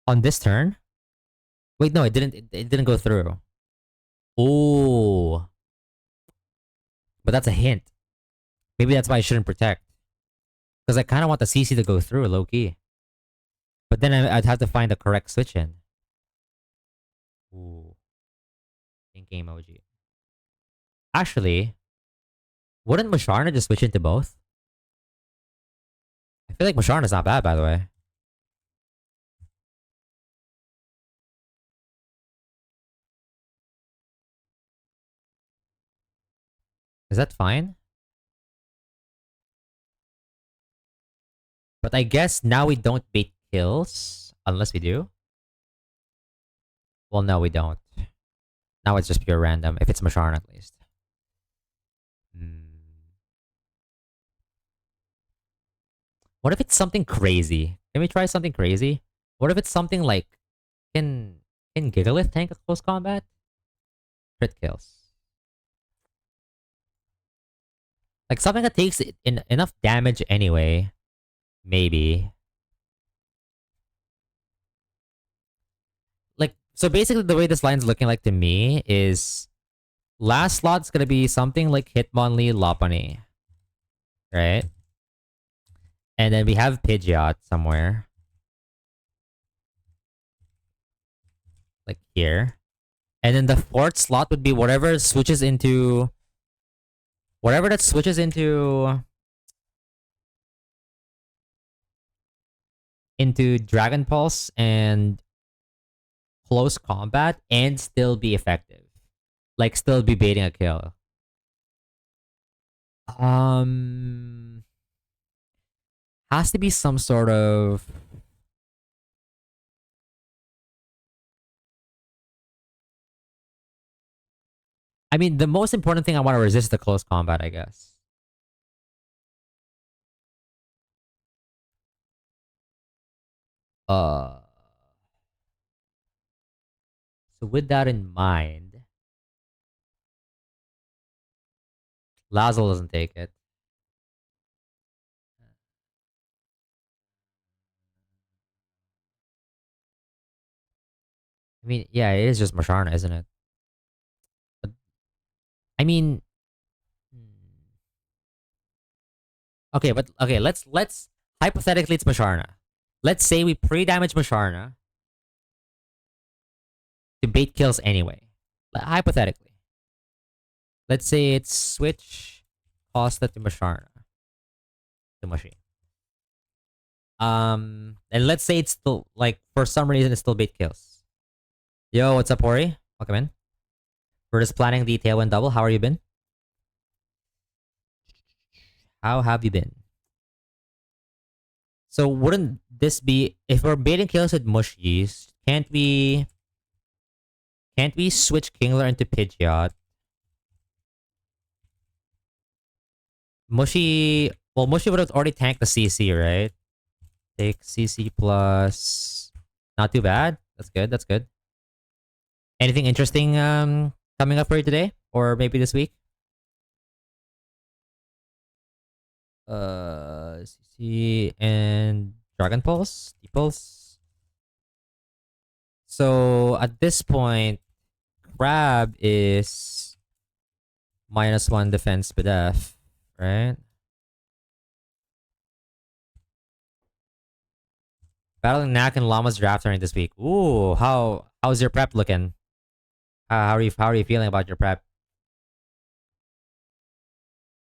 On this turn? Wait, no, it didn't. It didn't go through. Oh, but that's a hint. Maybe that's why I shouldn't protect. Because I kind of want the CC to go through, low key. But then I'd have to find the correct switch in. Ooh, thinking emoji. Actually, wouldn't Musharna just switch into both? I feel like Musharna's not bad, by the way. Is that fine? But I guess now we don't bait kills. Unless we do. Well, no, we don't. Now it's just pure random. If it's Musharna, at least. Hmm. What if it's something crazy? Can we try something crazy? What if it's something like can can Gigalith tank a close combat? Crit kills. Like something that takes enough damage anyway. Maybe. Like so basically the way this line's looking like to me is last slot's gonna be something like Hitmonlee Lopunny. Right? And then we have Pidgeot somewhere. Like here. And then the fourth slot would be whatever that switches into Dragon Pulse and close combat and still be effective. Like still be baiting a kill. Um has to be some sort of I mean the most important thing I want to resist is the close combat, I guess. Uh so with that in mind, Lazzle doesn't take it. I mean, yeah, it is just Musharna, isn't it? But, I mean, okay, but okay, let's hypothetically it's Musharna. Let's say we pre-damage Musharna to bait kills anyway. Hypothetically. Let's say it's switch Costa to Musharna. To Mushi. And let's say it's still like for some reason it's still bait kills. Yo, what's up, Ori? Welcome in. We're just planning the Tailwind double. How are you been? How have you been? So wouldn't this be if we're baiting kills with Mushies? Can't we switch Kingler into Pidgeot? Mushi would have already tanked the CC, right? Take CC plus. Not too bad. That's good. That's good. Anything interesting coming up for you today, or maybe this week? CC and Dragon Pulse, Pulse. So at this point, Crab is -1 defense BDF, right? Battling Knack and Llama's draft during this week. Ooh, how's your prep looking? How are you feeling about your prep?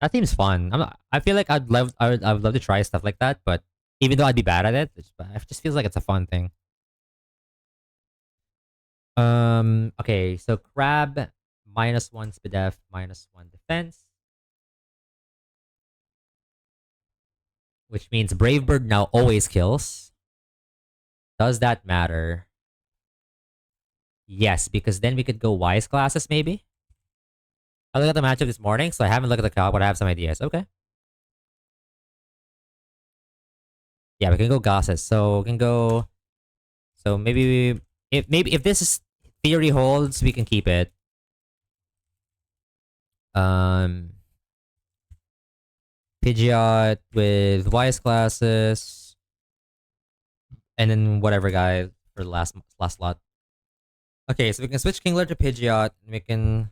That seems fun. I feel like I'd love to try stuff like that, but even though I'd be bad at it, it just feels like it's a fun thing. Okay, so Crab -1 SPDF, -1 defense, which means Brave Bird now always kills. Does that matter? Yes, because then we could go Wise classes maybe. I looked at the matchup this morning, so I haven't looked at the calc, but I have some ideas. Okay. Yeah, we can go Gosses. So we can go. So maybe if this is theory holds, we can keep it. Um, Pidgeot with Wise classes, and then whatever guy for the last slot. Okay, so we can switch Kingler to Pidgeot. We can.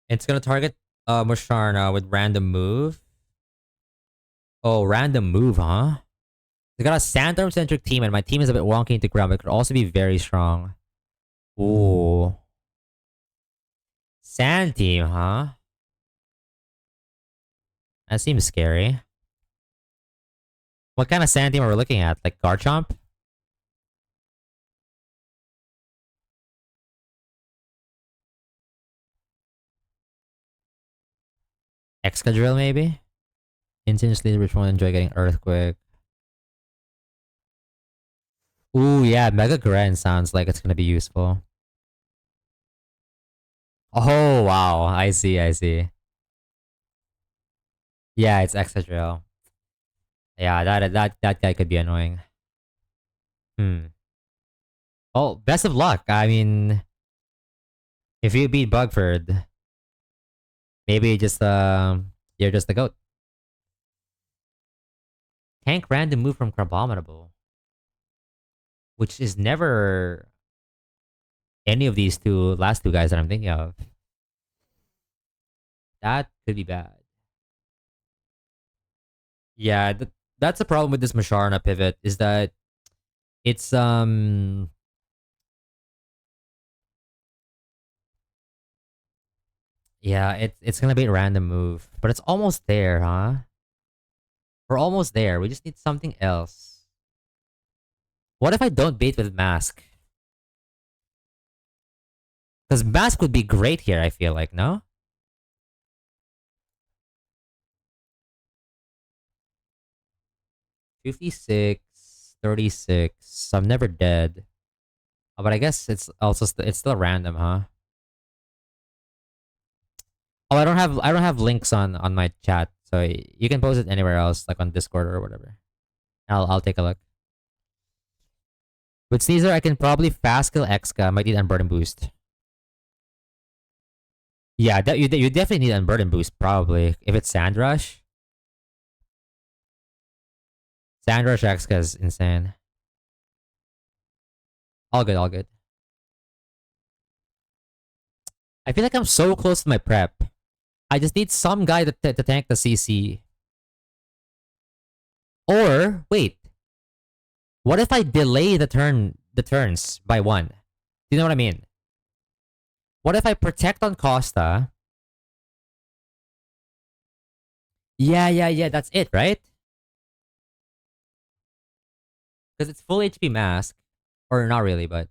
It's gonna target Musharna with random move. Oh, random move, huh? They got a Sandstorm centric team, and my team is a bit wonky into ground, but it could also be very strong. Ooh. Sand team, huh? That seems scary. What kind of sand team are we looking at? Like Garchomp? Excadrill, maybe? Intensely which one enjoy getting Earthquake. Ooh, yeah, Mega Gren sounds like it's gonna be useful. Oh, wow. I see, I see. Yeah, it's Excadrill. Yeah, that guy could be annoying. Hmm. Oh, best of luck. I mean, if you beat Bugford, maybe just you're just the goat. Tank random move from Crabominable, which is never any of these last two guys that I'm thinking of. That could be bad. Yeah, that's the problem with this Masharna pivot is that it's yeah, it's gonna be a random move, but it's almost there, huh? We're almost there. We just need something else. What if I don't bait with Mask? Because Mask would be great here, I feel like, no? 56, 36. I'm never dead. Oh, but I guess it's also it's still random, huh? Oh, I don't have links on my chat, so you can post it anywhere else, like on Discord or whatever. I'll take a look. With Sneasel, I can probably fast kill Exca. Might need Unburden boost. Yeah, you definitely need Unburden boost probably if it's Sand Rush. Sand Rush Exca is insane. All good, all good. I feel like I'm so close to my prep. I just need some guy to tank the CC. Or wait, what if I delay the turns by one? Do you know what I mean? What if I protect on Costa? Yeah. That's it, right? Because it's full HP mask, or not really, but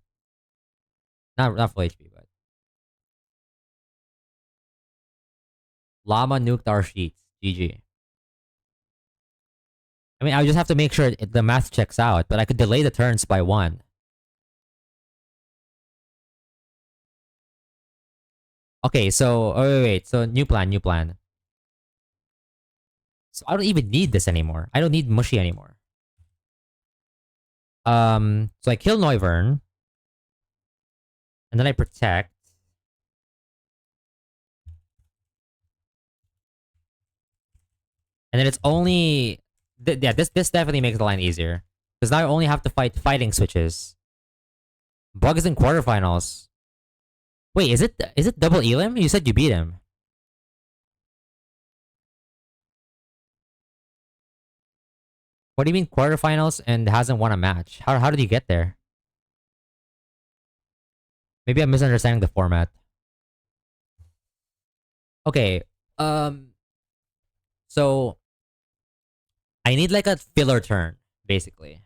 not full HP, but Llama nuked our sheets. GG. I mean, I just have to make sure the math checks out, but I could delay the turns by one. Okay, so wait. So new plan, new plan. So I don't even need this anymore. I don't need Mushy anymore. So I kill Noivern, and then I protect, and then it's only yeah. This definitely makes the line easier because now I only have to fight fighting switches. Bug is in quarterfinals. Wait, is it double Elim? You said you beat him. What do you mean quarterfinals and hasn't won a match? How did he get there? Maybe I'm misunderstanding the format. Okay. Um. So I need like a filler turn, basically.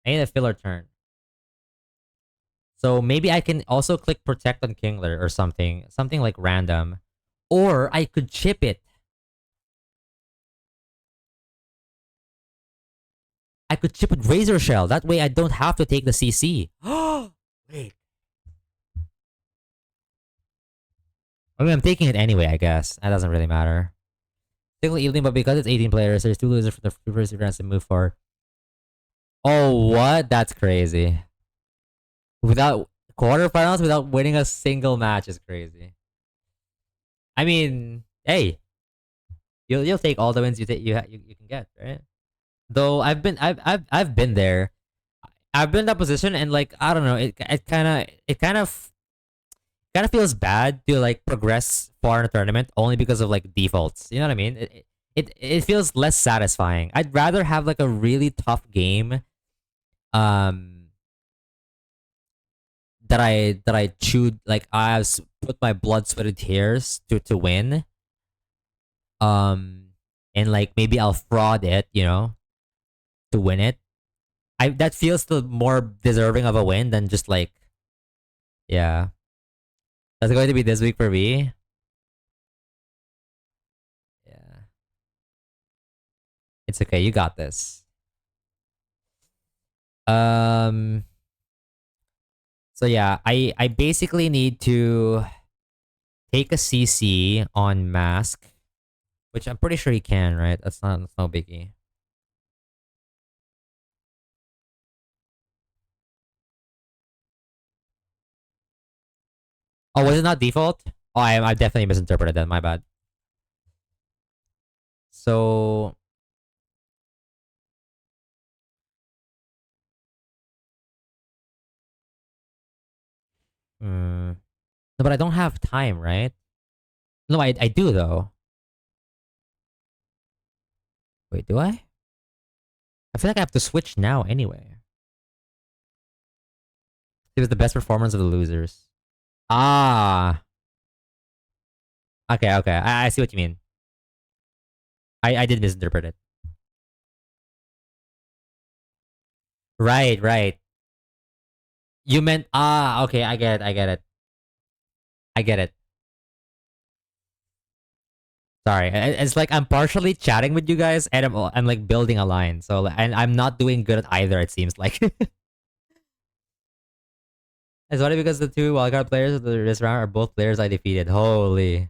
I need a filler turn. So maybe I can also click protect on Kingler or something like random, or I could chip it. I could chip with Razor Shell. That way I don't have to take the CC. Wait. I mean, I'm taking it anyway, I guess. That doesn't really matter. Technically evening, but because it's 18 players, there's two losers for the first rounds to move for. Oh, what? That's crazy. Without quarterfinals, without winning a single match is crazy. I mean, hey, you'll take all the wins you can get, right? Though I've been there. I've been in that position, and like I don't know, it kind of kind of feels bad to like progress far in a tournament only because of like defaults. You know what I mean? It feels less satisfying. I'd rather have like a really tough game um that I chewed like put my blood, sweat, and tears to win. Um and like maybe I'll fraud it, to win it. I That feels the more deserving of a win than just like, yeah. That's going to be this week for me. Yeah. It's okay. You got this. Um so yeah, I basically need to take a CC on Mask, which I'm pretty sure he can, right? That's no biggie. Oh, was it not default? Oh, I definitely misinterpreted that. My bad. So, no, but I don't have time, right? No, I do though. Wait, do I? I feel like I have to switch now anyway. It was the best performance of the losers. Ah, okay, okay. I see what you mean. I did misinterpret it. Right, right. You meant okay. I get it. I get it. I get it. Sorry, it's like I'm partially chatting with you guys, and I'm like building a line. So, and I'm not doing good at either. It seems like. It's funny because the two wildcard players of this round are both players I defeated. Holy,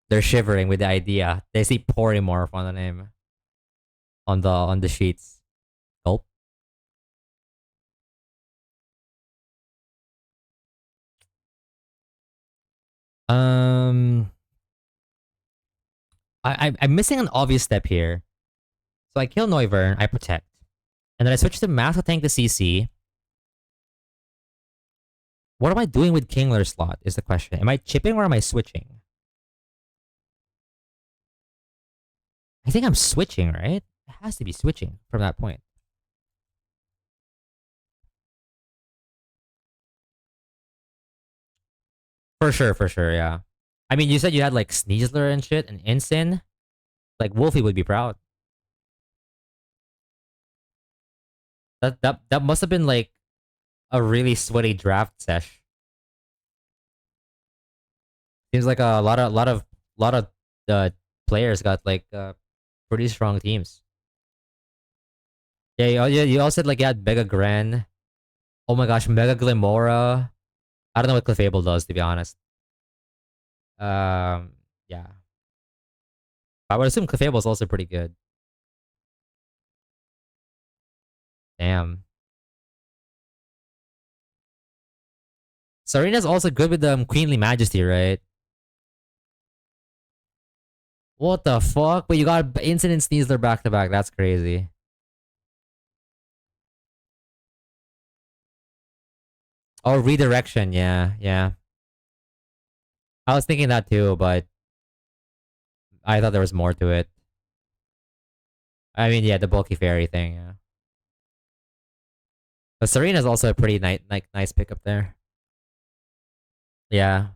they're shivering with the idea. They see Porymorph on the name on the sheets. Gulp. Um, I'm missing an obvious step here. So I kill Noivern, I protect, and then I switch to Mask to tank the CC. What am I doing with Kingler slot? Is the question. Am I chipping or am I switching? I think I'm switching, right? It has to be switching from that point. For sure, yeah. I mean, you said you had like Sneasler and shit and Ensign. Like Wolfie would be proud. That must have been like a really sweaty draft sesh. Seems like a lot of the players got like pretty strong teams. Yeah, you all said like you had Mega Gren. Oh my gosh, Mega Glimora. I don't know what Clefable does to be honest. Yeah, I would assume Clefable is also pretty good. Damn, Serena's also good with Queenly Majesty, right? What the fuck? But you got Incident Sneasler back to back. That's crazy. Oh, redirection. Yeah, yeah. I was thinking that too, but I thought there was more to it. I mean, yeah, the bulky fairy thing. Yeah, but Serena's also a pretty nice pickup there. Yeah.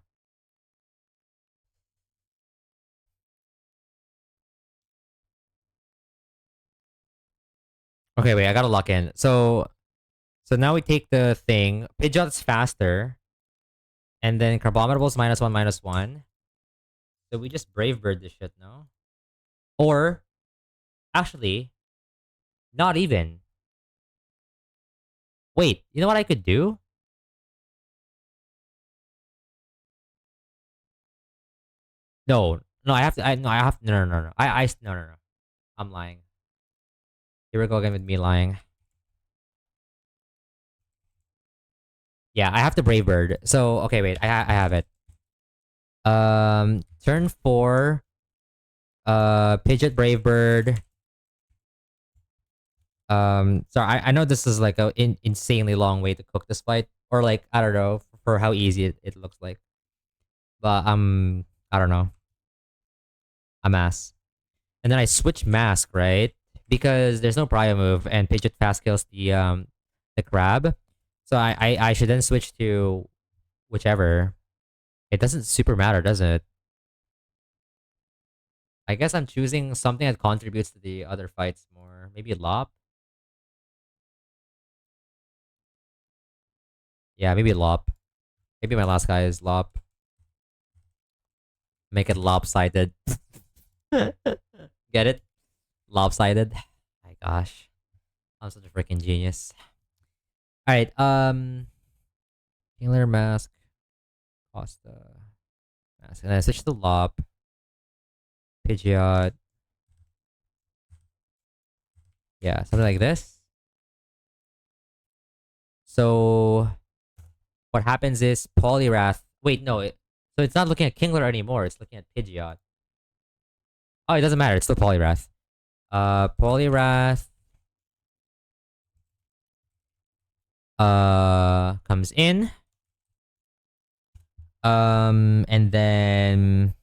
Okay, wait. I gotta lock in. So now we take the thing. Pidgeot's faster, and then Carbometables -1/-1. So we just Brave Bird this shit, no? Or actually, not even. Wait, you know what I could do? No, no, I have to. No, I have. No, no, no, no. No, no, no. I'm lying. Here we go again with me lying. Yeah, I have to Brave Bird. So okay, wait. I have it. Turn 4. Pidgeot Brave Bird. Sorry, I know this is like a insanely long way to cook this fight, or like I don't know, for how easy it looks like. But I don't know. I'm ass. And then I switch mask, right? Because there's no prio move and Pidgeot fast kills the crab. So I should then switch to whichever. It doesn't super matter, does it? I guess I'm choosing something that contributes to the other fights more. Maybe Lop? Yeah, maybe Lop. Maybe my last guy is Lop. Make it lopsided. Get it? Lopsided. My gosh. I'm such a freaking genius. Alright, Healer Mask. Costa. Mask. And then I switch to Lop. Pidgeot. Yeah, something like this. So what happens is Poliwrath. Wait, no. So it's not looking at Kingler anymore. It's looking at Pidgeot. Oh, it doesn't matter. It's still Poliwrath. Poliwrath comes in. And then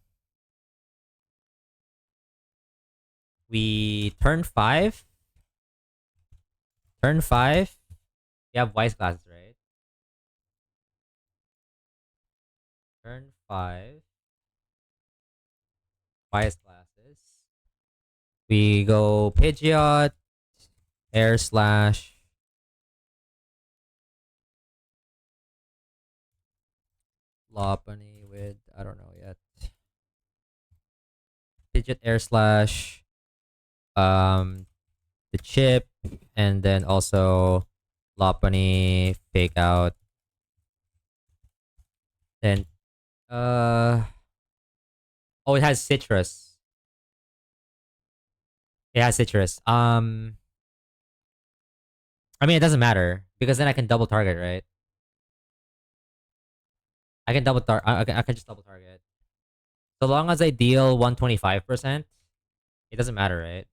we turn 5. Turn 5. We have Wise Classes, right? Turn 5. Wise Classes. We go Pidgeot, Air Slash, Lopunny with, I don't know yet. Pidgeot, Air Slash, the chip, and then also Lopunny, Fake Out. Then, oh, it has Citrus. It has Citrus. I mean, it doesn't matter because then I can double target, right? I can double target. I can just double target. So long as I deal 125%, it doesn't matter, right?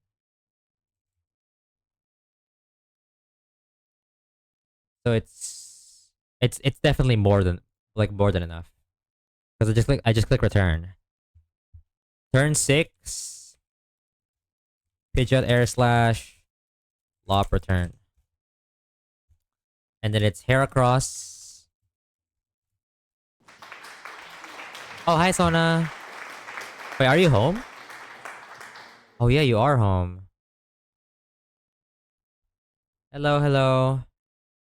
So it's definitely more than more than enough. Because I just click return. Turn 6. Pidgeot Air Slash. Lop return. And then it's Heracross. Oh, hi Sona. Wait, are you home? Oh yeah, you are home. Hello, hello.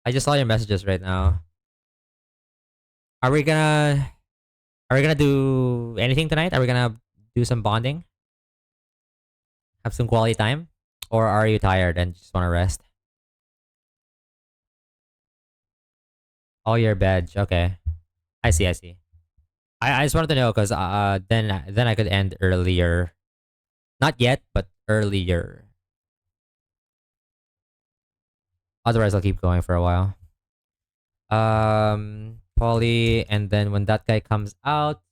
I just saw your messages right now. Are we gonna are we gonna do anything tonight? Are we gonna do some bonding? Have some quality time? Or are you tired and just wanna rest? Oh, your bed. Okay. I see, I see. I just wanted to know because then I could end earlier. Not yet, but earlier. Otherwise I'll keep going for a while. Polly, and then when that guy comes out,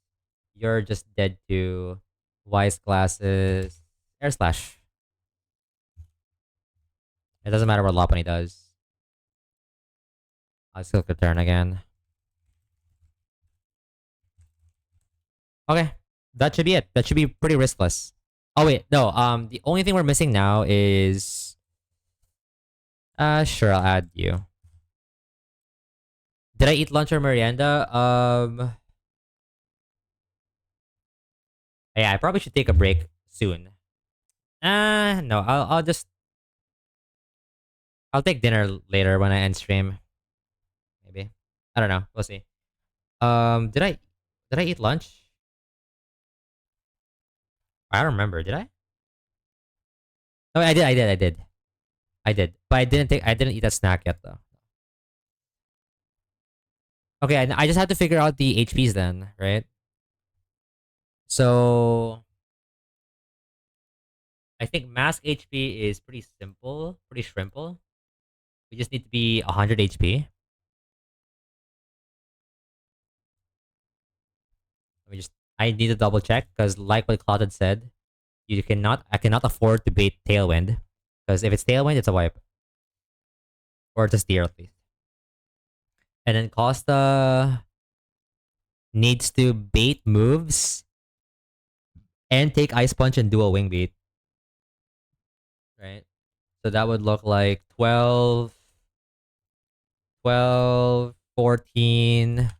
you're just dead to Wise Glasses, Air Slash. It doesn't matter what Lopunny does. I'll still return again. Okay, that should be it. That should be pretty riskless. Oh wait, no. The only thing we're missing now is sure, I'll add you. Did I eat lunch or merienda? Yeah, I probably should take a break soon. No, I'll take dinner later when I end stream. Maybe. I don't know. We'll see. Did I eat lunch? I don't remember. Did I? No, I did. But I didn't eat a snack yet though. Okay, I just have to figure out the HPs then, right? So I think mask HP is pretty simple, pretty shrimple. We just need to be 100 HP. Let me just. I need to double check because, like what Cloud had said, I cannot afford to bait Tailwind because if it's Tailwind, it's a wipe or just steer at least. And then Costa. needs to bait moves and take Ice Punch and do a Wing Beat. Right? So that would look like 12, 12, 14,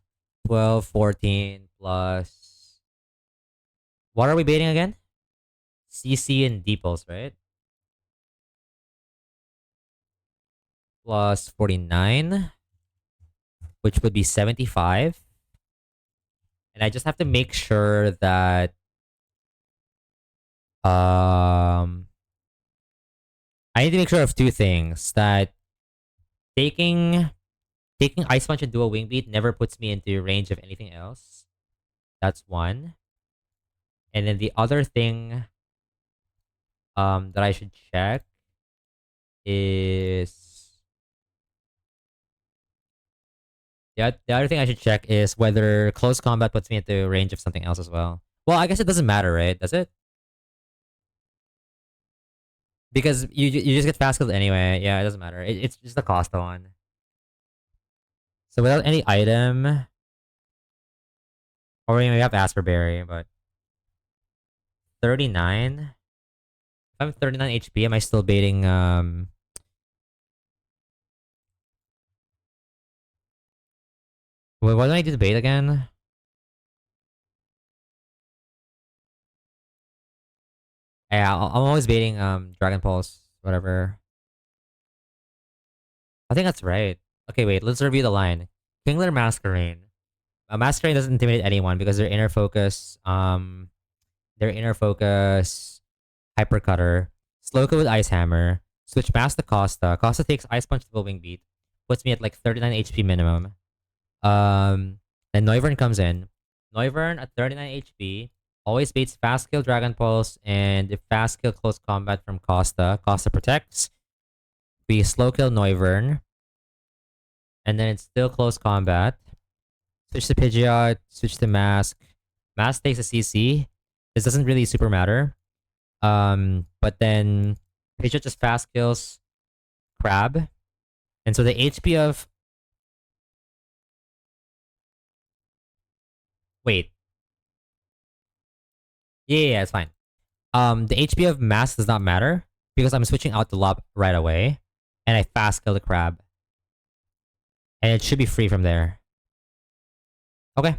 12, 14 plus. What are we baiting again? CC and Deeples, right? Plus 49, which would be 75. And I just have to make sure that um I need to make sure of two things. That taking taking Ice Punch and Dual Wing Beat never puts me into range of anything else. That's one. And then the other thing that I should check is the other thing I should check is whether close combat puts me into range of something else as well. Well, I guess it doesn't matter, right? Does it? Because you just get fast killed anyway. Yeah, it doesn't matter. It's just the cost one. So without any item, or we have Asper Berry, but 39. If I'm 39 HP, am I still baiting what do I do to bait again? Yeah, I'm always baiting Dragon Pulse, whatever. I think that's right. Okay, wait, let's review the line. Kingler Masquerade. Masquerade doesn't intimidate anyone because their inner focus Hypercutter, Slowco with Ice Hammer, switch Mask to Costa. Costa takes Ice Punch to the Wing Beat, puts me at like 39 HP minimum. Then Noivern comes in. Noivern at 39 HP always baits Fast Kill Dragon Pulse and if Fast Kill Close Combat from Costa. Costa protects. We slow kill Noivern. And then it's still close combat. Switch to Pidgeot, switch to Mask. Mask takes a CC. This doesn't really super matter. But then Pidgeot just fast kills Crab. And so the HP of wait. Yeah, it's fine. The HP of Mask does not matter because I'm switching out the Lob right away. And I fast kill the Crab. And it should be free from there. Okay.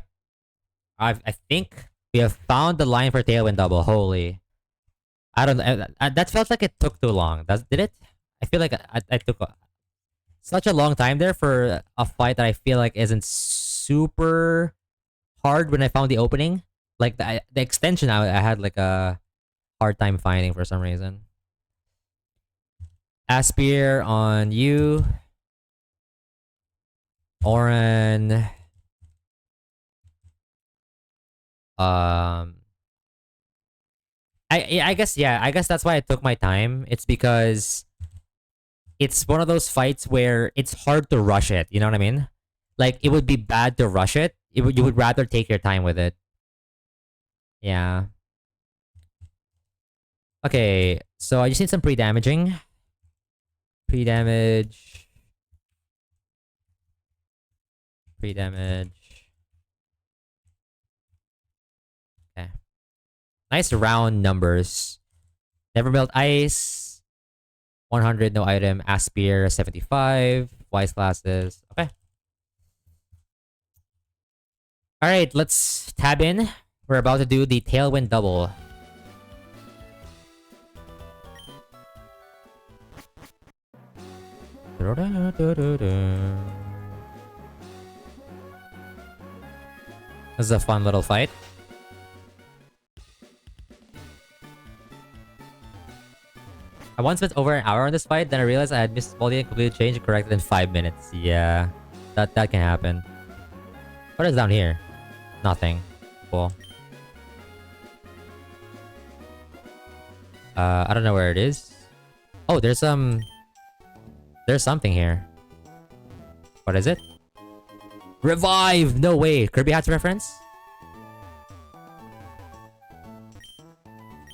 I think we have found the line for Tailwind Double. Holy. I don't know. That felt like it took too long. Did it? I feel like I took such a long time there for a fight that I feel like isn't super hard when I found the opening. Like the extension, I had like a hard time finding for some reason. Aspir on you. Oren. I guess yeah, I guess that's why I took my time. It's because it's one of those fights where it's hard to rush it. You know what I mean? Like it would be bad to rush it. You would rather take your time with it. Yeah. Okay, so I just need some pre-damaging. Pre-damage. Pre-damage. Okay. Nice round numbers. Never Melt Ice. 100, no item. Aspir, 75. Wise Classes. Okay. Alright, let's tab in. We're about to do the Tailwind Double. This is a fun little fight. I once spent over an hour on this fight, then I realized I had missed Baldi and completely changed and corrected in 5 minutes. Yeah, that can happen. What is down here? Nothing. Cool. I don't know where it is. Oh, there's something here. What is it? Revive! No way! Kirby Hats reference?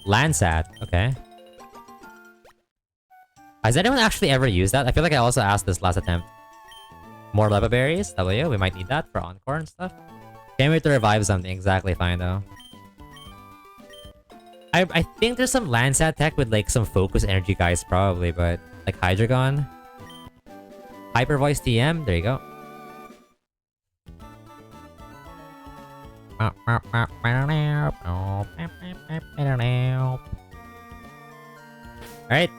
Landsat. Okay. Has anyone actually ever used that? I feel like I also asked this last attempt. More Leva Berries? W? We might need that for Encore and stuff. Can't wait to revive something. Exactly fine though. I think there's some Landsat tech with like some focus energy guys probably, but like Hydreigon. Hyper Voice TM, there you go. Alright.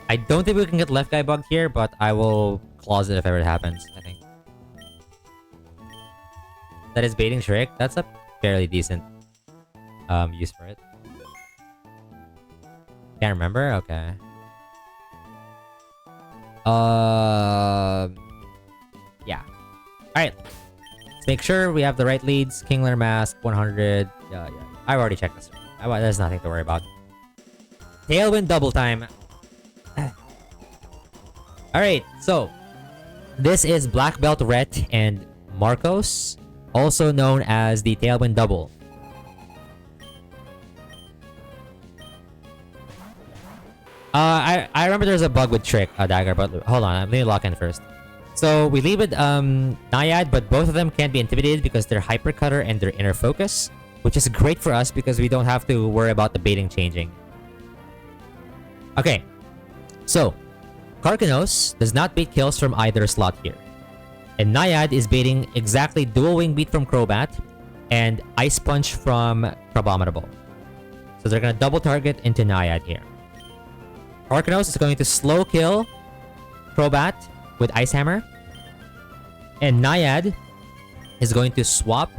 I don't think we can get left guy bugged here, but I will clause it if ever it happens, I think. That is baiting trick. That's a fairly decent use for it. Can't remember? Okay. Yeah. Alright. Let's make sure we have the right leads. Kingler Mask, 100. Yeah. I've already checked this. There's nothing to worry about. Tailwind double time. Alright, so this is Black Belt Rhett and Marcos, also known as the Tailwind Double. I remember there's a bug with Trick Dagger, but hold on, let me lock in first. So we leave with Naiad, but both of them can't be intimidated because they're Hyper Cutter and they're Inner Focus, which is great for us because we don't have to worry about the baiting changing. Okay, so Karkanos does not bait kills from either slot here. And Naiad is baiting exactly Dual Wing Beat from Crobat and Ice Punch from Crabominable. So they're going to double target into Naiad here. Karkanos is going to slow kill Crobat with Ice Hammer. And Naiad is going to swap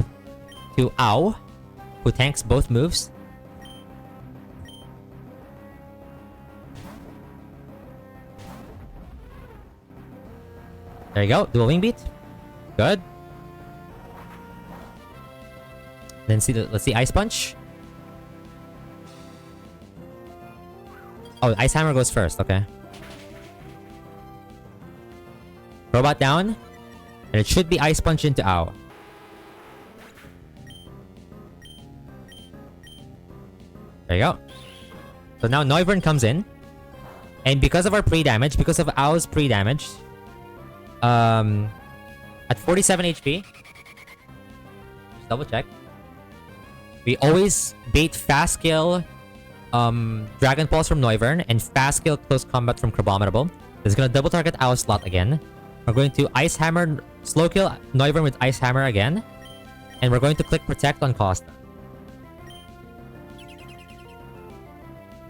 to Ow, who tanks both moves. There you go, Dual Wing Beat. Good. Then let's see Ice Punch. Oh, Ice Hammer goes first, okay. Robot down. And it should be Ice Punch into Ow. There you go. So now Noivern comes in. And because of our pre-damage, because of Ow's pre-damage, at 47 HP, just double check. We always bait fast kill Dragon Pulse from Noivern and fast kill close combat from Crabominable. This is gonna double target our slot again. We're going to Ice Hammer, slow kill Noivern with Ice Hammer again. And we're going to click Protect on Costa.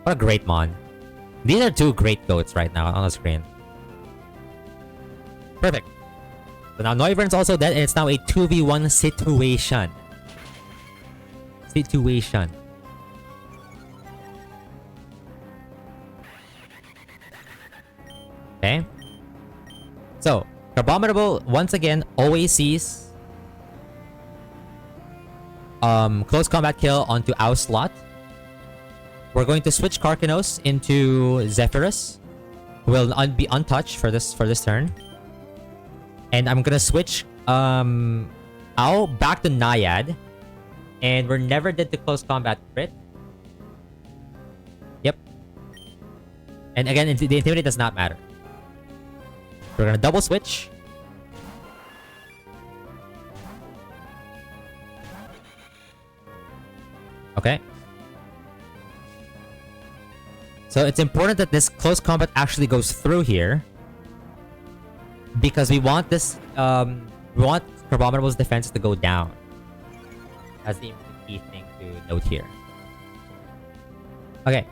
What a great mon. These are two great goats right now on the screen. Perfect. So now Noivern's also dead and it's now a 2v1 situation. Okay. So, Crabominable once again always sees close combat kill onto Ow slot. We're going to switch Karkanos into Zephyrus, who will be untouched for this turn. And I'm gonna switch Ow back to Naiad. And we're never dead to close combat crit. Yep. And again, the Intimidate does not matter. We're gonna double switch. Okay. So it's important that this close combat actually goes through here. Because we want this, we want Crabominable's defense to go down. That's the key thing to note here. Okay.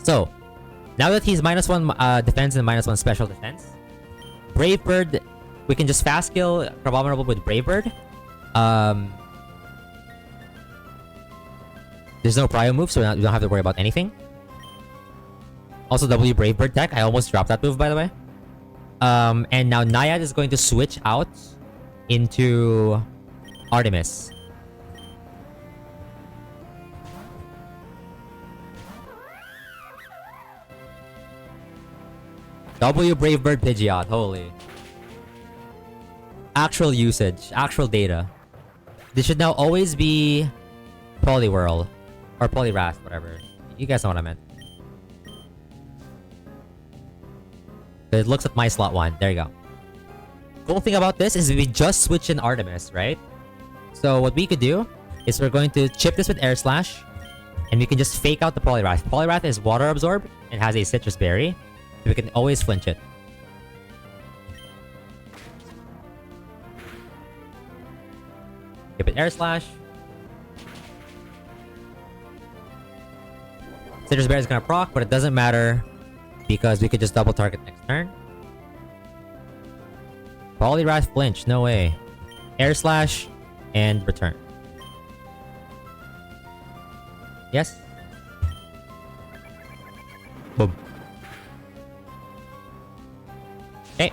So, now that he's -1 defense and -1 special defense, Brave Bird, we can just fast kill Crabominable with Brave Bird. There's no prio move, so we don't have to worry about anything. Also, W Brave Bird tech. I almost dropped that move, by the way. And now Naiad is going to switch out into Artemis. W Brave Bird Pidgeot, holy. Actual usage, actual data. This should now always be Poliwhirl. Or Poliwrath, whatever. You guys know what I meant. It looks at my slot 1. There you go. Cool thing about this is we just switch in Artemis, right? So what we could do is we're going to chip this with air slash, and we can just fake out the Poliwrath. Poliwrath is water absorb and has a citrus berry, so we can always flinch it. Chip it air slash. Citrus berry is gonna proc, but it doesn't matter because we could just double target next turn. Poliwrath flinch, no way. Air slash and return. Yes. Boom. Okay.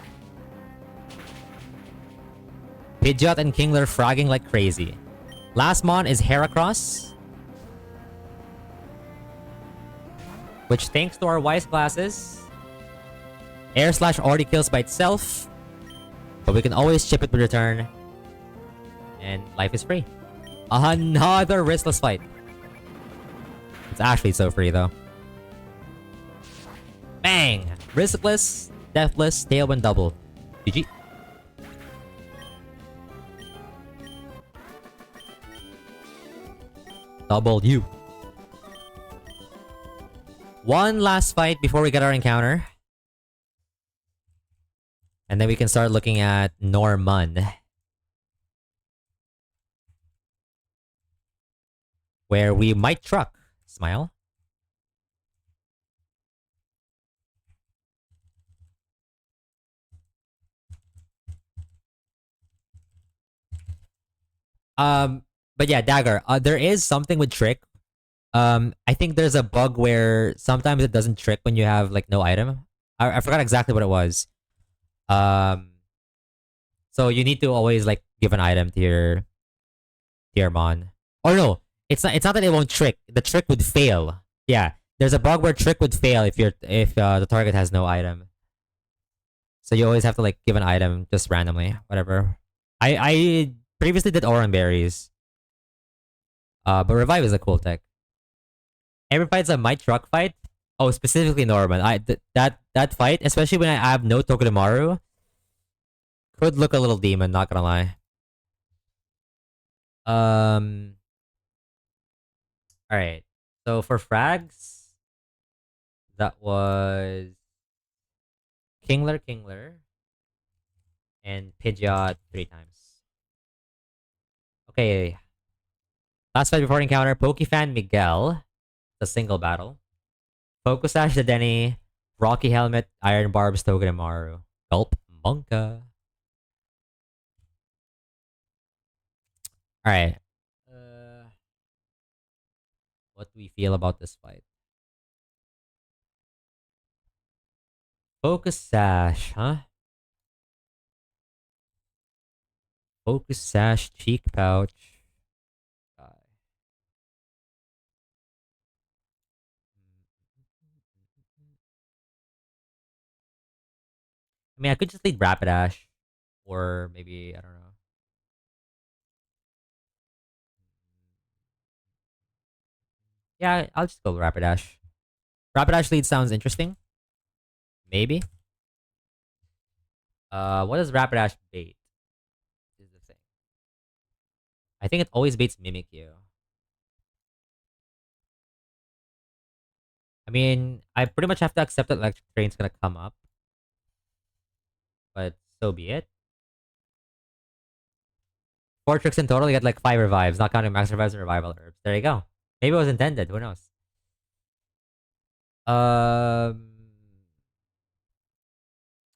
Pidgeot and Kingler fragging like crazy. Last mon is Heracross, which thanks to our wise classes, air slash already kills by itself, but we can always chip it with return, and life is free. Another riskless fight. It's actually so free though. Bang! Riskless, deathless, tailwind double. GG. Double U. One last fight before we get our encounter. And then we can start looking at Norman. Where we might truck. Smile. But yeah, Dagger. There is something with Trick. I think there's a bug where sometimes it doesn't trick when you have like no item. I forgot exactly what it was. Um, so you need to always like give an item to your mon. Or no, it's not that it won't trick. The trick would fail. Yeah, there's a bug where trick would fail if the target has no item. So you always have to like give an item just randomly, whatever. I previously did Oran Berries. But Revive is a cool tech. Every fight's a might truck fight. Oh, specifically Norman. That fight, especially when I have no Togedemaru, could look a little demon, not gonna lie. Alright. So for frags, that was Kingler, and Pidgeot 3 times. Okay. Last fight before encounter, Pokefan Miguel. The single battle. Focus Sash the Denny, Rocky Helmet, Iron Barbs, Togedemaru. Gulp, Monka. Alright. What do we feel about this fight? Focus Sash, huh? Focus Sash, Cheek Pouch. I mean, I could just lead Rapidash. Or maybe, I don't know. Yeah, I'll just go Rapidash. Rapidash lead sounds interesting. Maybe. What does Rapidash bait? Is the thing. I think it always baits Mimikyu. I mean, I pretty much have to accept that Electric Train's gonna come up. But so be it. 4 tricks in total, you get like 5 revives, not counting max revives and revival herbs. There you go. Maybe it was intended, who knows? Um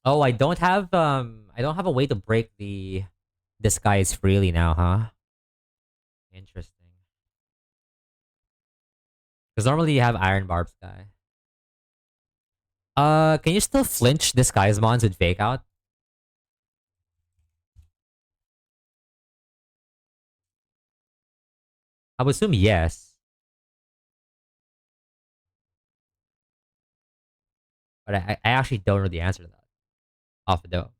Oh, I don't have a way to break the disguise freely now, huh? Interesting. Because normally you have Iron Barbs guy. Can you still flinch disguise mons with fake out? I would assume yes. But I actually don't know the answer to that. Off the dome.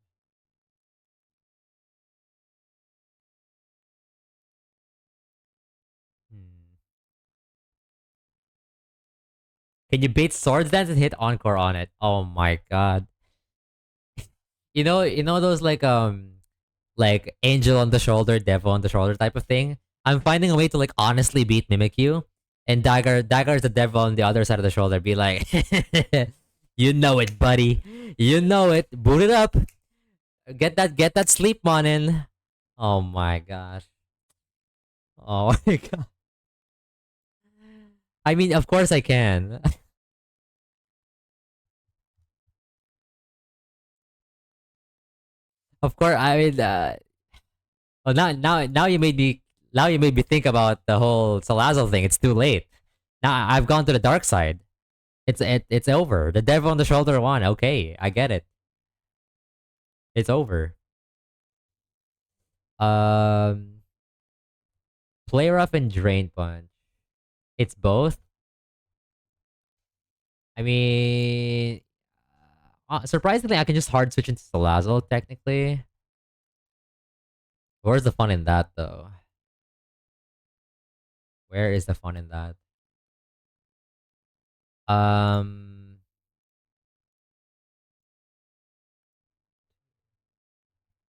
Hmm. Can you bait Swords Dance and hit Encore on it? Oh my god. You know those like like angel on the shoulder, devil on the shoulder type of thing. I'm finding a way to like honestly beat Mimikyu, and Dagger is the devil on the other side of the shoulder. Be like, you know it, buddy. You know it. Boot it up. Get that sleep on in. Oh my gosh. Oh my god. I mean, of course I can. Of course, I mean, well, now you made me think about the whole Salazzle thing. It's too late. Now I've gone to the dark side. It's over. The devil on the shoulder won. Okay, I get it. It's over. Um, Play rough and drain punch. It's both. I mean, surprisingly, I can just hard switch into Salazzle technically. Where's the fun in that though? Where is the fun in that? Um,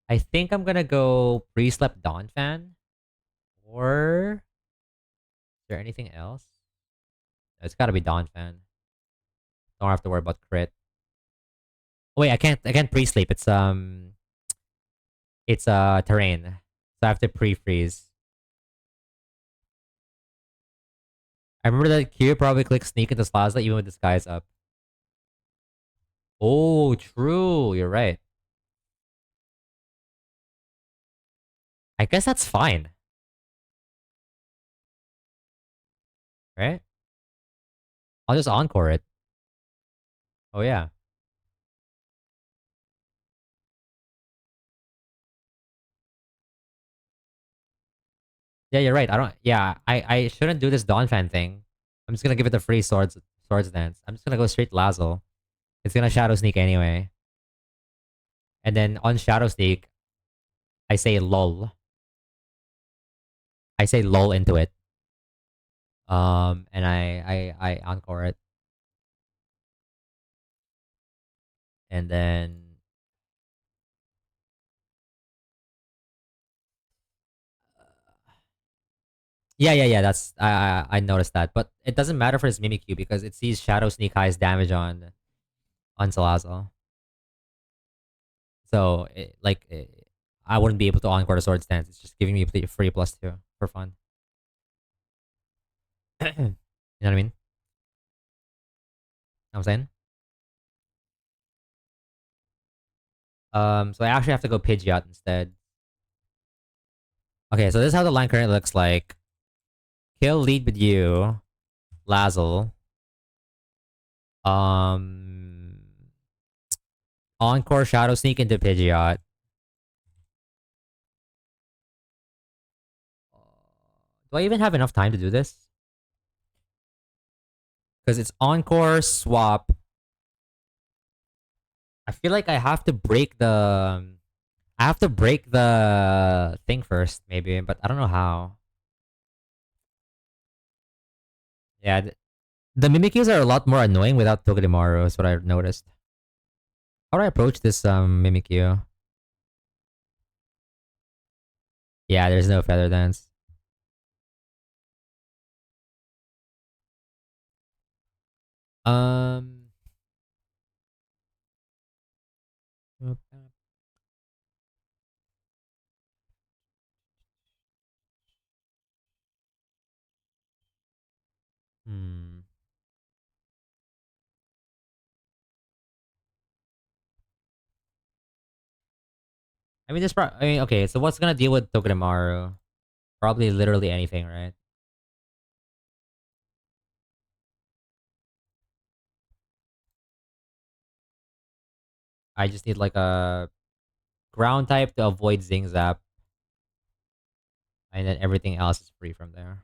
I think I'm gonna go pre-slept Dawn fan. Or is there anything else? It's gotta be Dawn fan. Don't have to worry about crit. Oh, wait, I can't pre-sleep. It's terrain. So I have to pre-freeze. I remember that Q probably clicks sneak into Slaza even with the skies up. Oh, true. You're right. I guess that's fine, right? I'll just encore it. Oh yeah. Yeah, you're right. I don't yeah, I shouldn't do this Dawn fan thing. I'm just gonna give it the free swords dance. I'm just gonna go straight Lazzle. It's gonna shadow sneak anyway. And then on shadow sneak, I say lol. I say lol into it. And I encore it. And then yeah. That's I noticed that, but it doesn't matter for his Mimikyu because it sees Shadow Sneak highest damage on Salazzle. So I wouldn't be able to encore the sword stance. It's just giving me a free +2 for fun. You know what I mean? Know what I'm saying. So I actually have to go Pidgeot instead. Okay, so this is how the line currently looks like. Kill lead with you, Lazzle. Um, Encore Shadow Sneak into Pidgeot. Do I even have enough time to do this? Because it's Encore Swap. I feel like I have to break the. I have to break the thing first, maybe, but I don't know how. Yeah, the Mimikyus are a lot more annoying without Togedemaru, is what I noticed. How do I approach this Mimikyu? Yeah, there's no Feather Dance. Um. Hmm. I mean, okay. So what's gonna deal with Togedemaru? Probably literally anything, right? I just need like a ground type to avoid Zing Zap, and then everything else is free from there.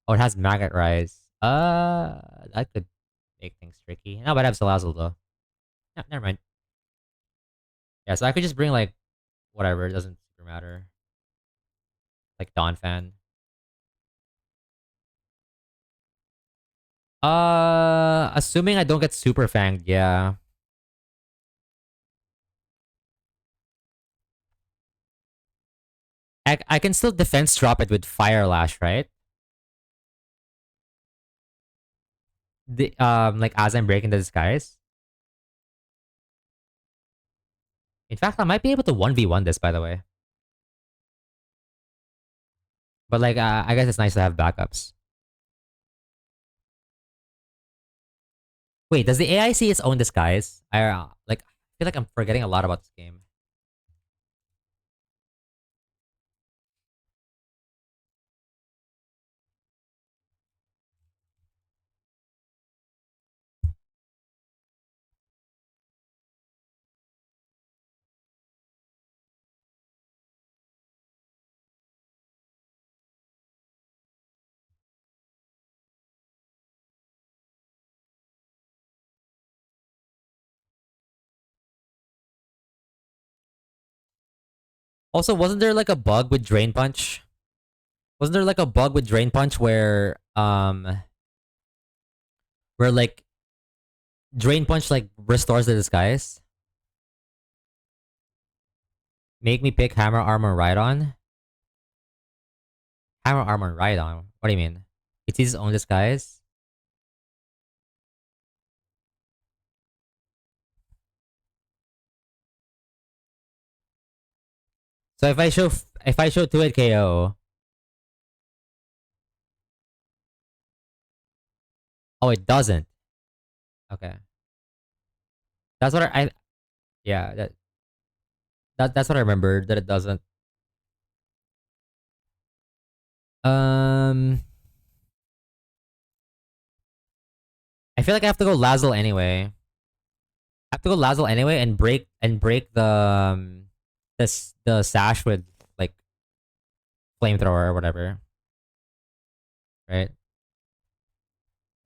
Oh, it has Maggot Rise. That could make things tricky. No, but I have Salazzle though. Yeah, never mind. Yeah, so I could just bring like whatever. It doesn't super matter. Like Dawn Fan. Assuming I don't get super fanged, yeah. I can still defense drop it with Fire Lash, right? Like as I'm breaking the disguise. In fact, I might be able to 1v1 this, by the way. But like, I guess it's nice to have backups. Wait, does the AI see its own disguise? I feel like I'm forgetting a lot about this game. Also, wasn't there like a bug with Drain Punch? Wasn't there like a bug with Drain Punch where like Drain Punch like restores the disguise? Make me pick Hammer Armor Ride-On? Hammer Armor Ride-On? What do you mean? It sees its own disguise? So if I show 2-hit KO, oh it doesn't. Okay. That's what yeah, that's what I remember that it doesn't. Um I feel like I have to go Lazzle anyway. I have to go Lazzle anyway and break the sash with like flamethrower or whatever, right?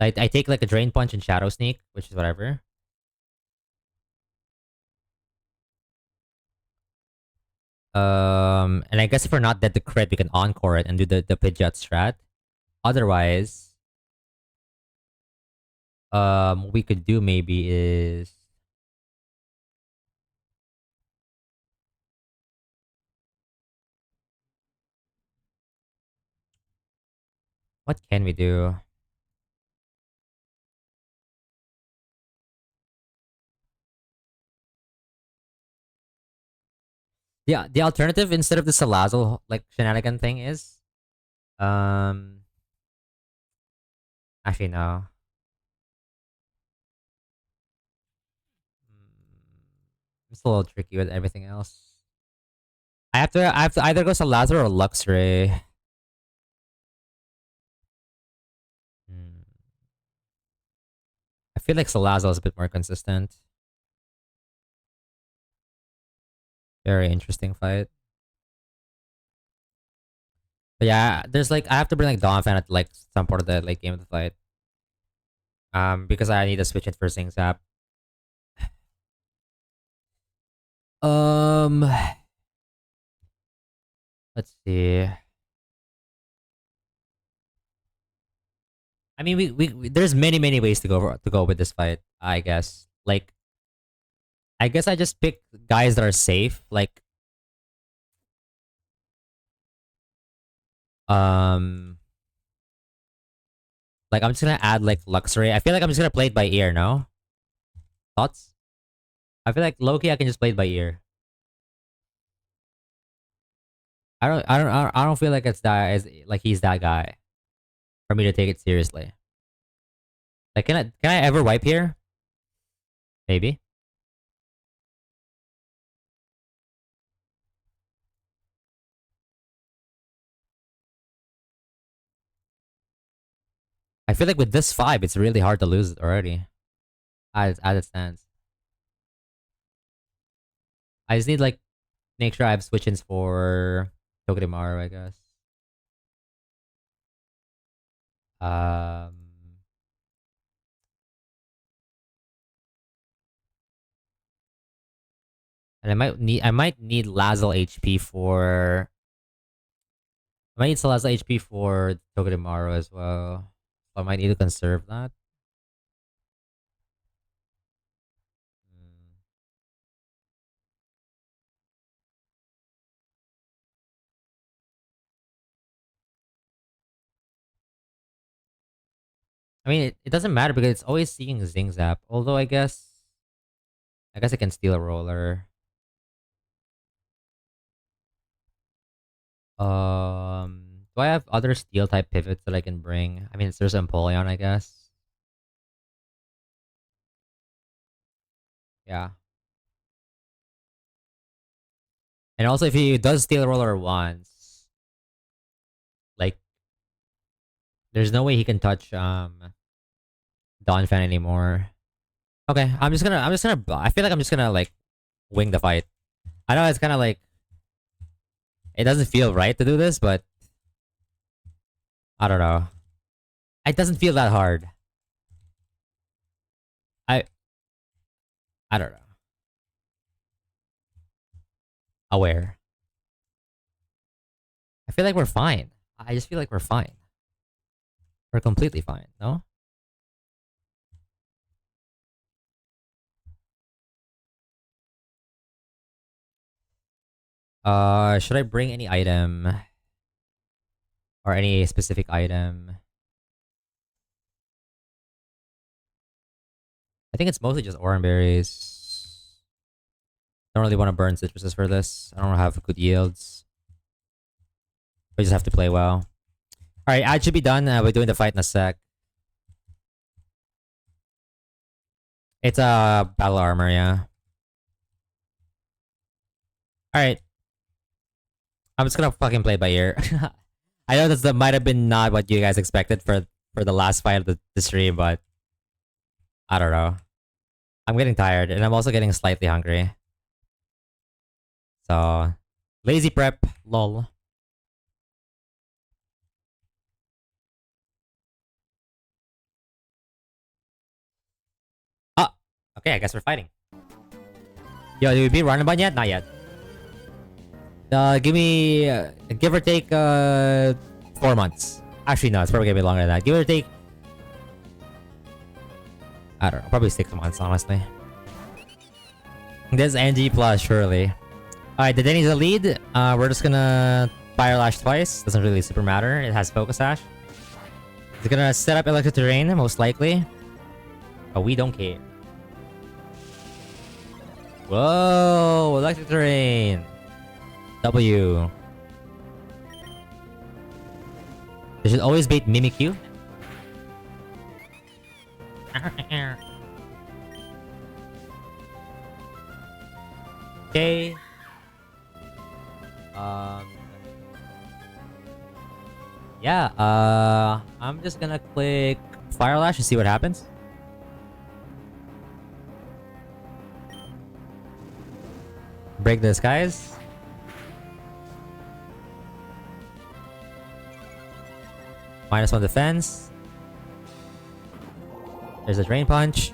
I take like a drain punch and shadow sneak, which is whatever. And I guess if we're not dead to crit, we can encore it and do the Pidgeot strat. Otherwise, what we could do maybe is what can we do? Yeah, the alternative instead of the Salazzle like shenanigan thing is um actually no. It's a little tricky with everything else. I have to either go Salazar or Luxray. Hmm. I feel like Salazar is a bit more consistent. Very interesting fight. But yeah, there's like I have to bring like Donphan at like some part of the like game of the fight. Because I need to switch it for Sing Zap. Um, let's see. I mean, there's many ways to go with this fight. I guess. Like, I guess I just pick guys that are safe. Um, like I'm just gonna add like Luxury. I feel like I'm just gonna play it by ear. No thoughts? I feel like Loki. I can just play it by ear. I don't feel like it's that as like he's that guy for me to take it seriously. Like, can I ever wipe here? Maybe. I feel like with this vibe, it's really hard to lose it already. As it stands, I just need like make sure I have switch-ins for Togedemaru, I guess. Um, and I might need Lazzle HP for I might need Lazzle HP for Togedemaru as well. So I might need to conserve that. Mm. I mean, it doesn't matter because it's always seeing Zing Zap. Although I guess I can steal a roller. Do I have other steel type pivots that I can bring? I mean, there's Empoleon, I guess. Yeah. And also, if he does steal a roller once, like, there's no way he can touch Dawn Fan anymore. Okay, I feel like I'm just gonna like wing the fight. I know it's kind of like it doesn't feel right to do this, but I don't know. It doesn't feel that hard. I I don't know. Aware. I feel like we're fine. I just feel like we're fine. We're completely fine. No. Should I bring any item or any specific item? I think it's mostly just orange berries. Don't really want to burn citruses for this. I don't have good yields. We just have to play well. All right, ad should be done. We're doing the fight in a sec. It's a battle armor, yeah. All right, I'm just gonna fucking play by ear. I know that might have been not what you guys expected for the last fight of the stream, but I don't know. I'm getting tired, and I'm also getting slightly hungry. So, lazy prep, lol. Ah, okay, I guess we're fighting. Yo, did we beat Runabun yet? Not yet. Give or take, 4 months. Actually, no, it's probably gonna be longer than that. Give or take, I don't know, probably 6 months, honestly. This NG plus, surely. Alright, the Denny's a lead. We're just gonna Fire Lash twice. Doesn't really super matter. It has Focus Sash. It's gonna set up Electric Terrain, most likely. But we don't care. Whoa, Electric Terrain. W. They should always bait Mimikyu. Okay. Yeah, I'm just gonna click Fire Lash and see what happens. Break the skies. -1 defense. There's a Drain Punch.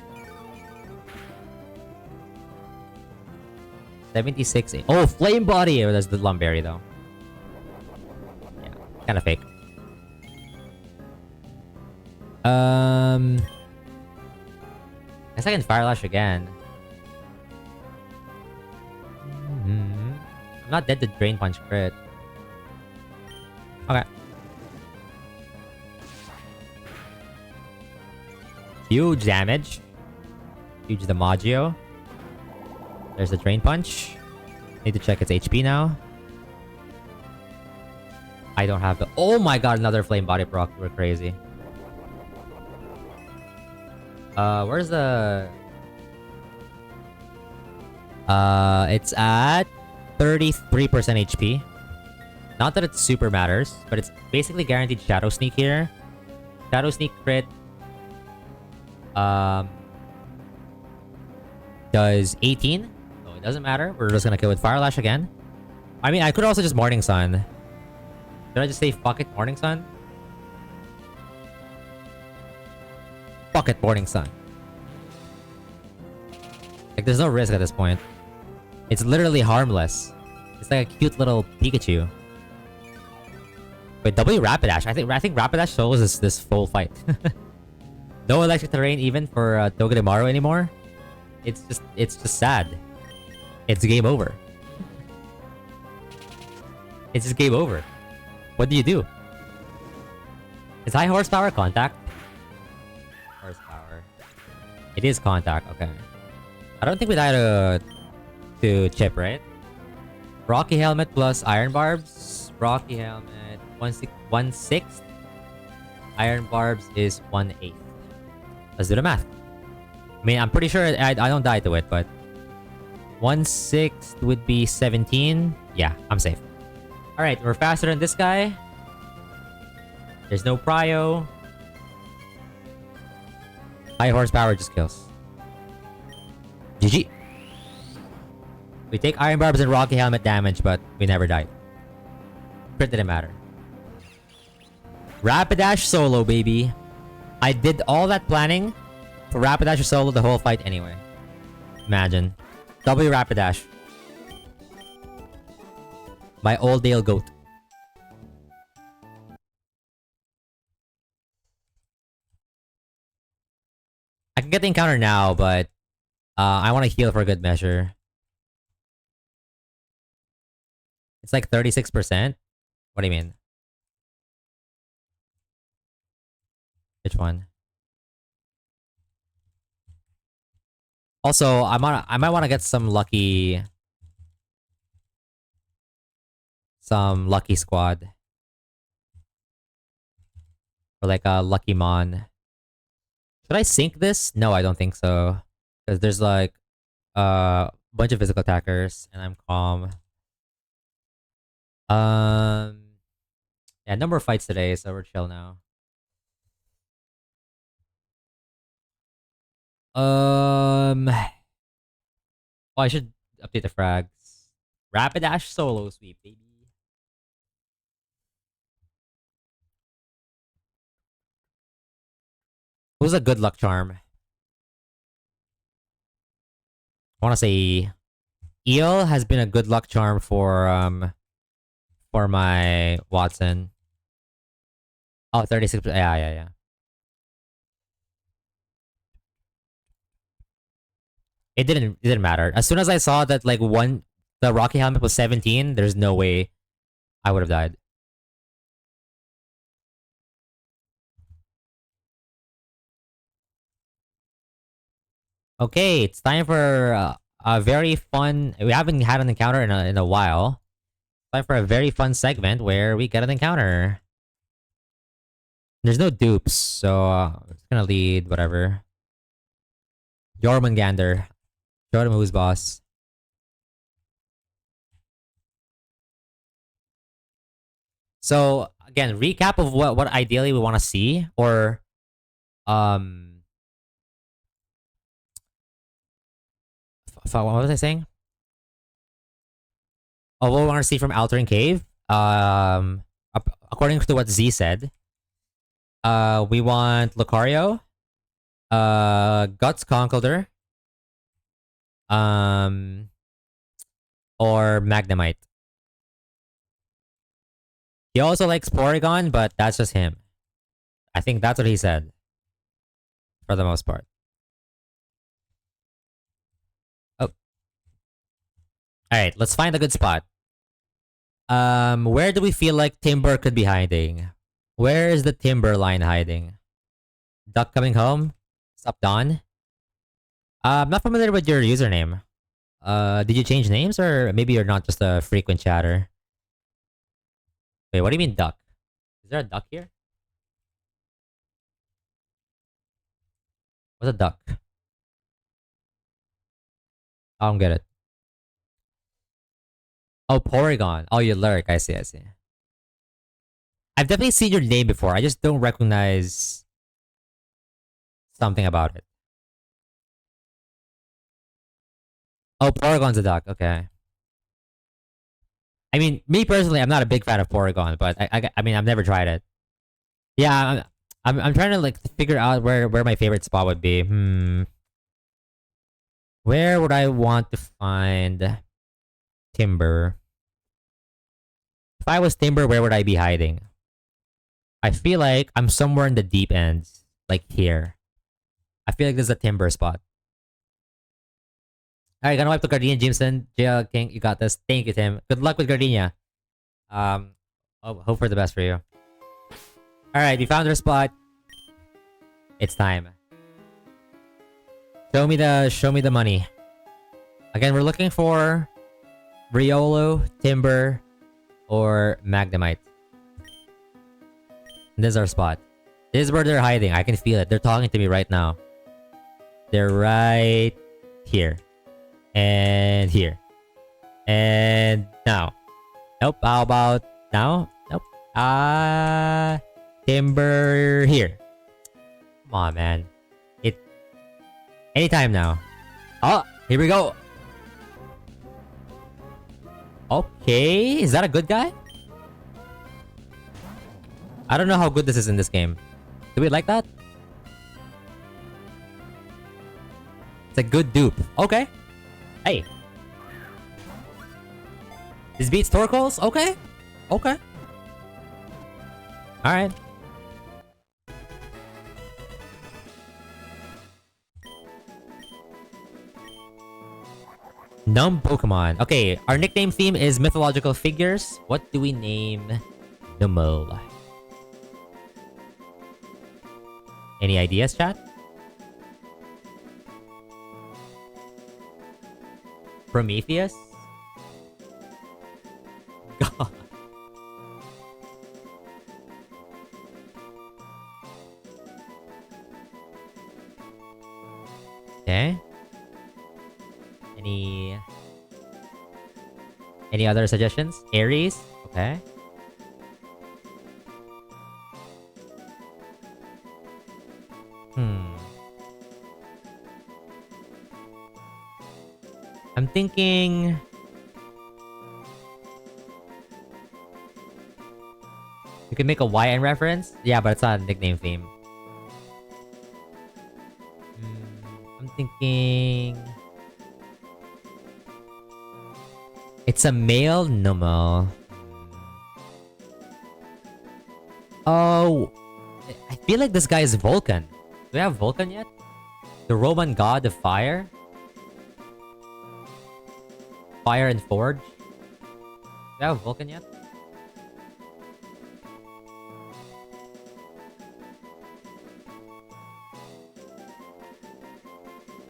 76. Oh, Flame Body! Oh, there's the Lumberry, though. Yeah, kind of fake. Guess I can Fire Lash again. I'm not dead to Drain Punch crit. Okay. Huge damage. Huge Damaggio. There's the Drain Punch. Need to check its HP now. I don't have the... Oh my god, another Flame Body proc. We're crazy. Where's the... It's at 33% HP. Not that it super matters, but it's basically guaranteed Shadow Sneak here. Shadow Sneak crit. Does 18. So it doesn't matter. We're just gonna kill with Fire Lash again. I mean, I could also just Morning Sun. Should I just say fuck it, Morning Sun? Fuck it, Morning Sun. Like, there's no risk at this point. It's literally harmless. It's like a cute little Pikachu. Wait, W Rapidash. I think Rapidash shows this full fight. No Electric Terrain even for Togedemaru anymore. It's just sad. It's game over. It's just game over. What do you do? Is high horsepower contact? It is contact. Okay. I don't think we die to chip, right? Rocky helmet plus iron barbs. Rocky helmet one sixth. Iron barbs is 1/8. Let's do the math. I mean, I'm pretty sure I don't die to it, but 1/6 would be 17. Yeah, I'm safe. All right, we're faster than this guy. There's no prio. High horsepower just kills. GG. We take iron barbs and rocky helmet damage, but we never died. Crit didn't matter. Rapidash solo, baby. I did all that planning for Rapidash solo the whole fight anyway. Imagine. W Rapidash. My old Dale goat. I can get the encounter now, but I want to heal for a good measure. It's like 36%. What do you mean? Which one? Also, I might want to get some lucky squad. Or like a lucky mon. Should I sync this? No, I don't think so. Because there's like a bunch of physical attackers and I'm calm. Yeah, number of fights today, so we're chill now. Oh, I should update the frags. Rapidash solo sweep, baby. Who's a good luck charm? I want to say Eel has been a good luck charm for my Watson. Oh, 36. Yeah. It didn't matter. As soon as I saw that like the Rocky helmet was 17, there's no way I would have died. Okay, it's time for a very fun. We haven't had an encounter in a while. Time for a very fun segment where we get an encounter. There's no dupes, so it's gonna lead whatever. Jormungandr. Show them who's boss. So again, recap of what ideally we want to see, or um, what was I saying? Oh, what we want to see from Altering Cave. According to what Z said, we want Lucario, Guts Conkeldurr, or Magnemite. He also likes Porygon, but that's just him. I think that's what he said. For the most part. Oh. Alright, let's find a good spot. Where do we feel like Timber could be hiding? Where is the Timber line hiding? Duck coming home? Sup, Don? I'm not familiar with your username. Did you change names, or maybe you're not just a frequent chatter? Wait, what do you mean duck? Is there a duck here? What's a duck? I don't get it. Oh, Porygon. Oh, you lurk. I see. I've definitely seen your name before. I just don't recognize something about it. Oh, Porygon's a duck. Okay. I mean, me personally, I'm not a big fan of Porygon, but I mean, I've never tried it. Yeah, I'm trying to like figure out where my favorite spot would be. Where would I want to find Timber? If I was Timber, where would I be hiding? I feel like I'm somewhere in the deep ends, like here. I feel like this is a Timber spot. Alright, gonna wipe the Gardenia, Jameson. JL King, you got this. Thank you, Tim. Good luck with Gardenia. Hope for the best for you. Alright, we found our spot. It's time. Show me the money. Again, we're looking for Riolo, Timber, or Magnemite. And this is our spot. This is where they're hiding. I can feel it. They're talking to me right now. They're right here. And here. And now. Nope. How about now? Nope. Timber here. Come on, man. It. Anytime now. Oh, here we go. Okay. Is that a good guy? I don't know how good this is in this game. Do we like that? It's a good dupe. Okay. Hey. This beats Torkoal's? Okay. Okay. Alright. Numb Pokemon. Okay, our nickname theme is mythological figures. What do we name Numel? Any ideas, chat? Prometheus? God. Okay. Any other suggestions? Aries? Okay. I'm thinking... You could make a YN reference? Yeah, but it's not a nickname theme. I'm thinking... It's a male Numel. Oh... I feel like this guy is Vulcan. Do we have Vulcan yet? The Roman god of fire? Fire and Forge? Do we have Vulcan yet?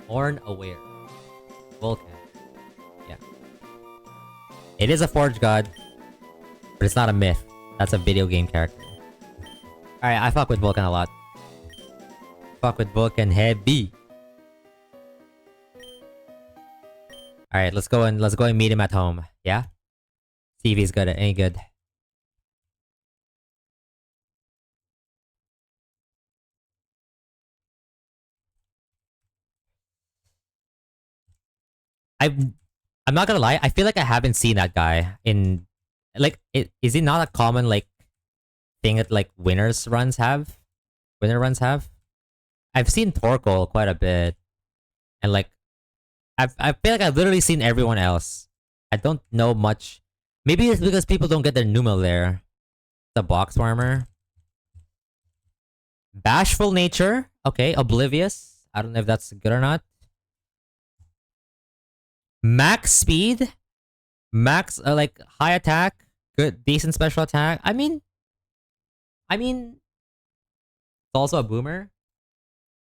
Born aware. Vulcan. Yeah. It is a Forge god. But it's not a myth. That's a video game character. Alright, I fuck with Vulcan a lot. Fuck with Vulcan heavy. Alright, let's go and meet him at home. Yeah? See if he's good at any good. I'm not gonna lie, I feel like I haven't seen that guy in like is he not a common like thing that like winners runs have? Winner runs have? I've seen Torkoal quite a bit. And like I feel like I've literally seen everyone else. I don't know much. Maybe it's because people don't get their Numel there. The box warmer. Bashful nature. Okay, oblivious. I don't know if that's good or not. Max speed. Max like high attack. Good decent special attack. I mean it's also a boomer.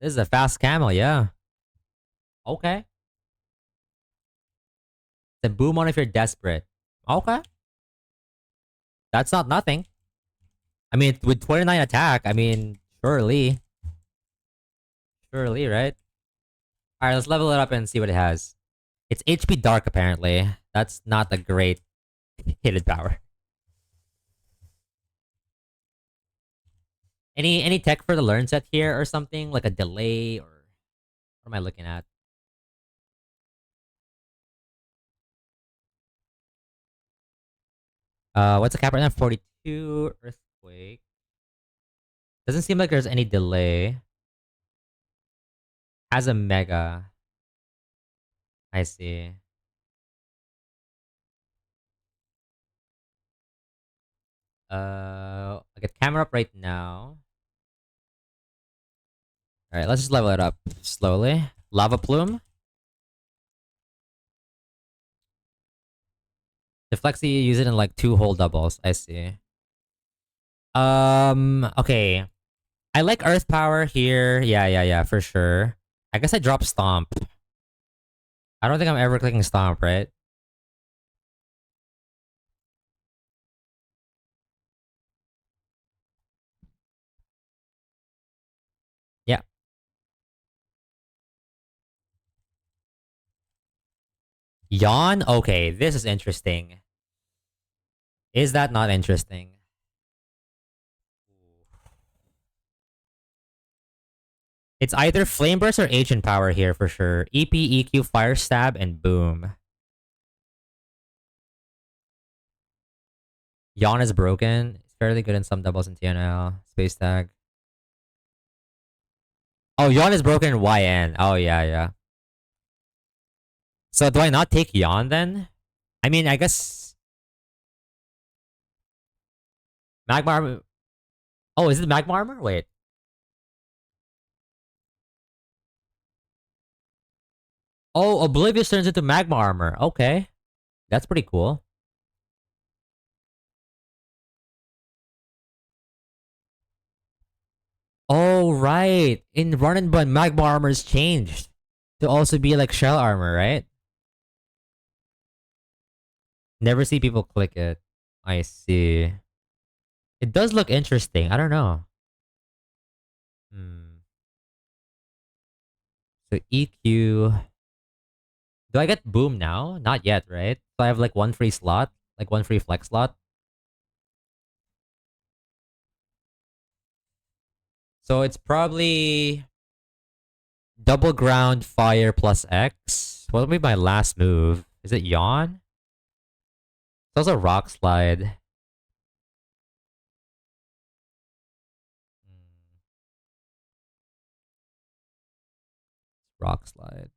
This is a fast camel, yeah. Okay. It's a boom on if you're desperate. Okay. That's not nothing. I mean, with 29 attack, I mean, surely. Surely, right? Alright, let's level it up and see what it has. It's HP Dark, apparently. That's not a great hidden power. Any tech for the learn set here or something? Like a delay or... What am I looking at? What's the cap right now? 42 Earthquake. Doesn't seem like there's any delay. Has a Mega. I see. I get camera up right now. Alright, let's just level it up slowly. Lava Plume. Deflexy, you use it in like 2 whole doubles. I see. Okay. I like Earth Power here. Yeah, for sure. I guess I dropped Stomp. I don't think I'm ever clicking Stomp, right? Yeah. Yawn? Okay, this is interesting. Is that not interesting? It's either Flame Burst or Ancient Power here for sure. EP, EQ, Fire Stab, and boom. Yawn is broken. It's fairly good in some doubles in TNL. Space Tag. Oh, Yawn is broken in YN. Oh, yeah, yeah. So do I not take Yawn then? I mean, I guess Magma Armor. Oh, is it Magma Armor? Wait. Oh, Oblivious turns into Magma Armor. Okay. That's pretty cool. Oh, right. In Run and Bun, Magma Armor is changed to also be like Shell Armor, right? Never see people click it. I see. It does look interesting. I don't know. Hmm. So EQ. Do I get Boom now? Not yet, right? So I have like one free slot, like one free flex slot. So it's probably double ground fire plus X. What will be my last move? Is it Yawn? It's also Rock Slide. Hmm, Rock Slide.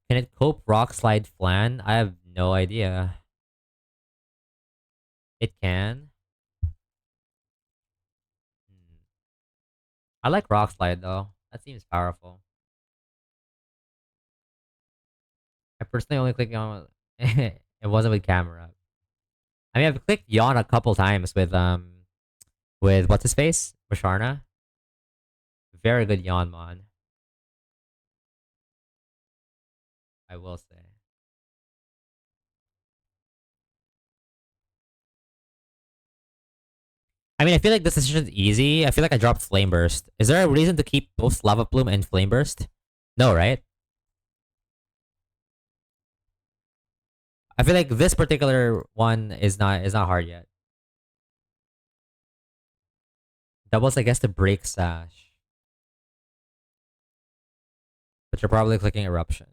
Can it cope Rock Slide Flan? I have no idea. It can. Hmm. I like Rock Slide though. That seems powerful. I personally only click on it wasn't with camera. I mean, I've clicked Yawn a couple times with what's his face, Basharna. Very good Yawn mon, I will say. I mean, I feel like this decision's easy. I feel like I dropped Flame Burst. Is there a reason to keep both Lava Plume and Flame Burst? No, right? I feel like this particular one is not hard yet. Doubles, I guess, the Break Sash, but you're probably clicking Eruption.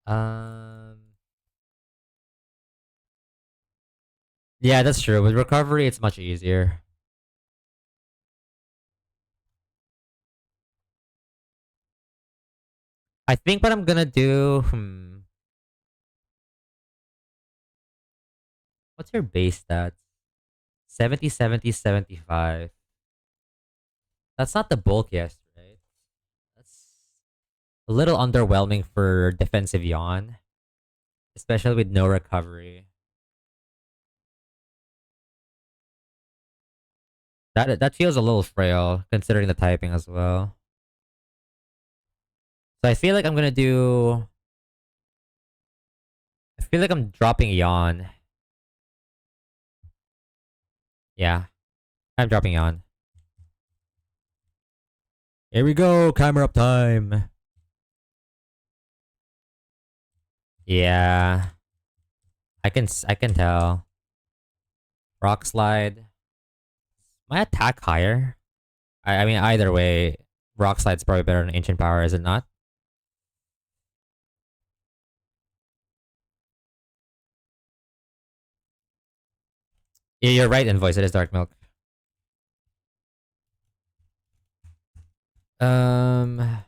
Um, yeah, that's true. With Recovery, it's much easier. I think what I'm gonna do. What's your base stats? 70, 70, 75. That's not the bulkiest, right? That's a little underwhelming for defensive Yawn, especially with no recovery. That feels a little frail considering the typing as well. So I feel like I'm gonna do. I feel like I'm dropping Yawn. Yeah, I'm dropping Yawn. Here we go, camera up time. Yeah, I can tell. Rock slide. My attack higher. I mean either way, rock slide's probably better than ancient power, is it not? Yeah, you're right. Invoice. It is dark milk. Um,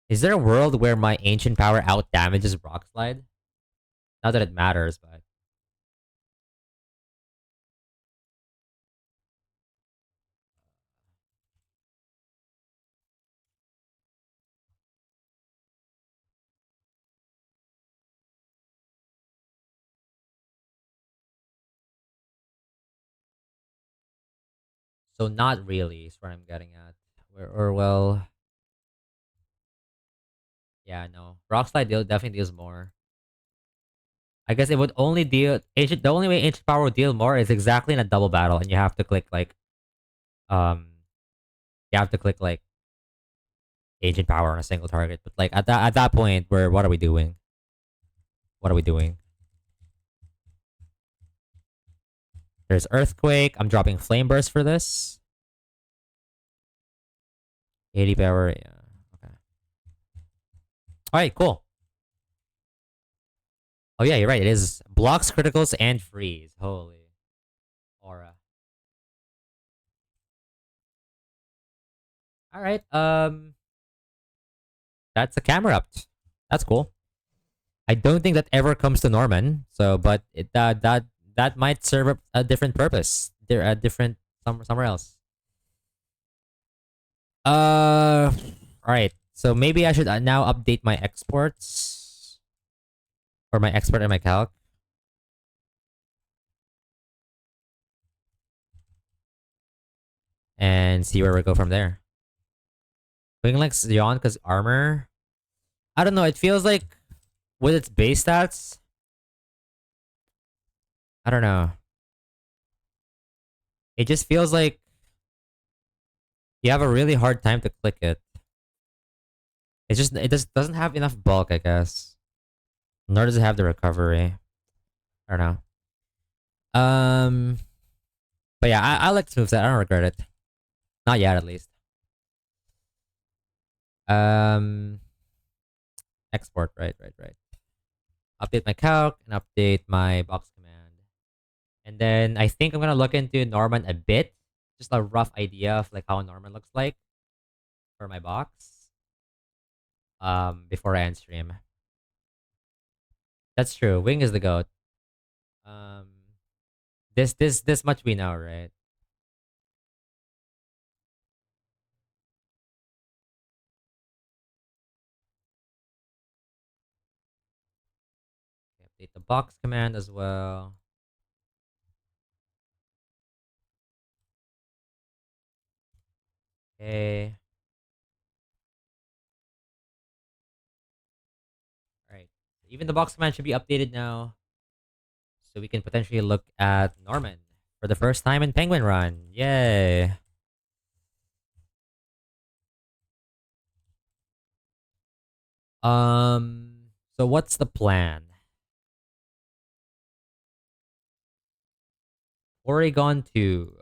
is there a world where my ancient power out damages rock slide? Not that it matters, but So not really is what I'm getting at. Or well, yeah, no. Rock slide definitely deals more. I guess it would only deal ancient. The only way ancient power would deal more is exactly in a double battle, and you have to click like um, you have to click like ancient power on a single target. But like at that point, where what are we doing? What are we doing? There's earthquake. I'm dropping flame burst for this. 80 power. Yeah. Okay. All right. Cool. Oh yeah, you're right. It is blocks, criticals, and freeze. Holy aura. All right. That's a camera up. That's cool. I don't think that ever comes to Norman. So, but that might serve a different purpose. They're a different somewhere else. All right. So maybe I should now update my exports or my export and my calc and see where we go from there. Wing Link's Yon because armor. I don't know. It feels like with its base stats. I don't know. It just feels like you have a really hard time to click it. It just doesn't have enough bulk, I guess. Nor does it have the recovery. I don't know. But yeah, I like this moveset. I don't regret it. Not yet, at least. Um, export. Right. Update my calc and update my box command. And then I think I'm gonna look into Norman a bit. Just a rough idea of like how Norman looks like for my box. Before I end stream. That's true. Wing is the goat. Um, this much we know, right? Okay, update the box command as well. Okay. All right. Even the box command should be updated now, so we can potentially look at Norman for the first time in Penguin Run. Yay! So what's the plan? Oregon 2.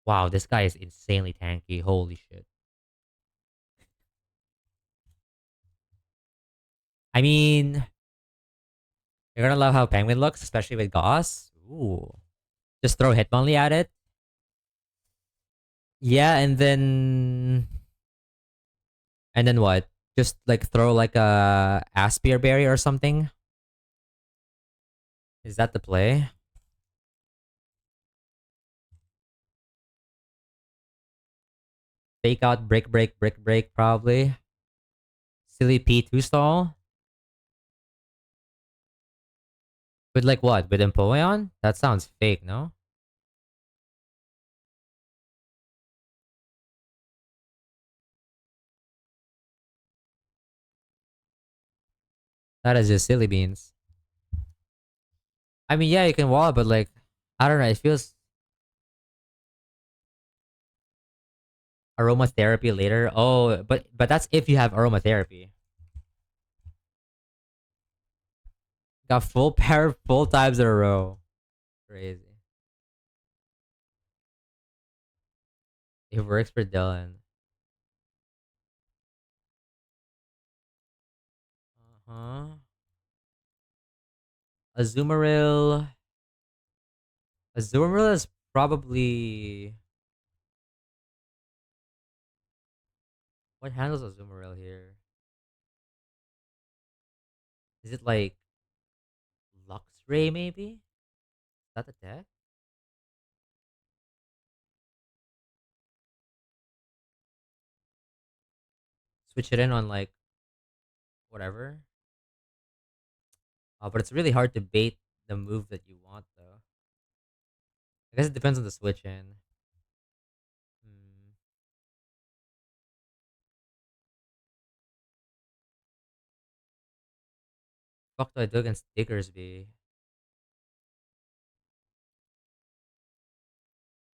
Wow, this guy is insanely tanky. Holy shit. I mean, you're gonna love how Penguin looks, especially with Goss. Ooh. Just throw Hitmonlee at it. Yeah, and then what? Just like throw like a Aspir Berry or something? Is that the play? Take out Brick Break, probably. Silly P2 stall? With like what? With Empoleon? That sounds fake, no? That is just silly beans. I mean, yeah, you can wall it, but like, I don't know. It feels aromatherapy later. Oh, but that's if you have aromatherapy. Got full pair full times in a row. Crazy. It works for Dylan. Uh-huh. Azumarill. Azumarill is probably what handles Azumarill here? Is it like Luxray maybe? Is that the deck? Switch it in on like whatever. But it's really hard to bait the move that you want though. I guess it depends on the switch in. Hmm. Fuck do I do against Diggersby?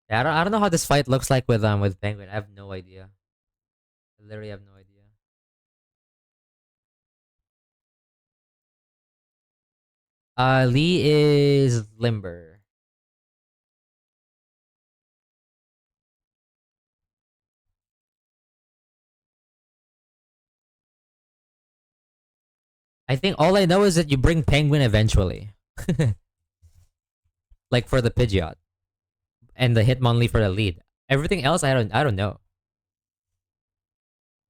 Yeah, I don't know how this fight looks like with Penguin. I have no idea. I literally have no idea. Lee is limber. I think all I know is that you bring Penguin eventually, like for the Pidgeot and the Hitmonlee for the lead. Everything else, I don't know.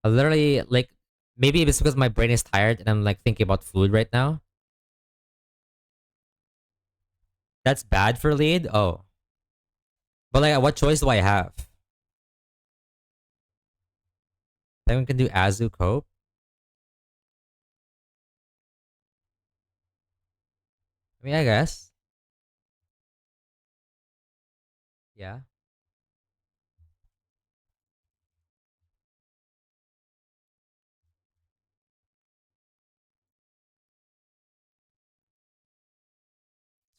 I literally like maybe it's because my brain is tired and I'm like thinking about food right now. That's bad for lead. Oh, but like, what choice do I have? Penguin can do Azu Cope. I mean, I guess. Yeah, it's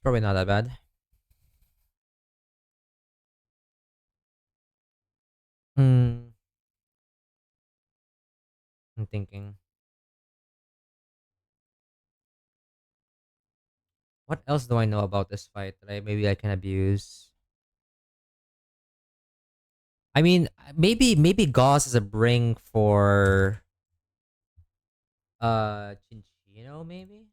probably not that bad. Hmm. I'm thinking. What else do I know about this fight that maybe I can abuse? I mean, maybe Gauss is a bring for Chinchino maybe.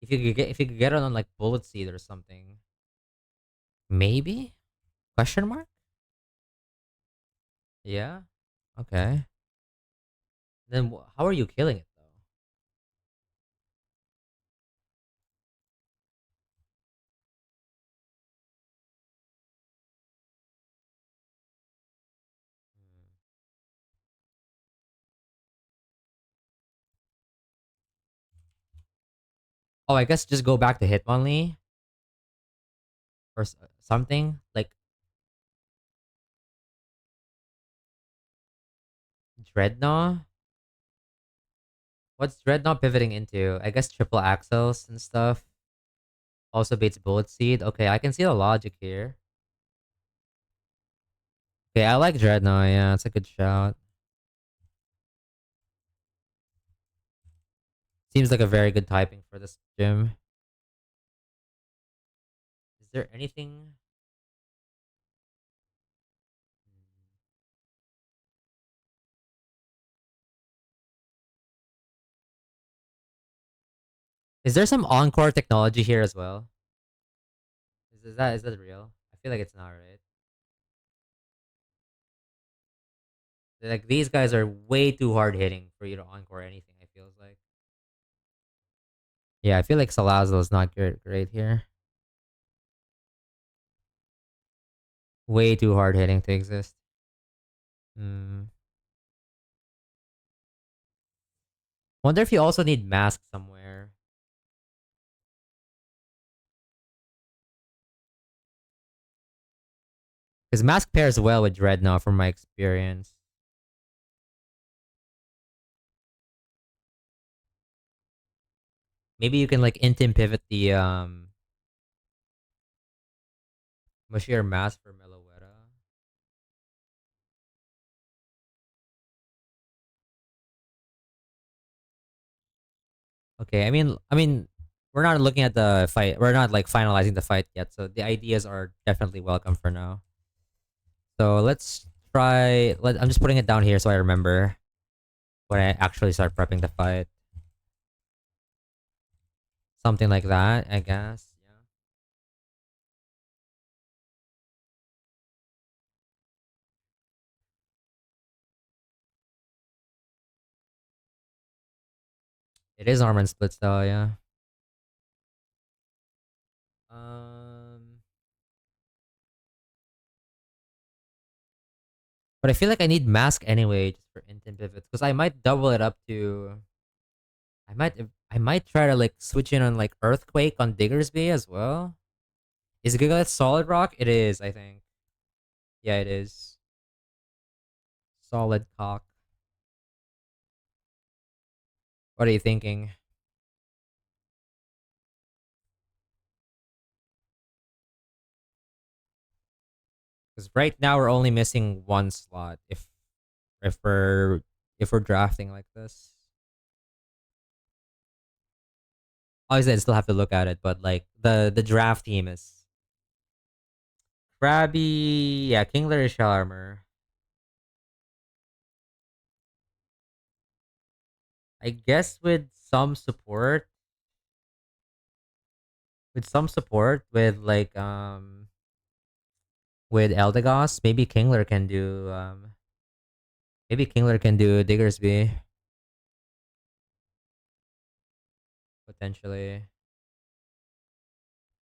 If you could get it on like Bullet Seed or something, maybe question mark. Yeah. Okay. Then how are you killing it though? Hmm. Oh, I guess just go back to Hitmonlee or something like Dreadnought. What's Dreadnought pivoting into? I guess triple axles and stuff. Also baits Bullet Seed. Okay, I can see the logic here. Okay, I like Dreadnought. Yeah, it's a good shout. Seems like a very good typing for this gym. Is there anything? Is there some encore technology here as well? Is that real? I feel like it's not right. Like these guys are way too hard hitting for you to encore anything. I feels like. Yeah, I feel like Salazzle is not great here. Way too hard hitting to exist. Hmm. Wonder if you also need mask somewhere. Because mask pairs well with Dreadnought from my experience. Maybe you can like intim pivot the Mushier mask for Meloetta. Okay, I mean, we're not looking at the fight. We're not like finalizing the fight yet, so the ideas are definitely welcome for now. So let's try. I'm just putting it down here so I remember when I actually start prepping the fight. Something like that, I guess. Yeah, it is armor and split style. Yeah. Um, but I feel like I need mask anyway, just for intent pivots, because I might double it up to. I might. I might try to like switch in on like Earthquake on Diggersby as well. Is Gigalith solid rock? It is, I think. Yeah, it is. Solid cock. What are you thinking? Because right now we're only missing one slot if we're if we're drafting like this. Obviously, I still have to look at it, but like the draft team is Krabby, yeah, Kingler is Shell Armor. I guess with some support with Eldegoss, maybe Kingler can do Diggersby potentially.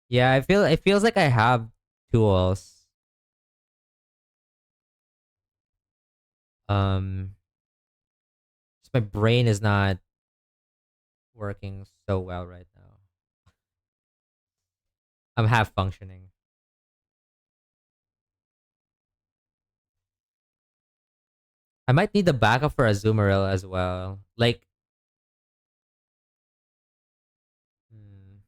Yeah, it feels like I have tools. Um, just my brain is not working so well right now. I'm half functioning. I might need the backup for Azumarill as well. Hmm,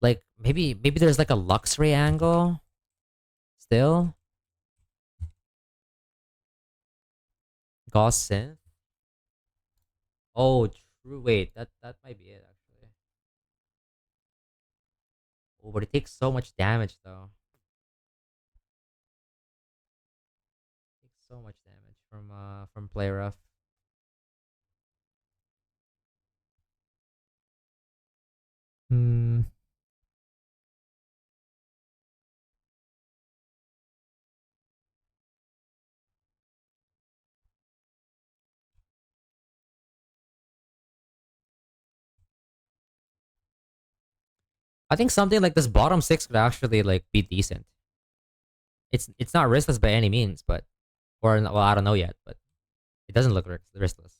like maybe there's like a Luxray angle still. Gauss Synth. Oh, true. Wait, that might be it actually. Oh, but it takes so much damage though. It takes so much damage from Play Rough. Hmm. I think something like this bottom six could actually like be decent. It's not riskless by any means, but well I don't know yet, but it doesn't look riskless.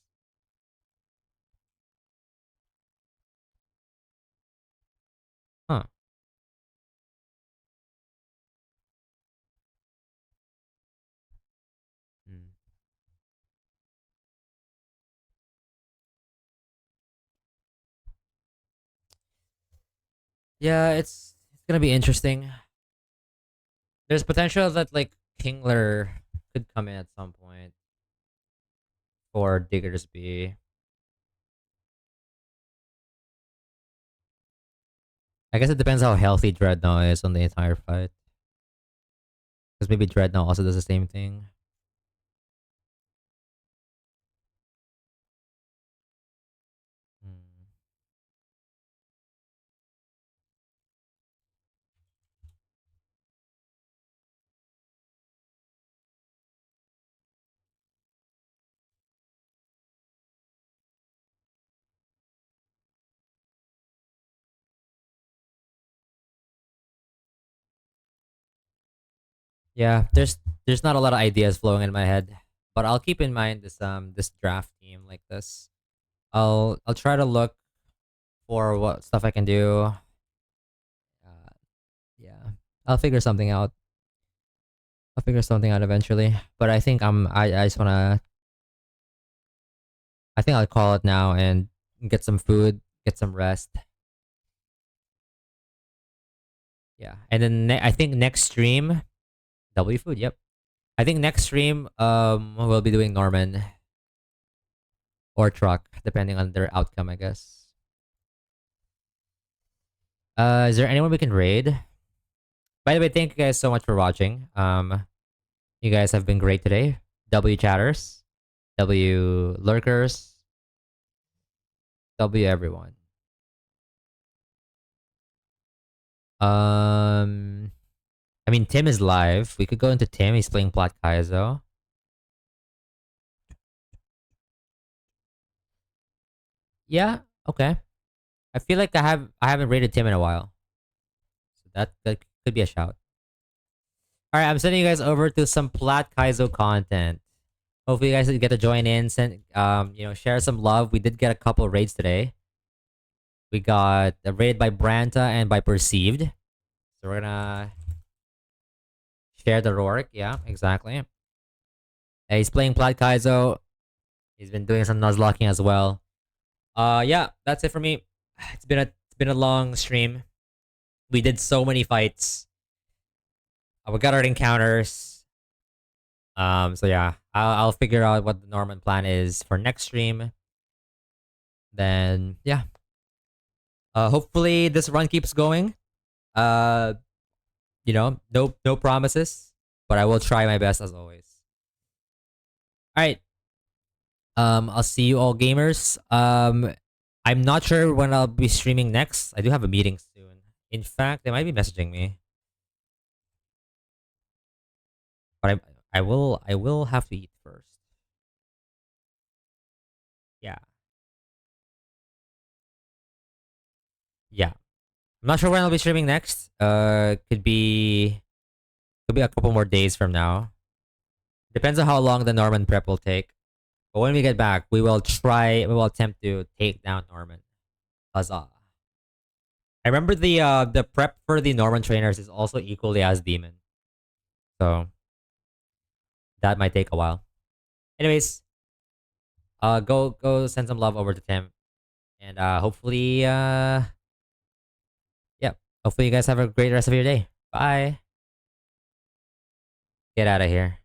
Huh. Hmm. Yeah, it's gonna be interesting. There's potential that like Kingler could come in at some point for Diggersby. I guess it depends how healthy Dreadnought is on the entire fight. Because maybe Dreadnought also does the same thing. Hmm. Yeah, there's not a lot of ideas flowing in my head, but I'll keep in mind this draft team like this. I'll try to look for what stuff I can do. Uh, yeah, I'll figure something out. I'll figure something out eventually. But I think I just wanna I think I'll call it now and get some food, get some rest. Yeah, and then I think next stream W food. Yep. I think next stream we'll be doing Norman or truck depending on their outcome. I guess. Is there anyone we can raid? By the way, thank you guys so much for watching. You guys have been great today. W chatters, W lurkers, W everyone. Um, I mean Tim is live. We could go into Tim. He's playing Plat Kaizo. Yeah. Okay. I feel like I haven't rated Tim in a while. So that Could be a shout. All right, I'm sending you guys over to some Plat Kaizo content. Hopefully, you guys get to join in. Send, share some love. We did get a couple raids today. We got a raid by Branta and by Perceived. So we're gonna share the Rourke. Yeah, exactly. He's playing Plat Kaizo. He's been doing some Nuzlocking as well. Yeah, that's it for me. It's been a long stream. We did so many fights. We got our encounters. So yeah, I'll figure out what the Norman plan is for next stream. Then yeah, hopefully this run keeps going. Uh, no promises, but I will try my best as always. All right. I'll see you all gamers. I'm not sure when I'll be streaming next. I do have a meeting soon. In fact, they might be messaging me, but I will have to eat first. Yeah, yeah. I'm not sure when I'll be streaming next. Could be a couple more days from now. Depends on how long the Norman prep will take. But when we get back, we will attempt to take down Norman. Huzzah. I remember the prep for the Norman trainers is also equally as demon. So that might take a while. Anyways, go send some love over to Tim. And hopefully yeah. Hopefully you guys have a great rest of your day. Bye. Get out of here.